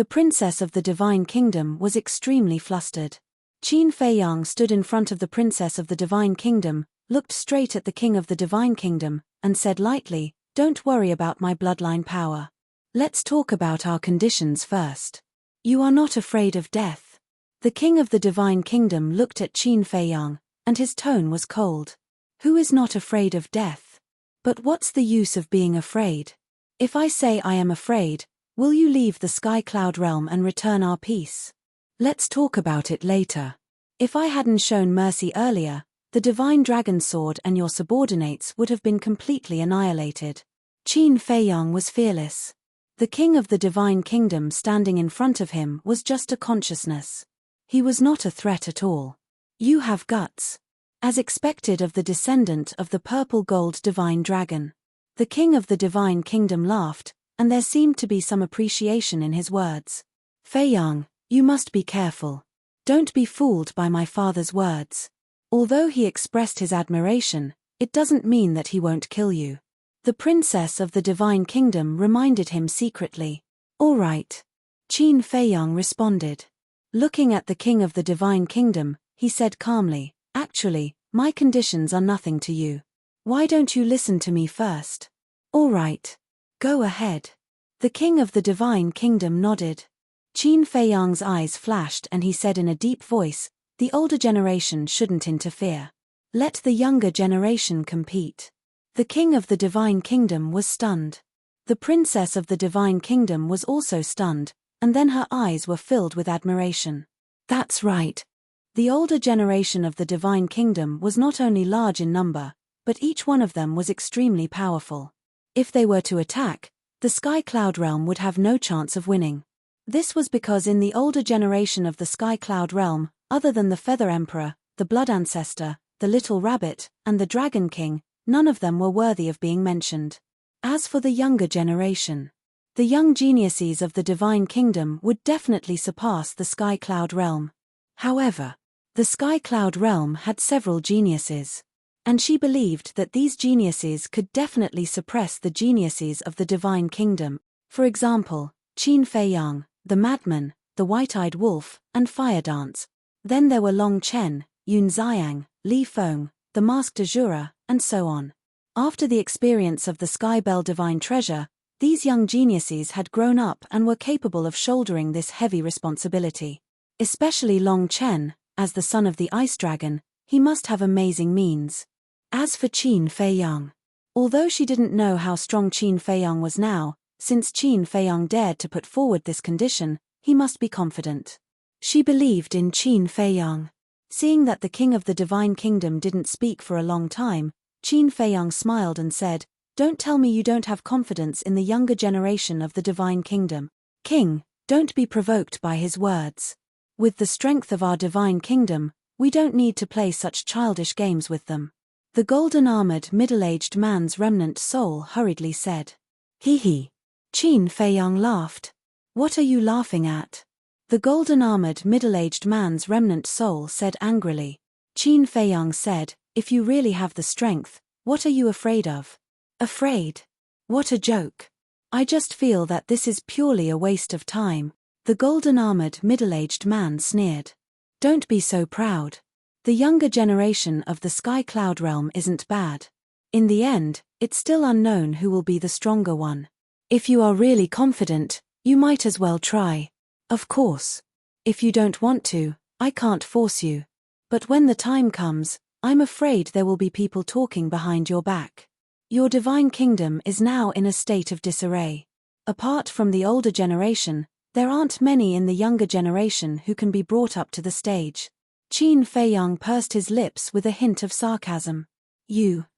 princess of the divine kingdom was extremely flustered. Qin Feiyang stood in front of the princess of the divine kingdom, looked straight at the king of the divine kingdom, and said lightly, "Don't worry about my bloodline power. Let's talk about our conditions first. You are not afraid of death." The king of the divine kingdom looked at Qin Feiyang, and his tone was cold. Who is not afraid of death? But what's the use of being afraid? If I say I am afraid, will you leave the sky cloud realm and return our peace? Let's talk about it later. If I hadn't shown mercy earlier, the divine dragon sword and your subordinates would have been completely annihilated. Qin Feiyang was fearless. The king of the divine kingdom standing in front of him was just a consciousness. He was not a threat at all. You have guts. As expected of the descendant of the purple gold divine dragon. The king of the divine kingdom laughed, and there seemed to be some appreciation in his words. Feiyang, you must be careful. Don't be fooled by my father's words. Although he expressed his admiration, it doesn't mean that he won't kill you. The princess of the divine kingdom reminded him secretly. All right. Qin Feiyang responded. Looking at the king of the divine kingdom, he said calmly, "Actually, my conditions are nothing to you. Why don't you listen to me first?" All right. Go ahead. The king of the divine kingdom nodded. Qin Feiyang's eyes flashed and he said in a deep voice, "The older generation shouldn't interfere. Let the younger generation compete." The king of the divine kingdom was stunned. The princess of the divine kingdom was also stunned, and then her eyes were filled with admiration. That's right. The older generation of the divine kingdom was not only large in number, but each one of them was extremely powerful. If they were to attack, the Sky Cloud realm would have no chance of winning. This was because in the older generation of the Sky Cloud realm, other than the Feather Emperor, the Blood Ancestor, the Little Rabbit, and the Dragon King, none of them were worthy of being mentioned. As for the younger generation, the young geniuses of the divine kingdom would definitely surpass the Sky Cloud realm. However, the Sky Cloud realm had several geniuses. And she believed that these geniuses could definitely suppress the geniuses of the divine kingdom. For example, Qin Feiyang, the Madman, the White-Eyed Wolf, and Fire Dance. Then there were Long Chen, Yun Xiang, Li Feng, the Masked Azura, and so on. After the experience of the Sky Bell Divine Treasure, these young geniuses had grown up and were capable of shouldering this heavy responsibility. Especially Long Chen, as the son of the Ice Dragon, he must have amazing means. As for Qin Feiyang, although she didn't know how strong Qin Feiyang was now, since Qin Feiyang dared to put forward this condition, he must be confident. She believed in Qin Feiyang. Seeing that the king of the divine kingdom didn't speak for a long time, Qin Feiyang smiled and said, "Don't tell me you don't have confidence in the younger generation of the divine kingdom. King, don't be provoked by his words. With the strength of our divine kingdom, we don't need to play such childish games with them." The golden-armored middle-aged man's remnant soul hurriedly said. Hee. Qin Feiyang laughed. What are you laughing at? The golden-armored middle-aged man's remnant soul said angrily. Qin Feiyang said, "If you really have the strength, what are you afraid of?" Afraid? What a joke. I just feel that this is purely a waste of time. The golden-armored middle-aged man sneered. Don't be so proud. The younger generation of the Sky Cloud realm isn't bad. In the end, it's still unknown who will be the stronger one. If you are really confident, you might as well try. Of course. If you don't want to, I can't force you. But when the time comes, I'm afraid there will be people talking behind your back. Your divine kingdom is now in a state of disarray. Apart from the older generation, there aren't many in the younger generation who can be brought up to the stage. Qin Feiyang pursed his lips with a hint of sarcasm.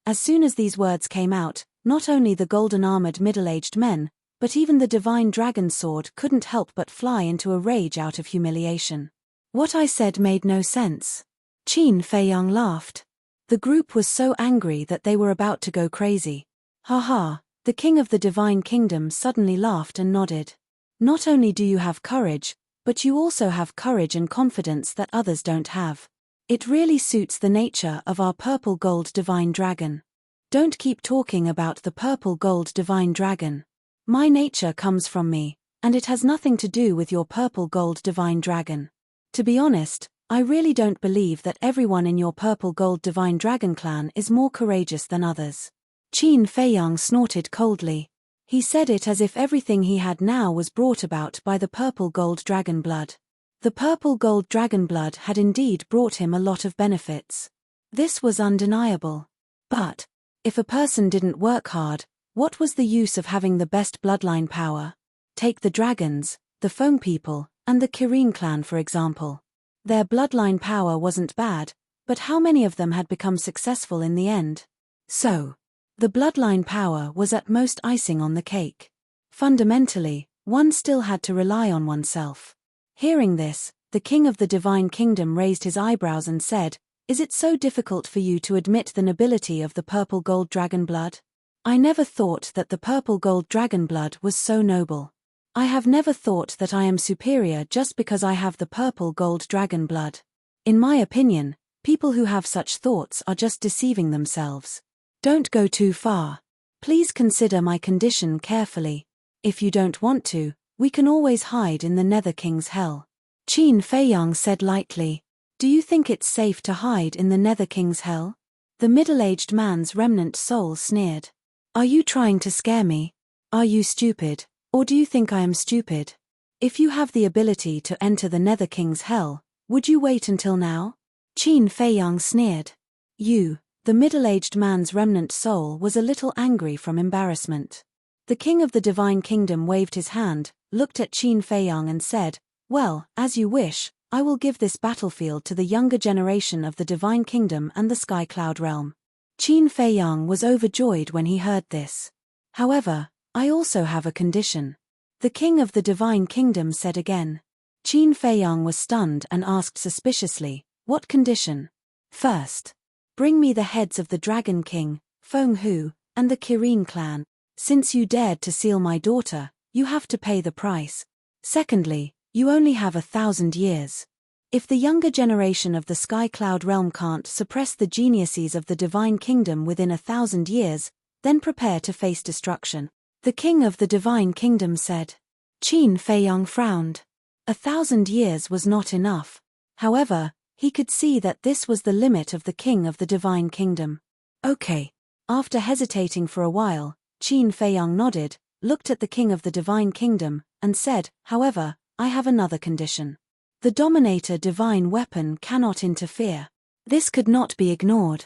As soon as these words came out, not only the golden-armored middle-aged men, but even the divine dragon sword couldn't help but fly into a rage out of humiliation. What I said made no sense. Qin Feiyang laughed. The group was so angry that they were about to go crazy. Ha ha, the king of the divine kingdom suddenly laughed and nodded. Not only do you have courage, but you also have courage and confidence that others don't have. It really suits the nature of our purple gold divine dragon. Don't keep talking about the purple gold divine dragon. My nature comes from me, and it has nothing to do with your purple gold divine dragon. To be honest, I really don't believe that everyone in your purple gold divine dragon clan is more courageous than others. Qin Feiyang snorted coldly. He said it as if everything he had now was brought about by the purple gold dragon blood. The purple gold dragon blood had indeed brought him a lot of benefits. This was undeniable. But if a person didn't work hard, what was the use of having the best bloodline power? Take the dragons, the Feng people, and the Kirin clan for example. Their bloodline power wasn't bad, but how many of them had become successful in the end? So, the bloodline power was at most icing on the cake. Fundamentally, one still had to rely on oneself. Hearing this, the king of the divine kingdom raised his eyebrows and said, "Is it so difficult for you to admit the nobility of the purple gold dragon blood? I never thought that the purple gold dragon blood was so noble. I have never thought that I am superior just because I have the purple gold dragon blood. In my opinion, people who have such thoughts are just deceiving themselves. Don't go too far. Please consider my condition carefully. If you don't want to, we can always hide in the Nether King's hell." Qin Feiyang said lightly, "Do you think it's safe to hide in the Nether King's hell?" The middle-aged man's remnant soul sneered. "Are you trying to scare me? Are you stupid, or do you think I am stupid? If you have the ability to enter the Nether King's hell, would you wait until now?" Qin Feiyang sneered. The middle-aged man's remnant soul was a little angry from embarrassment. The king of the divine kingdom waved his hand, looked at Qin Feiyang and said, "Well, as you wish, I will give this battlefield to the younger generation of the divine kingdom and the Sky Cloud realm." Qin Feiyang was overjoyed when he heard this. "However, I also have a condition," the king of the divine kingdom said again. Qin Feiyang was stunned and asked suspiciously, "What condition?" "First, bring me the heads of the Dragon King, Feng Hu, and the Kirin clan. Since you dared to seal my daughter, you have to pay the price. Secondly, you only have 1,000 years. If the younger generation of the Sky Cloud realm can't suppress the geniuses of the divine kingdom within 1,000 years, then prepare to face destruction," the king of the divine kingdom said. Qin Feiyang frowned. 1,000 years was not enough. However, he could see that this was the limit of the king of the divine kingdom. "Okay." After hesitating for a while, Qin Feiyang nodded, looked at the king of the divine kingdom, and said, "However, I have another condition. The Dominator divine weapon cannot interfere. This could not be ignored.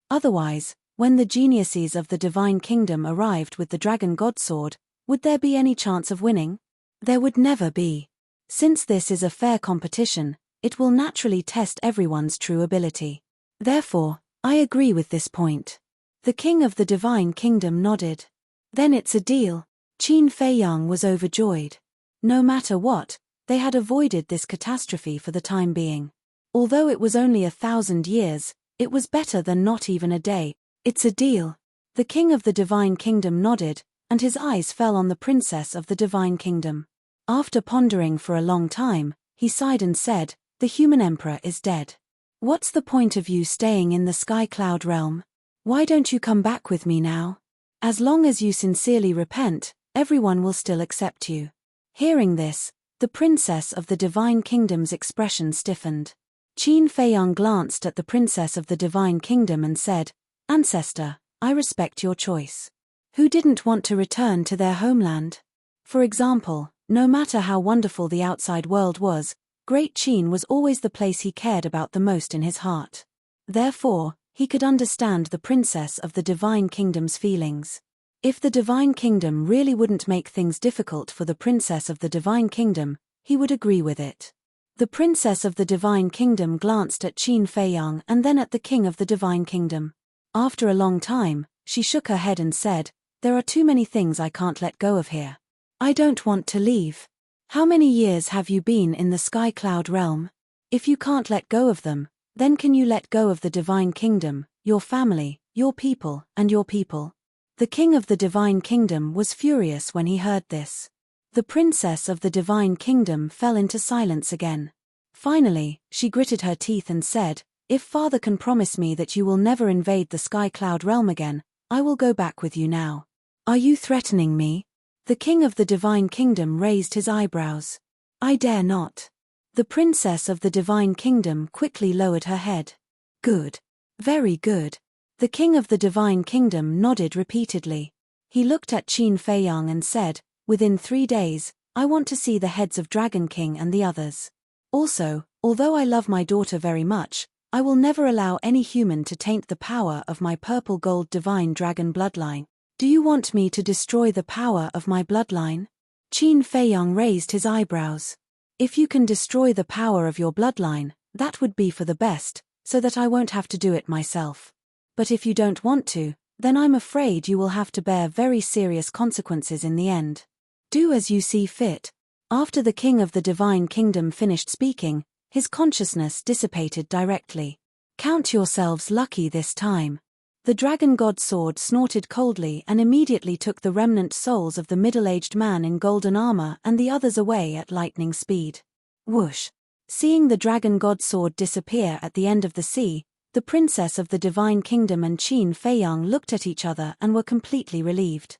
Otherwise, when the geniuses of the divine kingdom arrived with the dragon god sword, would there be any chance of winning? There would never be. Since this is a fair competition, it will naturally test everyone's true ability. Therefore, I agree with this point." The king of the divine kingdom nodded. "Then it's a deal." Qin Feiyang was overjoyed. No matter what, they had avoided this catastrophe for the time being. Although it was only 1,000 years, it was better than not even a day. "It's a deal." The king of the divine kingdom nodded, and his eyes fell on the princess of the divine kingdom. After pondering for a long time, he sighed and said, "The human emperor is dead. What's the point of you staying in the Sky Cloud realm? Why don't you come back with me now? As long as you sincerely repent, everyone will still accept you." Hearing this, The Princess of the Divine Kingdom's expression stiffened. Qin Feiyang glanced at the Princess of the Divine Kingdom and said, "Ancestor, I respect your choice." Who didn't want to return to their homeland? For example, no matter how wonderful the outside world was, Great Qin was always the place he cared about the most in his heart. Therefore, he could understand the Princess of the Divine Kingdom's feelings. If the Divine Kingdom really wouldn't make things difficult for the Princess of the Divine Kingdom, he would agree with it. The Princess of the Divine Kingdom glanced at Qin Feiyang and then at the King of the Divine Kingdom. After a long time, she shook her head and said, "There are too many things I can't let go of here. I don't want to leave. How many years have you been in the Sky Cloud realm? If you can't let go of them, then can you let go of the Divine Kingdom, your family, your people, and your people?" The King of the Divine Kingdom was furious when he heard this. The Princess of the Divine Kingdom fell into silence again. Finally, she gritted her teeth and said, "If Father can promise me that you will never invade the Sky Cloud realm again, I will go back with you now. Are you threatening me?" The King of the Divine Kingdom raised his eyebrows. "I dare not." The Princess of the Divine Kingdom quickly lowered her head. "Good. Very good." The King of the Divine Kingdom nodded repeatedly. He looked at Qin Feiyang and said, "Within 3 days, I want to see the heads of Dragon King and the others. Also, although I love my daughter very much, I will never allow any human to taint the power of my purple gold divine dragon bloodline. Do you want me to destroy the power of my bloodline?" Qin Feiyang raised his eyebrows. "If you can destroy the power of your bloodline, that would be for the best, so that I won't have to do it myself. But if you don't want to, then I'm afraid you will have to bear very serious consequences in the end. Do as you see fit." After the King of the Divine Kingdom finished speaking, his consciousness dissipated directly. "Count yourselves lucky this time." The dragon god sword snorted coldly and immediately took the remnant souls of the middle-aged man in golden armor and the others away at lightning speed. Whoosh! Seeing the dragon god sword disappear at the end of the sea, the Princess of the Divine Kingdom and Qin Feiyang looked at each other and were completely relieved.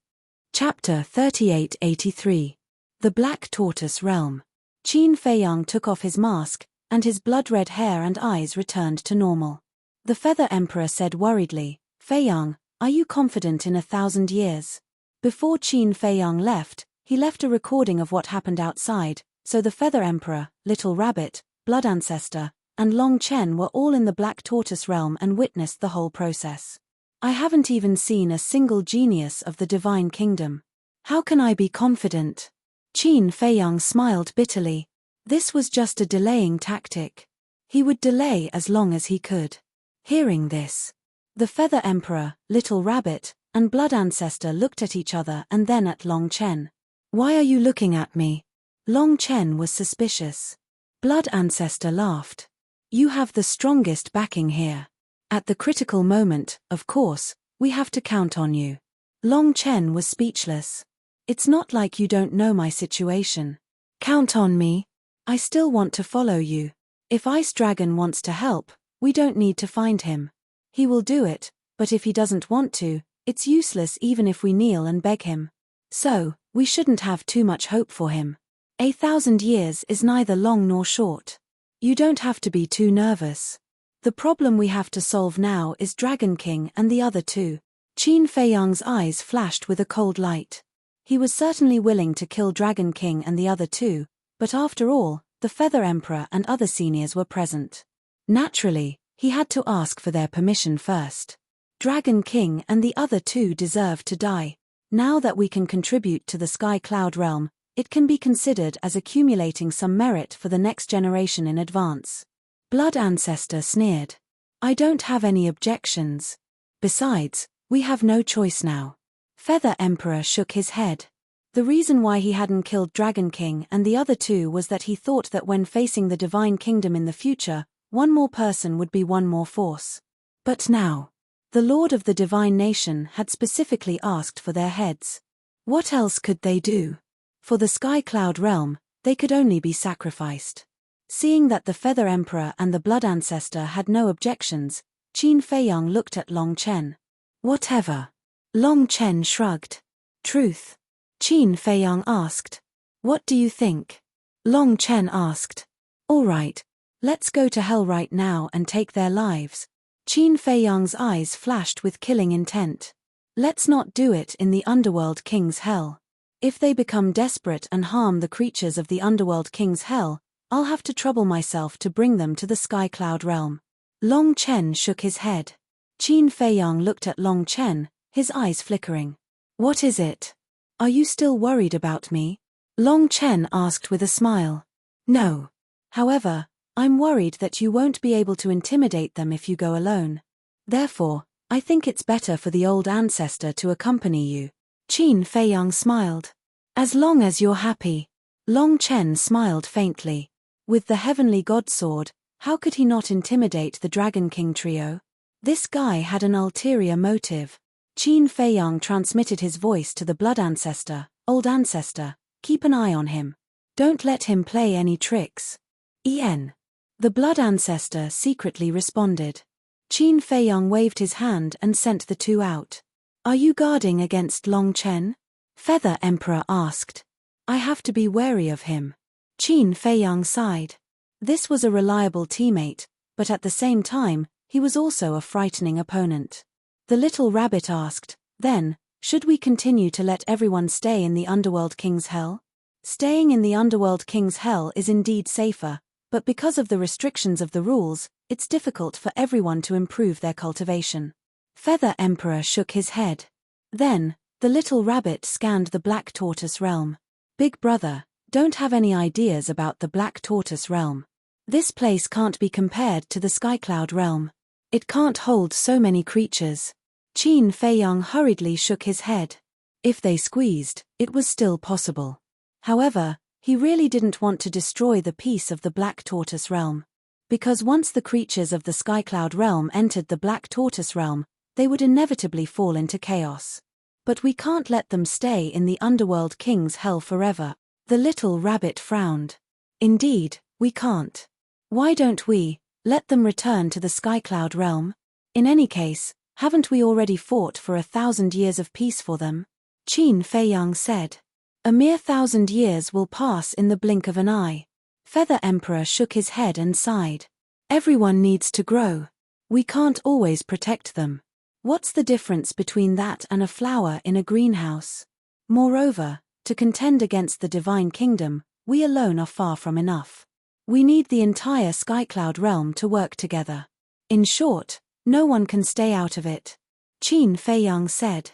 Chapter 3883. The Black Tortoise Realm. Qin Feiyang took off his mask, and his blood-red hair and eyes returned to normal. The Feather Emperor said worriedly, "Feiyang, are you confident in 1,000 years?" Before Qin Feiyang left, he left a recording of what happened outside, so the Feather Emperor, Little Rabbit, Blood Ancestor, and Long Chen were all in the Black Tortoise realm and witnessed the whole process. "I haven't even seen a single genius of the Divine Kingdom. How can I be confident?" Qin Feiyang smiled bitterly. This was just a delaying tactic. He would delay as long as he could. Hearing this, the Feather Emperor, Little Rabbit, and Blood Ancestor looked at each other and then at Long Chen. "Why are you looking at me?" Long Chen was suspicious. Blood Ancestor laughed. "You have the strongest backing here. At the critical moment, of course, we have to count on you." Long Chen was speechless. "It's not like you don't know my situation." "Count on me. I still want to follow you. If Ice Dragon wants to help, we don't need to find him. He will do it, but if he doesn't want to, it's useless even if we kneel and beg him. So, we shouldn't have too much hope for him. 1,000 years is neither long nor short. You don't have to be too nervous. The problem we have to solve now is Dragon King and the other two." Qin Feiyang's eyes flashed with a cold light. He was certainly willing to kill Dragon King and the other two, but after all, the Feather Emperor and other seniors were present. Naturally, he had to ask for their permission first. Dragon King and the other two deserve to die. Now that we can contribute to the Sky Cloud realm, it can be considered as accumulating some merit for the next generation in advance. Blood Ancestor sneered. "I don't have any objections. Besides, we have no choice now." Feather Emperor shook his head. The reason why he hadn't killed Dragon King and the other two was that he thought that when facing the Divine Kingdom in the future, one more person would be one more force. But now, the Lord of the Divine Nation had specifically asked for their heads. What else could they do? For the Sky Cloud realm, they could only be sacrificed. Seeing that the Feather Emperor and the Blood Ancestor had no objections, Qin Feiyang looked at Long Chen. "Whatever." Long Chen shrugged. "Truth?" Qin Feiyang asked. "What do you think?" Long Chen asked. All right. Let's go to hell right now and take their lives. Qin Feiyang's eyes flashed with killing intent. Let's not do it in the Underworld King's hell. If they become desperate and harm the creatures of the Underworld King's hell, I'll have to trouble myself to bring them to the Sky Cloud realm. Long Chen shook his head. Qin Feiyang looked at Long Chen, his eyes flickering. What is it? Are you still worried about me? Long Chen asked with a smile. No. However, I'm worried that you won't be able to intimidate them if you go alone. Therefore, I think it's better for the old ancestor to accompany you. Qin Feiyang smiled. As long as you're happy. Long Chen smiled faintly. With the heavenly god sword, how could he not intimidate the Dragon King trio? This guy had an ulterior motive. Qin Feiyang transmitted his voice to the blood ancestor. Old ancestor, keep an eye on him. Don't let him play any tricks. En. The blood ancestor secretly responded. Qin Feiyang waved his hand and sent the two out. Are you guarding against Long Chen? Feather Emperor asked. I have to be wary of him. Qin Feiyang sighed. This was a reliable teammate, but at the same time, he was also a frightening opponent. The little rabbit asked, then, should we continue to let everyone stay in the Underworld King's hell? Staying in the Underworld King's hell is indeed safer, but because of the restrictions of the rules, it's difficult for everyone to improve their cultivation. Feather Emperor shook his head. Then, the little rabbit scanned the Black Tortoise realm. Big brother, don't have any ideas about the Black Tortoise realm. This place can't be compared to the Skycloud realm. It can't hold so many creatures. Qin Feiyang hurriedly shook his head. If they squeezed, it was still possible. However, he really didn't want to destroy the peace of the Black Tortoise realm. Because once the creatures of the Skycloud realm entered the Black Tortoise realm, they would inevitably fall into chaos. But we can't let them stay in the Underworld King's hell forever. The little rabbit frowned. Indeed, we can't. Why don't we let them return to the Skycloud realm? In any case, haven't we already fought for 1,000 years of peace for them? Qin Feiyang said. A mere 1,000 years will pass in the blink of an eye. Feather Emperor shook his head and sighed. Everyone needs to grow. We can't always protect them. What's the difference between that and a flower in a greenhouse? Moreover, to contend against the Divine Kingdom, we alone are far from enough. We need the entire Skycloud realm to work together. In short, no one can stay out of it. Qin Feiyang said.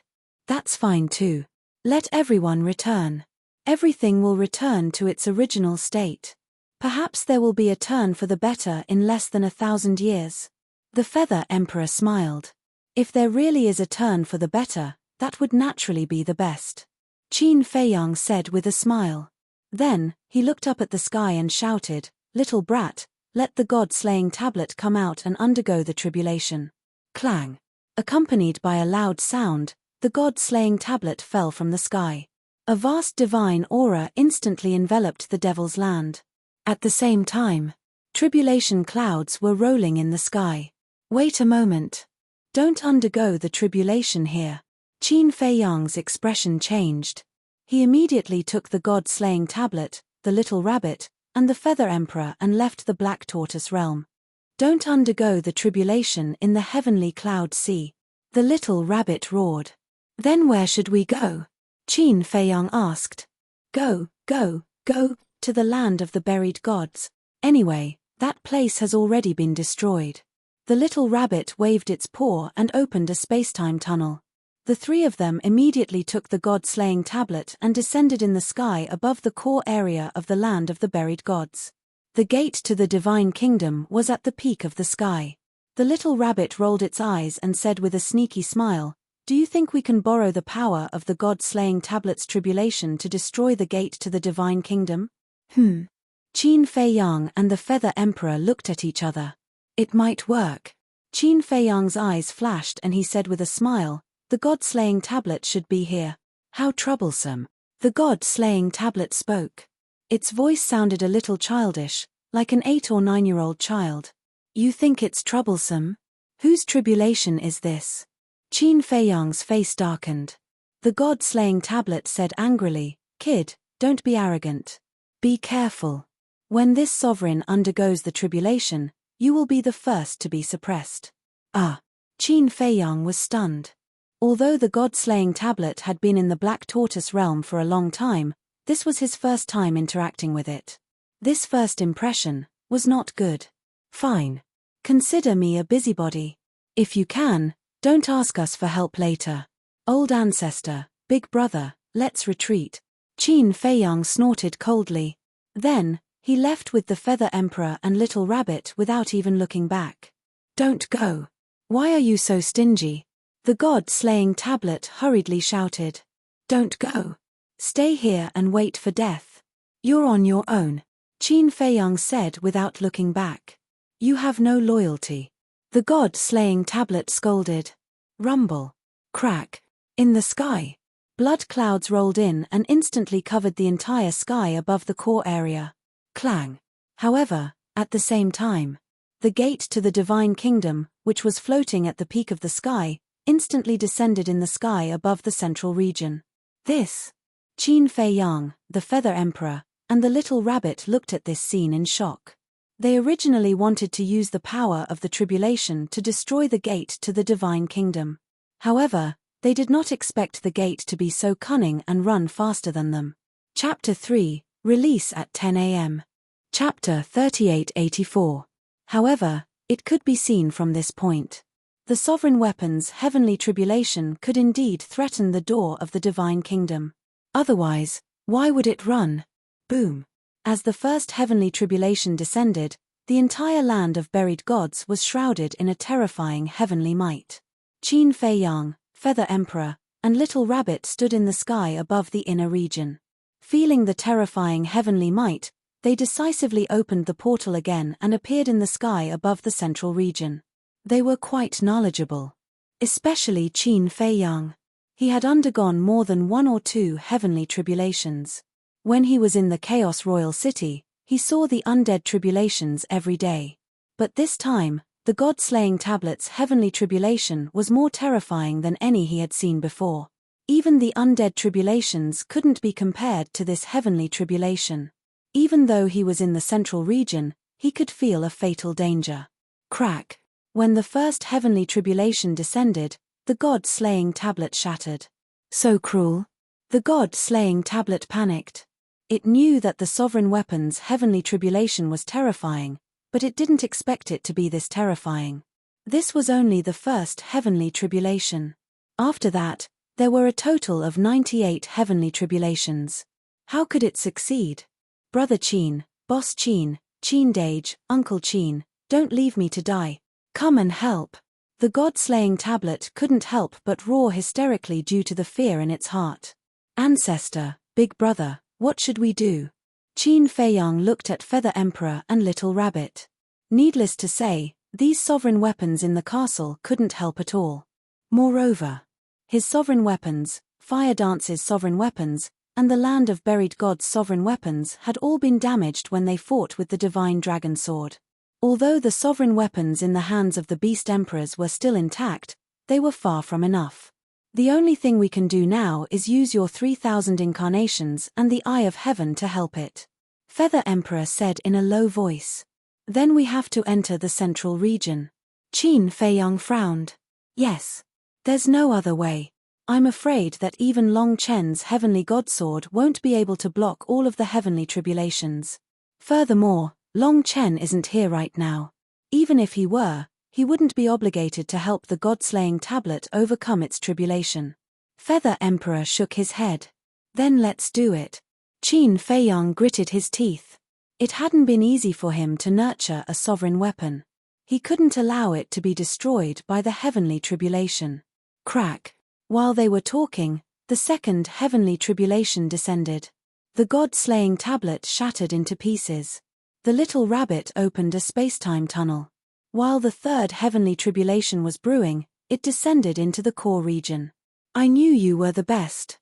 That's fine too. Let everyone return. Everything will return to its original state. Perhaps there will be a turn for the better in less than 1,000 years. The Feather Emperor smiled. If there really is a turn for the better, that would naturally be the best. Qin Feiyang said with a smile. Then, he looked up at the sky and shouted, Little brat, let the god-slaying tablet come out and undergo the tribulation. Clang. Accompanied by a loud sound, the god-slaying tablet fell from the sky. A vast divine aura instantly enveloped the Devil's Land. At the same time, tribulation clouds were rolling in the sky. Wait a moment. Don't undergo the tribulation here. Qin Feiyang's expression changed. He immediately took the god-slaying tablet, the little rabbit, and the Feather Emperor and left the Black Tortoise realm. Don't undergo the tribulation in the heavenly cloud sea. The little rabbit roared. Then where should we go? Qin Feiyang asked. Go to the land of the buried gods. Anyway, that place has already been destroyed. The little rabbit waved its paw and opened a spacetime tunnel. The three of them immediately took the god-slaying tablet and descended in the sky above the core area of the land of the buried gods. The gate to the Divine Kingdom was at the peak of the sky. The little rabbit rolled its eyes and said with a sneaky smile, Do you think we can borrow the power of the god-slaying tablet's tribulation to destroy the gate to the Divine Kingdom? Qin Feiyang and the Feather Emperor looked at each other. It might work. Qin Feiyang's eyes flashed and he said with a smile, The god-slaying tablet should be here. How troublesome. The god-slaying tablet spoke. Its voice sounded a little childish, like an 8 or 9-year-old child. You think it's troublesome? Whose tribulation is this? Qin Feiyang's face darkened. The god-slaying tablet said angrily, Kid, don't be arrogant. Be careful. When this sovereign undergoes the tribulation, you will be the first to be suppressed. Qin Feiyang was stunned. Although the god-slaying tablet had been in the Black Tortoise realm for a long time, this was his first time interacting with it. This first impression was not good. Fine. Consider me a busybody. If you can, don't ask us for help later. Old ancestor, big brother, let's retreat. Qin Feiyang snorted coldly. Then, he left with the Feather Emperor and Little Rabbit without even looking back. Don't go. Why are you so stingy? The god-slaying tablet hurriedly shouted. Don't go. Stay here and wait for death. You're on your own, Qin Feiyang said without looking back. You have no loyalty. The god-slaying tablet scolded. Rumble. Crack. In the sky. Blood clouds rolled in and instantly covered the entire sky above the core area. Clang. However, at the same time, the gate to the Divine Kingdom, which was floating at the peak of the sky, instantly descended in the sky above the central region. This. Qin Feiyang, the Feather Emperor, and the Little Rabbit looked at this scene in shock. They originally wanted to use the power of the tribulation to destroy the gate to the Divine Kingdom. However, they did not expect the gate to be so cunning and run faster than them. Chapter 3, Release at 10 a.m. Chapter 3884. However, it could be seen from this point. The sovereign weapon's heavenly tribulation could indeed threaten the door of the Divine Kingdom. Otherwise, why would it run? Boom. As the first heavenly tribulation descended, the entire land of buried gods was shrouded in a terrifying heavenly might. Qin Feiyang, Feather Emperor, and Little Rabbit stood in the sky above the inner region. Feeling the terrifying heavenly might, they decisively opened the portal again and appeared in the sky above the central region. They were quite knowledgeable. Especially Qin Feiyang. He had undergone more than 1 or 2 heavenly tribulations. When he was in the Chaos Royal City, he saw the undead tribulations every day. But this time, the god-slaying tablet's heavenly tribulation was more terrifying than any he had seen before. Even the undead tribulations couldn't be compared to this heavenly tribulation. Even though he was in the central region, he could feel a fatal danger. Crack. When the first heavenly tribulation descended, the god-slaying tablet shattered. So cruel. The god-slaying tablet panicked. It knew that the sovereign weapon's heavenly tribulation was terrifying, but it didn't expect it to be this terrifying. This was only the first heavenly tribulation. After that, there were a total of 98 heavenly tribulations. How could it succeed? Brother Qin, Boss Qin, Qin Dage, Uncle Qin, don't leave me to die. Come and help. The god-slaying tablet couldn't help but roar hysterically due to the fear in its heart. Ancestor, big brother, what should we do? Qin Feiyang looked at Feather Emperor and Little Rabbit. Needless to say, these sovereign weapons in the castle couldn't help at all. Moreover, his sovereign weapons, Fire Dance's sovereign weapons, and the Land of Buried Gods' sovereign weapons had all been damaged when they fought with the Divine Dragon Sword. Although the sovereign weapons in the hands of the Beast Emperors were still intact, they were far from enough. The only thing we can do now is use your 3,000 incarnations and the Eye of Heaven to help it. Feather Emperor said in a low voice. Then we have to enter the central region. Qin Feiyang frowned. Yes. There's no other way. I'm afraid that even Long Chen's heavenly godsword won't be able to block all of the heavenly tribulations. Furthermore, Long Chen isn't here right now. Even if he were, he wouldn't be obligated to help the god-slaying tablet overcome its tribulation. Feather Emperor shook his head. Then let's do it. Qin Feiyang gritted his teeth. It hadn't been easy for him to nurture a sovereign weapon. He couldn't allow it to be destroyed by the heavenly tribulation. Crack. While they were talking, the second heavenly tribulation descended. The god-slaying tablet shattered into pieces. The Little Rabbit opened a space-time tunnel. While the third heavenly tribulation was brewing, it descended into the core region. I knew you were the best.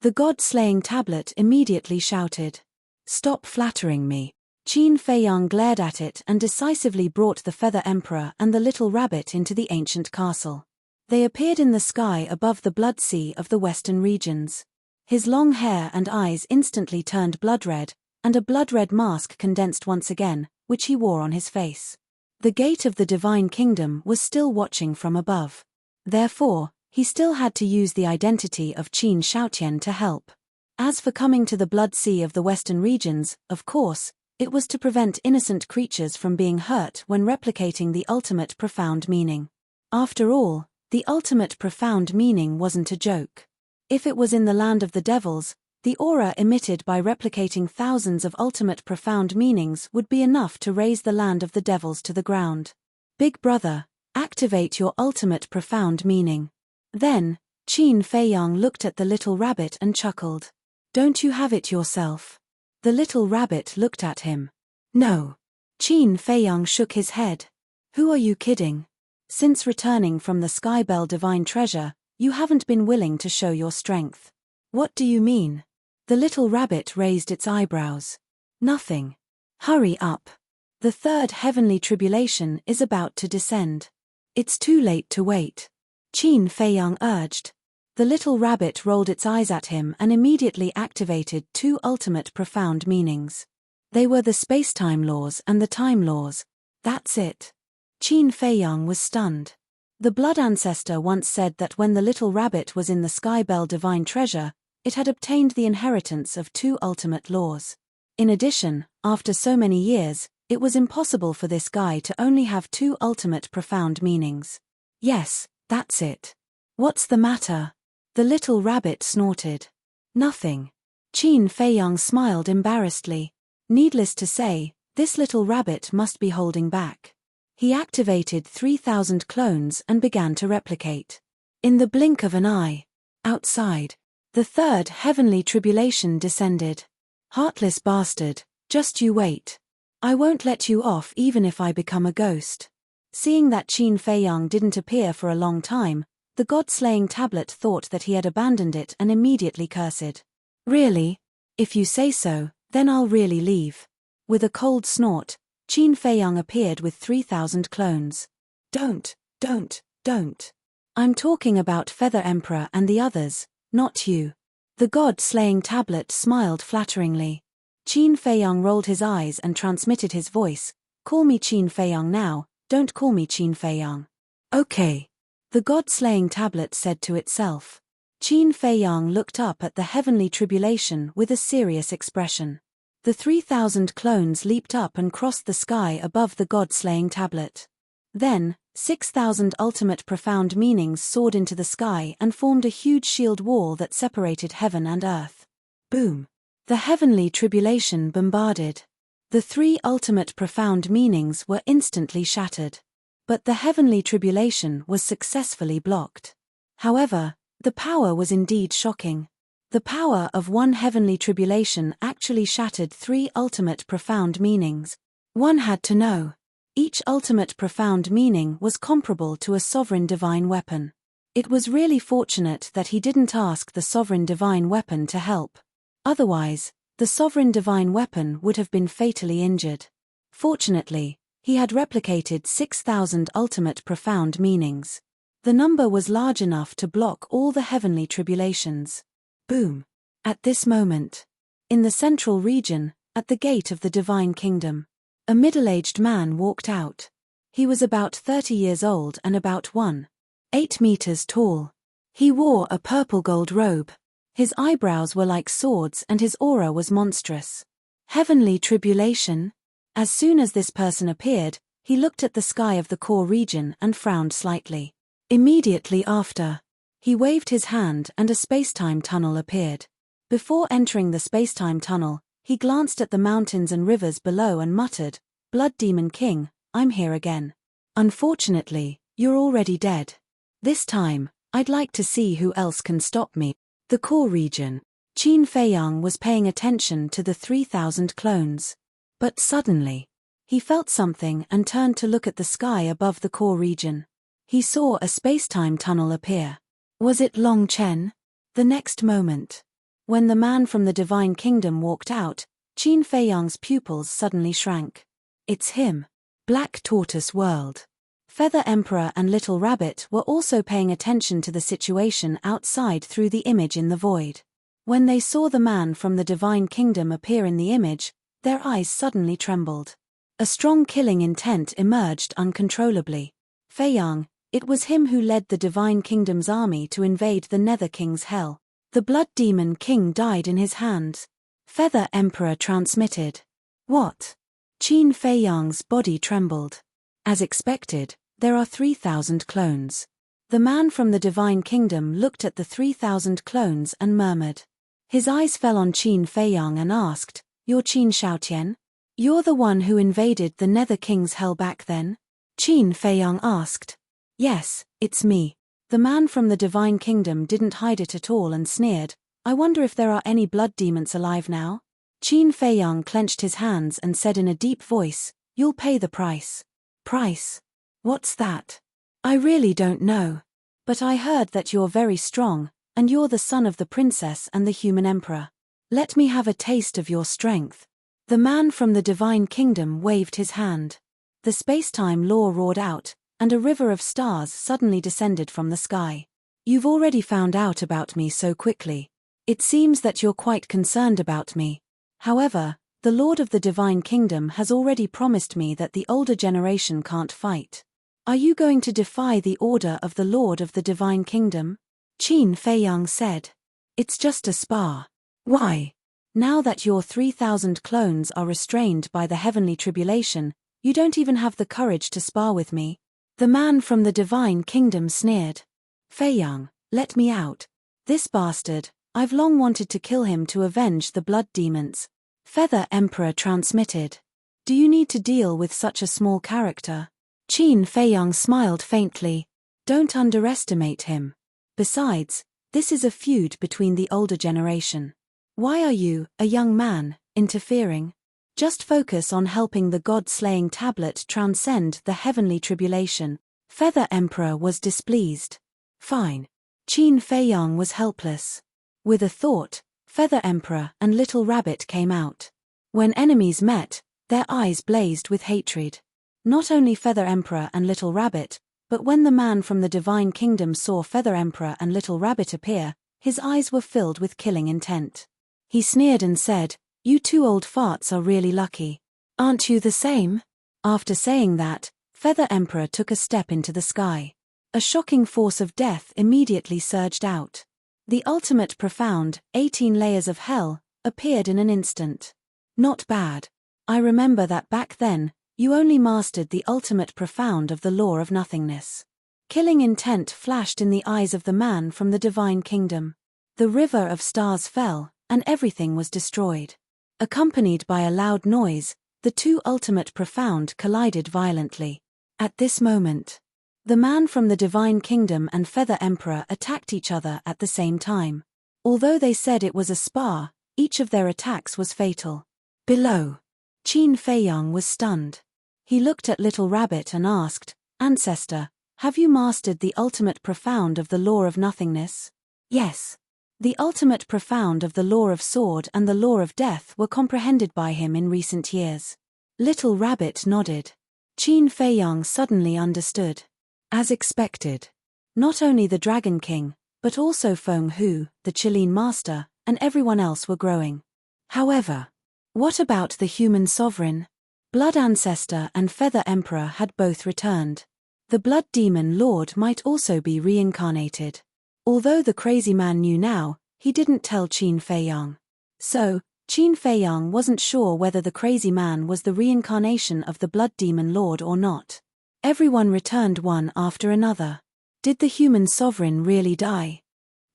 The god-slaying tablet immediately shouted. Stop flattering me. Qin Feiyang glared at it and decisively brought the Feather Emperor and the Little Rabbit into the ancient castle. They appeared in the sky above the blood sea of the western regions. His long hair and eyes instantly turned blood red, and a blood-red mask condensed once again, which he wore on his face. The gate of the divine kingdom was still watching from above. Therefore, he still had to use the identity of Qin Shaotian to help. As for coming to the blood sea of the western regions, of course, it was to prevent innocent creatures from being hurt when replicating the ultimate profound meaning. After all, the ultimate profound meaning wasn't a joke. If it was in the land of the devils, the aura emitted by replicating thousands of ultimate profound meanings would be enough to raise the land of the devils to the ground. Big brother, activate your ultimate profound meaning. Then, Qin Feiyang looked at the little rabbit and chuckled. Don't you have it yourself? The little rabbit looked at him. No. Qin Feiyang shook his head. Who are you kidding? Since returning from the Skybell Divine Treasure, you haven't been willing to show your strength. What do you mean? The little rabbit raised its eyebrows. Nothing. Hurry up. The third heavenly tribulation is about to descend. It's too late to wait. Qin Feiyang urged. The little rabbit rolled its eyes at him and immediately activated two ultimate profound meanings. They were the space-time laws and the time laws. That's it. Qin Feiyang was stunned. The blood ancestor once said that when the little rabbit was in the Skybell Divine Treasure, it had obtained the inheritance of two ultimate laws. In addition, after so many years, it was impossible for this guy to only have two ultimate profound meanings. Yes, that's it. What's the matter? The little rabbit snorted. Nothing. Qin Feiyang smiled embarrassedly. Needless to say, this little rabbit must be holding back. He activated 3,000 clones and began to replicate. In the blink of an eye. Outside. The third heavenly tribulation descended. Heartless bastard, just you wait. I won't let you off even if I become a ghost. Seeing that Qin Feiyang didn't appear for a long time, the god-slaying tablet thought that he had abandoned it and immediately cursed. Really? If you say so, then I'll really leave. With a cold snort, Qin Feiyang appeared with 3,000 clones. Don't. I'm talking about Feather Emperor and the others, not you. The god-slaying tablet smiled flatteringly. Qin Feiyang rolled his eyes and transmitted his voice. Call me Qin Feiyang now, don't call me Qin Feiyang. Okay. The god-slaying tablet said to itself. Qin Feiyang looked up at the heavenly tribulation with a serious expression. The 3,000 clones leaped up and crossed the sky above the god-slaying tablet. Then, 6,000 ultimate profound meanings soared into the sky and formed a huge shield wall that separated heaven and earth. Boom! The heavenly tribulation bombarded. The three ultimate profound meanings were instantly shattered. But the heavenly tribulation was successfully blocked. However, the power was indeed shocking. The power of one heavenly tribulation actually shattered three ultimate profound meanings. One had to know. Each ultimate profound meaning was comparable to a sovereign divine weapon. It was really fortunate that he didn't ask the sovereign divine weapon to help. Otherwise, the sovereign divine weapon would have been fatally injured. Fortunately, he had replicated 6,000 ultimate profound meanings. The number was large enough to block all the heavenly tribulations. Boom! At this moment, in the central region, at the gate of the divine kingdom, a middle-aged man walked out. He was about 30 years old and about 1.8 meters tall. He wore a purple-gold robe. His eyebrows were like swords and his aura was monstrous. Heavenly tribulation? As soon as this person appeared, he looked at the sky of the core region and frowned slightly. Immediately after, he waved his hand and a space-time tunnel appeared. Before entering the space-time tunnel, he glanced at the mountains and rivers below and muttered, "Blood Demon King, I'm here again. Unfortunately, you're already dead. This time, I'd like to see who else can stop me." The core region. Qin Feiyang was paying attention to the 3,000 clones. But suddenly, he felt something and turned to look at the sky above the core region. He saw a space-time tunnel appear. Was it Long Chen? The next moment, when the man from the Divine Kingdom walked out, Qin Feiyang's pupils suddenly shrank. It's him. Black Tortoise World. Feather Emperor and Little Rabbit were also paying attention to the situation outside through the image in the void. When they saw the man from the divine kingdom appear in the image, their eyes suddenly trembled. A strong killing intent emerged uncontrollably. Fei Yang, it was him who led the divine kingdom's army to invade the Nether King's hell. The blood demon king died in his hands. Feather Emperor transmitted. What? Qin Fei Yang's body trembled. As expected, there are 3,000 clones. The man from the divine kingdom looked at the 3,000 clones and murmured. His eyes fell on Qin Fei Yang and asked, "You're Qin Shaotian? You're the one who invaded the Nether King's hell back then?" Qin Fei Yang asked. "Yes, it's me." The man from the divine kingdom didn't hide it at all and sneered, "I wonder if there are any blood demons alive now?" Qin Fei Yang clenched his hands and said in a deep voice, "You'll pay the price." "Price? What's that?" "I really don't know. But I heard that you're very strong, and you're the son of the princess and the human emperor. Let me have a taste of your strength." The man from the divine kingdom waved his hand. The space-time law roared out, and a river of stars suddenly descended from the sky. "You've already found out about me so quickly. It seems that you're quite concerned about me. However, the Lord of the Divine Kingdom has already promised me that the older generation can't fight. Are you going to defy the order of the Lord of the Divine Kingdom?" Qin Fei Yang said. "It's just a spar." "Why? Now that your 3,000 clones are restrained by the heavenly tribulation, you don't even have the courage to spar with me?" The man from the divine kingdom sneered. "Fei Yang, let me out. This bastard, I've long wanted to kill him to avenge the blood demons." Feather Emperor transmitted. "Do you need to deal with such a small character?" Qin Fei Yang smiled faintly. "Don't underestimate him. Besides, this is a feud between the older generation. Why are you, a young man, interfering? Just focus on helping the god-slaying tablet transcend the heavenly tribulation." Feather Emperor was displeased. "Fine." Qin Fei Yang was helpless. With a thought, Feather Emperor and Little Rabbit came out. When enemies met, their eyes blazed with hatred. Not only Feather Emperor and Little Rabbit, but when the man from the divine kingdom saw Feather Emperor and Little Rabbit appear, his eyes were filled with killing intent. He sneered and said, "You two old farts are really lucky. Aren't you the same?" After saying that, Feather Emperor took a step into the sky. A shocking force of death immediately surged out. The ultimate profound, 18 layers of hell, appeared in an instant. "Not bad. I remember that back then, you only mastered the ultimate profound of the law of nothingness." Killing intent flashed in the eyes of the man from the divine kingdom. The river of stars fell, and everything was destroyed. Accompanied by a loud noise, the two ultimate profound collided violently. At this moment, the man from the divine kingdom and Feather Emperor attacked each other at the same time. Although they said it was a spar, each of their attacks was fatal. Below, Qin Fei Yang was stunned. He looked at Little Rabbit and asked, "Ancestor, have you mastered the ultimate profound of the law of nothingness?" "Yes." The ultimate profound of the law of sword and the law of death were comprehended by him in recent years. Little Rabbit nodded. Qin Fei Yang suddenly understood. As expected, not only the Dragon King, but also Feng Hu, the Qilin Master, and everyone else were growing. However, what about the human sovereign? Blood Ancestor and Feather Emperor had both returned. The Blood Demon Lord might also be reincarnated. Although the crazy man knew now, he didn't tell Qin Fei Yang. So, Qin Fei Yang wasn't sure whether the crazy man was the reincarnation of the Blood Demon Lord or not. Everyone returned one after another. Did the human sovereign really die?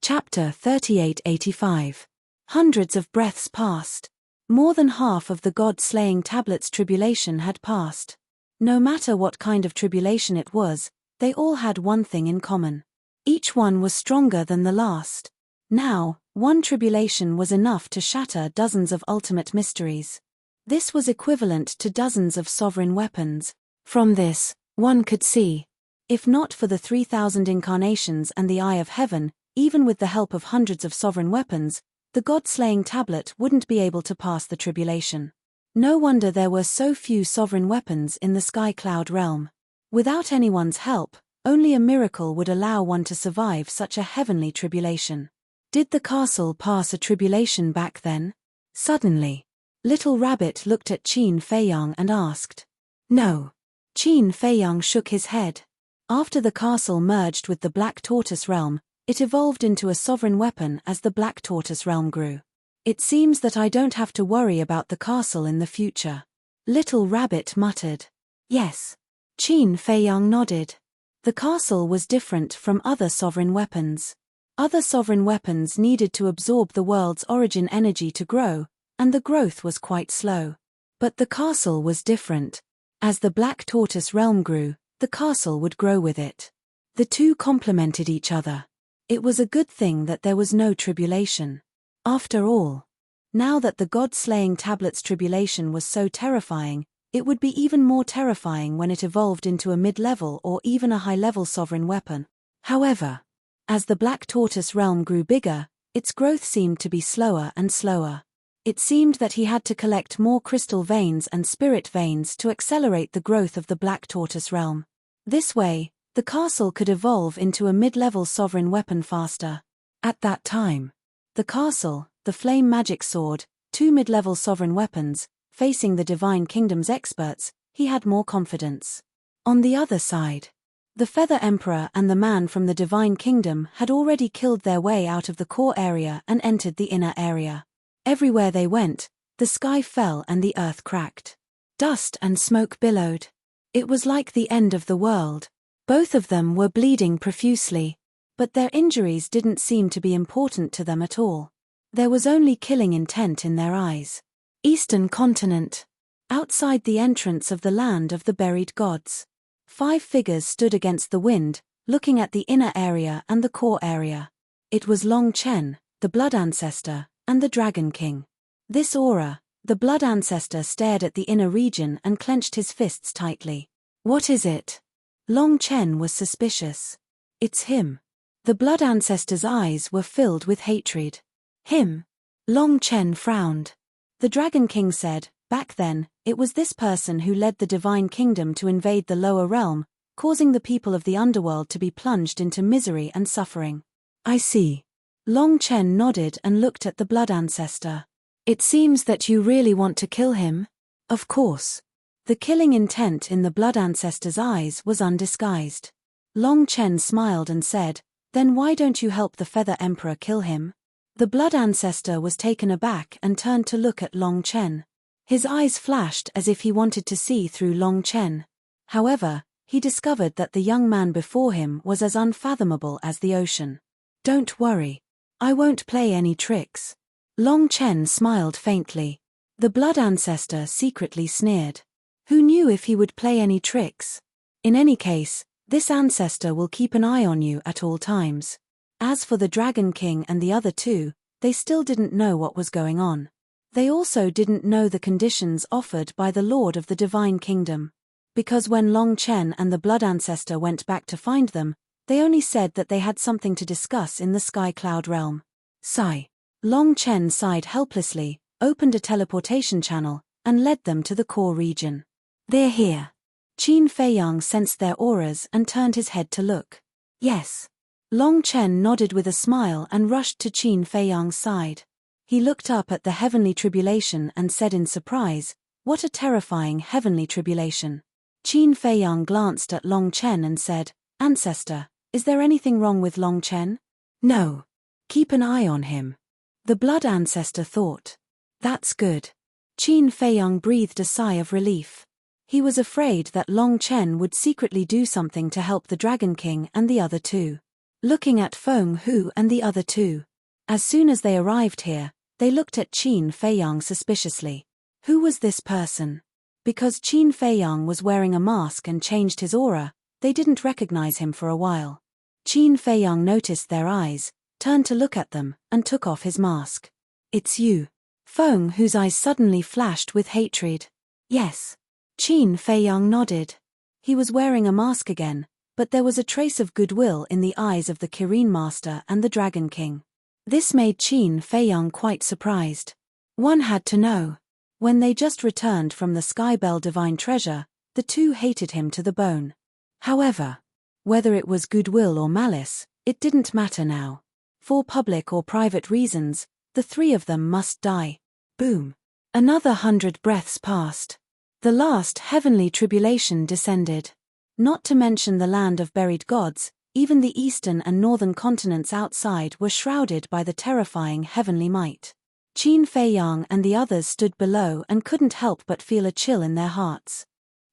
Chapter 3885. Hundreds of breaths passed. More than half of the god-slaying tablet's tribulation had passed. No matter what kind of tribulation it was, they all had one thing in common. Each one was stronger than the last. Now, one tribulation was enough to shatter dozens of ultimate mysteries. This was equivalent to dozens of sovereign weapons. From this, one could see. If not for the 3,000 incarnations and the Eye of Heaven, even with the help of hundreds of sovereign weapons, the god-slaying tablet wouldn't be able to pass the tribulation. No wonder there were so few sovereign weapons in the Sky Cloud realm. Without anyone's help, only a miracle would allow one to survive such a heavenly tribulation. Did the castle pass a tribulation back then? Suddenly, Little Rabbit looked at Qin Feiyang and asked. No. Qin Feiyang shook his head. After the castle merged with the Black Tortoise realm, it evolved into a sovereign weapon as the Black Tortoise realm grew. It seems that I don't have to worry about the castle in the future. Little Rabbit muttered. Yes. Qin Feiyang nodded. The castle was different from other sovereign weapons. Other sovereign weapons needed to absorb the world's origin energy to grow, and the growth was quite slow. But the castle was different. As the Black Tortoise realm grew, the castle would grow with it. The two complemented each other. It was a good thing that there was no tribulation. After all, now that the God-slaying tablet's tribulation was so terrifying, it would be even more terrifying when it evolved into a mid-level or even a high-level sovereign weapon. However, as the Black Tortoise realm grew bigger, its growth seemed to be slower and slower. It seemed that he had to collect more crystal veins and spirit veins to accelerate the growth of the Black Tortoise realm. This way, the castle could evolve into a mid-level sovereign weapon faster. At that time, the castle, the flame magic sword, two mid-level sovereign weapons, facing the Divine Kingdom's experts, he had more confidence. On the other side, the Feather Emperor and the man from the Divine Kingdom had already killed their way out of the core area and entered the inner area. Everywhere they went, the sky fell and the earth cracked. Dust and smoke billowed. It was like the end of the world. Both of them were bleeding profusely. But their injuries didn't seem to be important to them at all. There was only killing intent in their eyes. Eastern continent. Outside the entrance of the land of the buried gods. 5 figures stood against the wind, looking at the inner area and the core area. It was Long Chen, the Blood Ancestor, and the Dragon King. This aura, the Blood Ancestor stared at the inner region and clenched his fists tightly. What is it? Long Chen was suspicious. It's him. The Blood Ancestor's eyes were filled with hatred. Him? Long Chen frowned. The Dragon King said, back then, it was this person who led the Divine Kingdom to invade the lower realm, causing the people of the underworld to be plunged into misery and suffering. I see. Long Chen nodded and looked at the Blood Ancestor. It seems that you really want to kill him? Of course. The killing intent in the Blood Ancestor's eyes was undisguised. Long Chen smiled and said, then why don't you help the Feather Emperor kill him? The Blood Ancestor was taken aback and turned to look at Long Chen. His eyes flashed as if he wanted to see through Long Chen. However, he discovered that the young man before him was as unfathomable as the ocean. Don't worry. I won't play any tricks. Long Chen smiled faintly. The Blood Ancestor secretly sneered. Who knew if he would play any tricks? In any case, this ancestor will keep an eye on you at all times. As for the Dragon King and the other two, they still didn't know what was going on. They also didn't know the conditions offered by the Lord of the Divine Kingdom. Because when Long Chen and the Blood Ancestor went back to find them, they only said that they had something to discuss in the Sky Cloud realm. Sigh. Long Chen sighed helplessly, opened a teleportation channel, and led them to the core region. They're here. Qin Feiyang sensed their auras and turned his head to look. Yes. Long Chen nodded with a smile and rushed to Qin Feiyang's side. He looked up at the heavenly tribulation and said in surprise, what a terrifying heavenly tribulation. Qin Feiyang glanced at Long Chen and said, Ancestor, is there anything wrong with Long Chen? No. Keep an eye on him. The Blood Ancestor thought. That's good. Qin Feiyang breathed a sigh of relief. He was afraid that Long Chen would secretly do something to help the Dragon King and the other two. Looking at Feng Hu and the other two. As soon as they arrived here, they looked at Qin Feiyang suspiciously. Who was this person? Because Qin Feiyang was wearing a mask and changed his aura, they didn't recognize him for a while. Qin Feiyang noticed their eyes, turned to look at them, and took off his mask. It's you. Feng Hu's eyes suddenly flashed with hatred. Yes. Qin Feiyang nodded. He was wearing a mask again, but there was a trace of goodwill in the eyes of the Kirin Master and the Dragon King. This made Qin Feiyang quite surprised. One had to know. When they just returned from the Skybell Divine Treasure, the two hated him to the bone. However, whether it was goodwill or malice, it didn't matter now. for public or private reasons, the three of them must die. Boom. Another 100 breaths passed. The last heavenly tribulation descended. Not to mention the land of buried gods, even the eastern and northern continents outside were shrouded by the terrifying heavenly might. Qin Fei Yang and the others stood below and couldn't help but feel a chill in their hearts.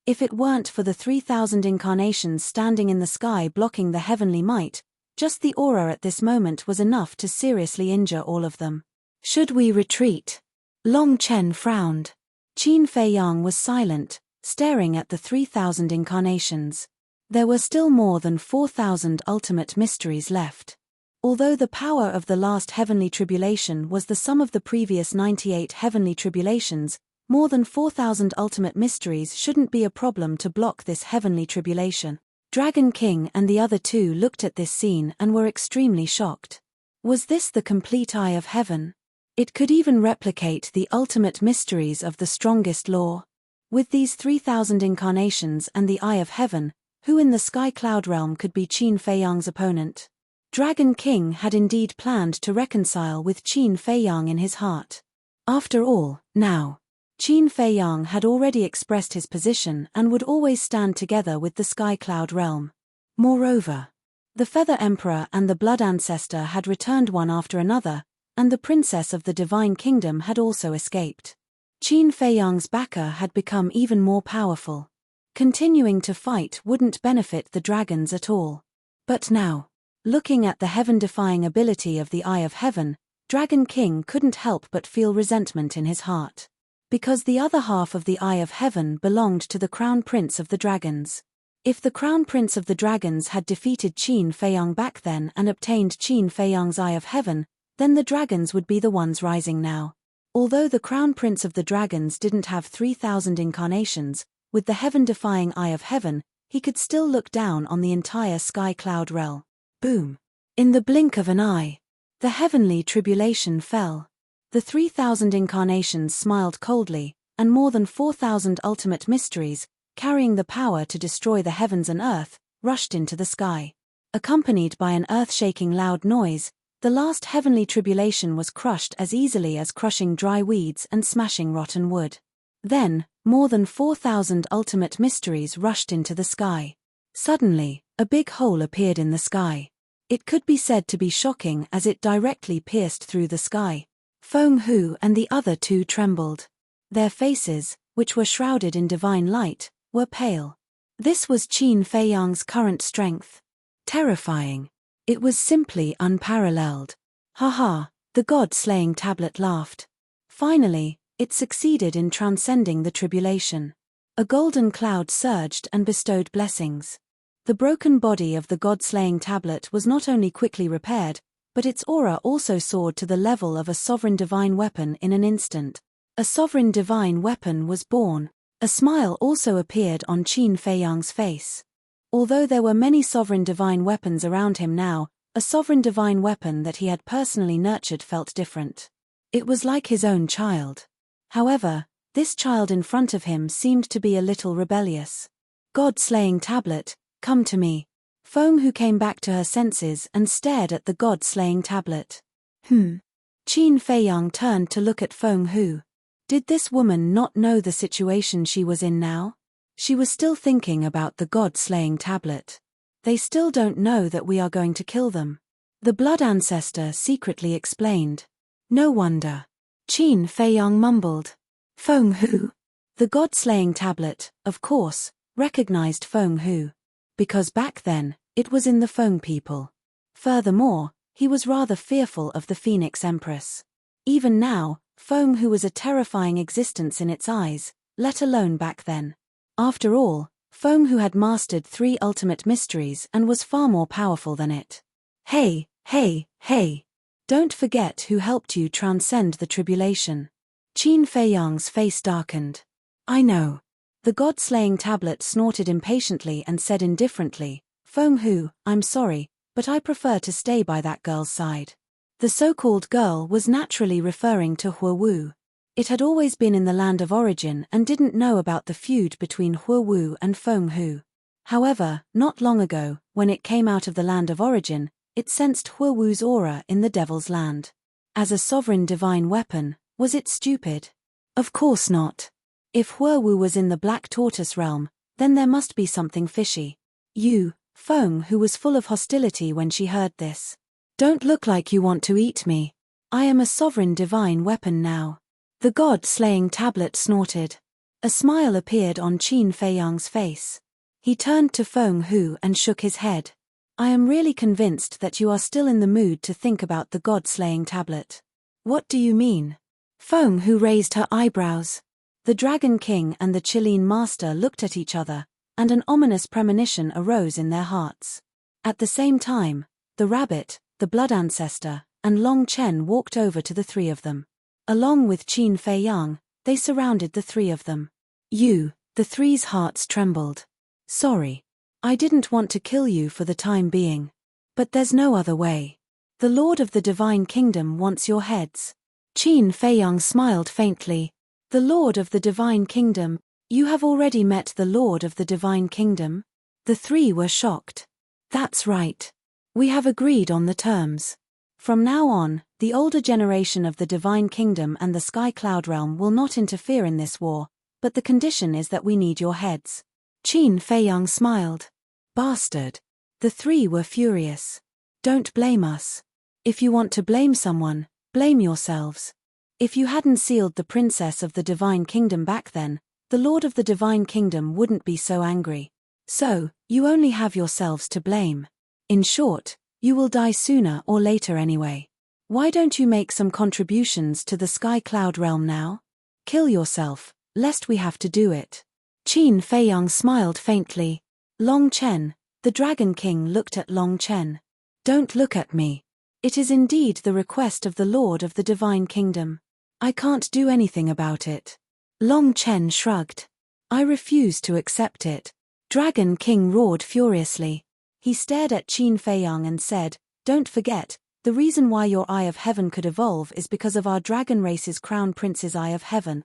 If it weren't for the 3,000 incarnations standing in the sky blocking the heavenly might, just the aura at this moment was enough to seriously injure all of them. Should we retreat? Long Chen frowned. Qin Fei Yang was silent, staring at the 3,000 incarnations. There were still more than 4,000 ultimate mysteries left. Although the power of the last heavenly tribulation was the sum of the previous 98 heavenly tribulations, more than 4,000 ultimate mysteries shouldn't be a problem to block this heavenly tribulation. Dragon King and the other two looked at this scene and were extremely shocked. Was this the complete Eye of Heaven? It could even replicate the ultimate mysteries of the strongest law. With these 3,000 incarnations and the Eye of Heaven, who in the Sky Cloud realm could be Qin Fei Yang's opponent? Dragon King had indeed planned to reconcile with Qin Fei Yang in his heart. After all, now, Qin Fei Yang had already expressed his position and would always stand together with the Sky Cloud realm. Moreover, the Feather Emperor and the Blood Ancestor had returned one after another, and the Princess of the Divine Kingdom had also escaped. Qin Fei Yang's backer had become even more powerful. Continuing to fight wouldn't benefit the dragons at all. But now, looking at the heaven-defying ability of the Eye of Heaven, Dragon King couldn't help but feel resentment in his heart. Because the other half of the Eye of Heaven belonged to the Crown Prince of the Dragons. If the Crown Prince of the Dragons had defeated Qin Fei Yang back then and obtained Qin Fei Yang's Eye of Heaven, then the dragons would be the ones rising now. Although the Crown Prince of the Dragons didn't have 3,000 incarnations, with the heaven-defying Eye of Heaven, he could still look down on the entire Sky Cloud realm. Boom. In the blink of an eye, the heavenly tribulation fell. The 3,000 incarnations smiled coldly, and more than 4,000 ultimate mysteries, carrying the power to destroy the heavens and earth, rushed into the sky. Accompanied by an earth-shaking loud noise, the last heavenly tribulation was crushed as easily as crushing dry weeds and smashing rotten wood. Then, more than 4,000 ultimate mysteries rushed into the sky. Suddenly, a big hole appeared in the sky. It could be said to be shocking as it directly pierced through the sky. Feng Hu and the other two trembled. Their faces, which were shrouded in divine light, were pale. This was Qin Fei Yang's current strength. Terrifying. It was simply unparalleled. Ha, the god-slaying tablet laughed. Finally, it succeeded in transcending the tribulation. A golden cloud surged and bestowed blessings. The broken body of the god-slaying tablet was not only quickly repaired, but its aura also soared to the level of a sovereign divine weapon in an instant. A sovereign divine weapon was born. A smile also appeared on Qin Fei Yang's face. Although there were many sovereign divine weapons around him now, a sovereign divine weapon that he had personally nurtured felt different. It was like his own child. However, this child in front of him seemed to be a little rebellious. God-slaying tablet, come to me. Feng Hu came back to her senses and stared at the god-slaying tablet. Qin Fei Yang turned to look at Feng Hu. Did this woman not know the situation she was in now? She was still thinking about the god-slaying tablet. They still don't know that we are going to kill them. The Blood Ancestor secretly explained. No wonder. Qin Fei Yang mumbled. Feng Hu. The god-slaying tablet, of course, recognized Feng Hu. Because back then, it was in the Feng people. Furthermore, he was rather fearful of the Phoenix Empress. Even now, Feng Hu was a terrifying existence in its eyes, let alone back then. After all, Feng Hu had mastered 3 ultimate mysteries and was far more powerful than it. Hey! Don't forget who helped you transcend the tribulation. Qin Fei Yang's face darkened. I know. The god-slaying tablet snorted impatiently and said indifferently, Feng Hu, I'm sorry, but I prefer to stay by that girl's side. The so-called girl was naturally referring to Hua Wu. It had always been in the land of origin and didn't know about the feud between Hua Wu and Feng Hu. However, not long ago, when it came out of the land of origin, It sensed Huowu's aura in the Devil's Land. As a sovereign divine weapon, was it stupid? Of course not. If Huowu was in the Black Tortoise realm, then there must be something fishy. Feng, who was full of hostility when she heard this. Don't look like you want to eat me. I am a sovereign divine weapon now. The god-slaying tablet snorted. A smile appeared on Qin Feiyang's face. He turned to Feng Hu and shook his head. I am really convinced that you are still in the mood to think about the god-slaying tablet. What do you mean? Feng Hu raised her eyebrows. The Dragon King and the Qilin Master looked at each other, and an ominous premonition arose in their hearts. At the same time, the rabbit, the blood ancestor, and Long Chen walked over to the three of them. Along with Qin Feiyang, they surrounded the three of them. The three's hearts trembled. Sorry. I didn't want to kill you for the time being. But there's no other way. The Lord of the Divine Kingdom wants your heads. Qin Feiyang smiled faintly. The Lord of the Divine Kingdom, you have already met the Lord of the Divine Kingdom? The three were shocked. That's right. We have agreed on the terms. From now on, the older generation of the Divine Kingdom and the Sky Cloud Realm will not interfere in this war, but the condition is that we need your heads. Qin Feiyang smiled. Bastard. The three were furious. Don't blame us. If you want to blame someone, blame yourselves. If you hadn't sealed the Princess of the Divine Kingdom back then, the Lord of the Divine Kingdom wouldn't be so angry. So, you only have yourselves to blame. In short, you will die sooner or later anyway. Why don't you make some contributions to the Sky Cloud Realm now? Kill yourself, lest we have to do it. Qin Feiyang smiled faintly. Long Chen, the Dragon King, looked at Long Chen. Don't look at me. It is indeed the request of the Lord of the Divine Kingdom. I can't do anything about it. Long Chen shrugged. I refuse to accept it. Dragon King roared furiously. He stared at Qin Feiyang and said, Don't forget, the reason why your Eye of Heaven could evolve is because of our dragon race's Crown Prince's Eye of Heaven,